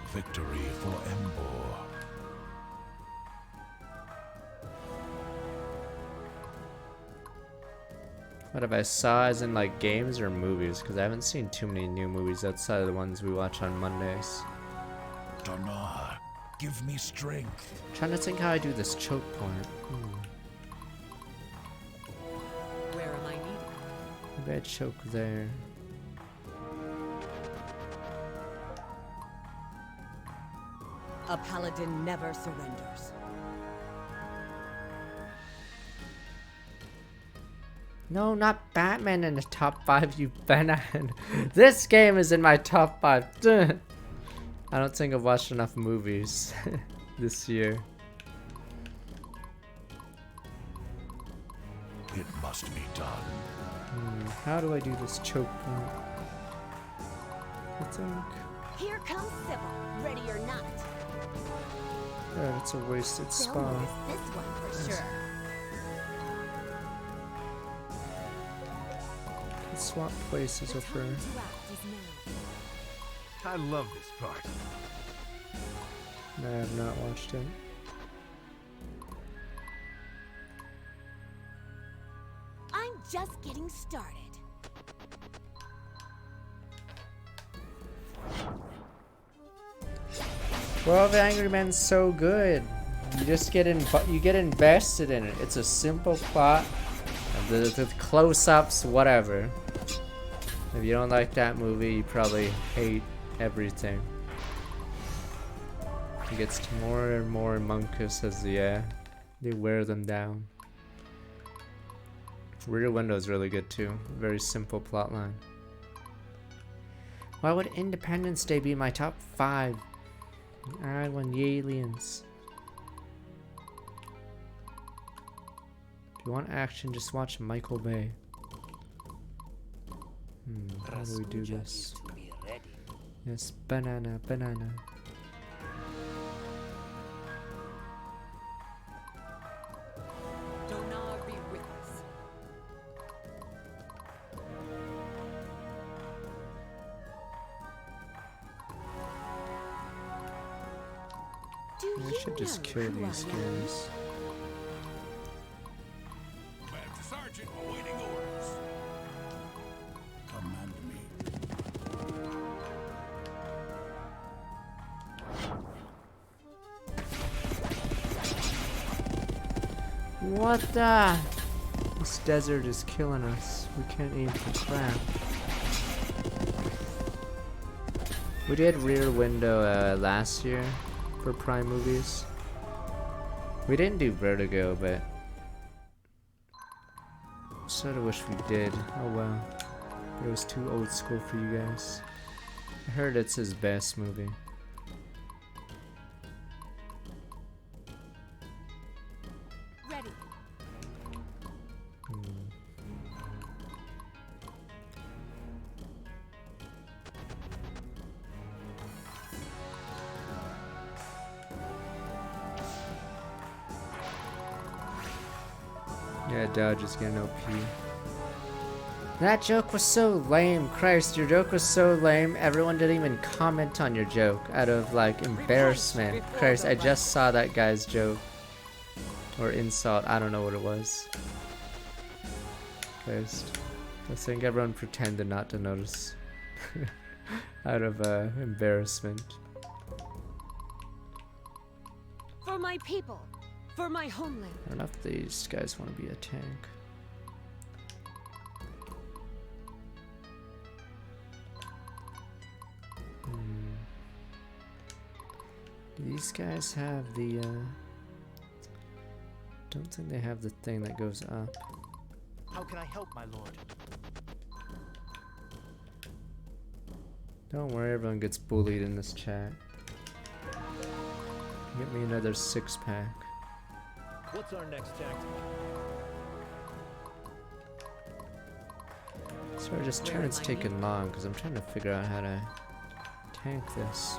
Victory for Embor. What if I saw as in like games or movies? Because I haven't seen too many new movies outside of the ones we watch on Mondays. Donar, give me strength. I'm trying to think how I do this choke point. Where am I needed? Maybe I choke there. A paladin never surrenders. No, not Batman in the top 5, you banana. This game is in my top 5. Duh. I don't think I've watched enough movies this year. It must be done. How do I do this choke point? I think... Here comes Sybil, ready or not. Yeah, it's a wasted They'll spawn. notice this one for sure. Let's swap places with her. Time to act is now. I love this part. No, I have not watched it. I'm just getting started. 12 Angry Men's so good. You just get invested in it. It's a simple plot. The close-ups, whatever. If you don't like that movie, you probably hate everything. It gets more and more monkus as they wear them down. Rear Window is really good too. Very simple plotline. Why would Independence Day be my top 5? I won the aliens. If you want action, just watch Michael Bay. How do we do this? Yes, banana, banana. Donar be with us. Do I you should just know kill who these I am? guys. Master Sergeant awaiting orders. Command me. What the? This desert is killing us. We can't aim for crap. We did Rear Window last year for Prime movies. We didn't do Vertigo, but sort of wish we did. Oh well. It was too old school for you guys. I heard it's his best movie. Ready. Yeah, Dodge is getting OP. That joke was so lame. Christ, your joke was so lame. Everyone didn't even comment on your joke out of like embarrassment. Christ, I just saw that guy's joke. Or insult. I don't know what it was. Christ. I think everyone pretended not to notice. out of embarrassment. For my people. For my homeland. I don't know if these guys want to be a tank. Do these guys have the don't think they have the thing that goes up. How can I help, my lord? Don't worry, everyone gets bullied in this chat. Get me another 6-pack. What's our next tactic? Sorry, this turn's taking long because I'm trying to figure out how to tank this.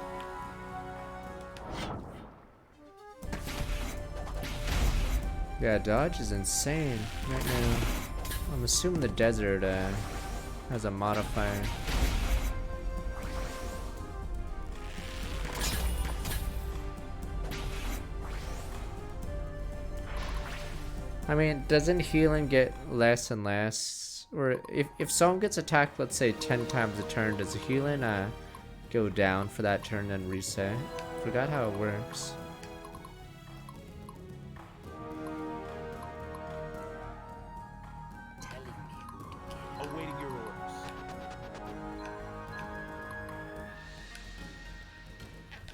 Yeah, dodge is insane right now. I'm assuming the desert has a modifier. I mean, doesn't healing get less and less? Or if someone gets attacked, let's say 10 times a turn, does the healing go down for that turn and reset? Forgot how it works. Awaiting your orders.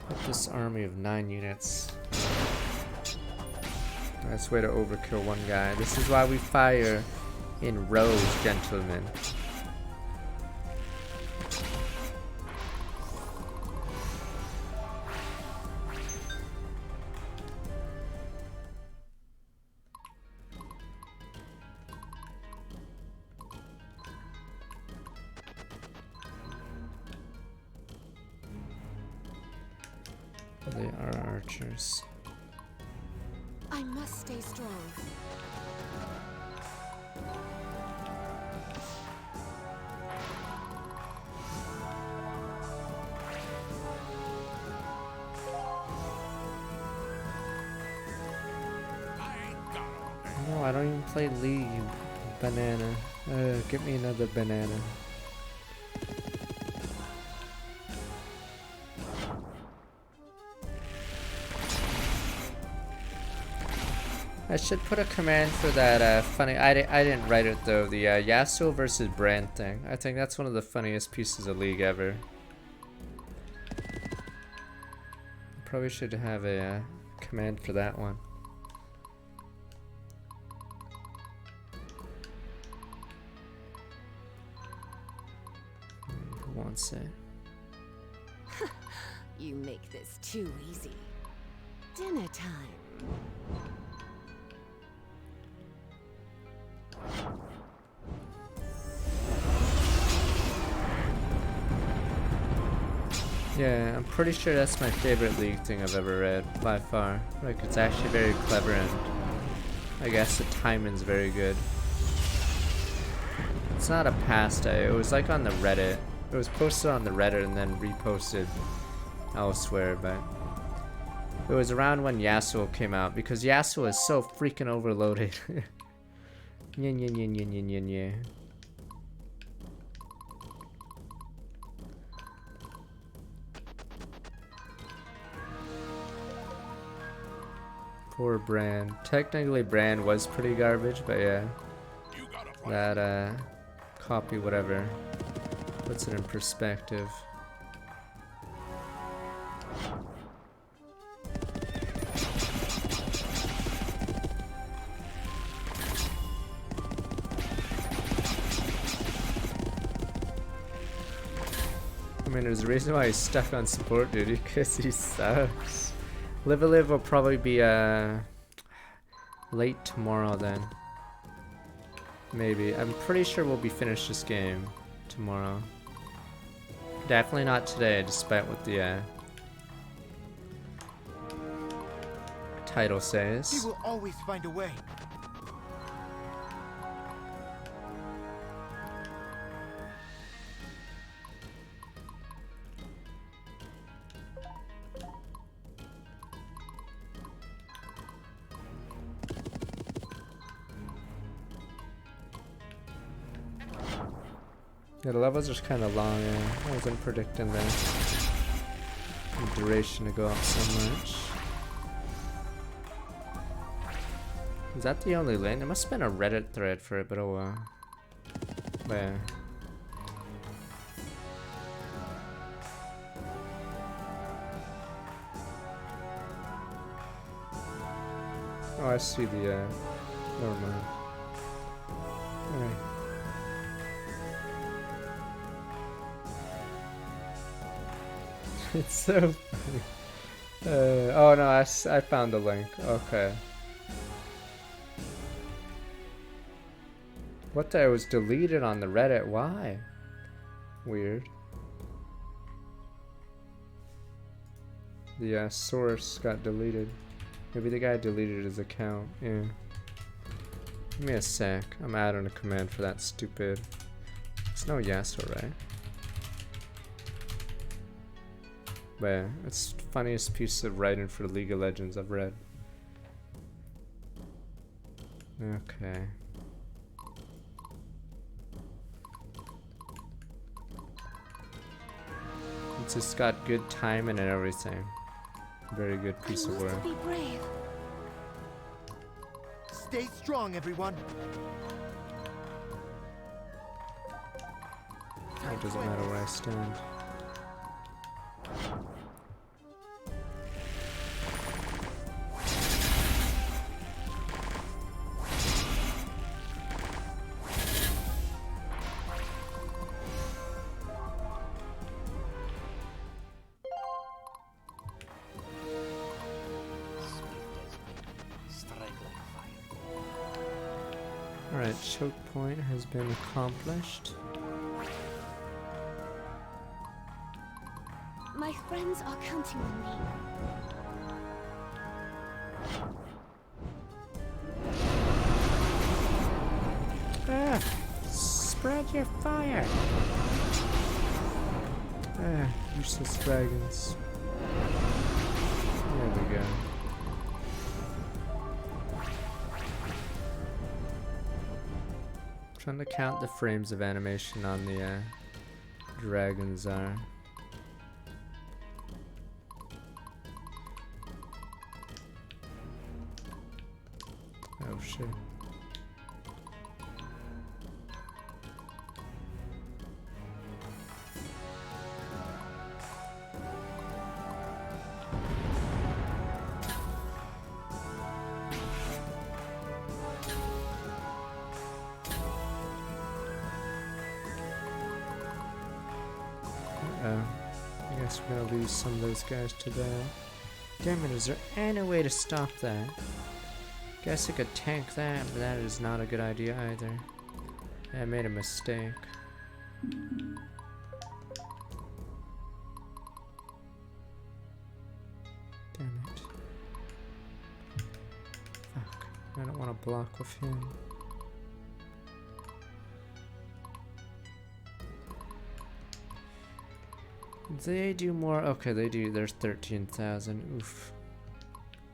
Put this army of 9 units. Nice way to overkill one guy. This is why we fire in rows, gentlemen. They are archers. I must stay strong. No, I don't even play League, you banana. Get me another banana. I should put a command for that funny. I didn't write it though. The Yasuo versus Brand thing. I think that's one of the funniest pieces of League ever. Probably should have a command for that one. Who wants it? You make this too easy. Dinner time. Yeah, I'm pretty sure that's my favorite League thing I've ever read, by far. Like, it's actually very clever and I guess the timing's very good. It's not a past day, it was like on the Reddit. It was posted on the Reddit and then reposted elsewhere, but it was around when Yasuo came out because Yasuo is so freaking overloaded. Yin yin yin yin yin yin yin. Poor Brand. Technically Brand was pretty garbage, but yeah. That copy whatever puts it in perspective. I mean, there's a reason why he's stuck on support duty, because he sucks. Live a Live will probably be late tomorrow then. Maybe. I'm pretty sure we'll be finished this game tomorrow. Definitely not today, despite what the title says. He will always find a way. Yeah, the levels are kind of long, yeah. I wasn't predicting the duration to go up so much. Is that the only lane? There must have been a Reddit thread for it, but oh well. But yeah. Oh, I see the, never mind. Alright. It's so funny. Oh no, I found the link. Okay. What the? It was deleted on the Reddit. Why? Weird. The source got deleted. Maybe the guy deleted his account. Yeah. Give me a sec. I'm adding a command for that stupid. It's no Yasuo, right? But yeah, it's the funniest piece of writing for League of Legends I've read. Okay. It's just got good timing and everything. Very good piece of work. Be brave. Stay strong, everyone. It doesn't matter where I stand. Alright, choke point has been accomplished. My friends are counting on me. Ah, spread your fire. Ah, useless dragons. There we go. Trying to count the frames of animation on the dragons are. Oh shit. I guess guess we're gonna lose some of those guys to that. Damn it, is there any way to stop that? Guess I could tank that, but that is not a good idea either. I made a mistake. Damn it. Fuck. I don't want to block with him. They do more. Okay, they do. There's 13,000. Oof.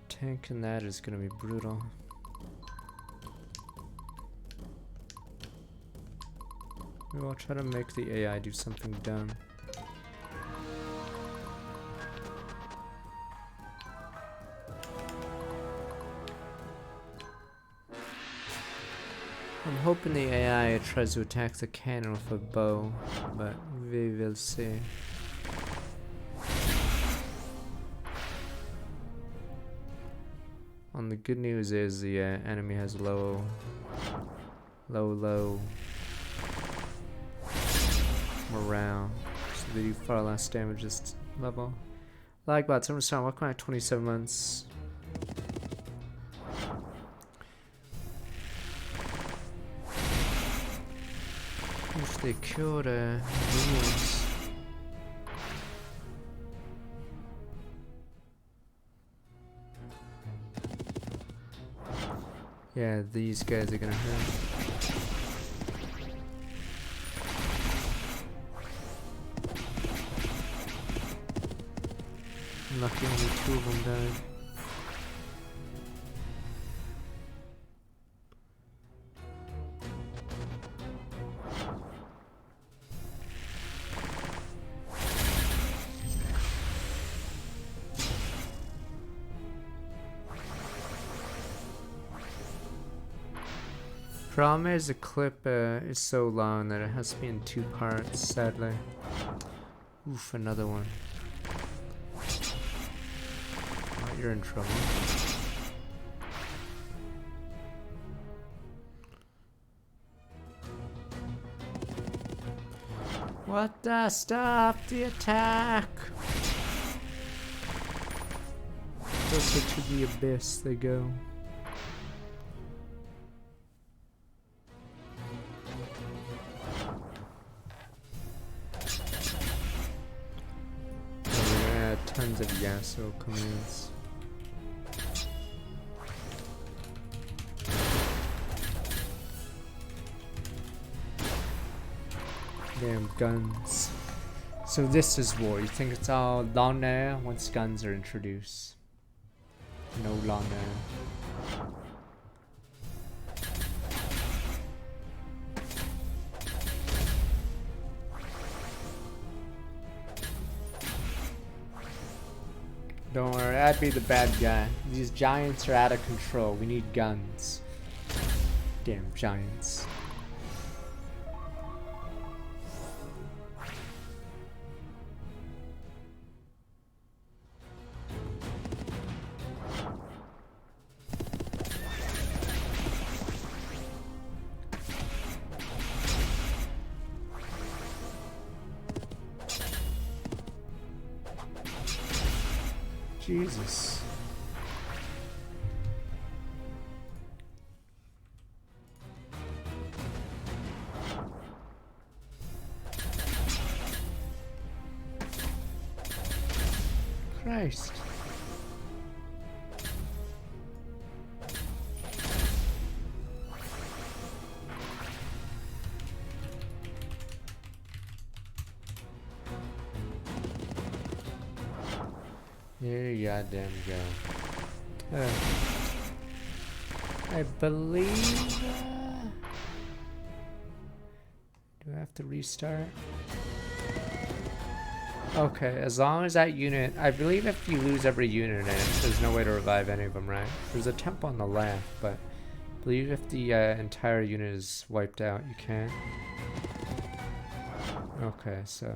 Tanking that is gonna be brutal. Maybe I'll try to make the AI do something dumb. I'm hoping the AI tries to attack the cannon with a bow, but we will see. And the good news is the enemy has low morale, so they do far less damage this level. Like bots, I'm gonna start welcome at 27 months. If they killed minions. Yeah, these guys are gonna hurt. Lucky only 2 of them died. Problem is the clip is so long that it has to be in 2 parts, sadly. Oof, another one. Oh, you're in trouble. What the? Stop the attack! Closer to the abyss they go. Tons of Yasuo commands. Damn guns. So this is war. You think it's all longer once guns are introduced? No longer. Don't worry, I'd be the bad guy. These giants are out of control. We need guns. Damn giants. Jesus. Christ. Here you goddamn go. I believe... do I have to restart? Okay, as long as that unit... I believe if you lose every unit in it, there's no way to revive any of them, right? There's a temple on the left, but I believe if the entire unit is wiped out, you can't. Okay, so...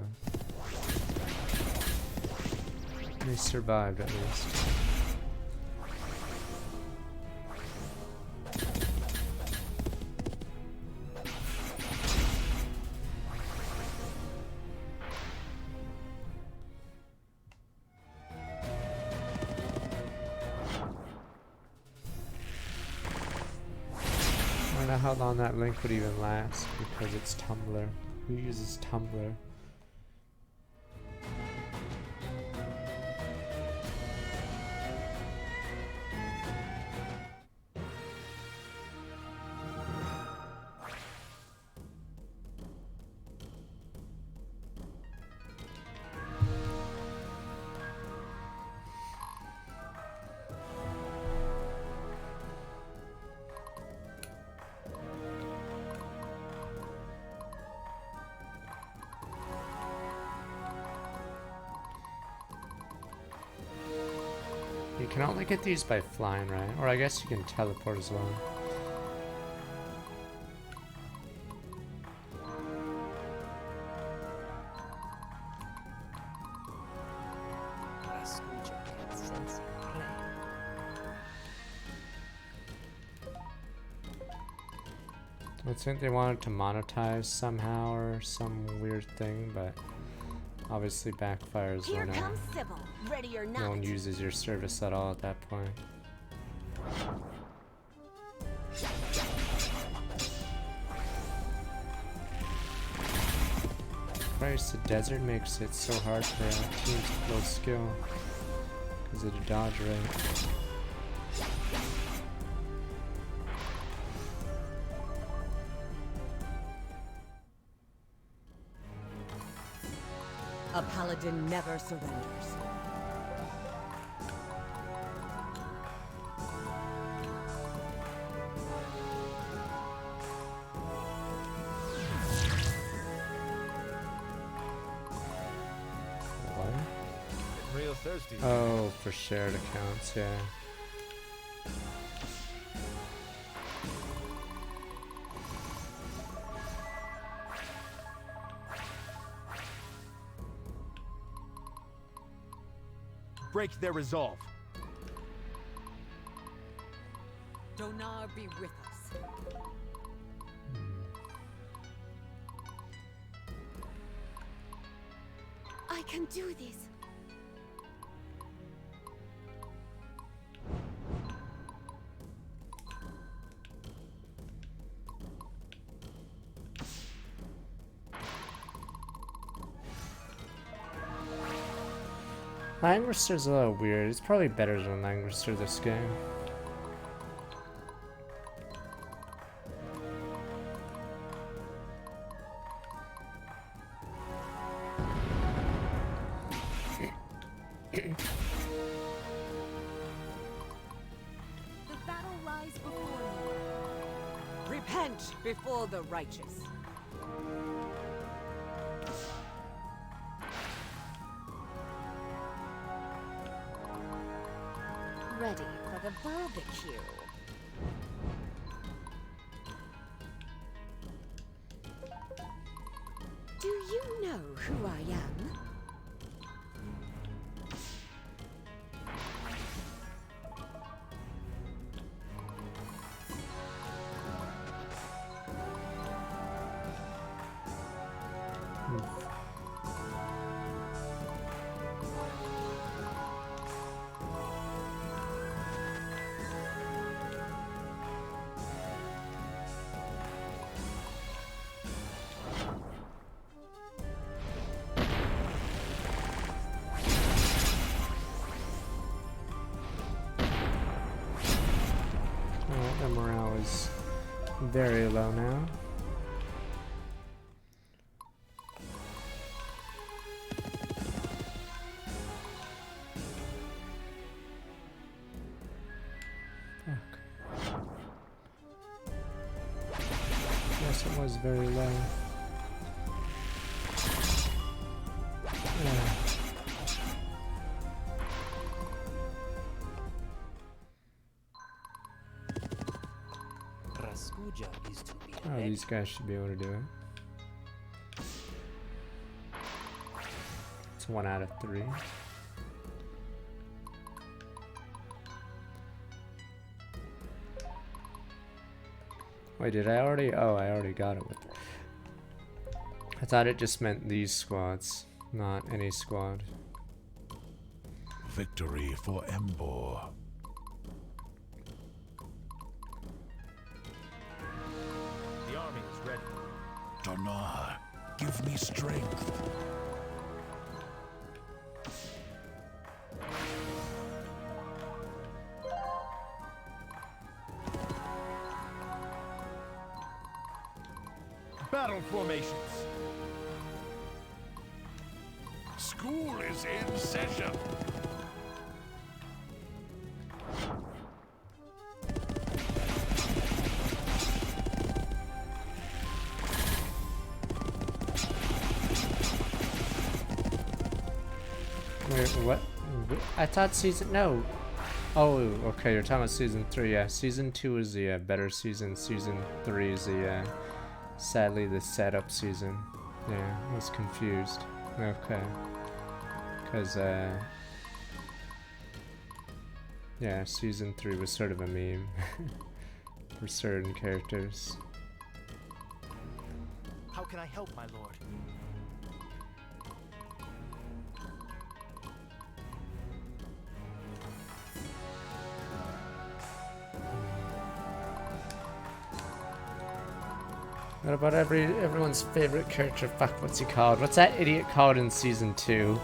they survived at least. know how long that link would even last because it's Tumblr. Who uses Tumblr? You can only get these by flying, right? Or I guess you can teleport as well. I think they wanted to monetize somehow or some weird thing, but obviously backfires Here when comes Sybil, ready or not. no one uses your service at all at that point. Christ, the desert makes it so hard for a team to build skill because of the dodge rate. A paladin never surrenders. What? Real thirsty. Oh, for shared accounts, yeah. Break their resolve. Donar be with us. I can do this. Langrister's a little weird. It's probably better than Langrister this game. The battle lies before you. Repent before the righteous. Ready for the barbecue. Do you know who I am? The morale is very low now. Fuck. Yes, it was very low. Yeah. Oh, these guys should be able to do it. It's 1 out of 3. Wait, did I already? Oh, I already got it with. I thought it just meant these squads, not any squad. Victory for Embor. Give me strength. Battle formations. School is in session. Wait, what? I thought season... No. Oh, okay, you're talking about season 3, yeah. Season 2 is the better season. Season 3 is the, sadly, the setup season. Yeah, I was confused. Okay. Because, yeah, season 3 was sort of a meme. For certain characters. How can I help, my lord? What about everyone's favorite character? Fuck, what's he called? What's that idiot called in season 2?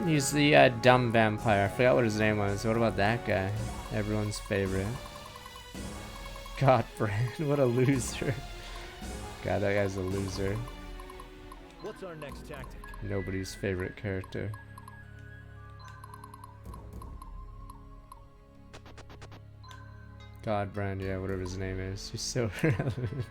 He's the dumb vampire. I forgot what his name was. What about that guy? Everyone's favorite. God, Brand, what a loser. God, that guy's a loser. What's our next tactic? Nobody's favorite character. God, Brand, yeah, whatever his name is. He's so relevant.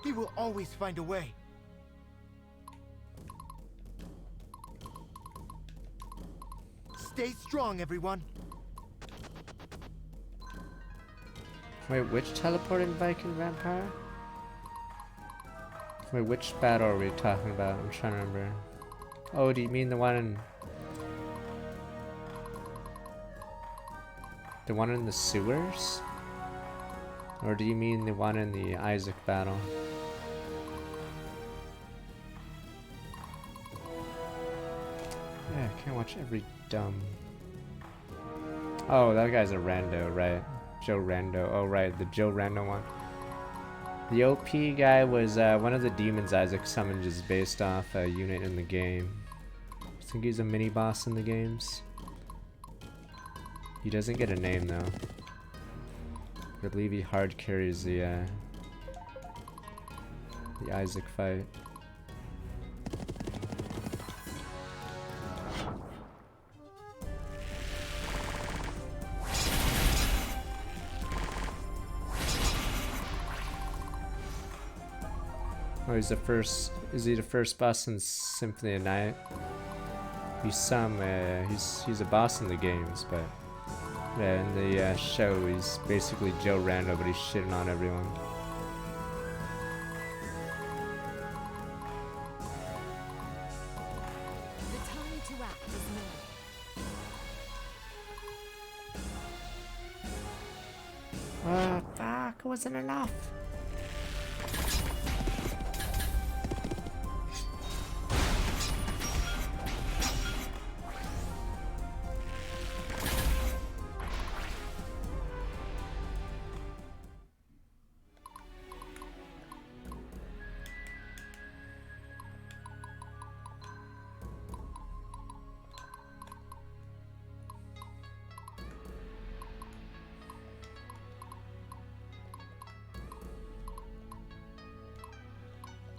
He will always find a way. Stay strong, everyone. Wait, which teleporting Viking vampire? Wait, which battle are we talking about? I'm trying to remember. Oh, do you mean the one in... The one in the sewers? Or do you mean the one in the Isaac battle? Yeah, I can't watch every dumb... Oh, that guy's a rando, right? Joe Rando. Oh, right, the Joe Rando one. The OP guy was one of the demons Isaac summoned is based off a unit in the game. I think he's a mini-boss in the games. He doesn't get a name, though. I believe he hard carries the Isaac fight. Oh, he's the first. Is he the first boss in Symphony of Night? He's he's a boss in the games, but yeah, in the show he's basically Joe Rando, but he's shitting on everyone. The time to act is now. Oh fuck! It wasn't enough.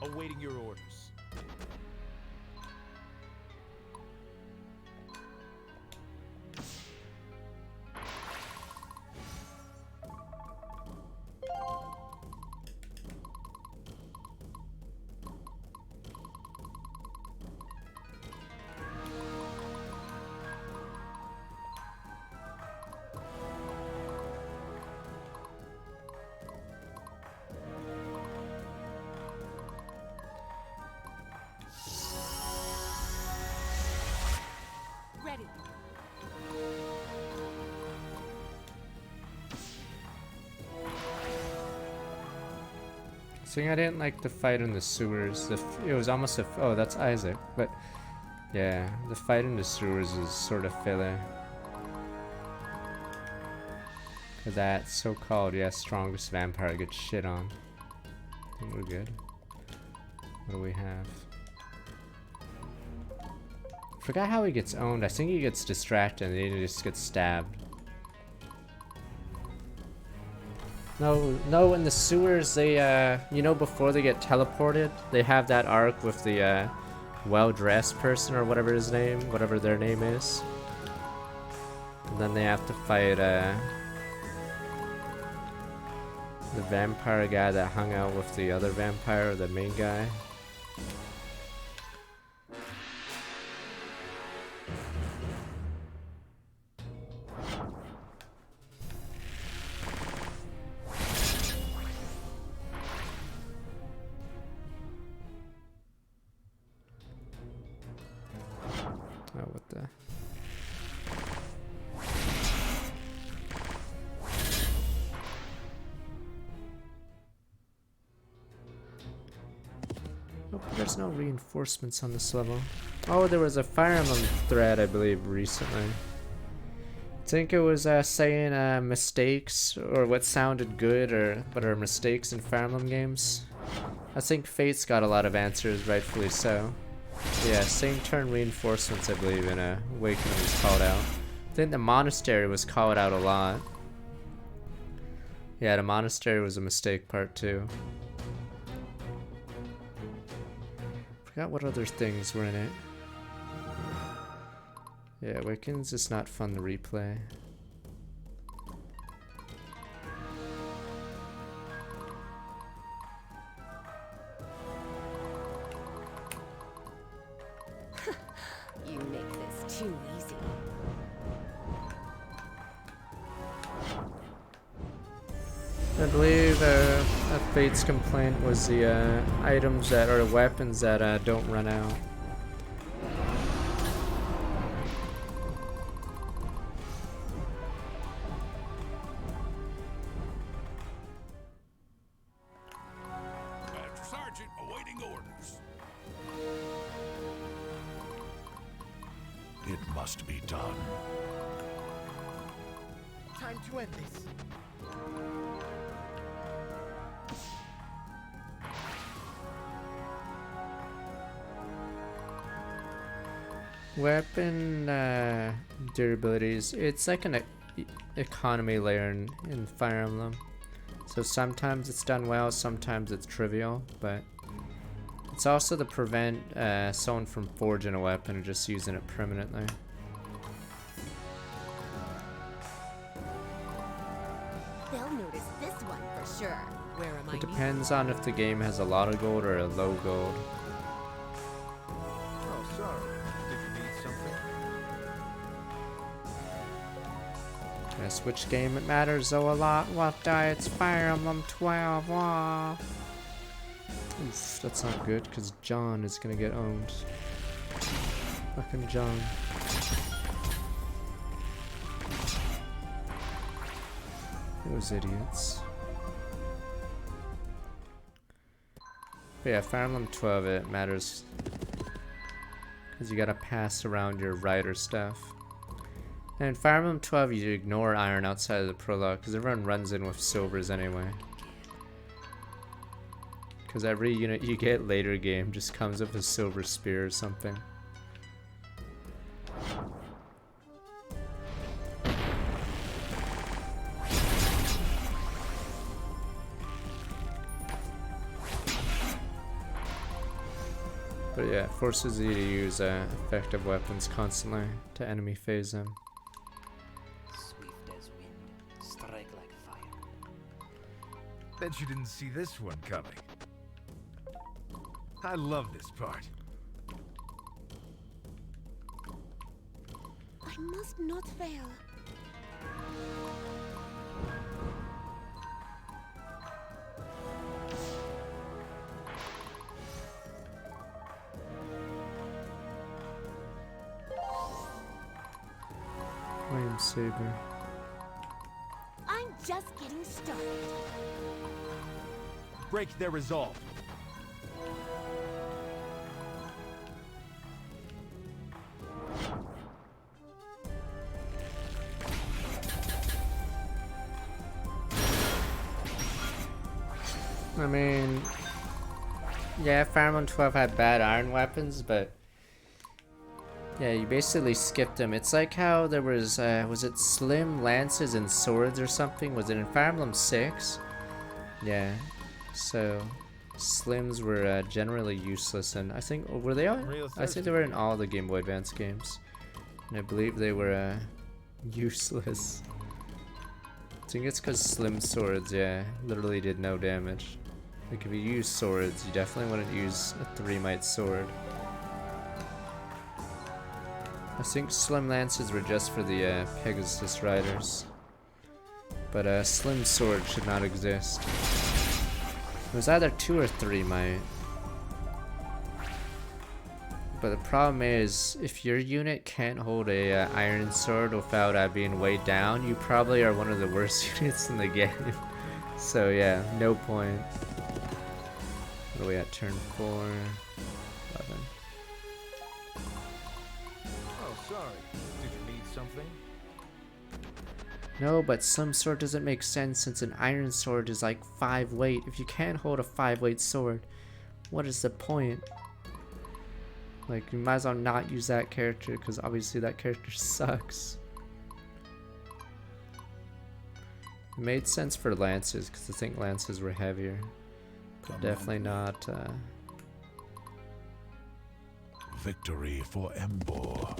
Awaiting your orders. Ready. Seeing I didn't like the fight in the sewers. It was almost a... Oh, that's Isaac. But Yeah, the fight in the sewers is sort of filler. Cause that so-called, yeah, strongest vampire gets shit on. I think we're good. What do we have? Forgot how he gets owned. I think he gets distracted and then he just gets stabbed. No, in the sewers they, you know, before they get teleported, they have that arc with the, well-dressed person or whatever their name is. And then they have to fight, the vampire guy that hung out with the other vampire, the main guy. Oh, what the? Oh, there's no reinforcements on this level. Oh, there was a Fire Emblem thread, I believe, recently. I think it was saying mistakes or what sounded good or what are mistakes in Fire Emblem games. I think Fate's got a lot of answers, rightfully so. Yeah, same turn reinforcements, I believe, in Awakening was called out. I think the monastery was called out a lot. Yeah, the monastery was a mistake part too. Forgot what other things were in it. Yeah, Awakening's just not fun to replay. You make this too easy. I believe Fate's complaint was the items that are weapons that don't run out. Master Sergeant awaiting orders. It must be done. Time to end this. Weapon durabilities. It's like an economy layer in Fire Emblem. So sometimes it's done well, sometimes it's trivial, but it's also to prevent someone from forging a weapon and just using it permanently. They'll notice this one for sure. Where am I? It depends on if the game has a lot of gold or a low gold. Oh, sorry. Did you need something? Guess which game it matters though a lot. What die? It's Fire Emblem 12. Wah. Oof, that's not good because John is gonna get owned. Fucking John. Those idiots. But yeah, Fire Emblem 12 it matters because you gotta pass around your rider stuff. And in Fire Emblem 12 you ignore iron outside of the prologue because everyone runs in with silvers anyway. Because every unit you get later game just comes with a silver spear or something. But yeah, it forces you to use effective weapons constantly to enemy phase them. Swift as wind, strike like fire. Bet you didn't see this one coming. I love this part. I must not fail. Flame Saber. I'm just getting started. Break their resolve. I mean, yeah, Fire Emblem 12 had bad iron weapons, but yeah, you basically skipped them. It's like how there was it slim lances and swords or something? Was it in Fire Emblem 6? Yeah, so slims were generally useless, and I think, were they all? I think they were in all the Game Boy Advance games, and I believe they were useless. I think it's because slim swords, yeah, literally did no damage. Like if you use swords, you definitely wouldn't use a 3-might sword. I think slim lances were just for the Pegasus riders, but a slim sword should not exist. It was either 2 or 3-might. But the problem is, if your unit can't hold a iron sword without being weighed down, you probably are one of the worst units in the game. So yeah, no point. What are we at? Turn 4, 11. Oh, sorry. Did you need something? No, but slim sword doesn't make sense since an iron sword is like 5 weight. If you can't hold a 5-weight sword, what is the point? Like, you might as well not use that character, because obviously that character sucks. It made sense for lances, because I think lances were heavier. But definitely not, Victory for Embor.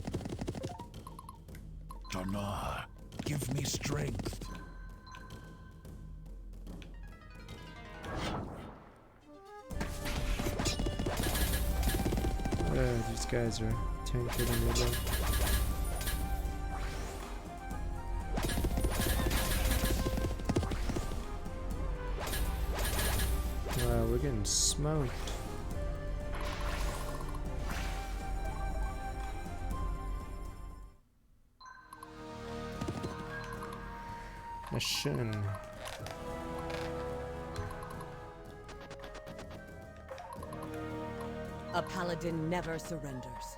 Dana, give me strength. These guys are tankier than we look. Wow, we're getting smoked. Mission. A paladin never surrenders.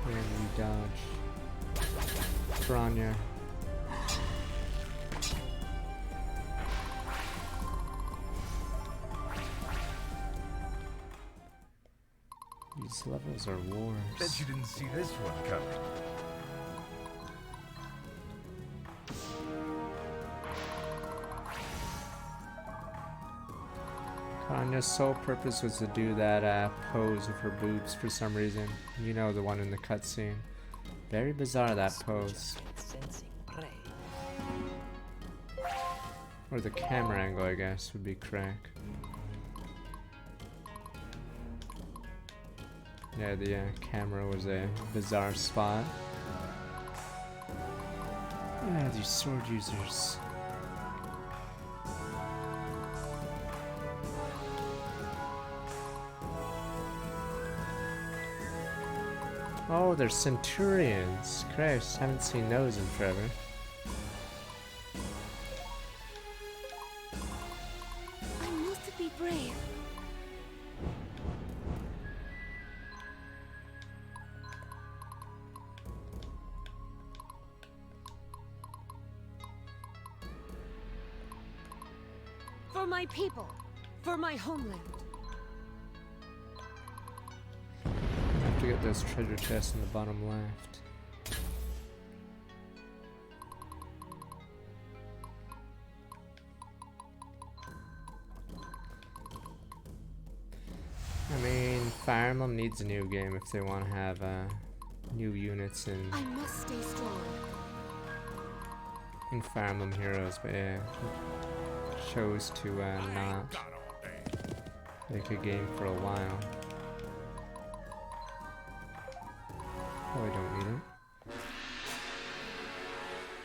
And we dodge. Branya. These levels are wars. Bet you didn't see this one coming. Kanya's sole purpose was to do that pose with her boobs for some reason. You know, the one in the cutscene. Very bizarre, that pose. Sensing prey. Or the camera angle, I guess, would be crack. Yeah, the camera was a bizarre spot. Yeah, these sword users. Oh, they're centurions. Christ, haven't seen those in forever. I must be brave. For my people, for my homeland. I have to get those treasure chests in the bottom left. I mean, Fire Emblem needs a new game if they want to have new units I must stay strong. in Fire Emblem Heroes, but yeah, chose to not Got all day. make a game for a while. Oh, I don't need it.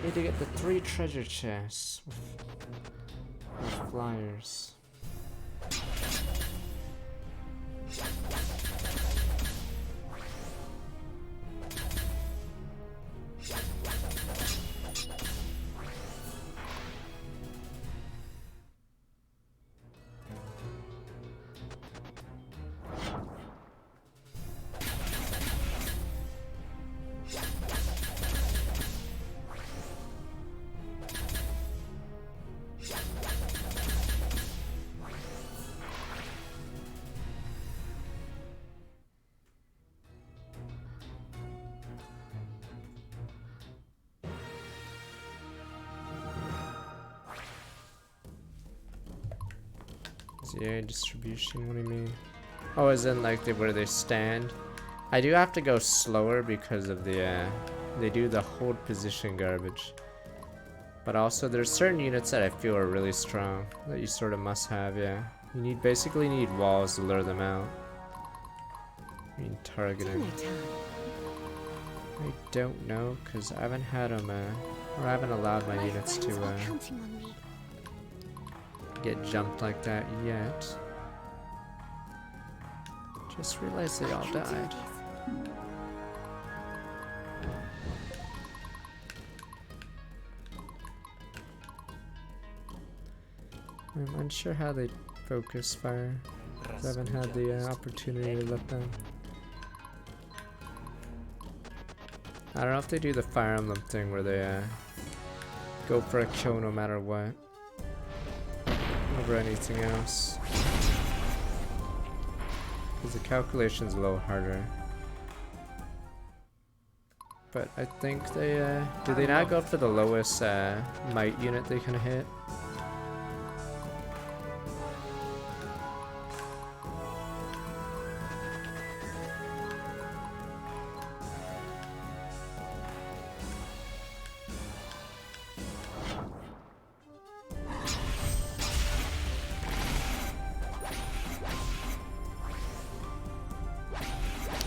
Need to get the 3 treasure chests with flyers. ZA distribution, what do you mean? Oh, as in like where they stand? I do have to go slower because of the, they do the hold position garbage. But also there's certain units that I feel are really strong that you sort of must have, yeah. You basically need walls to lure them out. I mean targeting. I don't know, because I haven't had them, or I haven't allowed my units to get jumped like that yet. Just realized they all died. I'm unsure how they focus fire. I haven't had the opportunity to let them. I don't know if they do the Fire Emblem thing where they go for a kill no matter what. Over anything else. Because the calculation's a little harder. But I think they, do they not go for the lowest might unit they can hit?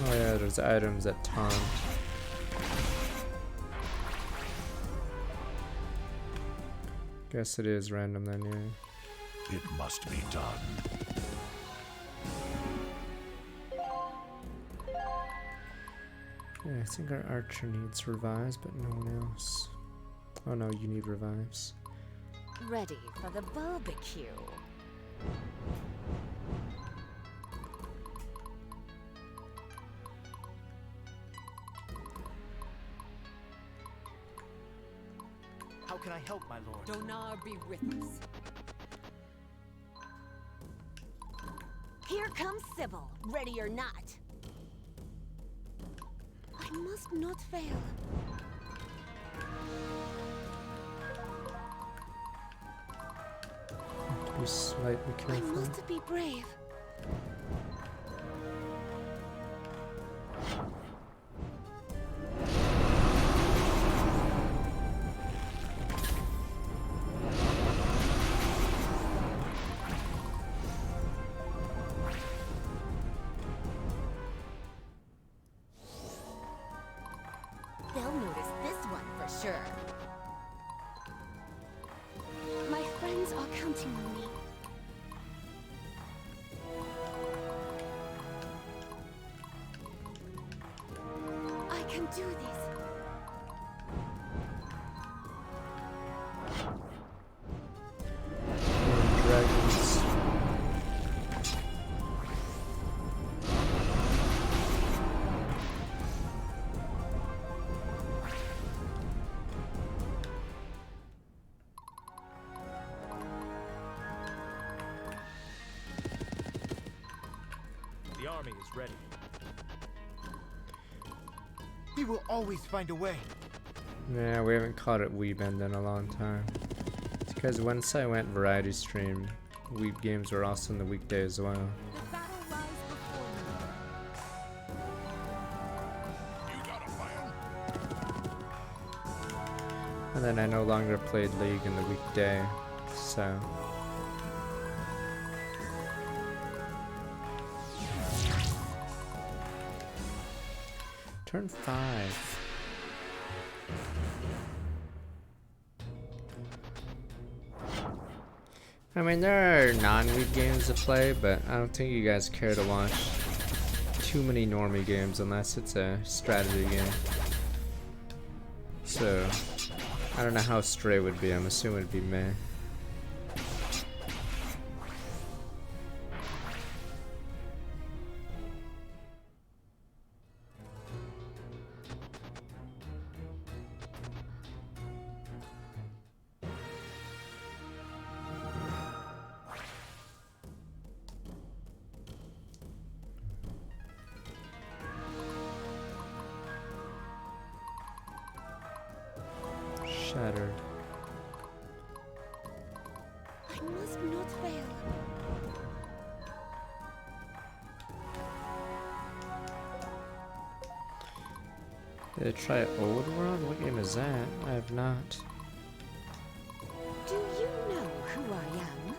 Oh yeah, there's items that taunt. Guess it is random then, yeah. It must be done. Yeah, I think our archer needs revives, but no one else. Oh no, you need revives. Ready for the barbecue. How can I help, my lord? Donar be with us. Here comes Sybil, ready or not. I must not fail. Be slightly I careful. must be brave. They'll notice this one for sure. My friends are counting on me. I can do this. Dragons. The army is ready. We will always find a way. Yeah, we haven't caught it Weebend in a long time. It's because once I went variety stream, Weeb games were also in the weekday as well. The battle lies before me. You got a plan? And then I no longer played League in the weekday, so... Turn 5. I mean, there are non-week games to play, but I don't think you guys care to watch too many normie games unless it's a strategy game. So, I don't know how Stray would be. I'm assuming it'd be meh. Shattered. I must not fail. Did I try Old World? What game is that? I have not. Do you know who I am?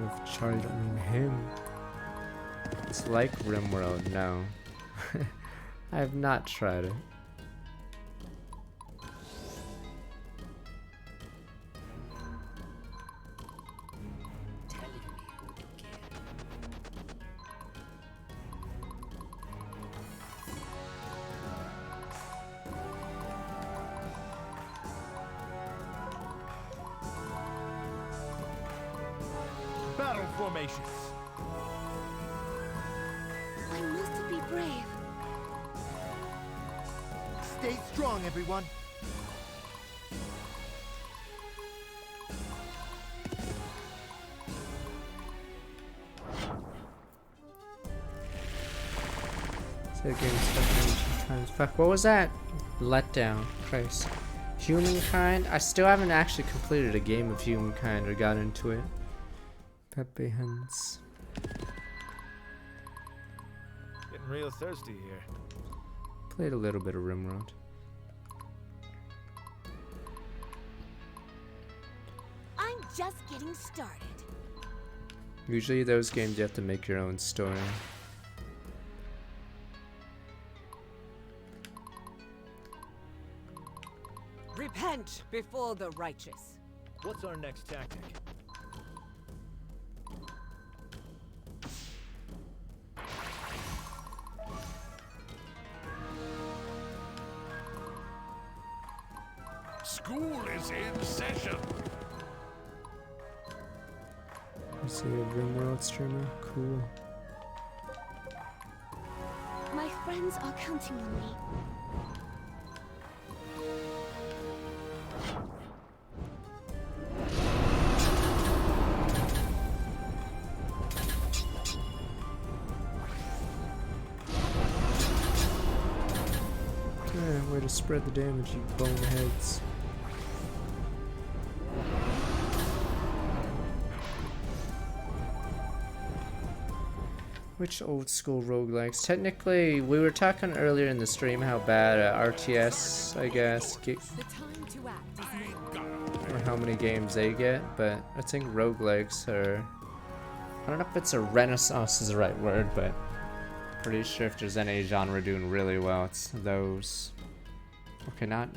With Charlie don't mean him. It's like RimWorld, no. I have not tried it. Telling me who to kill. Battle formations. I must be brave. Stay strong, everyone. So the game stuck times. Fuck, what was that? Letdown. Christ. Humankind? I still haven't actually completed a game of Humankind or got into it. Pepe Hens. Getting real thirsty here. Played a little bit of RimWorld. I'm just getting started. Usually those games you have to make your own story. Repent before the righteous. What's our next tactic? School is in session. You see a RimWorld streamer? Cool. My friends are counting on me. Yeah, way to spread the damage, you boneheads. Which old school roguelikes? Technically, we were talking earlier in the stream how bad RTS, I guess, The time to act is I ain't got 'em. or how many games they get, but I think roguelikes are... I don't know if it's a renaissance is the right word, but pretty sure if there's any genre doing really well, it's those. Okay, not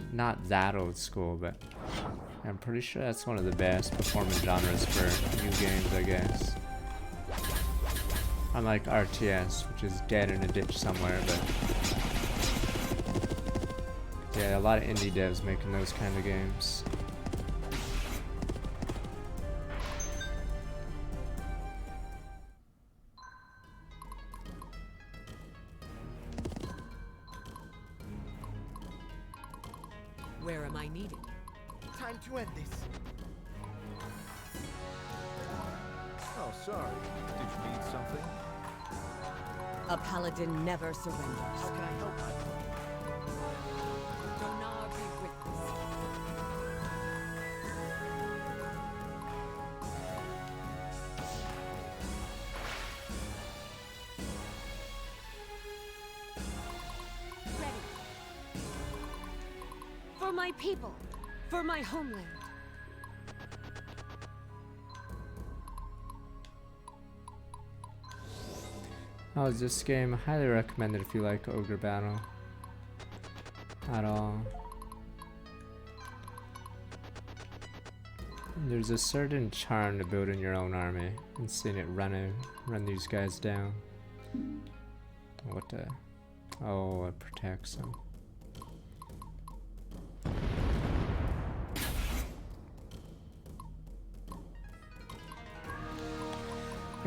that old school, but I'm pretty sure that's one of the best performing genres for new games, I guess. Unlike RTS, which is dead in a ditch somewhere, but yeah, a lot of indie devs making those kind of games. where am I needed? Time to end this. Oh, sorry. Did you need something? A paladin never surrenders. How can I help my lord? Donar be with us. Ready. For my people. For my homeland. Oh, is this game highly recommended if you like Ogre Battle at all. There's a certain charm to building your own army and seeing it run these guys down. What the? Oh, it protects them.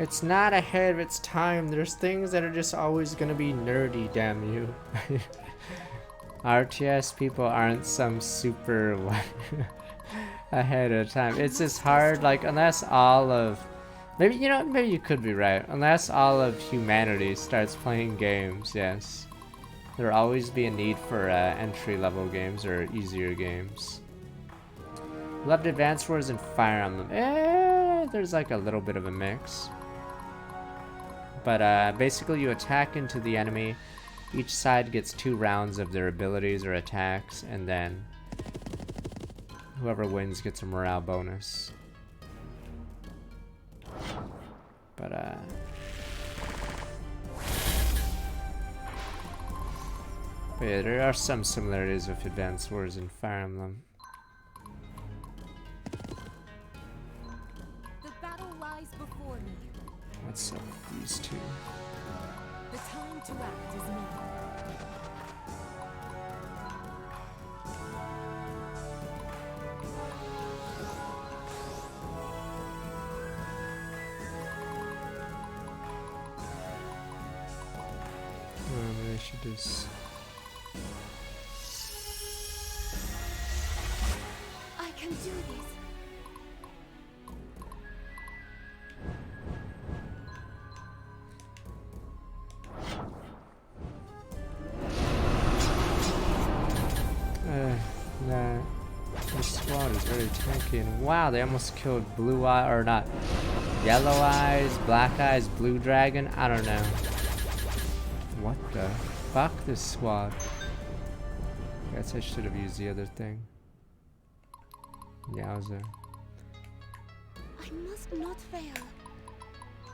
It's not ahead of its time. There's things that are just always gonna be nerdy, damn you. RTS people aren't some super ahead of time. It's just hard, like, unless all of... Maybe, you know, maybe you could be right. Unless all of humanity starts playing games, yes. There'll always be a need for entry-level games or easier games. Loved Advance Wars and Fire Emblem. There's like a little bit of a mix. But basically you attack into the enemy. Each side gets 2 rounds of their abilities or attacks, and then whoever wins gets a morale bonus. But yeah, there are some similarities with Advanced Wars and Fire Emblem. The battle lies before me. What's up with these two? The time to act is now. Maybe I should just... I can do this. Nah. This squad is very tanky, and wow, they almost killed Blue Eye, or not, Yellow Eyes, Black Eyes, Blue Dragon, I don't know. What the fuck, this squad? Guess I should have used the other thing. Yowza. I must not fail.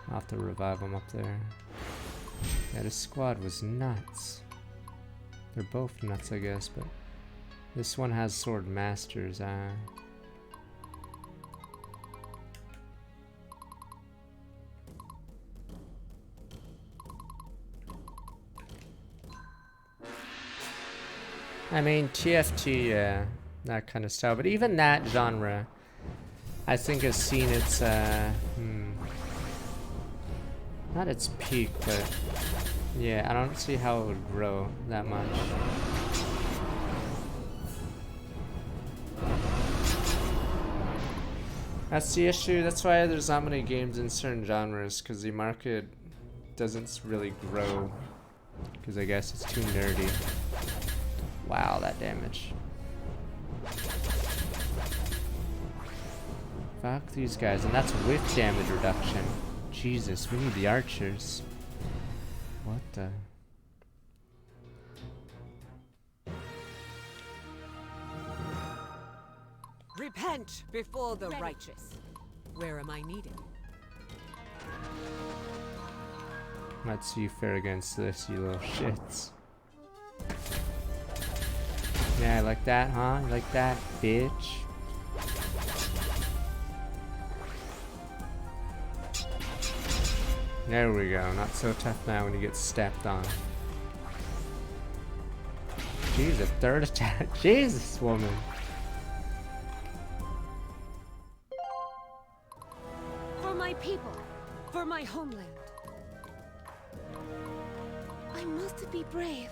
I'll have to revive them up there. Yeah, this squad was nuts. They're both nuts, I guess, but this one has sword masters. I mean, TFT, yeah, that kind of style. But even that genre, I think has seen its, not its peak, but yeah, I don't see how it would grow that much. That's the issue. That's why there's not many games in certain genres, because the market doesn't really grow. Because I guess it's too nerdy. Wow, that damage. Fuck these guys, and that's with damage reduction. Jesus, we need the archers. What the? Repent before the righteous. Where am I needed? Let's see you fare against this, you little shits. Yeah, like that, huh? You like that, bitch? There we go. Not so tough now when you get stepped on. Jeez, a third attack. Jesus, woman. For my people. For my homeland. I must be brave.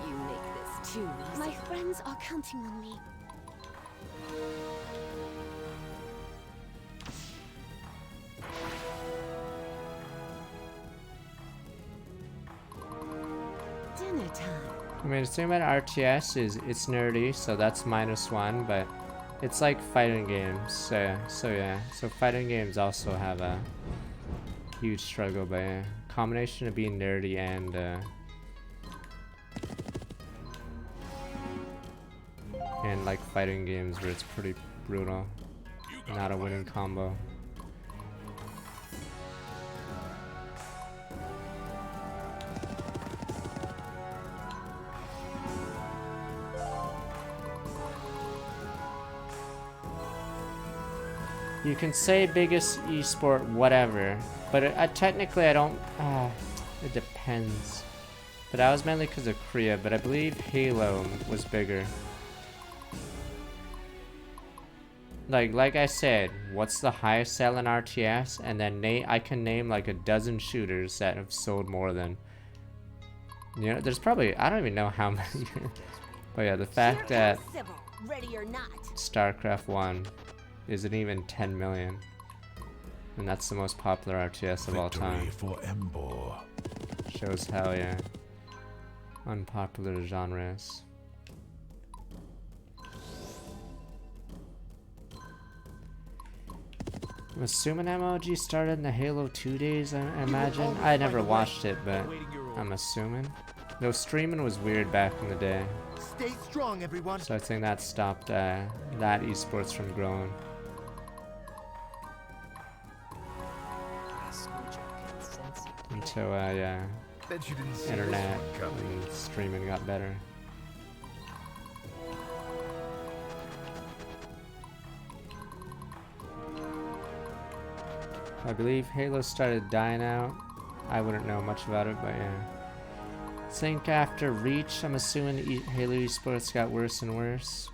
You make this too easy. My friends are counting on me. Dinner time. I mean, the thing about RTS is it's nerdy, so that's -1, but it's like fighting games. So yeah. So fighting games also have a huge struggle, but yeah. Combination of being nerdy and like fighting games where it's pretty brutal. Not a winning combo. You can say biggest esport, whatever, but technically I don't. It depends. But that was mainly because of Korea. But I believe Halo was bigger. Like I said, what's the highest selling RTS? And then I can name like a dozen shooters that have sold more than. You know, there's probably, I don't even know how many. But yeah, the fact that Ready or not. StarCraft 1 isn't even 10 million. And that's the most popular RTS of all time. For Embor. Shows how, yeah, unpopular the genre is. I'm assuming MLG started in the Halo 2 days, I imagine. I never watched it, but I'm assuming. No, streaming was weird back in the day. Stay strong, everyone. So I think that stopped that esports from growing. Until, yeah, Bet you didn't see internet this one coming. and streaming got better. I believe Halo started dying out. I wouldn't know much about it, but yeah. I think after Reach, I'm assuming Halo esports got worse and worse.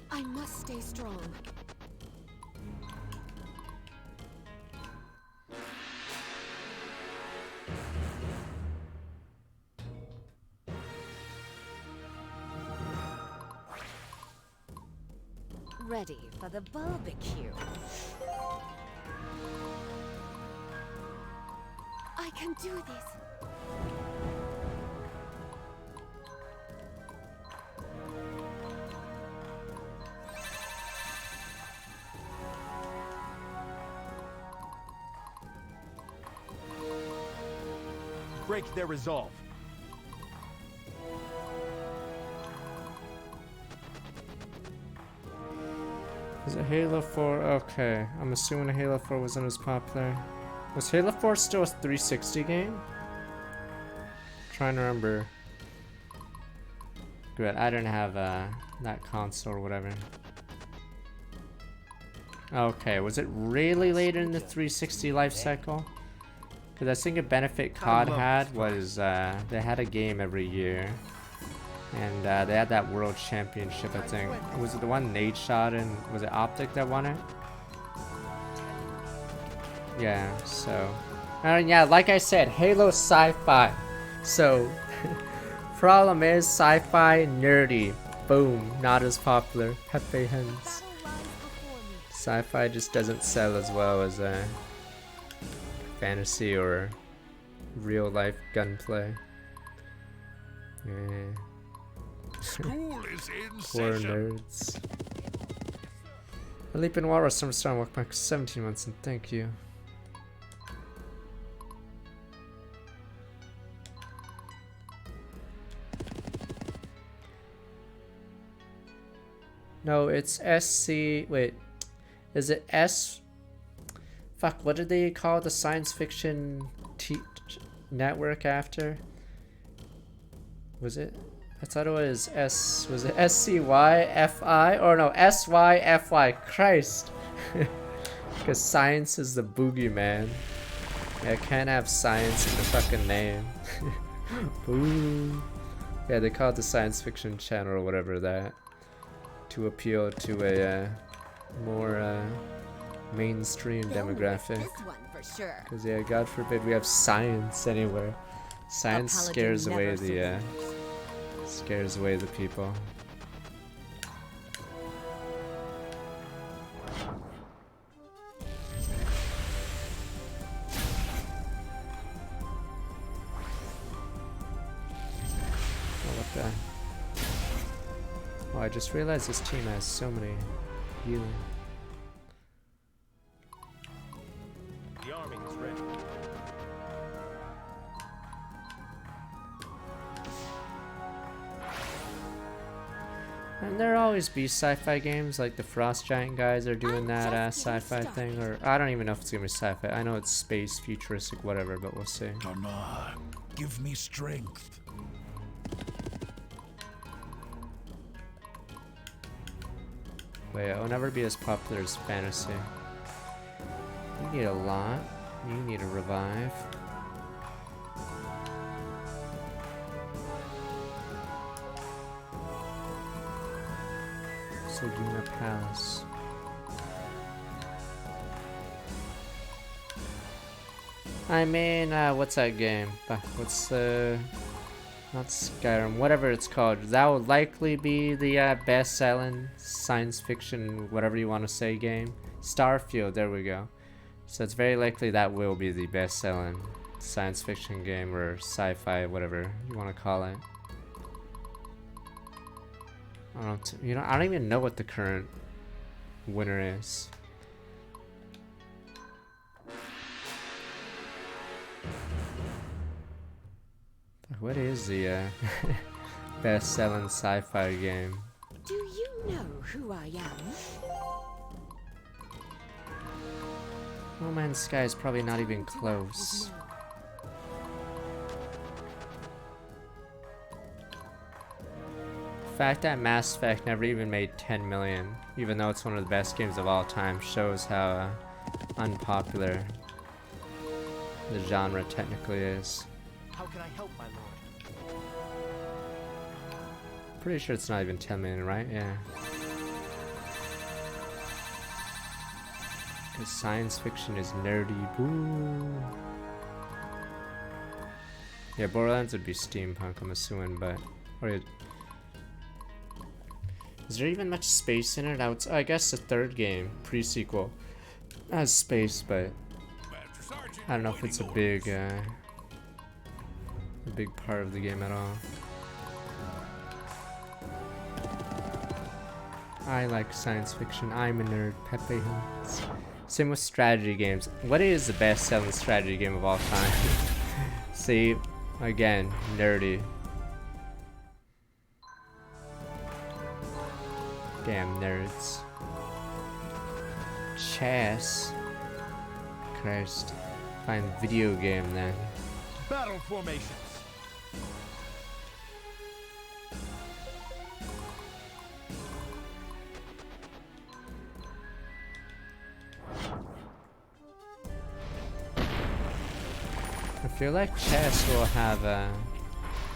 I must stay strong. Ready for the barbecue. I can do this. Break their resolve. Is it Halo 4? Okay, I'm assuming Halo 4 wasn't as popular. Was Halo 4 still a 360 game? Trying to remember. Good, I didn't have that console or whatever. Okay, was it really later in the 360 life cycle? Because I think a benefit COD had was they had a game every year. And they had that World Championship, I think. Was it the one Nate shot and was it Optic that won it? Yeah, so. Yeah, like I said, Halo sci-fi. So, problem is sci-fi nerdy. Boom, not as popular. Pepe Hens. Sci-fi just doesn't sell as well as fantasy or real life gunplay. Yeah. School is in Poor session. nerds. A leap in Warlord Summer Storm, welcome back 17 months and thank you. No, it's SC. Wait, is it S? Fuck, what did they call the science fiction network after? Was it? I thought it was S. Was it SCYFI? Or no, SYFY. Christ. Because science is the boogeyman. Yeah, I can't have science in the fucking name. Boo. Yeah, they call it the science fiction channel or whatever that. To appeal to a more mainstream demographic. This one for sure. Because yeah, God forbid we have science anywhere. Science scares away the people. Oh, what the? Oh, I just realized this team has so many healing. The army is ready. And there'll always be sci-fi games, like the Frost Giant guys are doing that sci-fi thing, or I don't even know if it's gonna be sci-fi. I know it's space, futuristic, whatever, but we'll see. Come on, give me strength. But yeah, it'll never be as popular as fantasy. You need a lot. You need a revive. Saguna Palace. I mean, what's that game? What's the... Not Skyrim, whatever it's called. That would likely be the best-selling science fiction, whatever you want to say, game. Starfield, there we go. So it's very likely that will be the best-selling science fiction game or sci-fi, whatever you want to call it. I don't even know what the current winner is. What is the best-selling sci-fi game? Do you know who I am? No Man's Sky is probably not even close. The fact that Mass Effect never even made 10 million, even though it's one of the best games of all time, shows how unpopular the genre technically is. How can I help, my lord? Pretty sure it's not even 10 million, right? Yeah. Because science fiction is nerdy. Boo. Yeah, Borderlands would be steampunk, I'm assuming, but... Is there even much space in it? I guess the third game, pre-sequel, has space, but... I don't know if it's a big part of the game at all. I like science fiction. I'm a nerd. Pepe Hills. Same with strategy games. What is the best-selling strategy game of all time? See, again, nerdy. Damn nerds. Chess. Christ. Fine video game then. Battle formations. I feel like chess will have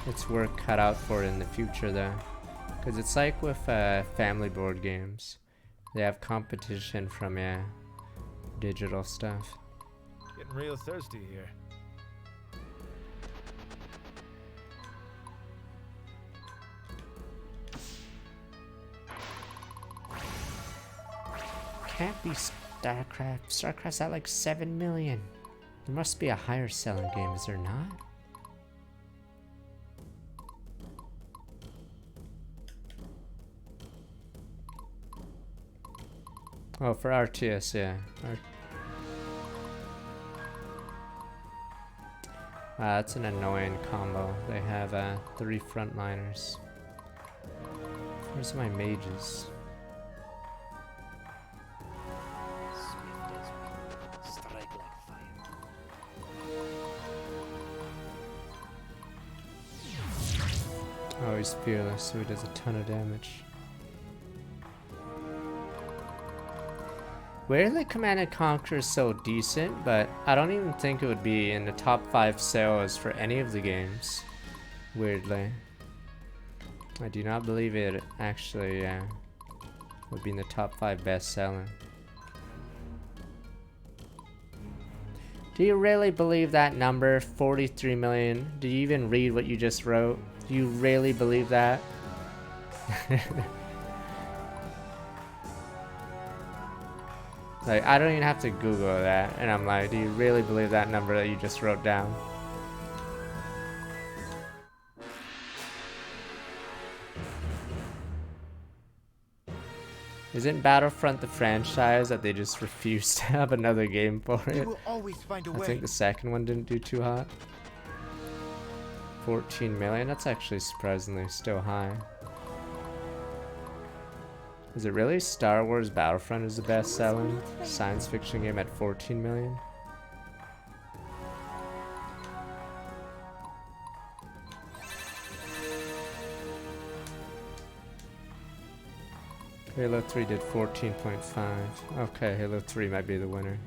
its work cut out for it in the future though. Because it's like with family board games. They have competition from, digital stuff. Getting real thirsty here. Can't be StarCraft. StarCraft's at like 7 million. There must be a higher selling game, is there not? Oh, for RTS, yeah. That's an annoying combo. They have 3 frontliners. Where's my mages? Swift as wind, strike like fire. Oh, he's fearless, so he does a ton of damage. Weirdly, Command & Conquer is so decent, but I don't even think it would be in the top 5 sales for any of the games. Weirdly. I do not believe it actually would be in the top 5 best selling. Do you really believe that number, 43 million? Do you even read what you just wrote? Do you really believe that? Like, I don't even have to Google that, and I'm like, do you really believe that number that you just wrote down? Isn't Battlefront the franchise that they just refused to have another game for We it? will always find a I way. think the second one didn't do too hot. 14 million, that's actually surprisingly still high. Is it really Star Wars Battlefront is the best selling science fiction game at 14 million? Halo 3 did 14.5. Okay, Halo 3 might be the winner.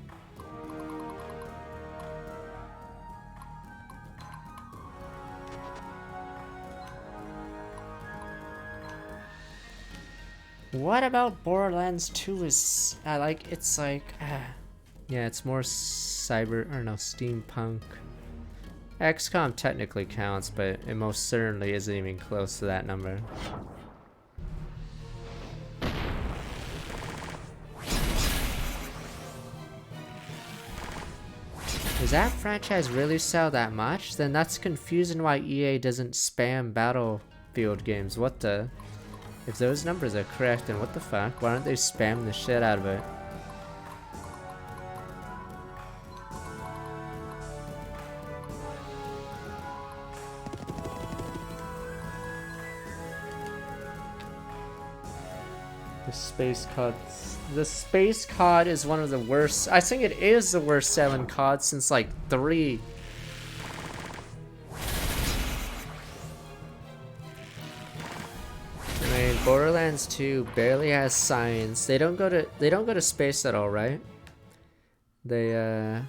What about Borderlands 2 is, yeah, it's more steampunk. XCOM technically counts, but it most certainly isn't even close to that number. Does that franchise really sell that much? Then that's confusing why EA doesn't spam Battlefield games. What the? If those numbers are correct, then what the fuck? Why aren't they spamming the shit out of it? The space cod is one of the worst. I think it is the worst selling cod since like 3. I mean, Borderlands 2 barely has science. They don't go to space at all, right? They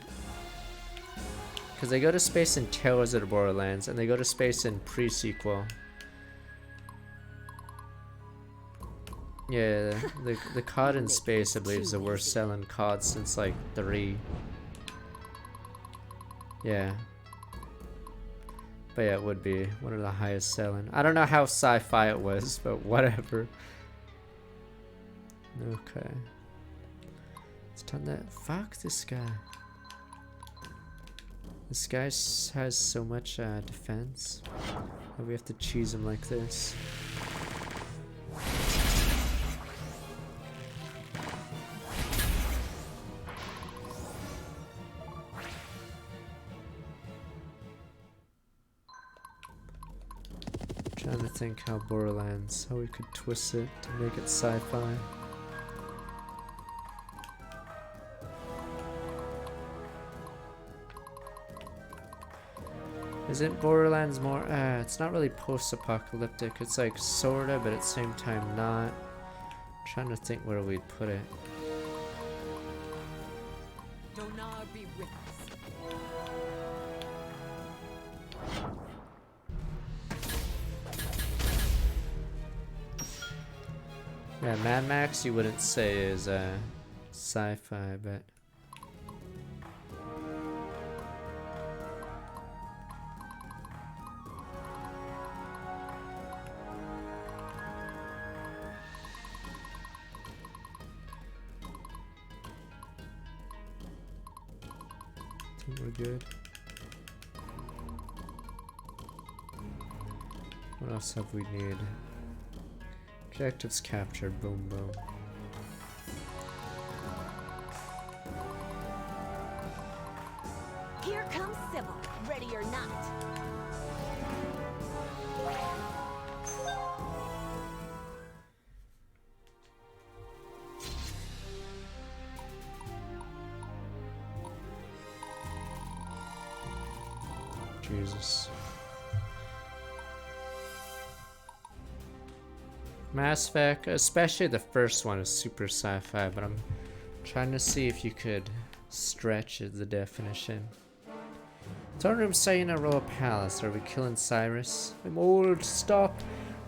because they go to space in Tales of the Borderlands and they go to space in pre-sequel. Yeah, the COD in space, I believe, is the worst selling COD since like 3. Yeah. But yeah, it would be one of the highest selling. I don't know how sci-fi it was, but whatever. Okay. Let's turn that. Fuck this guy. This guy has so much defense. And we have to cheese him like this. Trying to think how Borderlands, how we could twist it to make it sci-fi. Isn't Borderlands more, it's not really post-apocalyptic, it's like sorta, but at the same time not. I'm trying to think where we'd put it. Donar be with us. Yeah, Mad Max you wouldn't say is sci-fi, but I think we're good. What else have we need? Objectives captured, boom boom. Here comes Sybil, ready or not. Jesus. Mass Effect, especially the first one, is super sci-fi, but I'm trying to see if you could stretch the definition. Throne room staying in a royal palace. Are we killing Cyrus? I'm old, stop.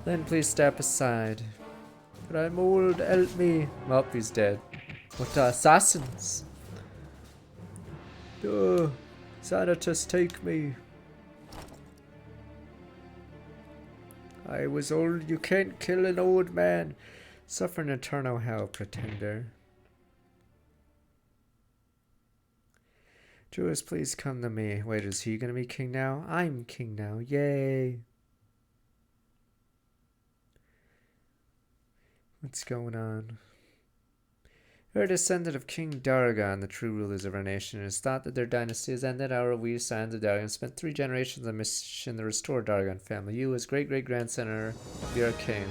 Then please step aside. But I'm old, help me. Oh, he's dead. What the assassins? Oh, Xanatus, take me. I was old, you can't kill an old man. Suffer an eternal hell, pretender. Julius, please come to me. Wait, is he gonna be king now? I'm king now, yay. What's going on? We're a descendant of King Dargon, the true rulers of our nation. It is thought that their dynasty has ended. Our we sons of Dargon spent 3 generations on mission to restore Dargon family. You, as great-great-grandson, are our king.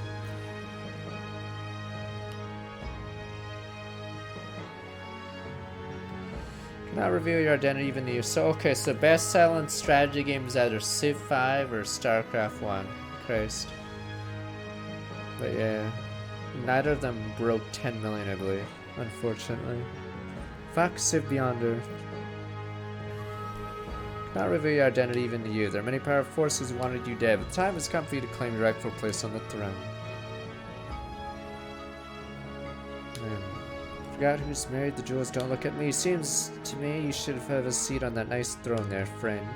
Cannot reveal your identity even to you. So, okay, so best-selling strategy game is either Civ 5 or StarCraft 1. Christ. But yeah, neither of them broke 10 million, I believe. Unfortunately. Fuck Civ Beyond Earth. Cannot reveal your identity even to you. There are many powerful forces who wanted you dead, but the time has come for you to claim your rightful place on the throne. Forgot who's married the jewels, don't look at me. Seems to me you should have a seat on that nice throne there, friend.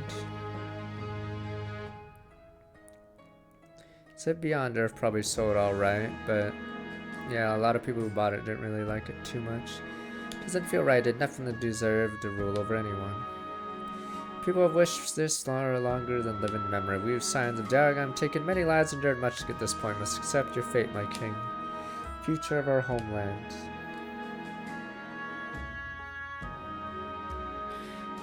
Civ Beyond Earth probably sold alright, but yeah, a lot of people who bought it didn't really like it too much. Doesn't feel right, did nothing to deserve to rule over anyone. People have wished this longer than live in memory. We have signs of Daragon, taken many lives, endured much to get this point. Must accept your fate, my king. Future of our homeland.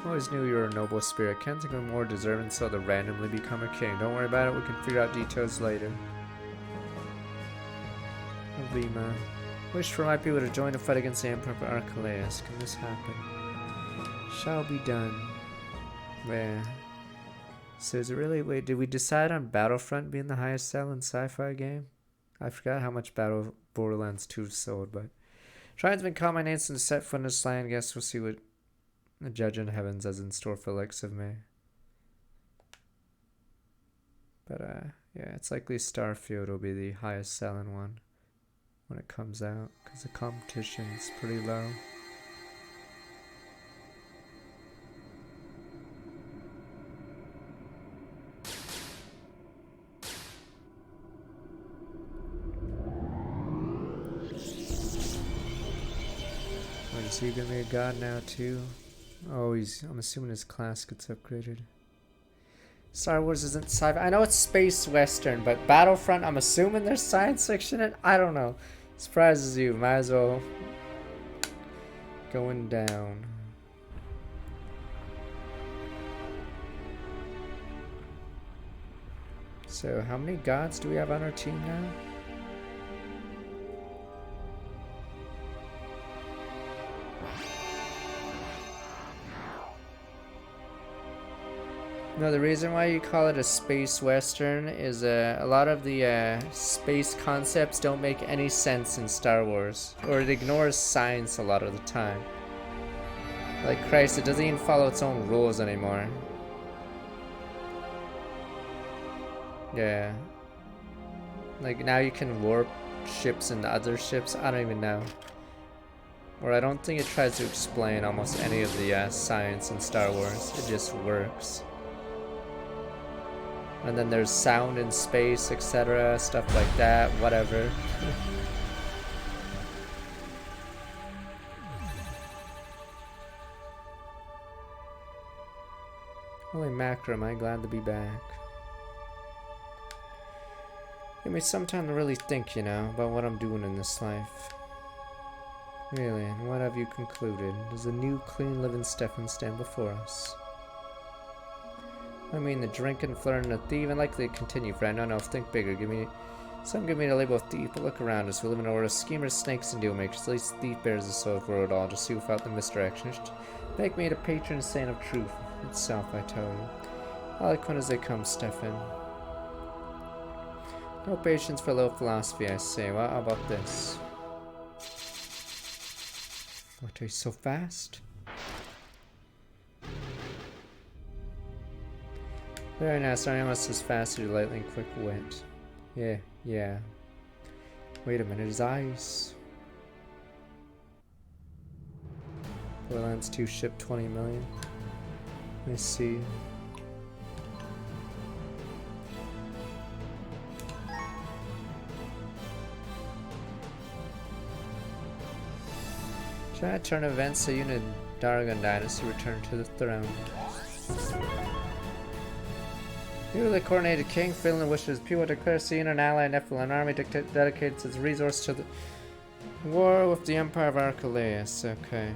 Always knew you were a noble spirit. Can't think of a more deserving soul to randomly become a king. Don't worry about it, we can figure out details later. Arima. Wish for my people to join the fight against the Emperor of Archelaus. Can this happen? Shall be done. Where? So is it really... Wait, did we decide on Battlefront being the highest selling sci-fi game? I forgot how much Borderlands 2 sold, but... Trine's been calling my name since set foot in this land. Guess we'll see what the Judge in Heavens has in store for likes of me. But, yeah, it's likely Starfield will be the highest selling one when it comes out, because the competition's pretty low. Is he gonna be a god now too? Oh, I'm assuming his class gets upgraded. Star Wars isn't sci-fi. I know it's space western, but Battlefront, I'm assuming there's science fiction in it? I don't know. Surprises you. Might as well. Going down. So, how many gods do we have on our team now? No, the reason why you call it a space western is a lot of the space concepts don't make any sense in Star Wars, or it ignores science a lot of the time. Like Christ, it doesn't even follow its own rules anymore. Yeah. Like now you can warp ships into other ships. I don't even know. Or I don't think it tries to explain almost any of the science in Star Wars. It just works. And then there's sound in space, etc. Stuff like that, whatever. Holy macro, am I glad to be back. Give me some time to really think, you know, about what I'm doing in this life. Really, and what have you concluded? Does a new, clean living Stefan stand before us? I mean, the drinking, flirting, the thieving, likely to continue, friend. No, think bigger. Give me the label of thief, but look around us. We live in a world of schemers, snakes, and deal makers. At least thief bears the soul for it all, to see without the misdirection. Make me the patron saint of truth itself, I tell you. Eloquent as they come, Stefan. No patience for low philosophy, I say. Well, how about this? What, are you so fast? Very nice, I almost as fast as your lightning quick wit. Yeah. Wait a minute, his eyes. Borderlands 2 ship 20 million. Let's see. Try to turn events so you and the Daragon dynasty return to the throne. You, the coronated king, feeling wishes people declare seeing an ally Nephilim army dedicates its resource to the war with the Empire of Archelaus. Okay.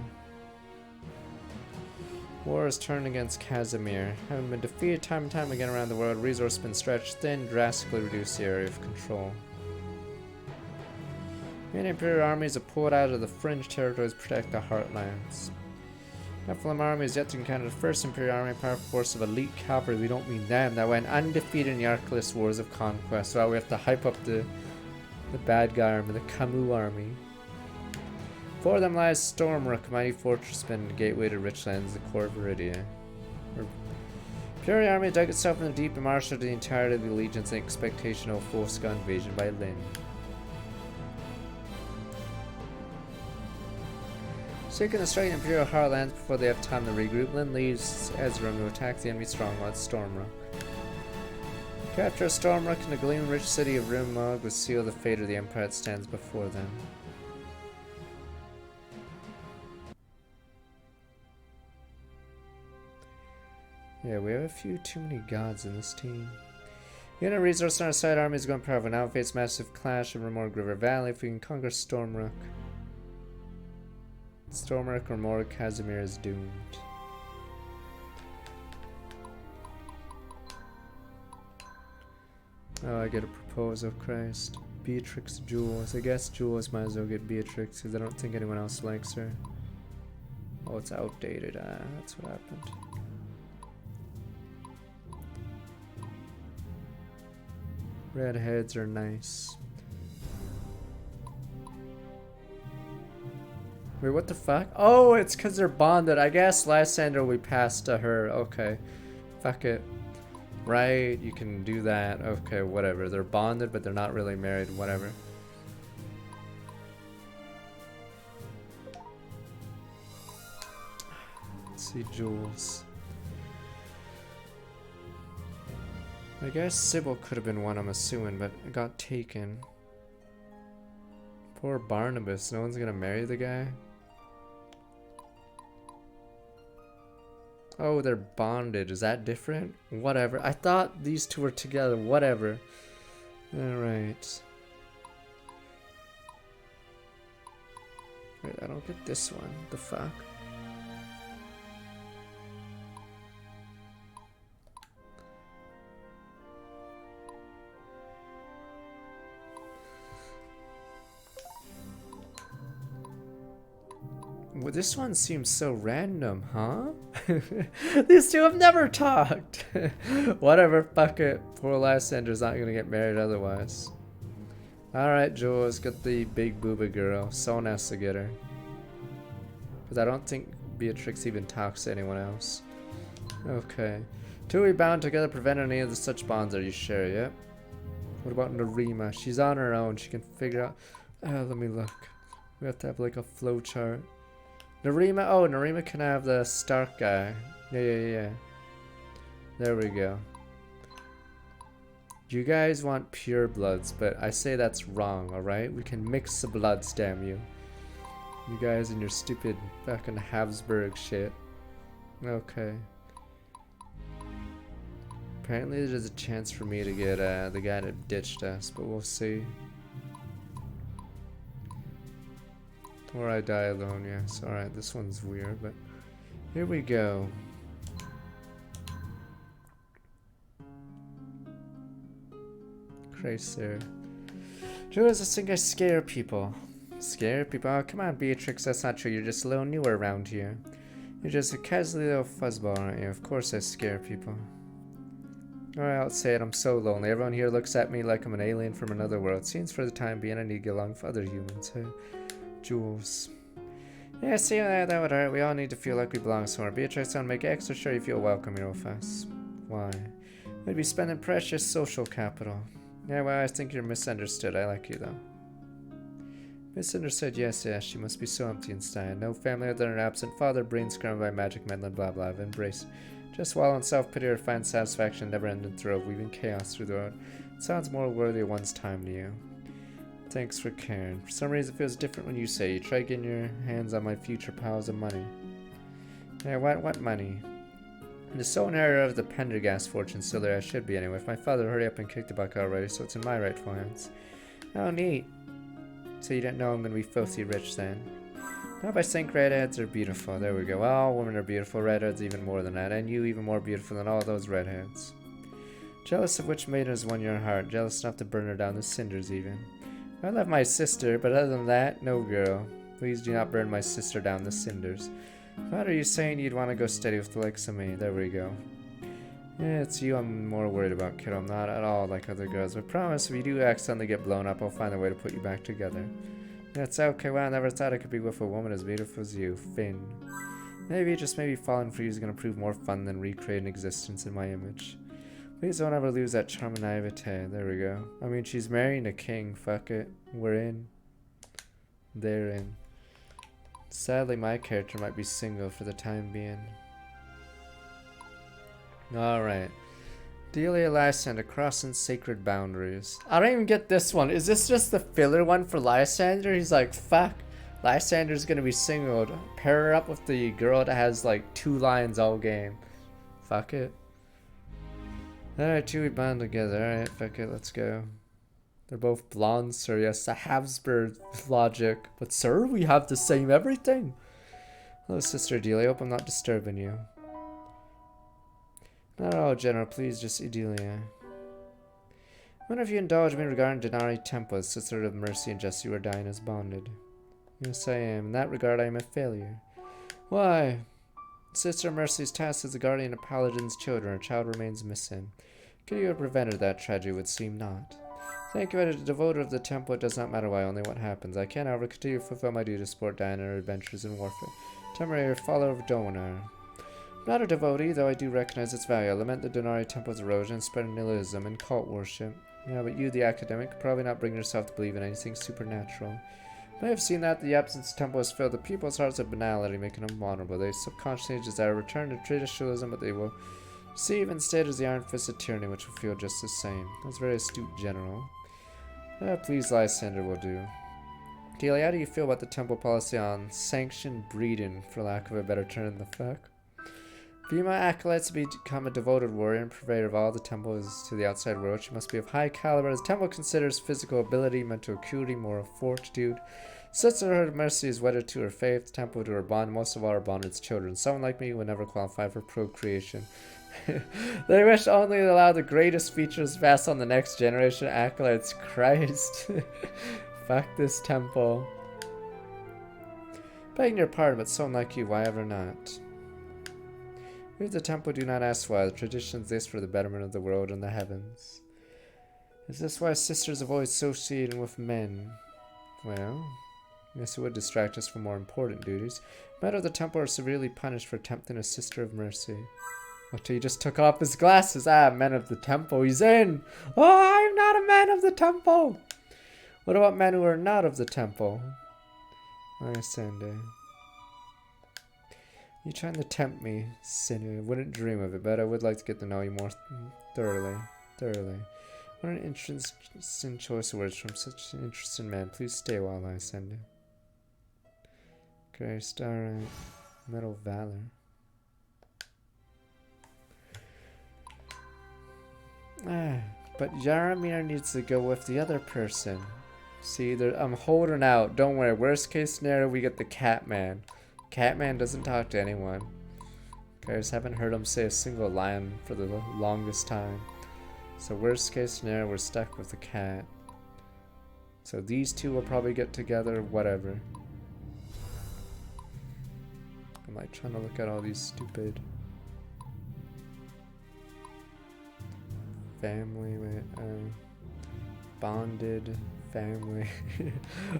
War is turned against Casimir. Having been defeated time and time again around the world, resources have been stretched thin, drastically reduced the area of control. Many Imperial armies have pulled out of the fringe territories to protect the heartlands. Nephilim army is yet to encounter the first Imperial army, powerful force of elite cavalry. We don't mean them. That went undefeated in the Archelaus Wars of Conquest. So we have to hype up the bad guy army, the Camus army. Before them lies Stormrook, a mighty fortress been the gateway to Richlands, the core of Viridia. Imperial army dug itself in the deep and marshaled the entirety of the legions in expectation of a full-scale invasion by Lyn. Seeking to strike Imperial Heartlands before they have time to regroup, Lyn leaves Ezram to attack the enemy stronghold at Stormrook. Capture Stormrook in the gleaming-rich city of Rimog will seal the fate of the Empire that stands before them. Yeah, we have a few too many gods in this team. Unit resource on our side, army is going to powerful. Now face massive clash of Remorg River Valley. If we can conquer Stormrook. Stormrook or more, Casimir is doomed. Oh, I get a proposal, Christ. Beatrix Jules. I guess Jules might as well get Beatrix because I don't think anyone else likes her. Oh, it's outdated. Ah, that's what happened. Redheads are nice. Wait, what the fuck? Oh, it's because they're bonded. I guess Lysander we passed to her. Okay. Fuck it. Right, you can do that. Okay, whatever. They're bonded, but they're not really married. Whatever. Let's see, Jules. I guess Sybil could have been one, I'm assuming, but it got taken. Poor Barnabas. No one's gonna marry the guy? Oh, they're bonded. Is that different? Whatever. I thought these two were together. Whatever. Alright. Wait, I don't get this one. The fuck? Well, this one seems so random, huh? These two have never talked. Whatever, fuck it. Poor Lysander's not gonna get married otherwise. Alright, Jules, get the big booba girl. Someone has to get her. Because I don't think Beatrix even talks to anyone else. Okay. Two we bound together prevent any of the such bonds, are you sure? Yep. What about Narima? She's on her own. She can figure out... let me look. We have to have like a flow chart. Narima, oh, Narima can have the Stark guy. Yeah. There we go. You guys want pure bloods, but I say that's wrong, alright? We can mix the bloods, damn you. You guys and your stupid fucking Habsburg shit. Okay. Apparently there's a chance for me to get the guy that ditched us, but we'll see. Or I die alone, yes. Alright, this one's weird, but here we go. Christ there. Jules, I think I scare people. Scare people? Oh, come on, Beatrix, that's not true. You're just a little newer around here. You're just a casually little fuzzball, aren't you? Of course I scare people. Alright, I'll say it. I'm so lonely. Everyone here looks at me like I'm an alien from another world. Seems for the time being I need to get along with other humans, huh? Jules. Yeah, see, that would hurt. We all need to feel like we belong somewhere. Beatrix, I want to make extra sure you feel welcome here with us. Why? We'd be spending precious social capital. Yeah, well, I think you're misunderstood. I like you, though. Misunderstood, yes, she must be so empty inside. No family other than her absent father, brain scrambled by magic, meddling, blah blah. I've embraced. Just wallow in self-pity or find satisfaction, never-ending throw, weaving chaos through the world. It sounds more worthy of one's time to you. Thanks for caring. For some reason it feels different when you say you try getting your hands on my future piles of money. Yeah, what money? The sole inheritor of the Pendergast fortune still there I should be anyway. If my father hurry up and kicked the bucket already, so it's in my rightful hands. Oh, neat. So you didn't know I'm gonna be filthy rich then. No, I think redheads are beautiful. There we go. All women are beautiful. Redheads even more than that. And you even more beautiful than all those redheads. Jealous of which maiden has won your heart. Jealous enough to burn her down to cinders even. I love my sister, but other than that, no girl. Please do not burn my sister down to cinders. What are you saying you'd want to go steady with the likes of me? There we go. Yeah, it's you I'm more worried about, kiddo. I'm not at all like other girls. But promise, if you do accidentally get blown up, I'll find a way to put you back together. That's okay. Well, I never thought I could be with a woman as beautiful as you, Finn. Maybe, just maybe falling for you is going to prove more fun than recreating existence in my image. Please don't ever lose that charm and naivete. There we go. I mean, she's marrying a king. Fuck it. We're in. They're in. Sadly, my character might be single for the time being. Alright. Delia Lysander, crossing sacred boundaries. I don't even get this one. Is this just the filler one for Lysander? He's like, fuck. Lysander's gonna be singled. Pair her up with the girl that has like 2 lines all game. Fuck it. Alright, two we bond together. Alright, fuck it, let's go. They're both blonde, sir. Yes, the Habsburg logic. But sir, we have the same everything. Hello, Sister Delia. I hope I'm not disturbing you. Not at all, General. Please, just Delia. I wonder if you indulge me regarding Denari Temple, Sister of Mercy and Justice. You are dying as bonded. Yes, I am. In that regard, I am a failure. Why? Sister Mercy's task as the guardian of Paladin's children. Her child remains missing. Could you have prevented that tragedy? Would seem not. Thank you, as a devoter of the temple. It does not matter why, only what happens. I can, however, continue to fulfill my duty to support Diana in her adventures in warfare. Temporary follower of Donar. I'm not a devotee, though I do recognize its value. I lament the Donari Temple's erosion, spreading nihilism and cult worship. Yeah, but you, the academic, could probably not bring yourself to believe in anything supernatural. I have seen that the absence of temple has filled the people's hearts with banality, making them vulnerable. They subconsciously desire a return to traditionalism, but they will receive instead as the iron-fisted tyranny, which will feel just the same. That's very astute, General. Please, Lysander will do. Delia, how do you feel about the temple policy on sanctioned breeding, for lack of a better term? The fuck? For you, my acolytes, to become a devoted warrior and purveyor of all the temples to the outside world, she must be of high caliber, as the temple considers physical ability, mental acuity, moral fortitude. Sisterhood of Mercy is wedded to her faith, the temple to her bond. Most of all are bonded as children. Someone like me would never qualify for procreation. They wish only to allow the greatest features passed on the next generation. Acolytes, Christ. Fuck this temple. Begging your pardon, but someone like you, why ever not? We of the temple do not ask why. The tradition exists for the betterment of the world and the heavens. Is this why sisters avoid associating with men? Well, yes, it would distract us from more important duties. Men of the temple are severely punished for tempting a sister of mercy. What, he just took off his glasses? Ah, men of the temple, he's in! Oh, I'm not a man of the temple! What about men who are not of the temple? Lysander. You trying to tempt me, sinner? I wouldn't dream of it, but I would like to get to know you more thoroughly. What an interesting choice of words from such an interesting man. Please stay while I send you. Christ, alright. Metal Valor. But Yaramir needs to go with the other person. See, I'm holding out. Don't worry. Worst case scenario, we get the Catman. Catman doesn't talk to anyone. Guys, haven't heard him say a single line for the longest time. So worst case scenario, we're stuck with the cat. So these two will probably get together, whatever. I'm like trying to look at all these stupid family, bonded family,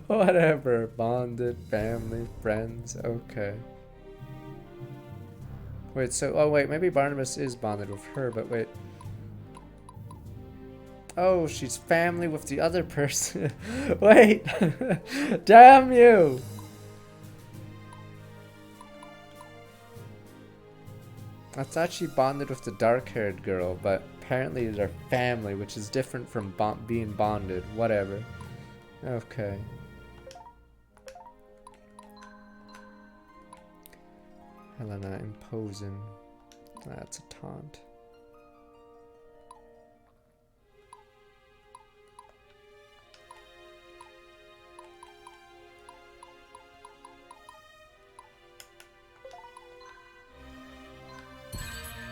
whatever, bonded family, friends, okay. Wait, so, oh wait, maybe Barnabas is bonded with her, but wait. Oh, she's family with the other person. Wait, damn you. I thought she bonded with the dark-haired girl, but apparently they're family, which is different from being bonded. Whatever. Okay. Helena imposing. That's a taunt.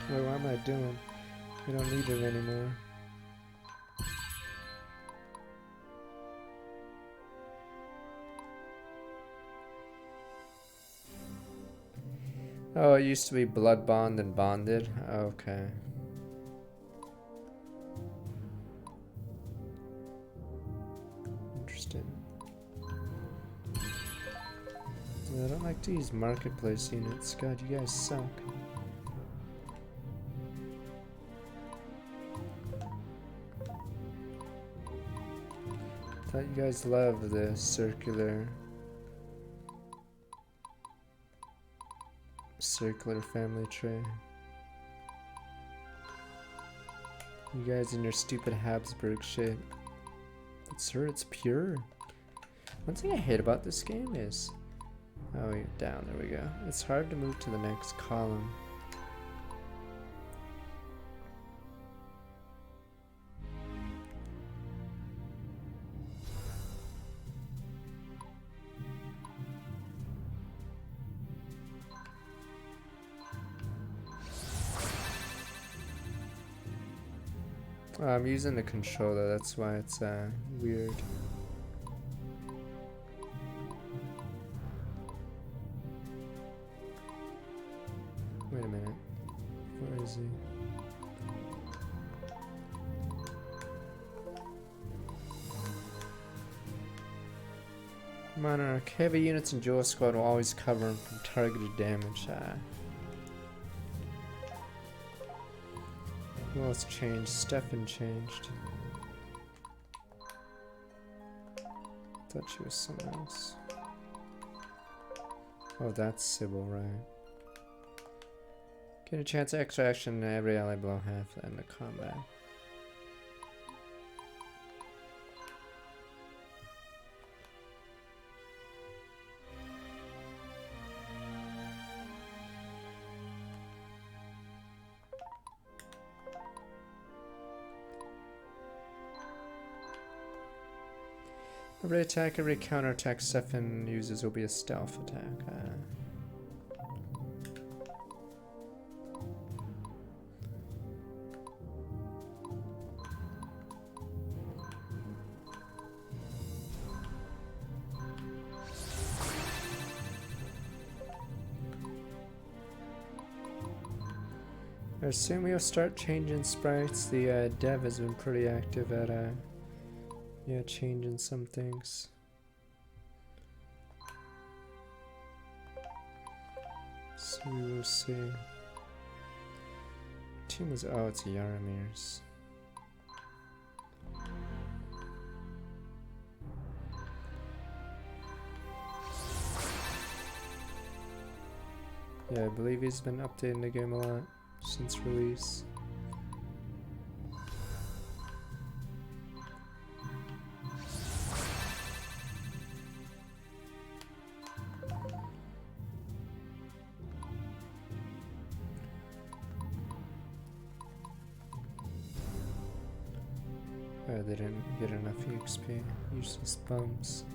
Wait, what am I doing? We don't need it anymore. Oh, it used to be blood bond and bonded? Okay. Interesting. Yeah, I don't like to use marketplace units. God, you guys suck. Thought you guys love the circular family tree. You guys and your stupid Habsburg shit. But sir, it's pure. One thing I hate about this game is, oh, down, there we go. It's hard to move to the next column. I'm using the controller, that's why it's weird. Wait a minute. Where is he? Monarch. Heavy units in Dual Squad will always cover him from targeted damage. Who else changed? Stefan changed. Thought she was someone else. Oh, that's Sybil, right. Get a chance of extra action in every ally below half the end of combat. Every attack, every counterattack Stefan uses will be a stealth attack. I assume we'll start changing sprites. The dev has been pretty active at yeah, changing some things. So we will see. Team was it's Yaramir's. Yeah, I believe he's been updating the game a lot since release. They didn't get enough EXP. Useless bums.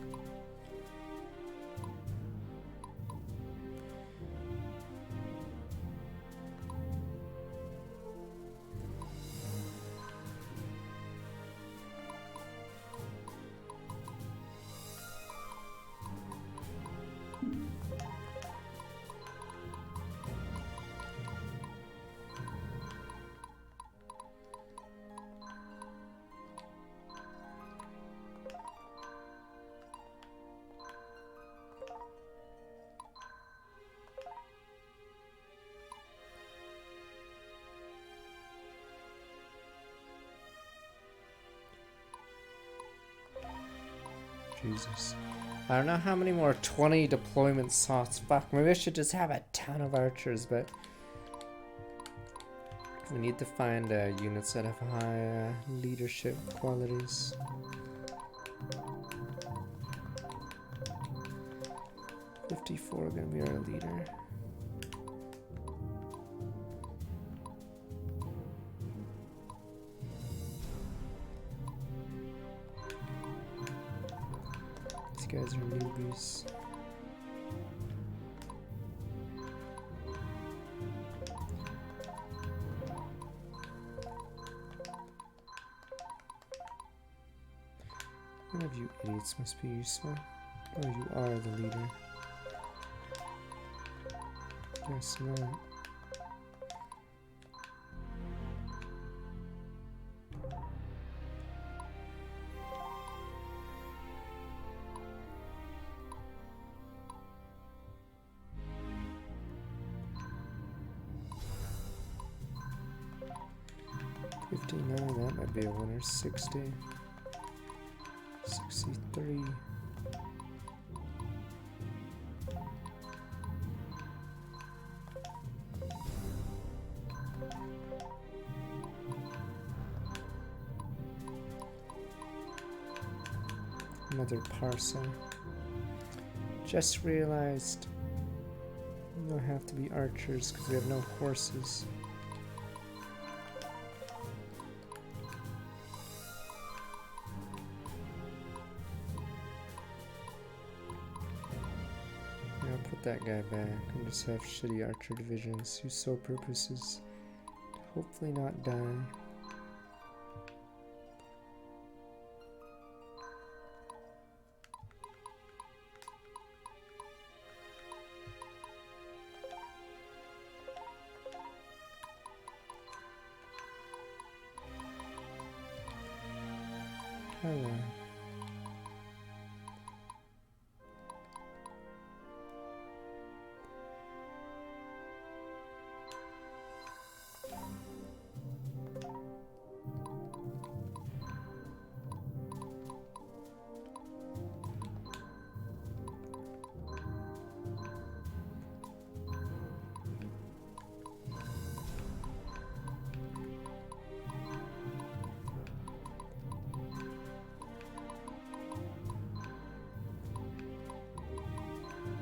Jesus. I don't know how many more 20 deployment slots. Fuck, maybe I should just have a ton of archers, but we need to find units that have high leadership qualities. $54 gonna be our leader. Guys are newbies. One of you idiots must be useful. Oh, you are the leader. Guess not. That might be a winner. 60. 63. Another parcel. Just realized we don't have to be archers because we have no horses. That guy back and just have shitty archer divisions whose sole purpose is to hopefully not die. Hello.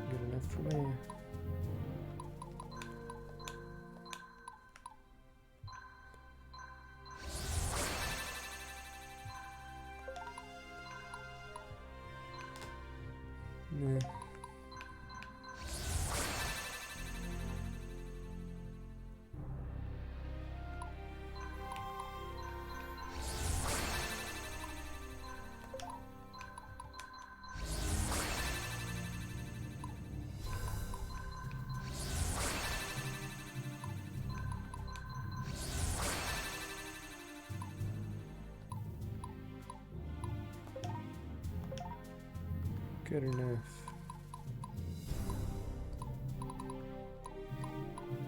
Good enough for me. Nah. Good enough.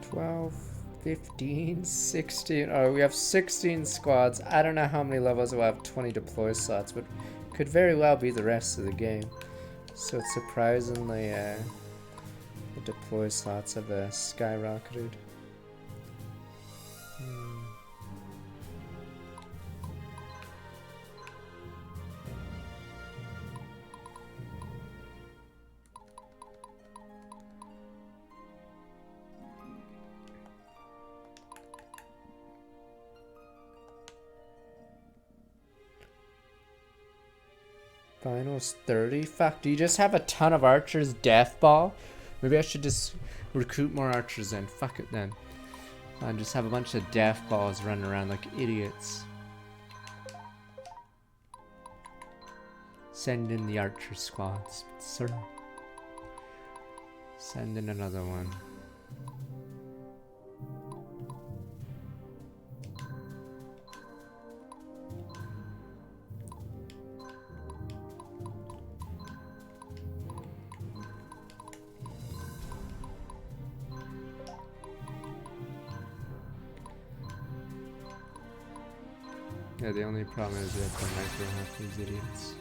12, 15, 16. Oh, we have 16 squads. I don't know how many levels we'll have 20 deploy slots, but could very well be the rest of the game. So it's surprisingly, the deploy slots have skyrocketed. Finals 30? Fuck, do you just have a ton of archers death ball? Maybe I should just recruit more archers then. Fuck it then. And just have a bunch of death balls running around like idiots. Send in the archer squads, sir. Send in another one. Yeah, the only problem is we have to micro half these idiots.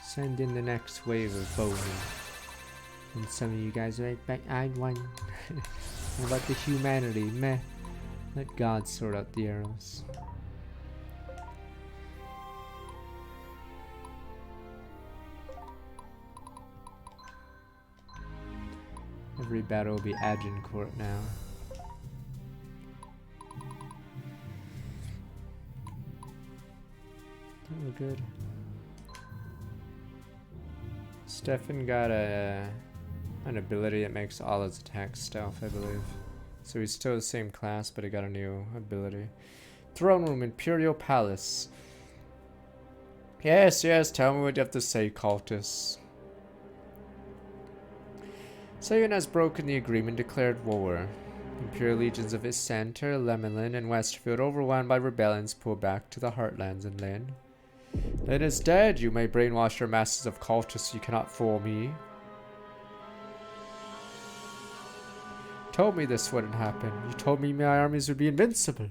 Send in the next wave of bowmen. And some of you guys are like, back, I won. What about the humanity? Meh. Let God sort out the arrows. Every battle will be Agincourt now. Oh, good. Stefan got an ability that makes all his attacks stealth, I believe. So he's still the same class, but he got a new ability. Throne room, Imperial Palace. Yes, yes, tell me what you have to say, cultists. Sagan has broken the agreement, declared war. Imperial legions of his center, Lemelin, and Westfield, overwhelmed by rebellions, pulled back to the heartlands and Lynn. Lynn is dead. You may brainwash your masses of cultists. You cannot fool me. Told me this wouldn't happen. You told me my armies would be invincible.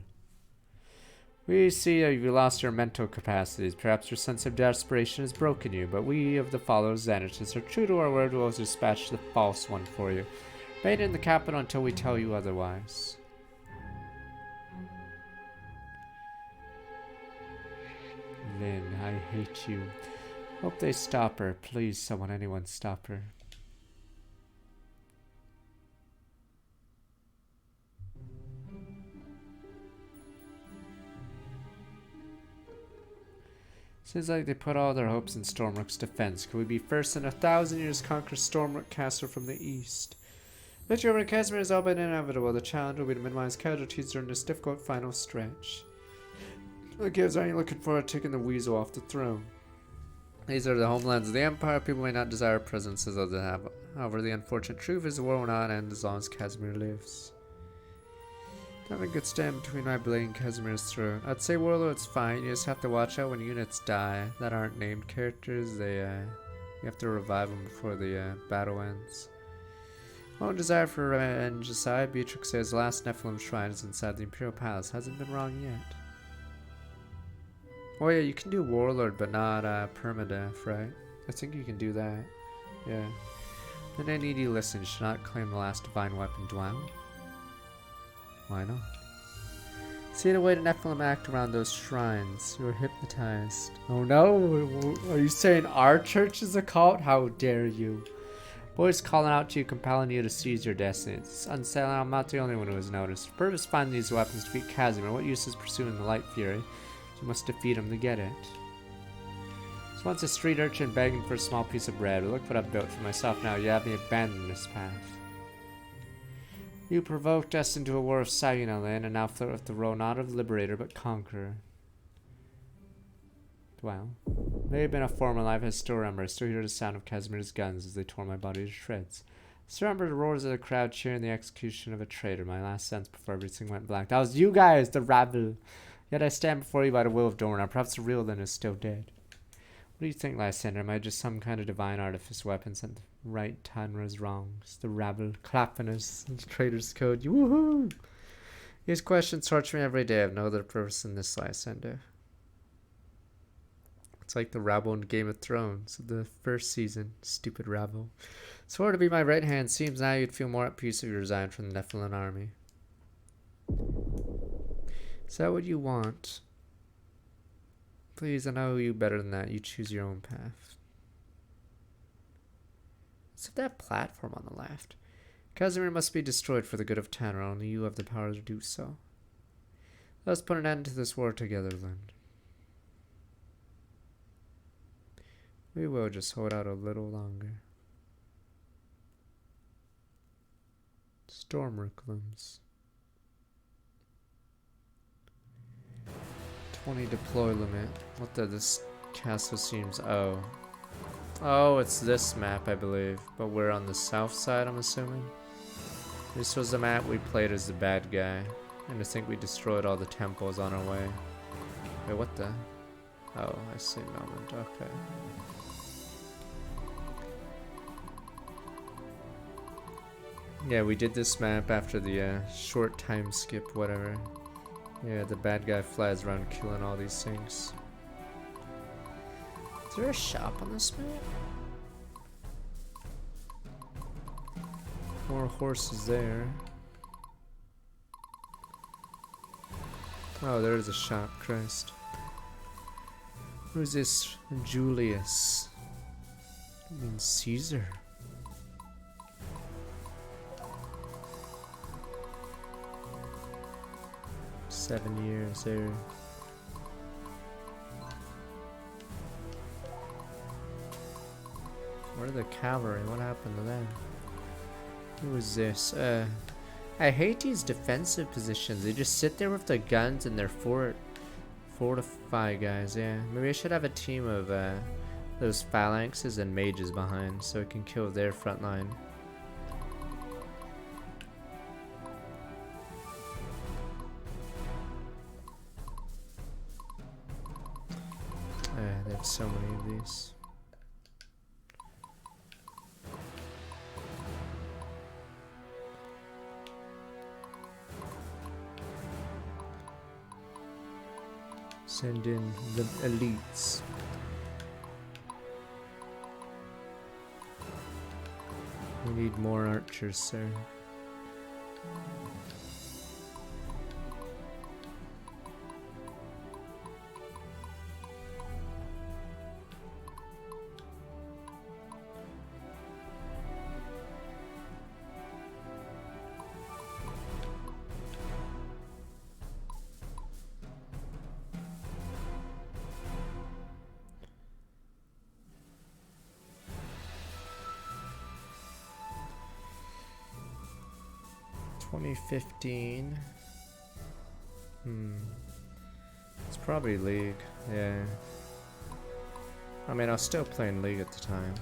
We see you lost your mental capacities. Perhaps your sense of desperation has broken you, but we of the followers Xanatus are true to our word. We'll dispatch the false one for you. Remain in the capital until we tell you otherwise. Lynn, I hate you. Hope they stop her. Please, someone, anyone, stop her. Seems like they put all their hopes in Stormrook's defense. Could we be first in 1,000 years conquer Stormrook Castle from the east? Victory over Casimir has all been inevitable. The challenge will be to minimize casualties during this difficult final stretch. The kids aren't looking forward to taking the weasel off the throne. These are the homelands of the Empire. People may not desire presence as others have. However, the unfortunate truth is the war will not end as long as Casimir lives. Nothing could stand between my blade and Casimir's throat. I'd say Warlord's fine. You just have to watch out when units die that aren't named characters. You have to revive them before the battle ends. My own desire for revenge aside, Beatrix says the last Nephilim shrine is inside the Imperial Palace. Hasn't been wrong yet. Oh yeah, you can do Warlord, but not permadeath, right? I think you can do that. Yeah. Then I need you listen. You should not claim the last divine weapon dwell. Why not? See the way the Nephilim act around those shrines. You are hypnotized. Oh no! Are you saying our church is a cult? How dare you? Boys calling out to you, compelling you to seize your destiny. It's unsettling. I'm not the only one who has noticed. The purpose of finding these weapons to defeat Casimir. What use is pursuing the Light Fury? You must defeat him to get it. So once a street urchin begging for a small piece of bread. But look what I've built for myself now. You have me abandon this path. You provoked us into a war of Sayuna land and now flirt with the role not of liberator but conqueror. Well, may have been a former life, I still remember. I still hear the sound of Casimir's guns as they tore my body to shreds. I still remember the roars of the crowd cheering the execution of a traitor, my last sentence before everything went black. That was you guys, the rabble. Yet I stand before you by the will of Dornar. Perhaps the real then is still dead. What do you think, Lysander? Am I just some kind of divine artifice weapon sent the right Tanra's wrongs? The rabble clapping us, traitor's code. Woohoo! These questions torture me every day. I have no other purpose than this, Lysander. It's like the rabble in Game of Thrones, the first season. Stupid rabble. Swore to be my right hand. Seems now you'd feel more at peace if you resigned from the Nephilim army. Is that what you want? Please, I know you better than that. You choose your own path. What's that platform on the left? Casimir must be destroyed for the good of Tanra. Only you have the power to do so. Let us put an end to this war together, then. We will just hold out a little longer. Storm Reclams. 20 deploy limit. What the, this castle seems, oh. Oh, it's this map, I believe. But we're on the south side, I'm assuming. This was the map we played as the bad guy. And I think we destroyed all the temples on our way. Wait, what the? Oh, I see Melmond, okay. Yeah, we did this map after the short time skip, whatever. Yeah, the bad guy flies around killing all these things. Is there a shop on this map? More horses there. Oh, there's a shop, Christ. Who's this Julius? I mean Caesar. $7 years there. Where are the cavalry? What happened to them? Who is this? I hate these defensive positions. They just sit there with the guns and they're fortify guys. Yeah, maybe I should have a team of those phalanxes and mages behind so it can kill their front line. They have so many of these. Send in the elites. We need more archers, sir. $2015. It's probably League, yeah. I mean, I was still playing League at the time.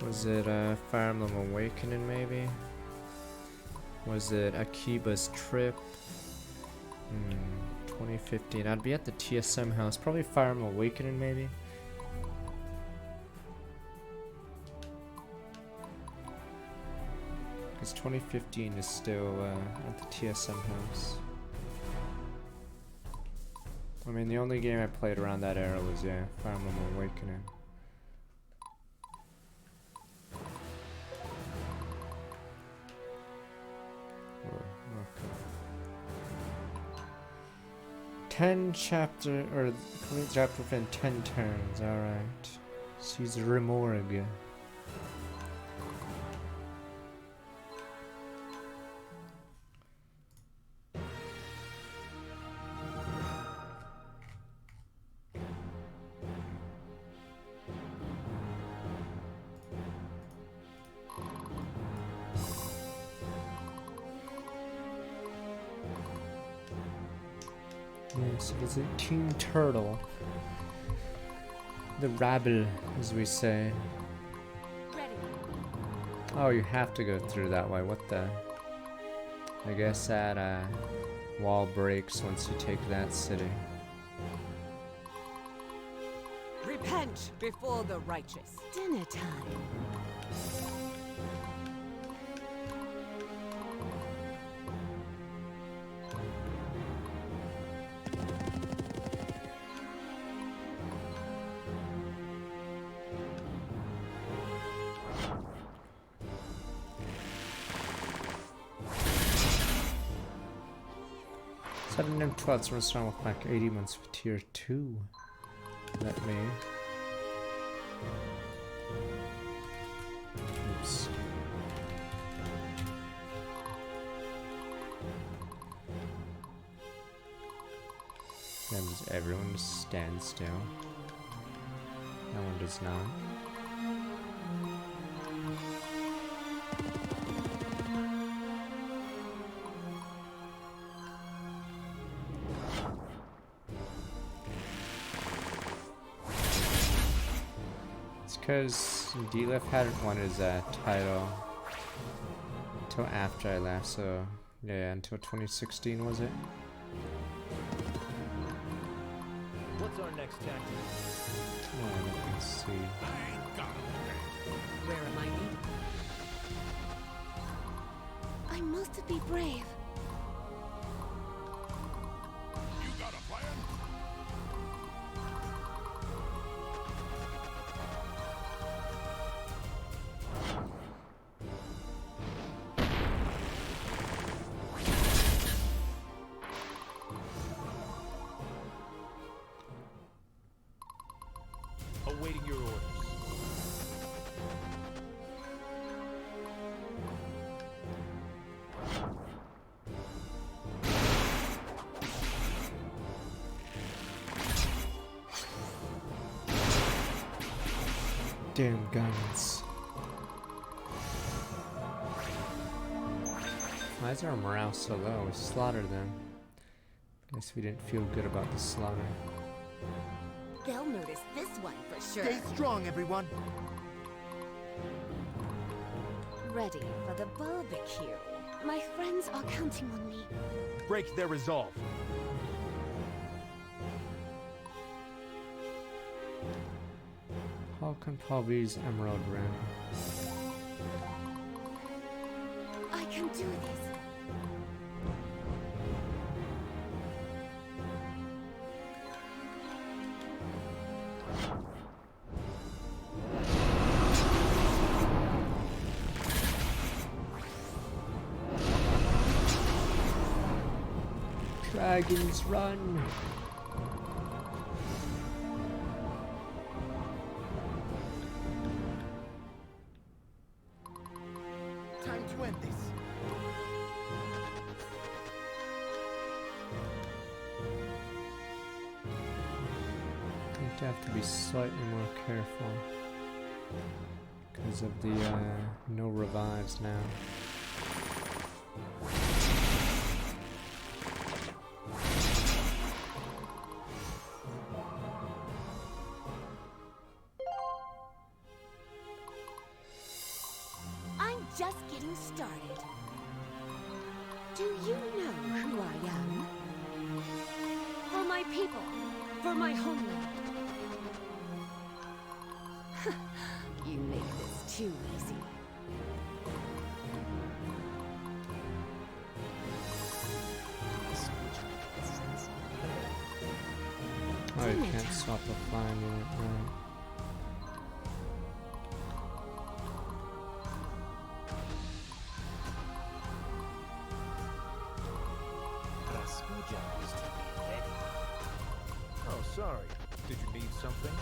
Was it Fire Emblem Awakening maybe? Was it Akiba's Trip? 2015. I'd be at the TSM house. Probably Fire Emblem Awakening maybe. Because 2015 is still at the TSM house. I mean, the only game I played around that era was, yeah, Fire Emblem Awakening. Oh, okay. 10 chapter, or complete chapter within 10 turns, alright. She's Remorg. Yes, it is a King Turtle. The rabble, as we say. Ready. Oh, you have to go through that way. What the? I guess that wall breaks once you take that city. Repent before the righteous. Dinner time. Sudden and 12, so strong with back 80 months for tier 2. Let me. Oops. Then does everyone just stand still? No one does not. Because Diff hadn't won his title until after I left, so yeah, until 2016 was it? What's our next tactic? Let me see. I ain't got it. Where am I needed? I must be brave. You got a plan? Awaiting your orders. Damn guns. Why is our morale so low? We slaughtered them. Guess we didn't feel good about the slaughter. They'll notice this one for sure. Stay strong, everyone. Ready for the barbecue. My friends are counting on me. Break their resolve. How can Paul's Emerald Ring? I can do this. Dragons run! Time to end this. I have to be slightly more careful because of the no revives now. am? For my people, for my homeland. You make this too easy. Oh, you can't swap a flying unit, right? Rasputia is to be ready. Oh, sorry. Did you need something?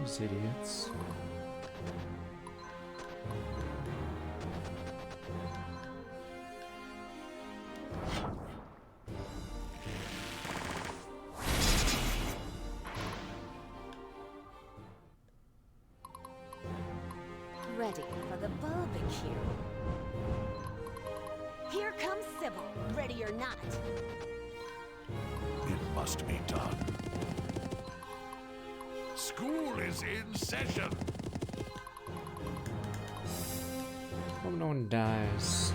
These idiots. Ready for the barbecue. Here comes Sybil, ready or not. It must be done. School is in session. Hope no one dies.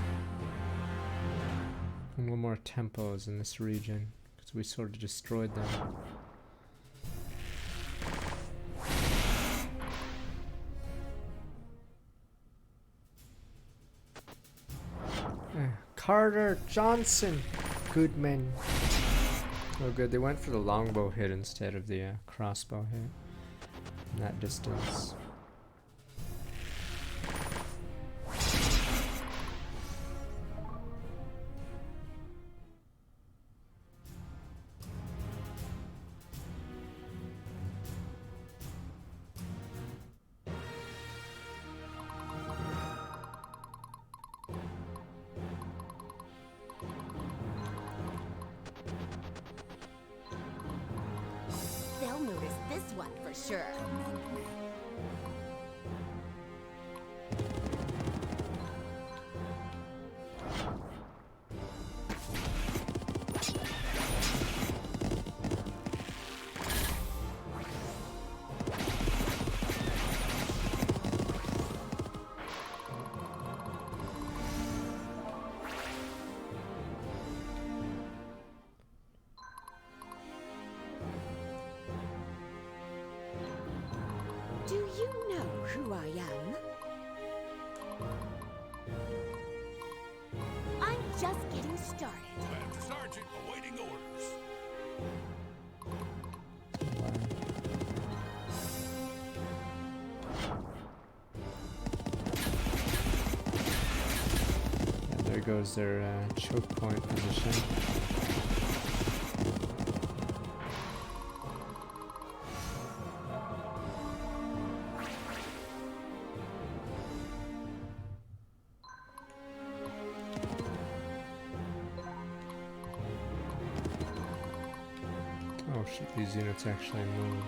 And one more tempos in this region, because we sort of destroyed them. Carter, Johnson, Goodman. Oh good, they went for the longbow hit instead of the crossbow hit. In that distance. They'll notice this one for sure. Do you know who I am? I'm just getting started. Master Sergeant awaiting orders. Yeah, there goes their choke point position. Oh shit, these units actually move.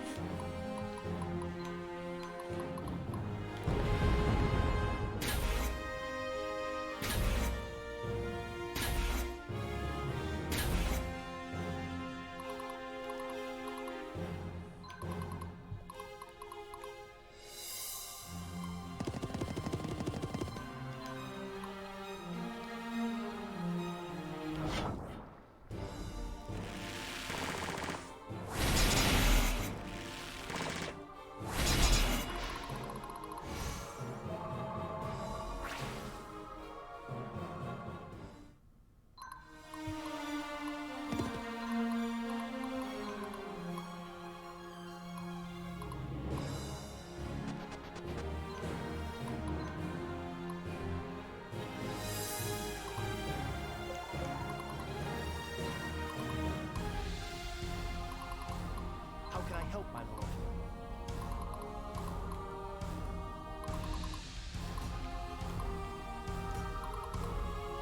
How can I help, my lord?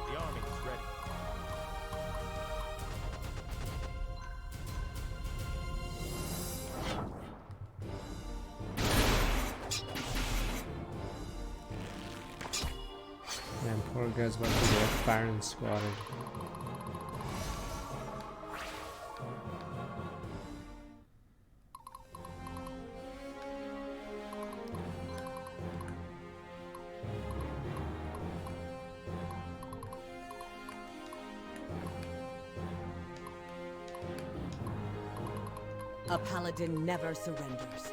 The army is ready. Man, poor guy's about to get firing squatted. A paladin never surrenders.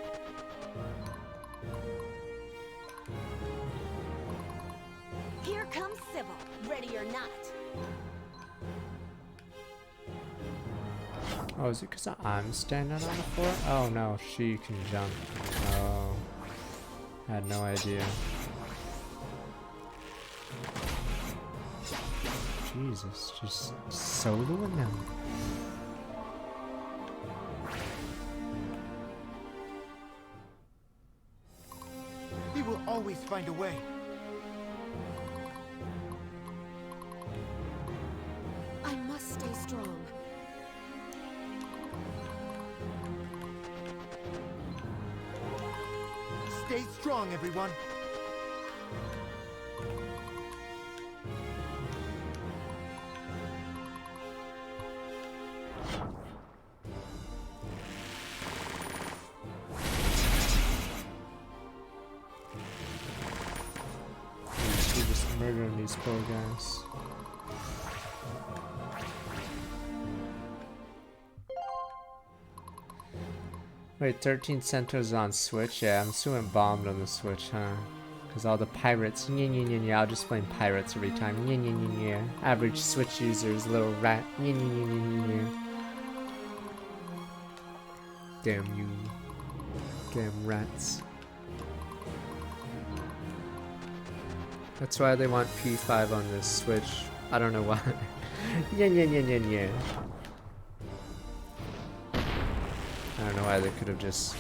Here comes Sybil, ready or not. Oh, is it because I'm standing on the floor? Oh no, she can jump. Oh, I had no idea. Jesus, just soloing them. We will always find a way. I must stay strong. Stay strong, everyone. We're just murdering these poor guys. Wait, 13 centers on Switch? Yeah, I'm assuming bombed on the Switch, huh? Because all the pirates, I'll just blame pirates every time, Average Switch users, little rat, Damn you. Damn rats. That's why they want P5 on this Switch. I don't know why. I don't know why they could have just,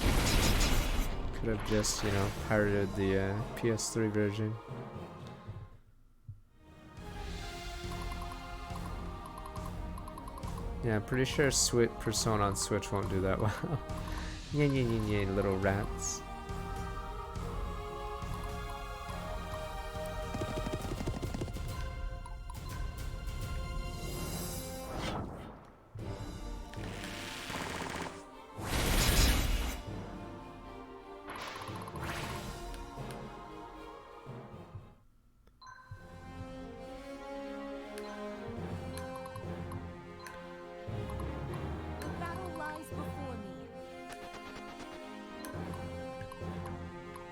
you know, pirated the PS3 version. Yeah, I'm pretty sure Persona on Switch won't do that well. Little rats.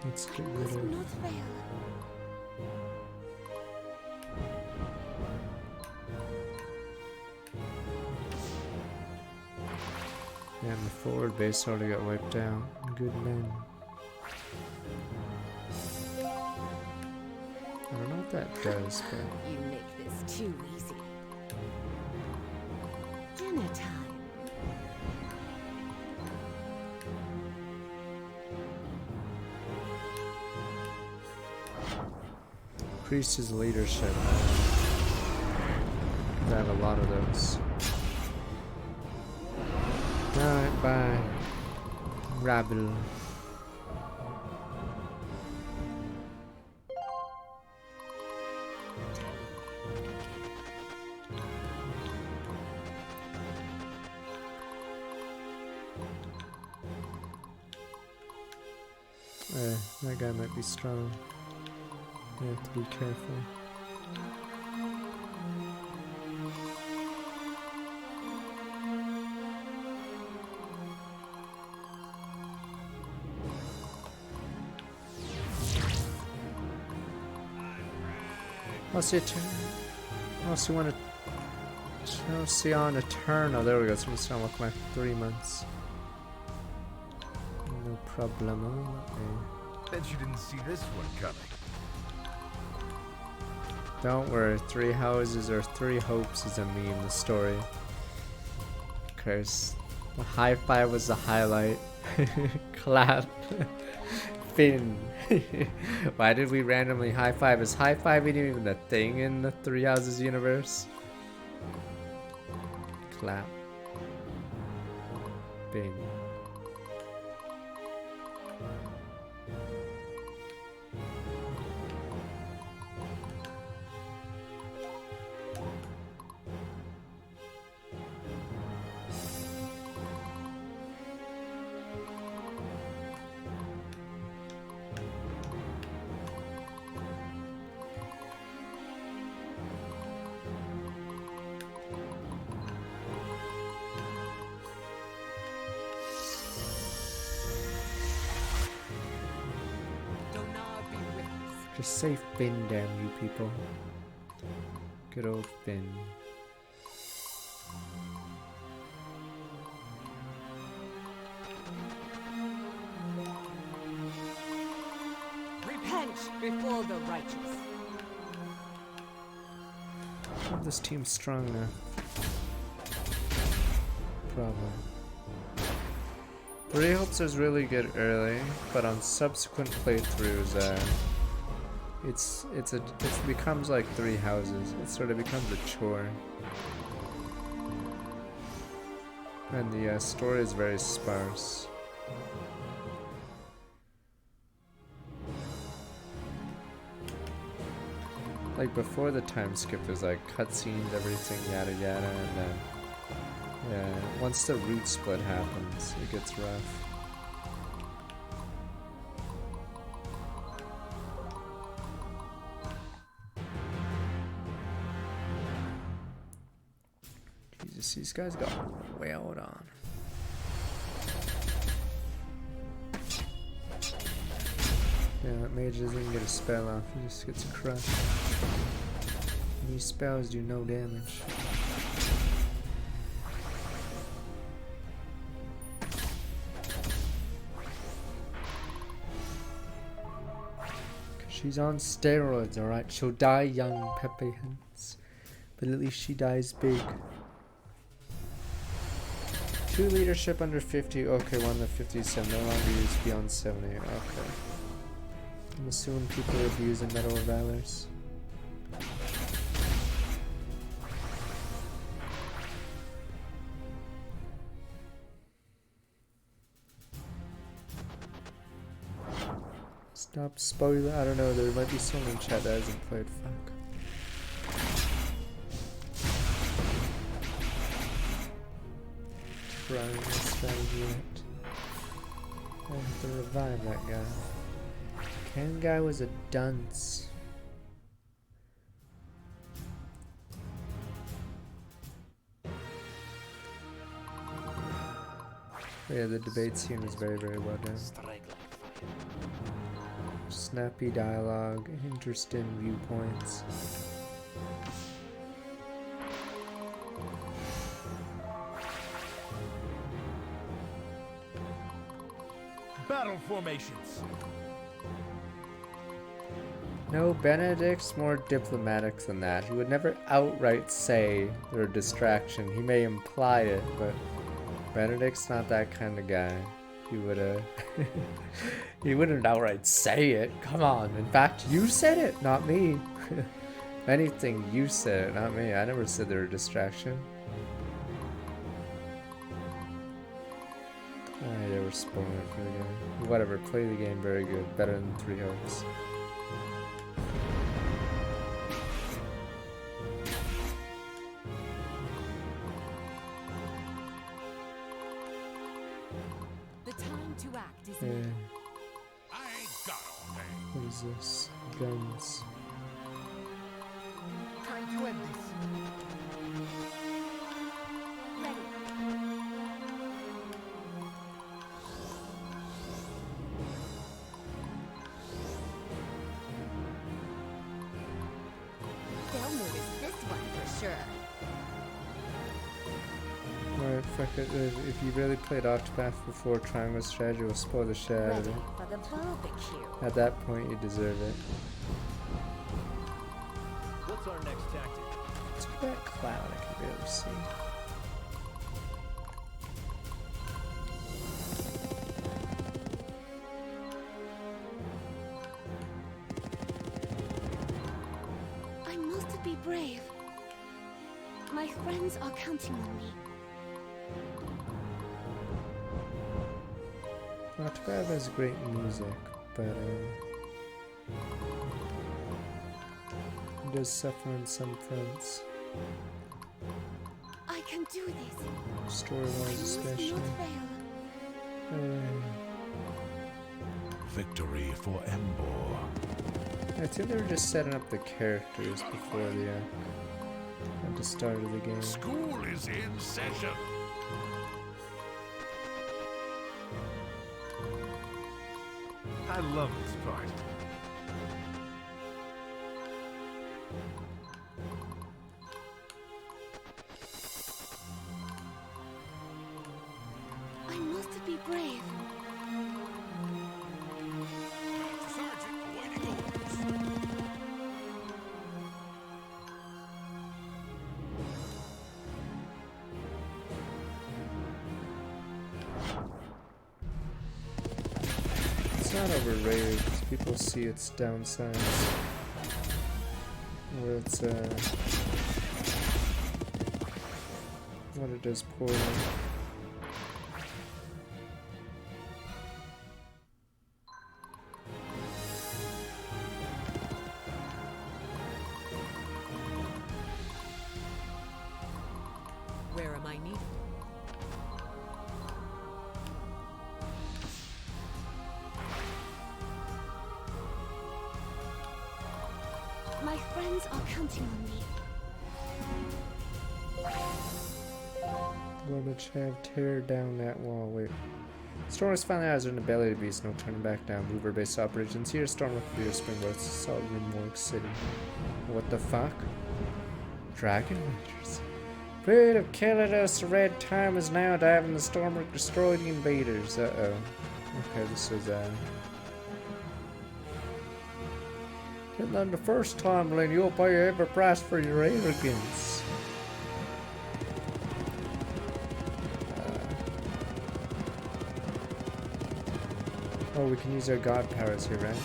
Let's get rid Must of... not fail. Yeah, the forward base already got wiped out. Good men. I don't know what that does, but... You make this too easy. Dinner time. Increase his leadership. I have a lot of those. Alright, bye. Rabble. That guy might be strong. You have to be careful. Also want to Chelsea on a turn. Oh, there we go. So I'm just gonna look my 3 months. No problemo. Okay. Bet you didn't see this one coming. Don't worry, 3 houses or 3 hopes is a meme, the story. Curse. The high five was the highlight. Clap. Fin. Why did we randomly high five? Is high fiving even a thing in the 3 houses universe? Clap. Bing. Just say Finn, damn you people. Good old Finn. Repent before the righteous. If this team's strong enough. Probably. Reholtz is really good early, but on subsequent playthroughs, it becomes like 3 houses. It sort of becomes a chore, and the story is very sparse. Like before the time skip, there's like cutscenes, everything, yada yada, and then yeah, once the route split happens, it gets rough. Jesus, these guys got wailed on. Yeah, that mage doesn't even get a spell off, he just gets crushed. And these spells do no damage. She's on steroids, alright? She'll die young, Pepe hints. But at least she dies big. 2 leadership under 50. Okay, 1 to 57. No longer used beyond 70. Okay. I'm assuming people are abusing Medal of Valors. Stop spoiler. I don't know, there might be someone in chat that hasn't played. Fuck. Trying this strategy yet. I have to revive that guy. Ken guy was a dunce. Yeah, the debate scene was very, very well done. Snappy dialogue, interesting viewpoints. Battle formations. No, Benedict's more diplomatic than that. He would never outright say they're a distraction. He may imply it, but Benedict's not that kind of guy. He would he wouldn't outright say it. Come on. In fact, you said it, not me. If anything, you said it, not me. I never said they're a distraction. Ah, yeah, we're spoiling it for the game. Whatever, play the game very good. Better than 3 Hopes. Yeah. I ain't got all day. What is this? Guns. Time to end this. They'll notice this one for sure. Alright, fuck it. If you really played Octopath before, Triangle Strategy will spoil the shit out of Ready it. for the barbecue. At that point, you deserve it. What's our next tactic? Let's put that cloud I can barely see. I must be brave. My friends are counting on me. Octopath has great music, but it does suffer on some fronts. I can do this. Story-wise especially. Must not fail. Victory for Embor. I think they were just setting up the characters before the at the start of the game. School is in session. I love this part. not overrated because people see its downsides. Where it's what it does poorly. Where am I needed? My friends are counting on me. Gonna have tear down that wall. Wait. Storm has finally has an ability to beast, no turning back down. Mover based operations here. Storm with Fear Springboard, Salt Rimwork City. What the fuck? Dragon Riders. Period of killing us. The red time is now diving. The Stormwork destroy the invaders. Uh-oh. Okay, this is Didn't learn the first time, Lynn. You'll pay every price for your arrogance. Oh, we can use our god powers here, right?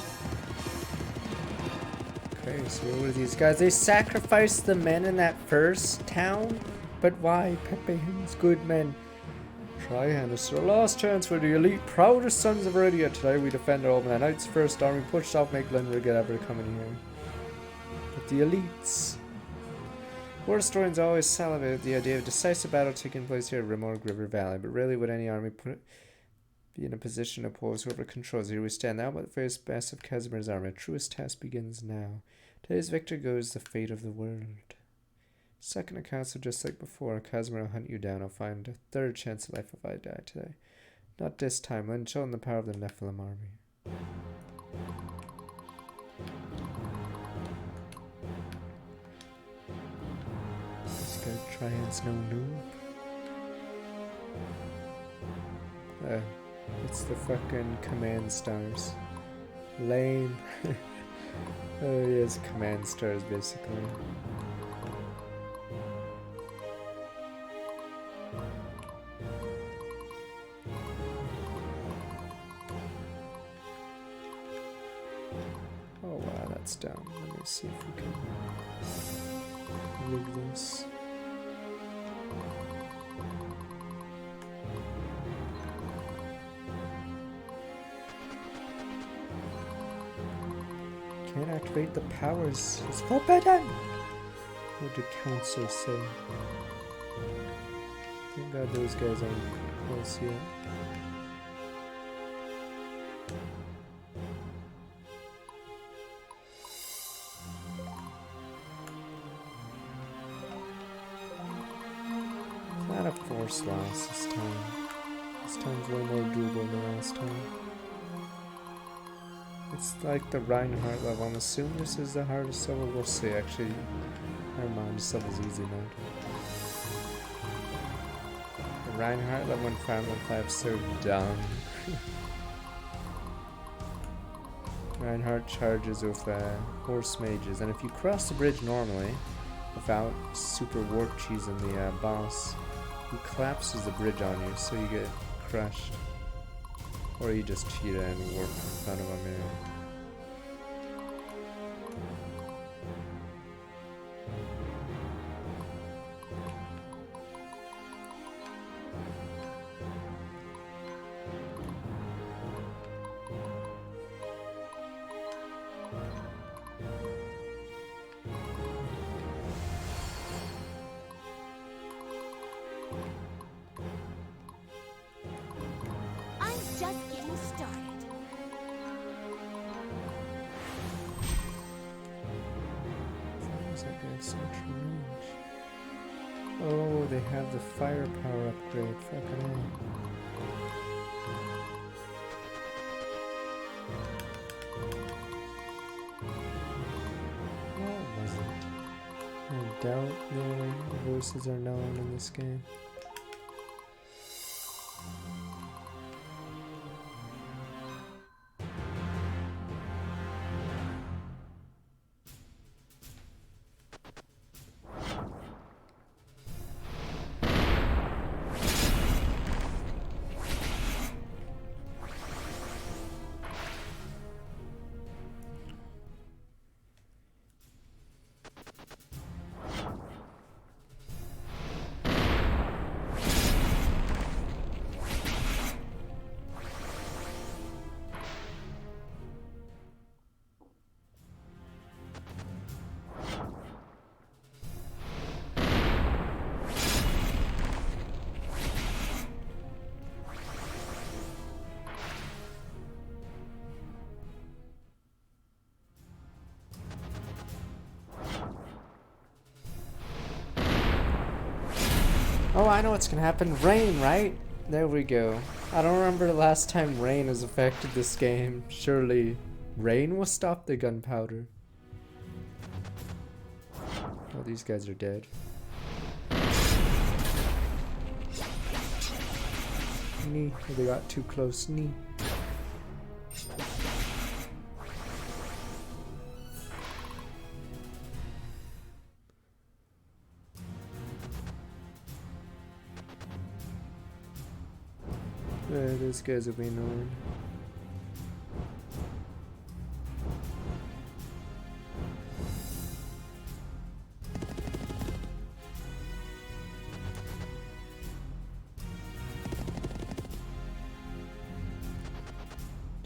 Okay, so what are these guys? They sacrificed the men in that first town? But why? Pepe Hymns, good men. Trihan, it's our last chance for the elite, proudest sons of Iridia. Today we defend our home. The Knight's first army pushed off, make Glenwood get ever coming here. But the elites. War historians always salivate at the idea of decisive battle taking place here at Rimorg River Valley, but rarely would any army be in a position to oppose whoever controls. Here we stand now, but the very best of Casimir's army. The truest task begins now. Today's victor goes the fate of the world. Second accounts are just like before. Casimir will hunt you down. I'll find a third chance at life if I die today. Not this time. Lend show the power of the Nephilim army. This guy Trihan's no noob. It's the fucking command stars. Lame. Oh, he has command stars basically. Oh wow, that's down. Let me see if we can rig this. Can't activate the powers. It's forbidden! What did council say? Thank God those guys aren't close yet. It's not a force loss this time. This time's way more doable than last time. It's like the Reinhardt level. I'm assuming this is the hardest level. We'll see. Actually, never mind. This level's easy mode. The Reinhardt level in Final 5 is so dumb. Reinhardt charges with horse mages, and if you cross the bridge normally, without super warp cheesing the boss, he collapses the bridge on you, so you get crushed. Or you just cheat and warp in front of him, yeah. Just getting started. Seems like they have so much range. Oh, they have the firepower upgrade. Fucking hell. No, it wasn't. I doubt their voices are known in this game. Oh, I know what's gonna happen. Rain, right? There we go. I don't remember the last time rain has affected this game. Surely rain will stop the gunpowder. Oh, these guys are dead. Knee. They got too close. Knee. Those guys will be annoying.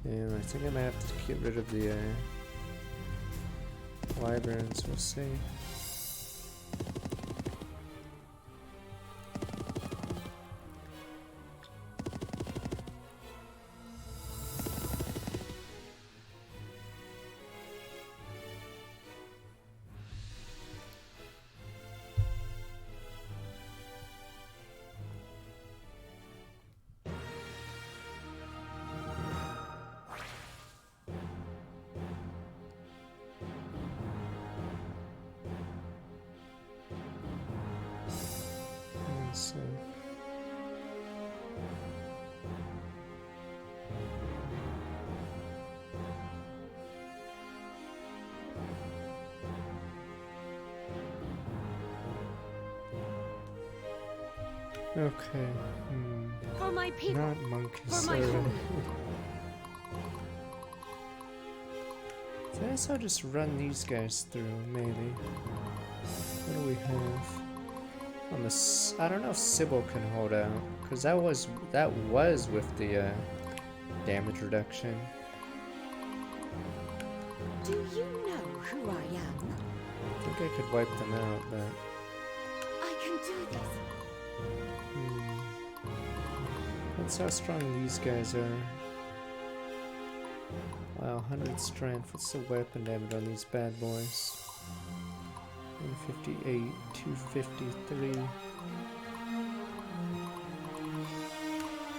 Damn, I think I might have to get rid of the wyverns. We'll see. So. Okay. For my people. Not monkeys. For my Sorry. home. So I guess I'll just run these guys through, maybe. What do we have? On the I don't know if Sybil can hold out, because that was with the damage reduction. Do you know who I am? I think I could wipe them out, but I can do this. That's how strong these guys are. Wow, 100 strength. What's the weapon damage on these bad boys? 158, 253.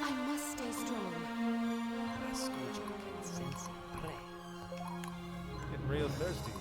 I must stay strong. Escucho que el sense prey. Getting real thirsty here.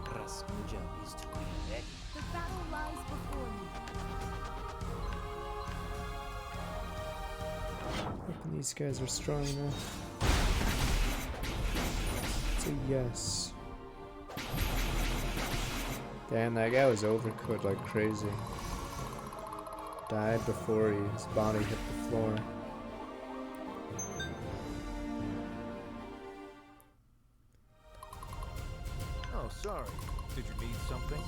Rasmuja is to be ready. The battle lies before me. Hoping these guys are strong enough. It's a yes. Damn, that guy was overcooked like crazy. Died before his body hit the floor. Oh, sorry. Did you need something?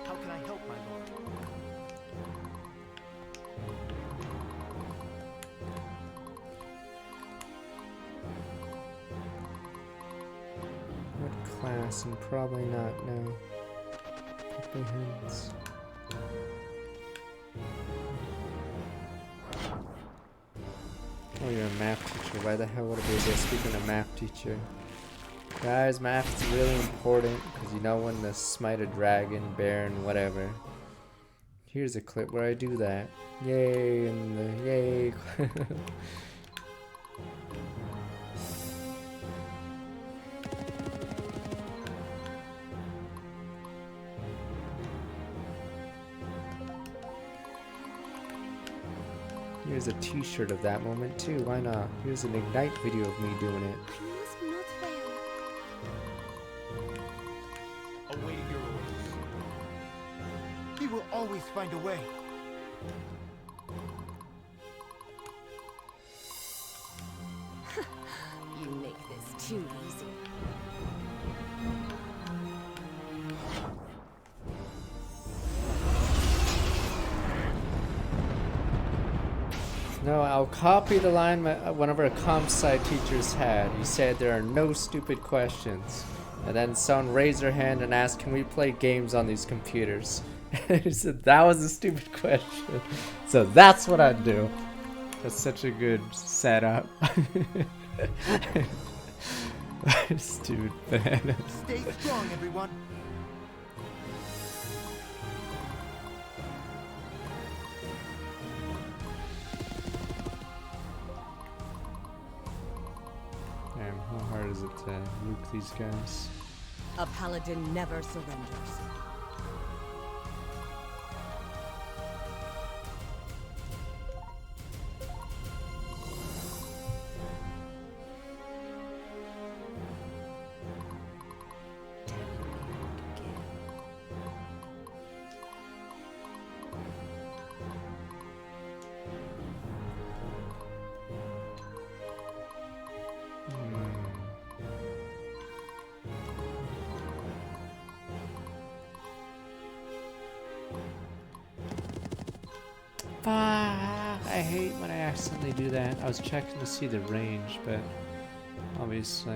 How can I help, my lord? What class? And probably not, no. Apprehends. Oh, you're a math teacher. Why the hell would I be speaking a math teacher? Guys, math is really important because you know when to smite a dragon, bear, and whatever. Here's a clip where I do that. Yay, and the yay. Here's a t-shirt of that moment too, why not? Here's an Ignite video of me doing it. I must not fail. Awaiting your orders. He will always find a way. You make this too easy. No, I'll copy the line one of our comp sci teachers had. He said there are no stupid questions. And then someone raised their hand and asked, can we play games on these computers? He said that was a stupid question. So that's what I'd do. That's such a good setup. Stupid banana. Stay strong, everyone. Damn, how hard is it to nuke these guys? A paladin never surrenders. I hate when I accidentally do that. I was checking to see the range, but obviously.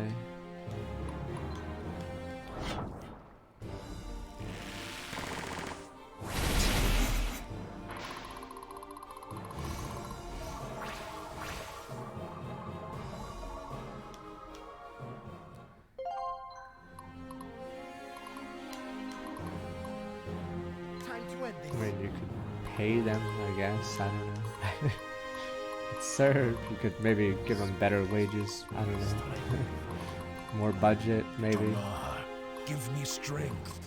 Time to end I this. mean, you could pay them, I guess. I don't know. Sir, you could maybe give them better wages. I don't know. More budget, maybe. Allah, give me strength.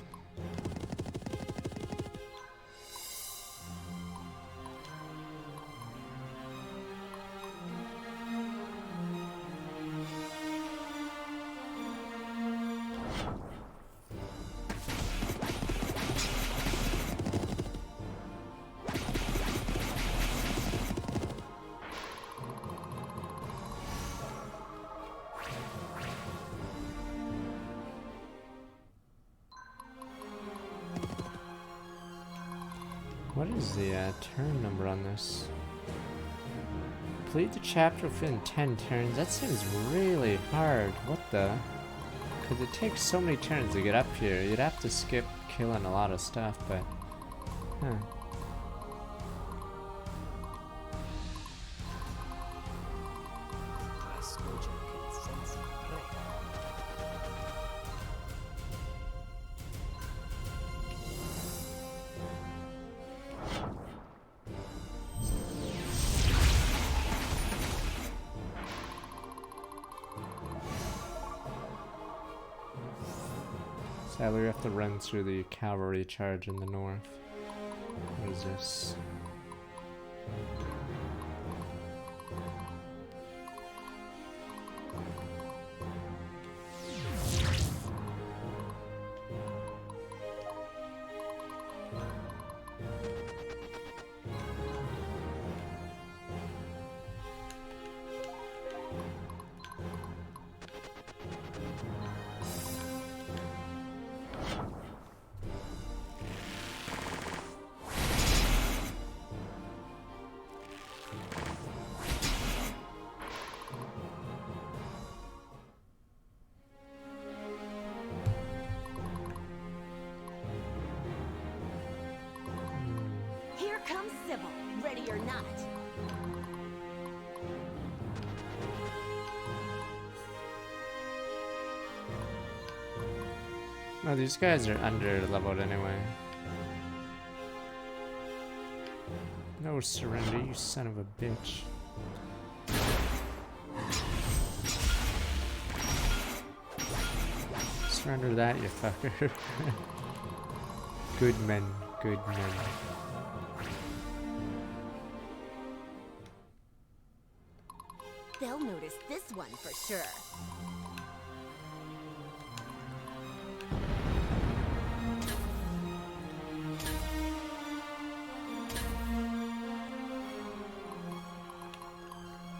What is the turn number on this? Complete the chapter within 10 turns? That seems really hard. What the? Because it takes so many turns to get up here. You'd have to skip killing a lot of stuff, but... Huh. Sadly, we have to run through the cavalry charge in the north. What is this? Here comes Sybil, ready or not. No, these guys are under leveled anyway. No surrender, you son of a bitch. Surrender that, you fucker. Good men, good men. They'll notice this one for sure.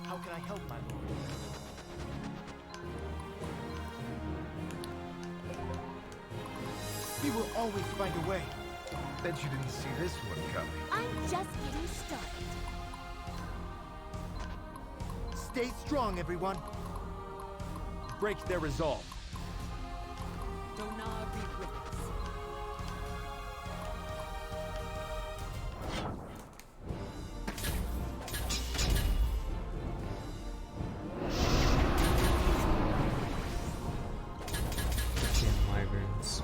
How can I help, my lord? We will always find a way. Bet you didn't see this one coming. I'm just getting started. Stay strong, everyone. Break their resolve. Donar be with us. Damn migrants.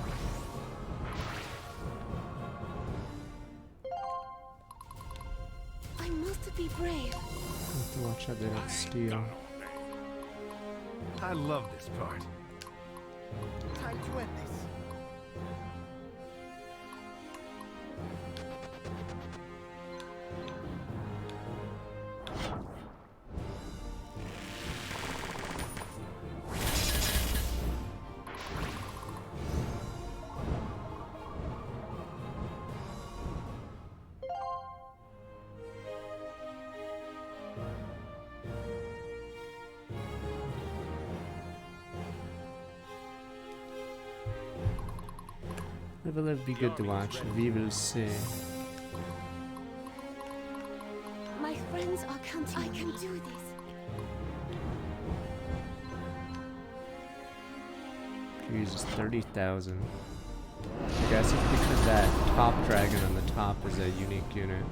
I must be brave. Have to watch out they don't steal. I love this part. Time to end this. Live will be good to watch. We will see. My friends are counting on me. I can do this. Jesus, 30,000. I guess it's because that top dragon on the top is a unique unit.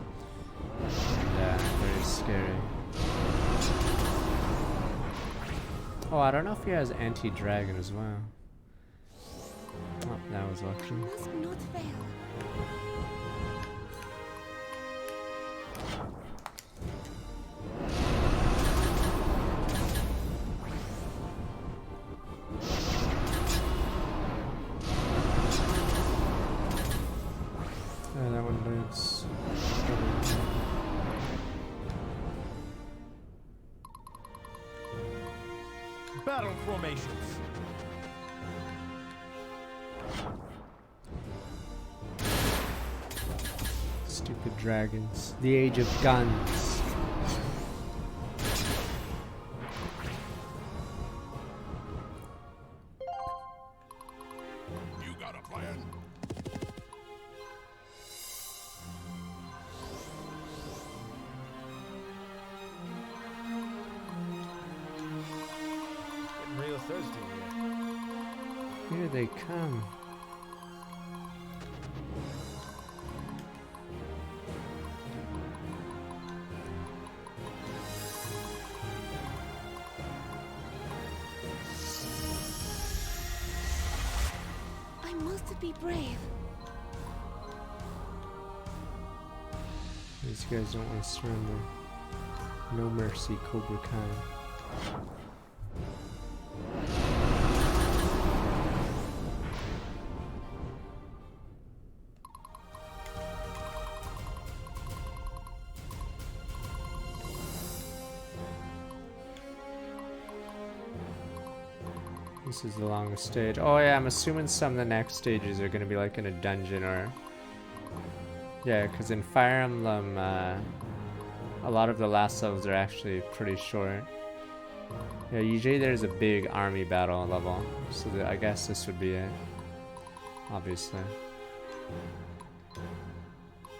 And very scary. Oh, I don't know if he has anti-dragon as well. Oh, that was I lucky. must not fail. That one lives. Battle formations. Stupid dragons. The age of guns. You got a plan? Getting real thirsty here. Here they come. I must be brave. These guys don't want to surrender. No mercy, Cobra Kai. This is the longest stage. Oh yeah, I'm assuming some of the next stages are gonna be like in a dungeon or... Yeah, because in Fire Emblem, a lot of the last levels are actually pretty short. Yeah, usually there's a big army battle level, so I guess this would be it. Obviously.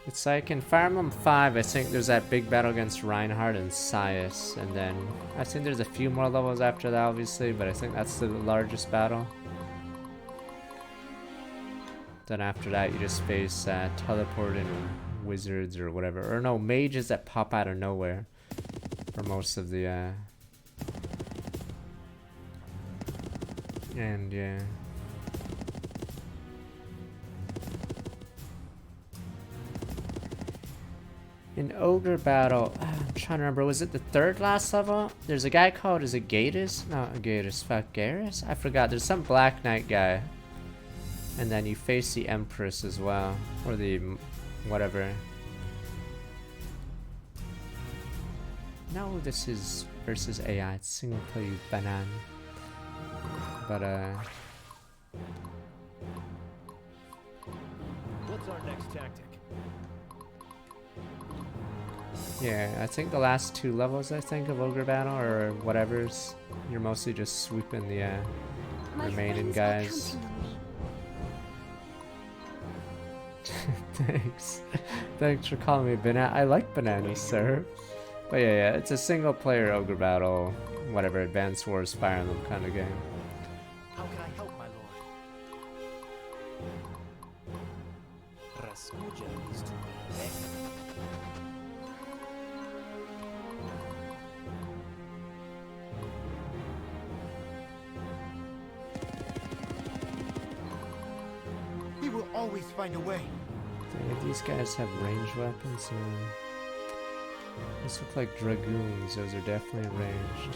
It's like in Fire Emblem 5, I think there's that big battle against Reinhardt and Sias, and then I think there's a few more levels after that, obviously, but I think that's the largest battle. Then after that, you just face teleporting wizards or whatever, or no, mages that pop out of nowhere for most of the, and yeah. In Ogre Battle, I'm trying to remember, was it the third last level? There's a guy called, is it Gatus? Not Gatus, fuck, Garrus? I forgot, there's some Black Knight guy. And then you face the Empress as well, or the, whatever. No, this is versus AI, it's single player banan. But, What's our next tactic? yeah, I think the last two levels, I think, of Ogre Battle, or whatever's, you're mostly just sweeping the My remaining friends are guys. counting on me. Thanks. Thanks for calling me banana. I like bananas, sir. But yeah, it's a single player ogre battle, whatever, Advanced Wars, Fire Emblem kind of game. How can I help, my lord? Rasputia is to be begged. We will always find a way. Do these guys have ranged weapons? No. These look like dragoons. Those are definitely ranged.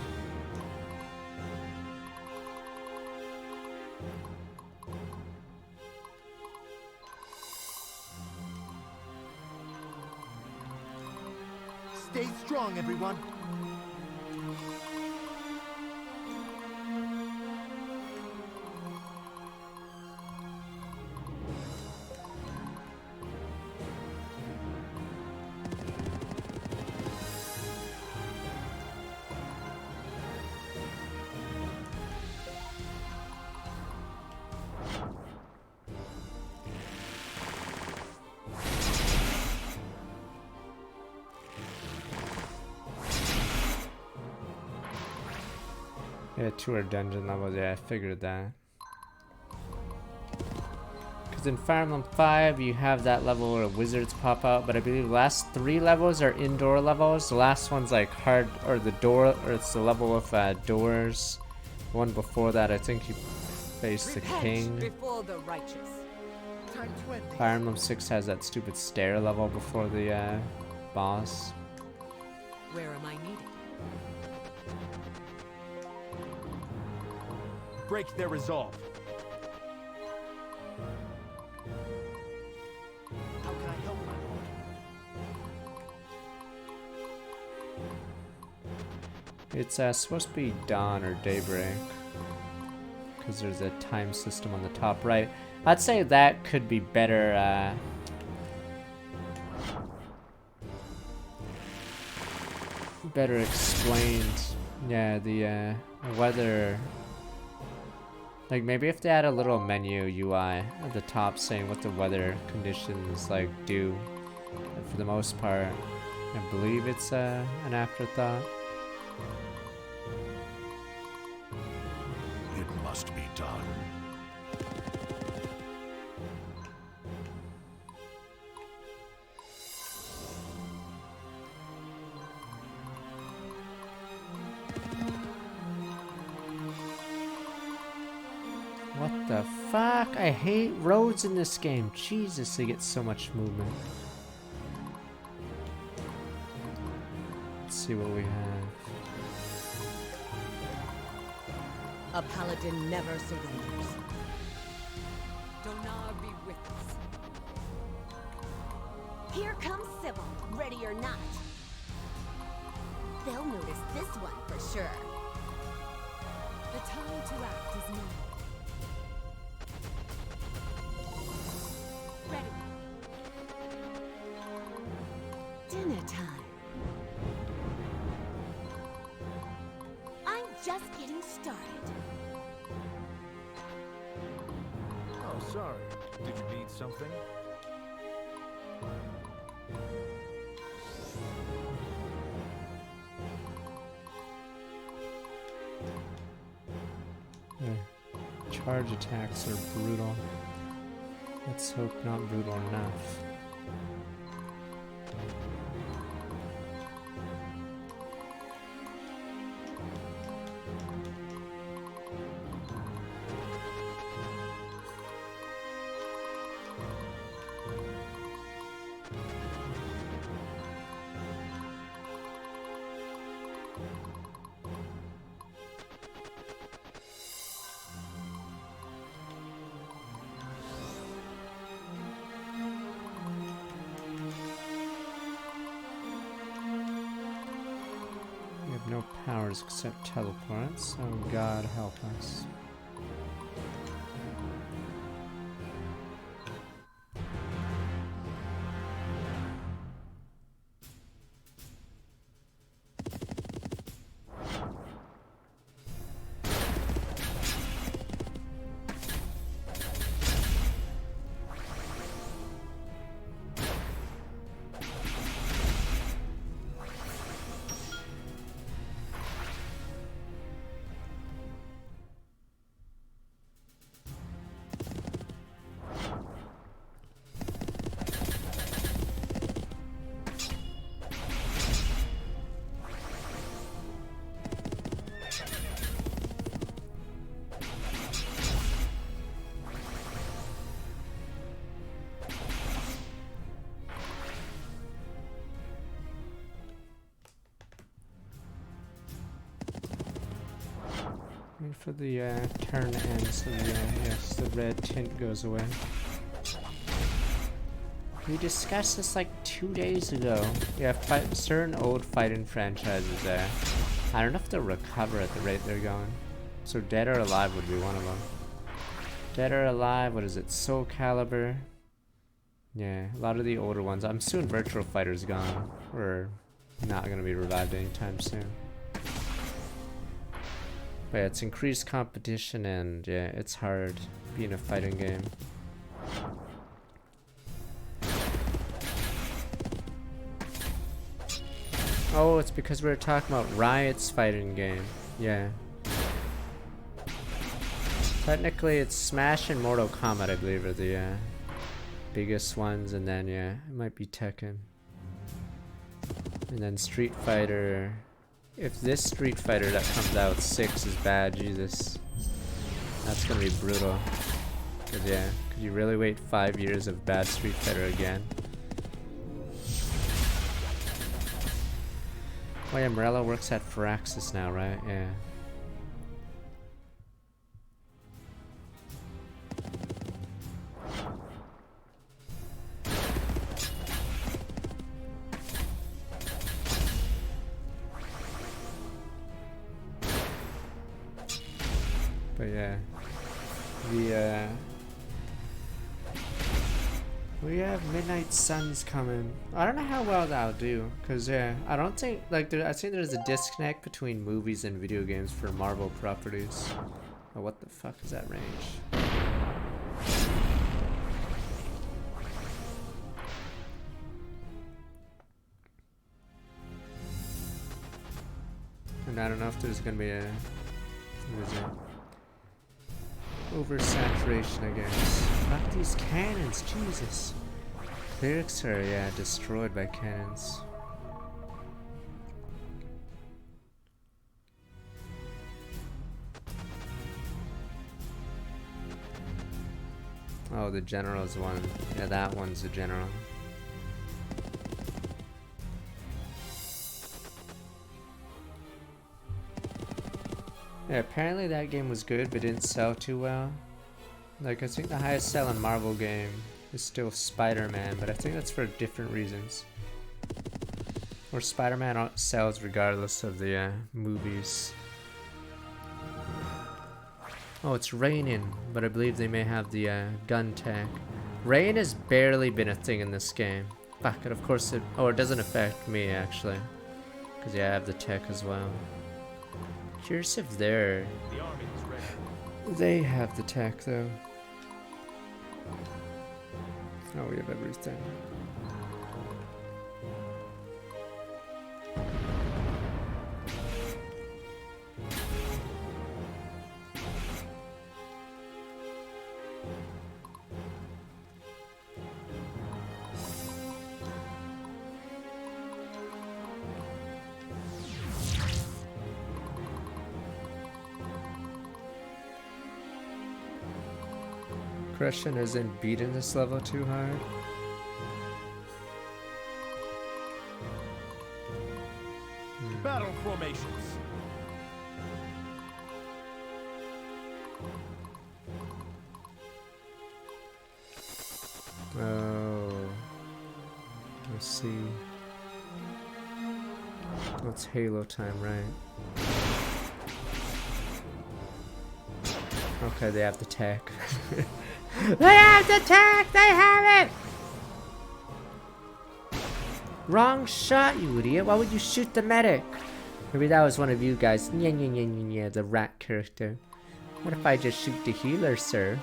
Stay strong, everyone. Yeah, 2 are dungeon levels. Yeah, I figured that. Because in Fire Emblem 5, you have that level where wizards pop out, but I believe the last 3 levels are indoor levels. The last one's like hard, or the door, or it's the level with doors. The one before that, I think you face the Repent king. before the righteous. Time to end this. Fire Emblem 6 has that stupid stair level before the boss. Where am I needed? Break their resolve. How can I help, my lord? It's supposed to be dawn or daybreak, because there's a time system on the top right. I'd say that could be better better explained. Yeah, the weather, like maybe if they had a little menu UI at the top saying what the weather conditions like do. And for the most part, I believe it's an afterthought. It must be done. What the fuck? I hate roads in this game. Jesus, they get so much movement. Let's see what we have. A paladin never surrenders. Donar be with us. Here comes Sybil, ready or not. They'll notice this one for sure. The time to act is now. Ready. Dinner time. I'm just getting started. Oh, sorry. Did you need something? Their charge attacks are brutal. Let's hope not brutal enough. We have no powers except teleports. Oh God, help us. before the turn ends, so yes, the red tint goes away. We discussed this like 2 days ago. Yeah, certain old fighting franchises there. I don't know if they'll recover at the rate they're going. So Dead or Alive would be one of them. Dead or Alive, what is it? Soul Calibur. Yeah, a lot of the older ones. I'm assuming Virtual Fighter's gone. Or not going to be revived anytime soon. But yeah, it's increased competition and yeah, it's hard being a fighting game. Oh, it's because we were talking about Riot's fighting game. Yeah. Technically, it's Smash and Mortal Kombat, I believe, are the biggest ones. And then, yeah, it might be Tekken. And then Street Fighter. If this Street Fighter that comes out 6 is bad, Jesus. That's gonna be brutal. Cause yeah, could you really wait 5 years of bad Street Fighter again? Oh yeah, Morello works at Firaxis now, right? Yeah. But yeah, we have Midnight Suns coming. I don't know how well that'll do, cause yeah, I don't think like I think there's a disconnect between movies and video games for Marvel properties. Oh, what the fuck is that range? And I don't know if there's gonna be a what is it? Oversaturation, I guess. Fuck these cannons, Jesus. Clerics are, yeah, destroyed by cannons. Oh, the general's one. Yeah, that one's the general. Yeah, apparently that game was good, but didn't sell too well. Like, I think the highest selling Marvel game is still Spider-Man, but I think that's for different reasons. Or Spider-Man sells regardless of the movies. Oh, it's raining, but I believe they may have the gun tech. Rain has barely been a thing in this game. Fuck it, of course it... Oh, it doesn't affect me, actually. Because, yeah, I have the tech as well. Curious if they're... The army is ready. They have the tech, though. Oh, we have everything. Christian isn't beating this level too hard. Battle formations. Oh, let's see. Oh, it's Halo time, right? Okay, they have the tech. They have the tech! They have it! Wrong shot, you idiot. Why would you shoot the medic? Maybe that was one of you guys. Yeah, the rat character. What if I just shoot the healer, sir?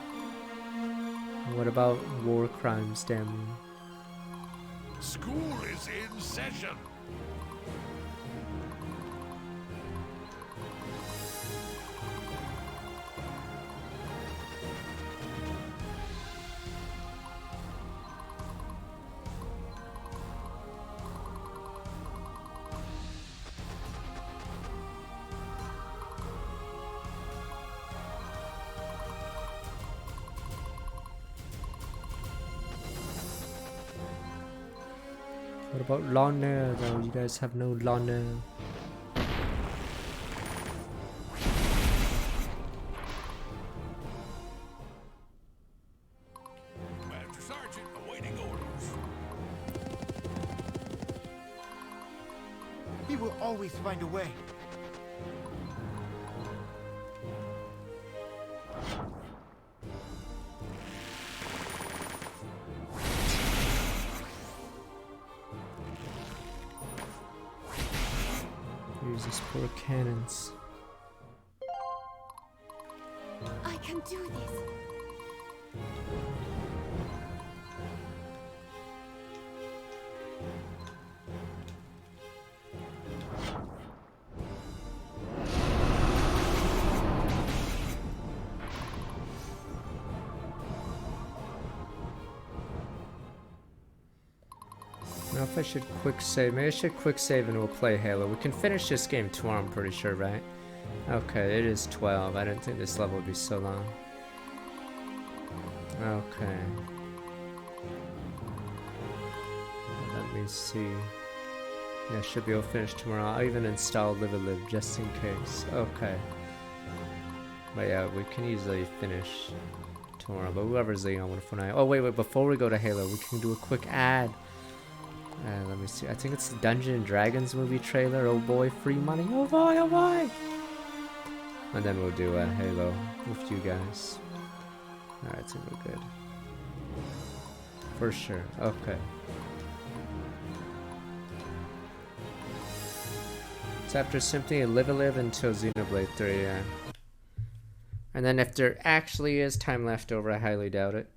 What about war crimes, damn? School is in session. What about Lana though? You guys have no Lana. will always find a way. Use these poor cannons. I can do this. I don't know if I should quick save. Maybe I should quick save and we'll play Halo. We can finish this game tomorrow, I'm pretty sure, right? Okay, it is 12. I didn't think this level would be so long. Okay. Let me see. Yeah, should be able to finish tomorrow. I'll even install Live and Live just in case. Okay. But yeah, we can easily finish tomorrow. But whoever's the on for night. Oh wait, before we go to Halo, we can do a quick ad. Let me see. I think it's the Dungeons and Dragons movie trailer. Oh boy, free money. Oh boy, oh boy. And then we'll do a Halo with you guys. Alright, so we're good. For sure. Okay. It's after Symphony, Live and Live until Xenoblade 3, yeah. And then if there actually is time left over, I highly doubt it.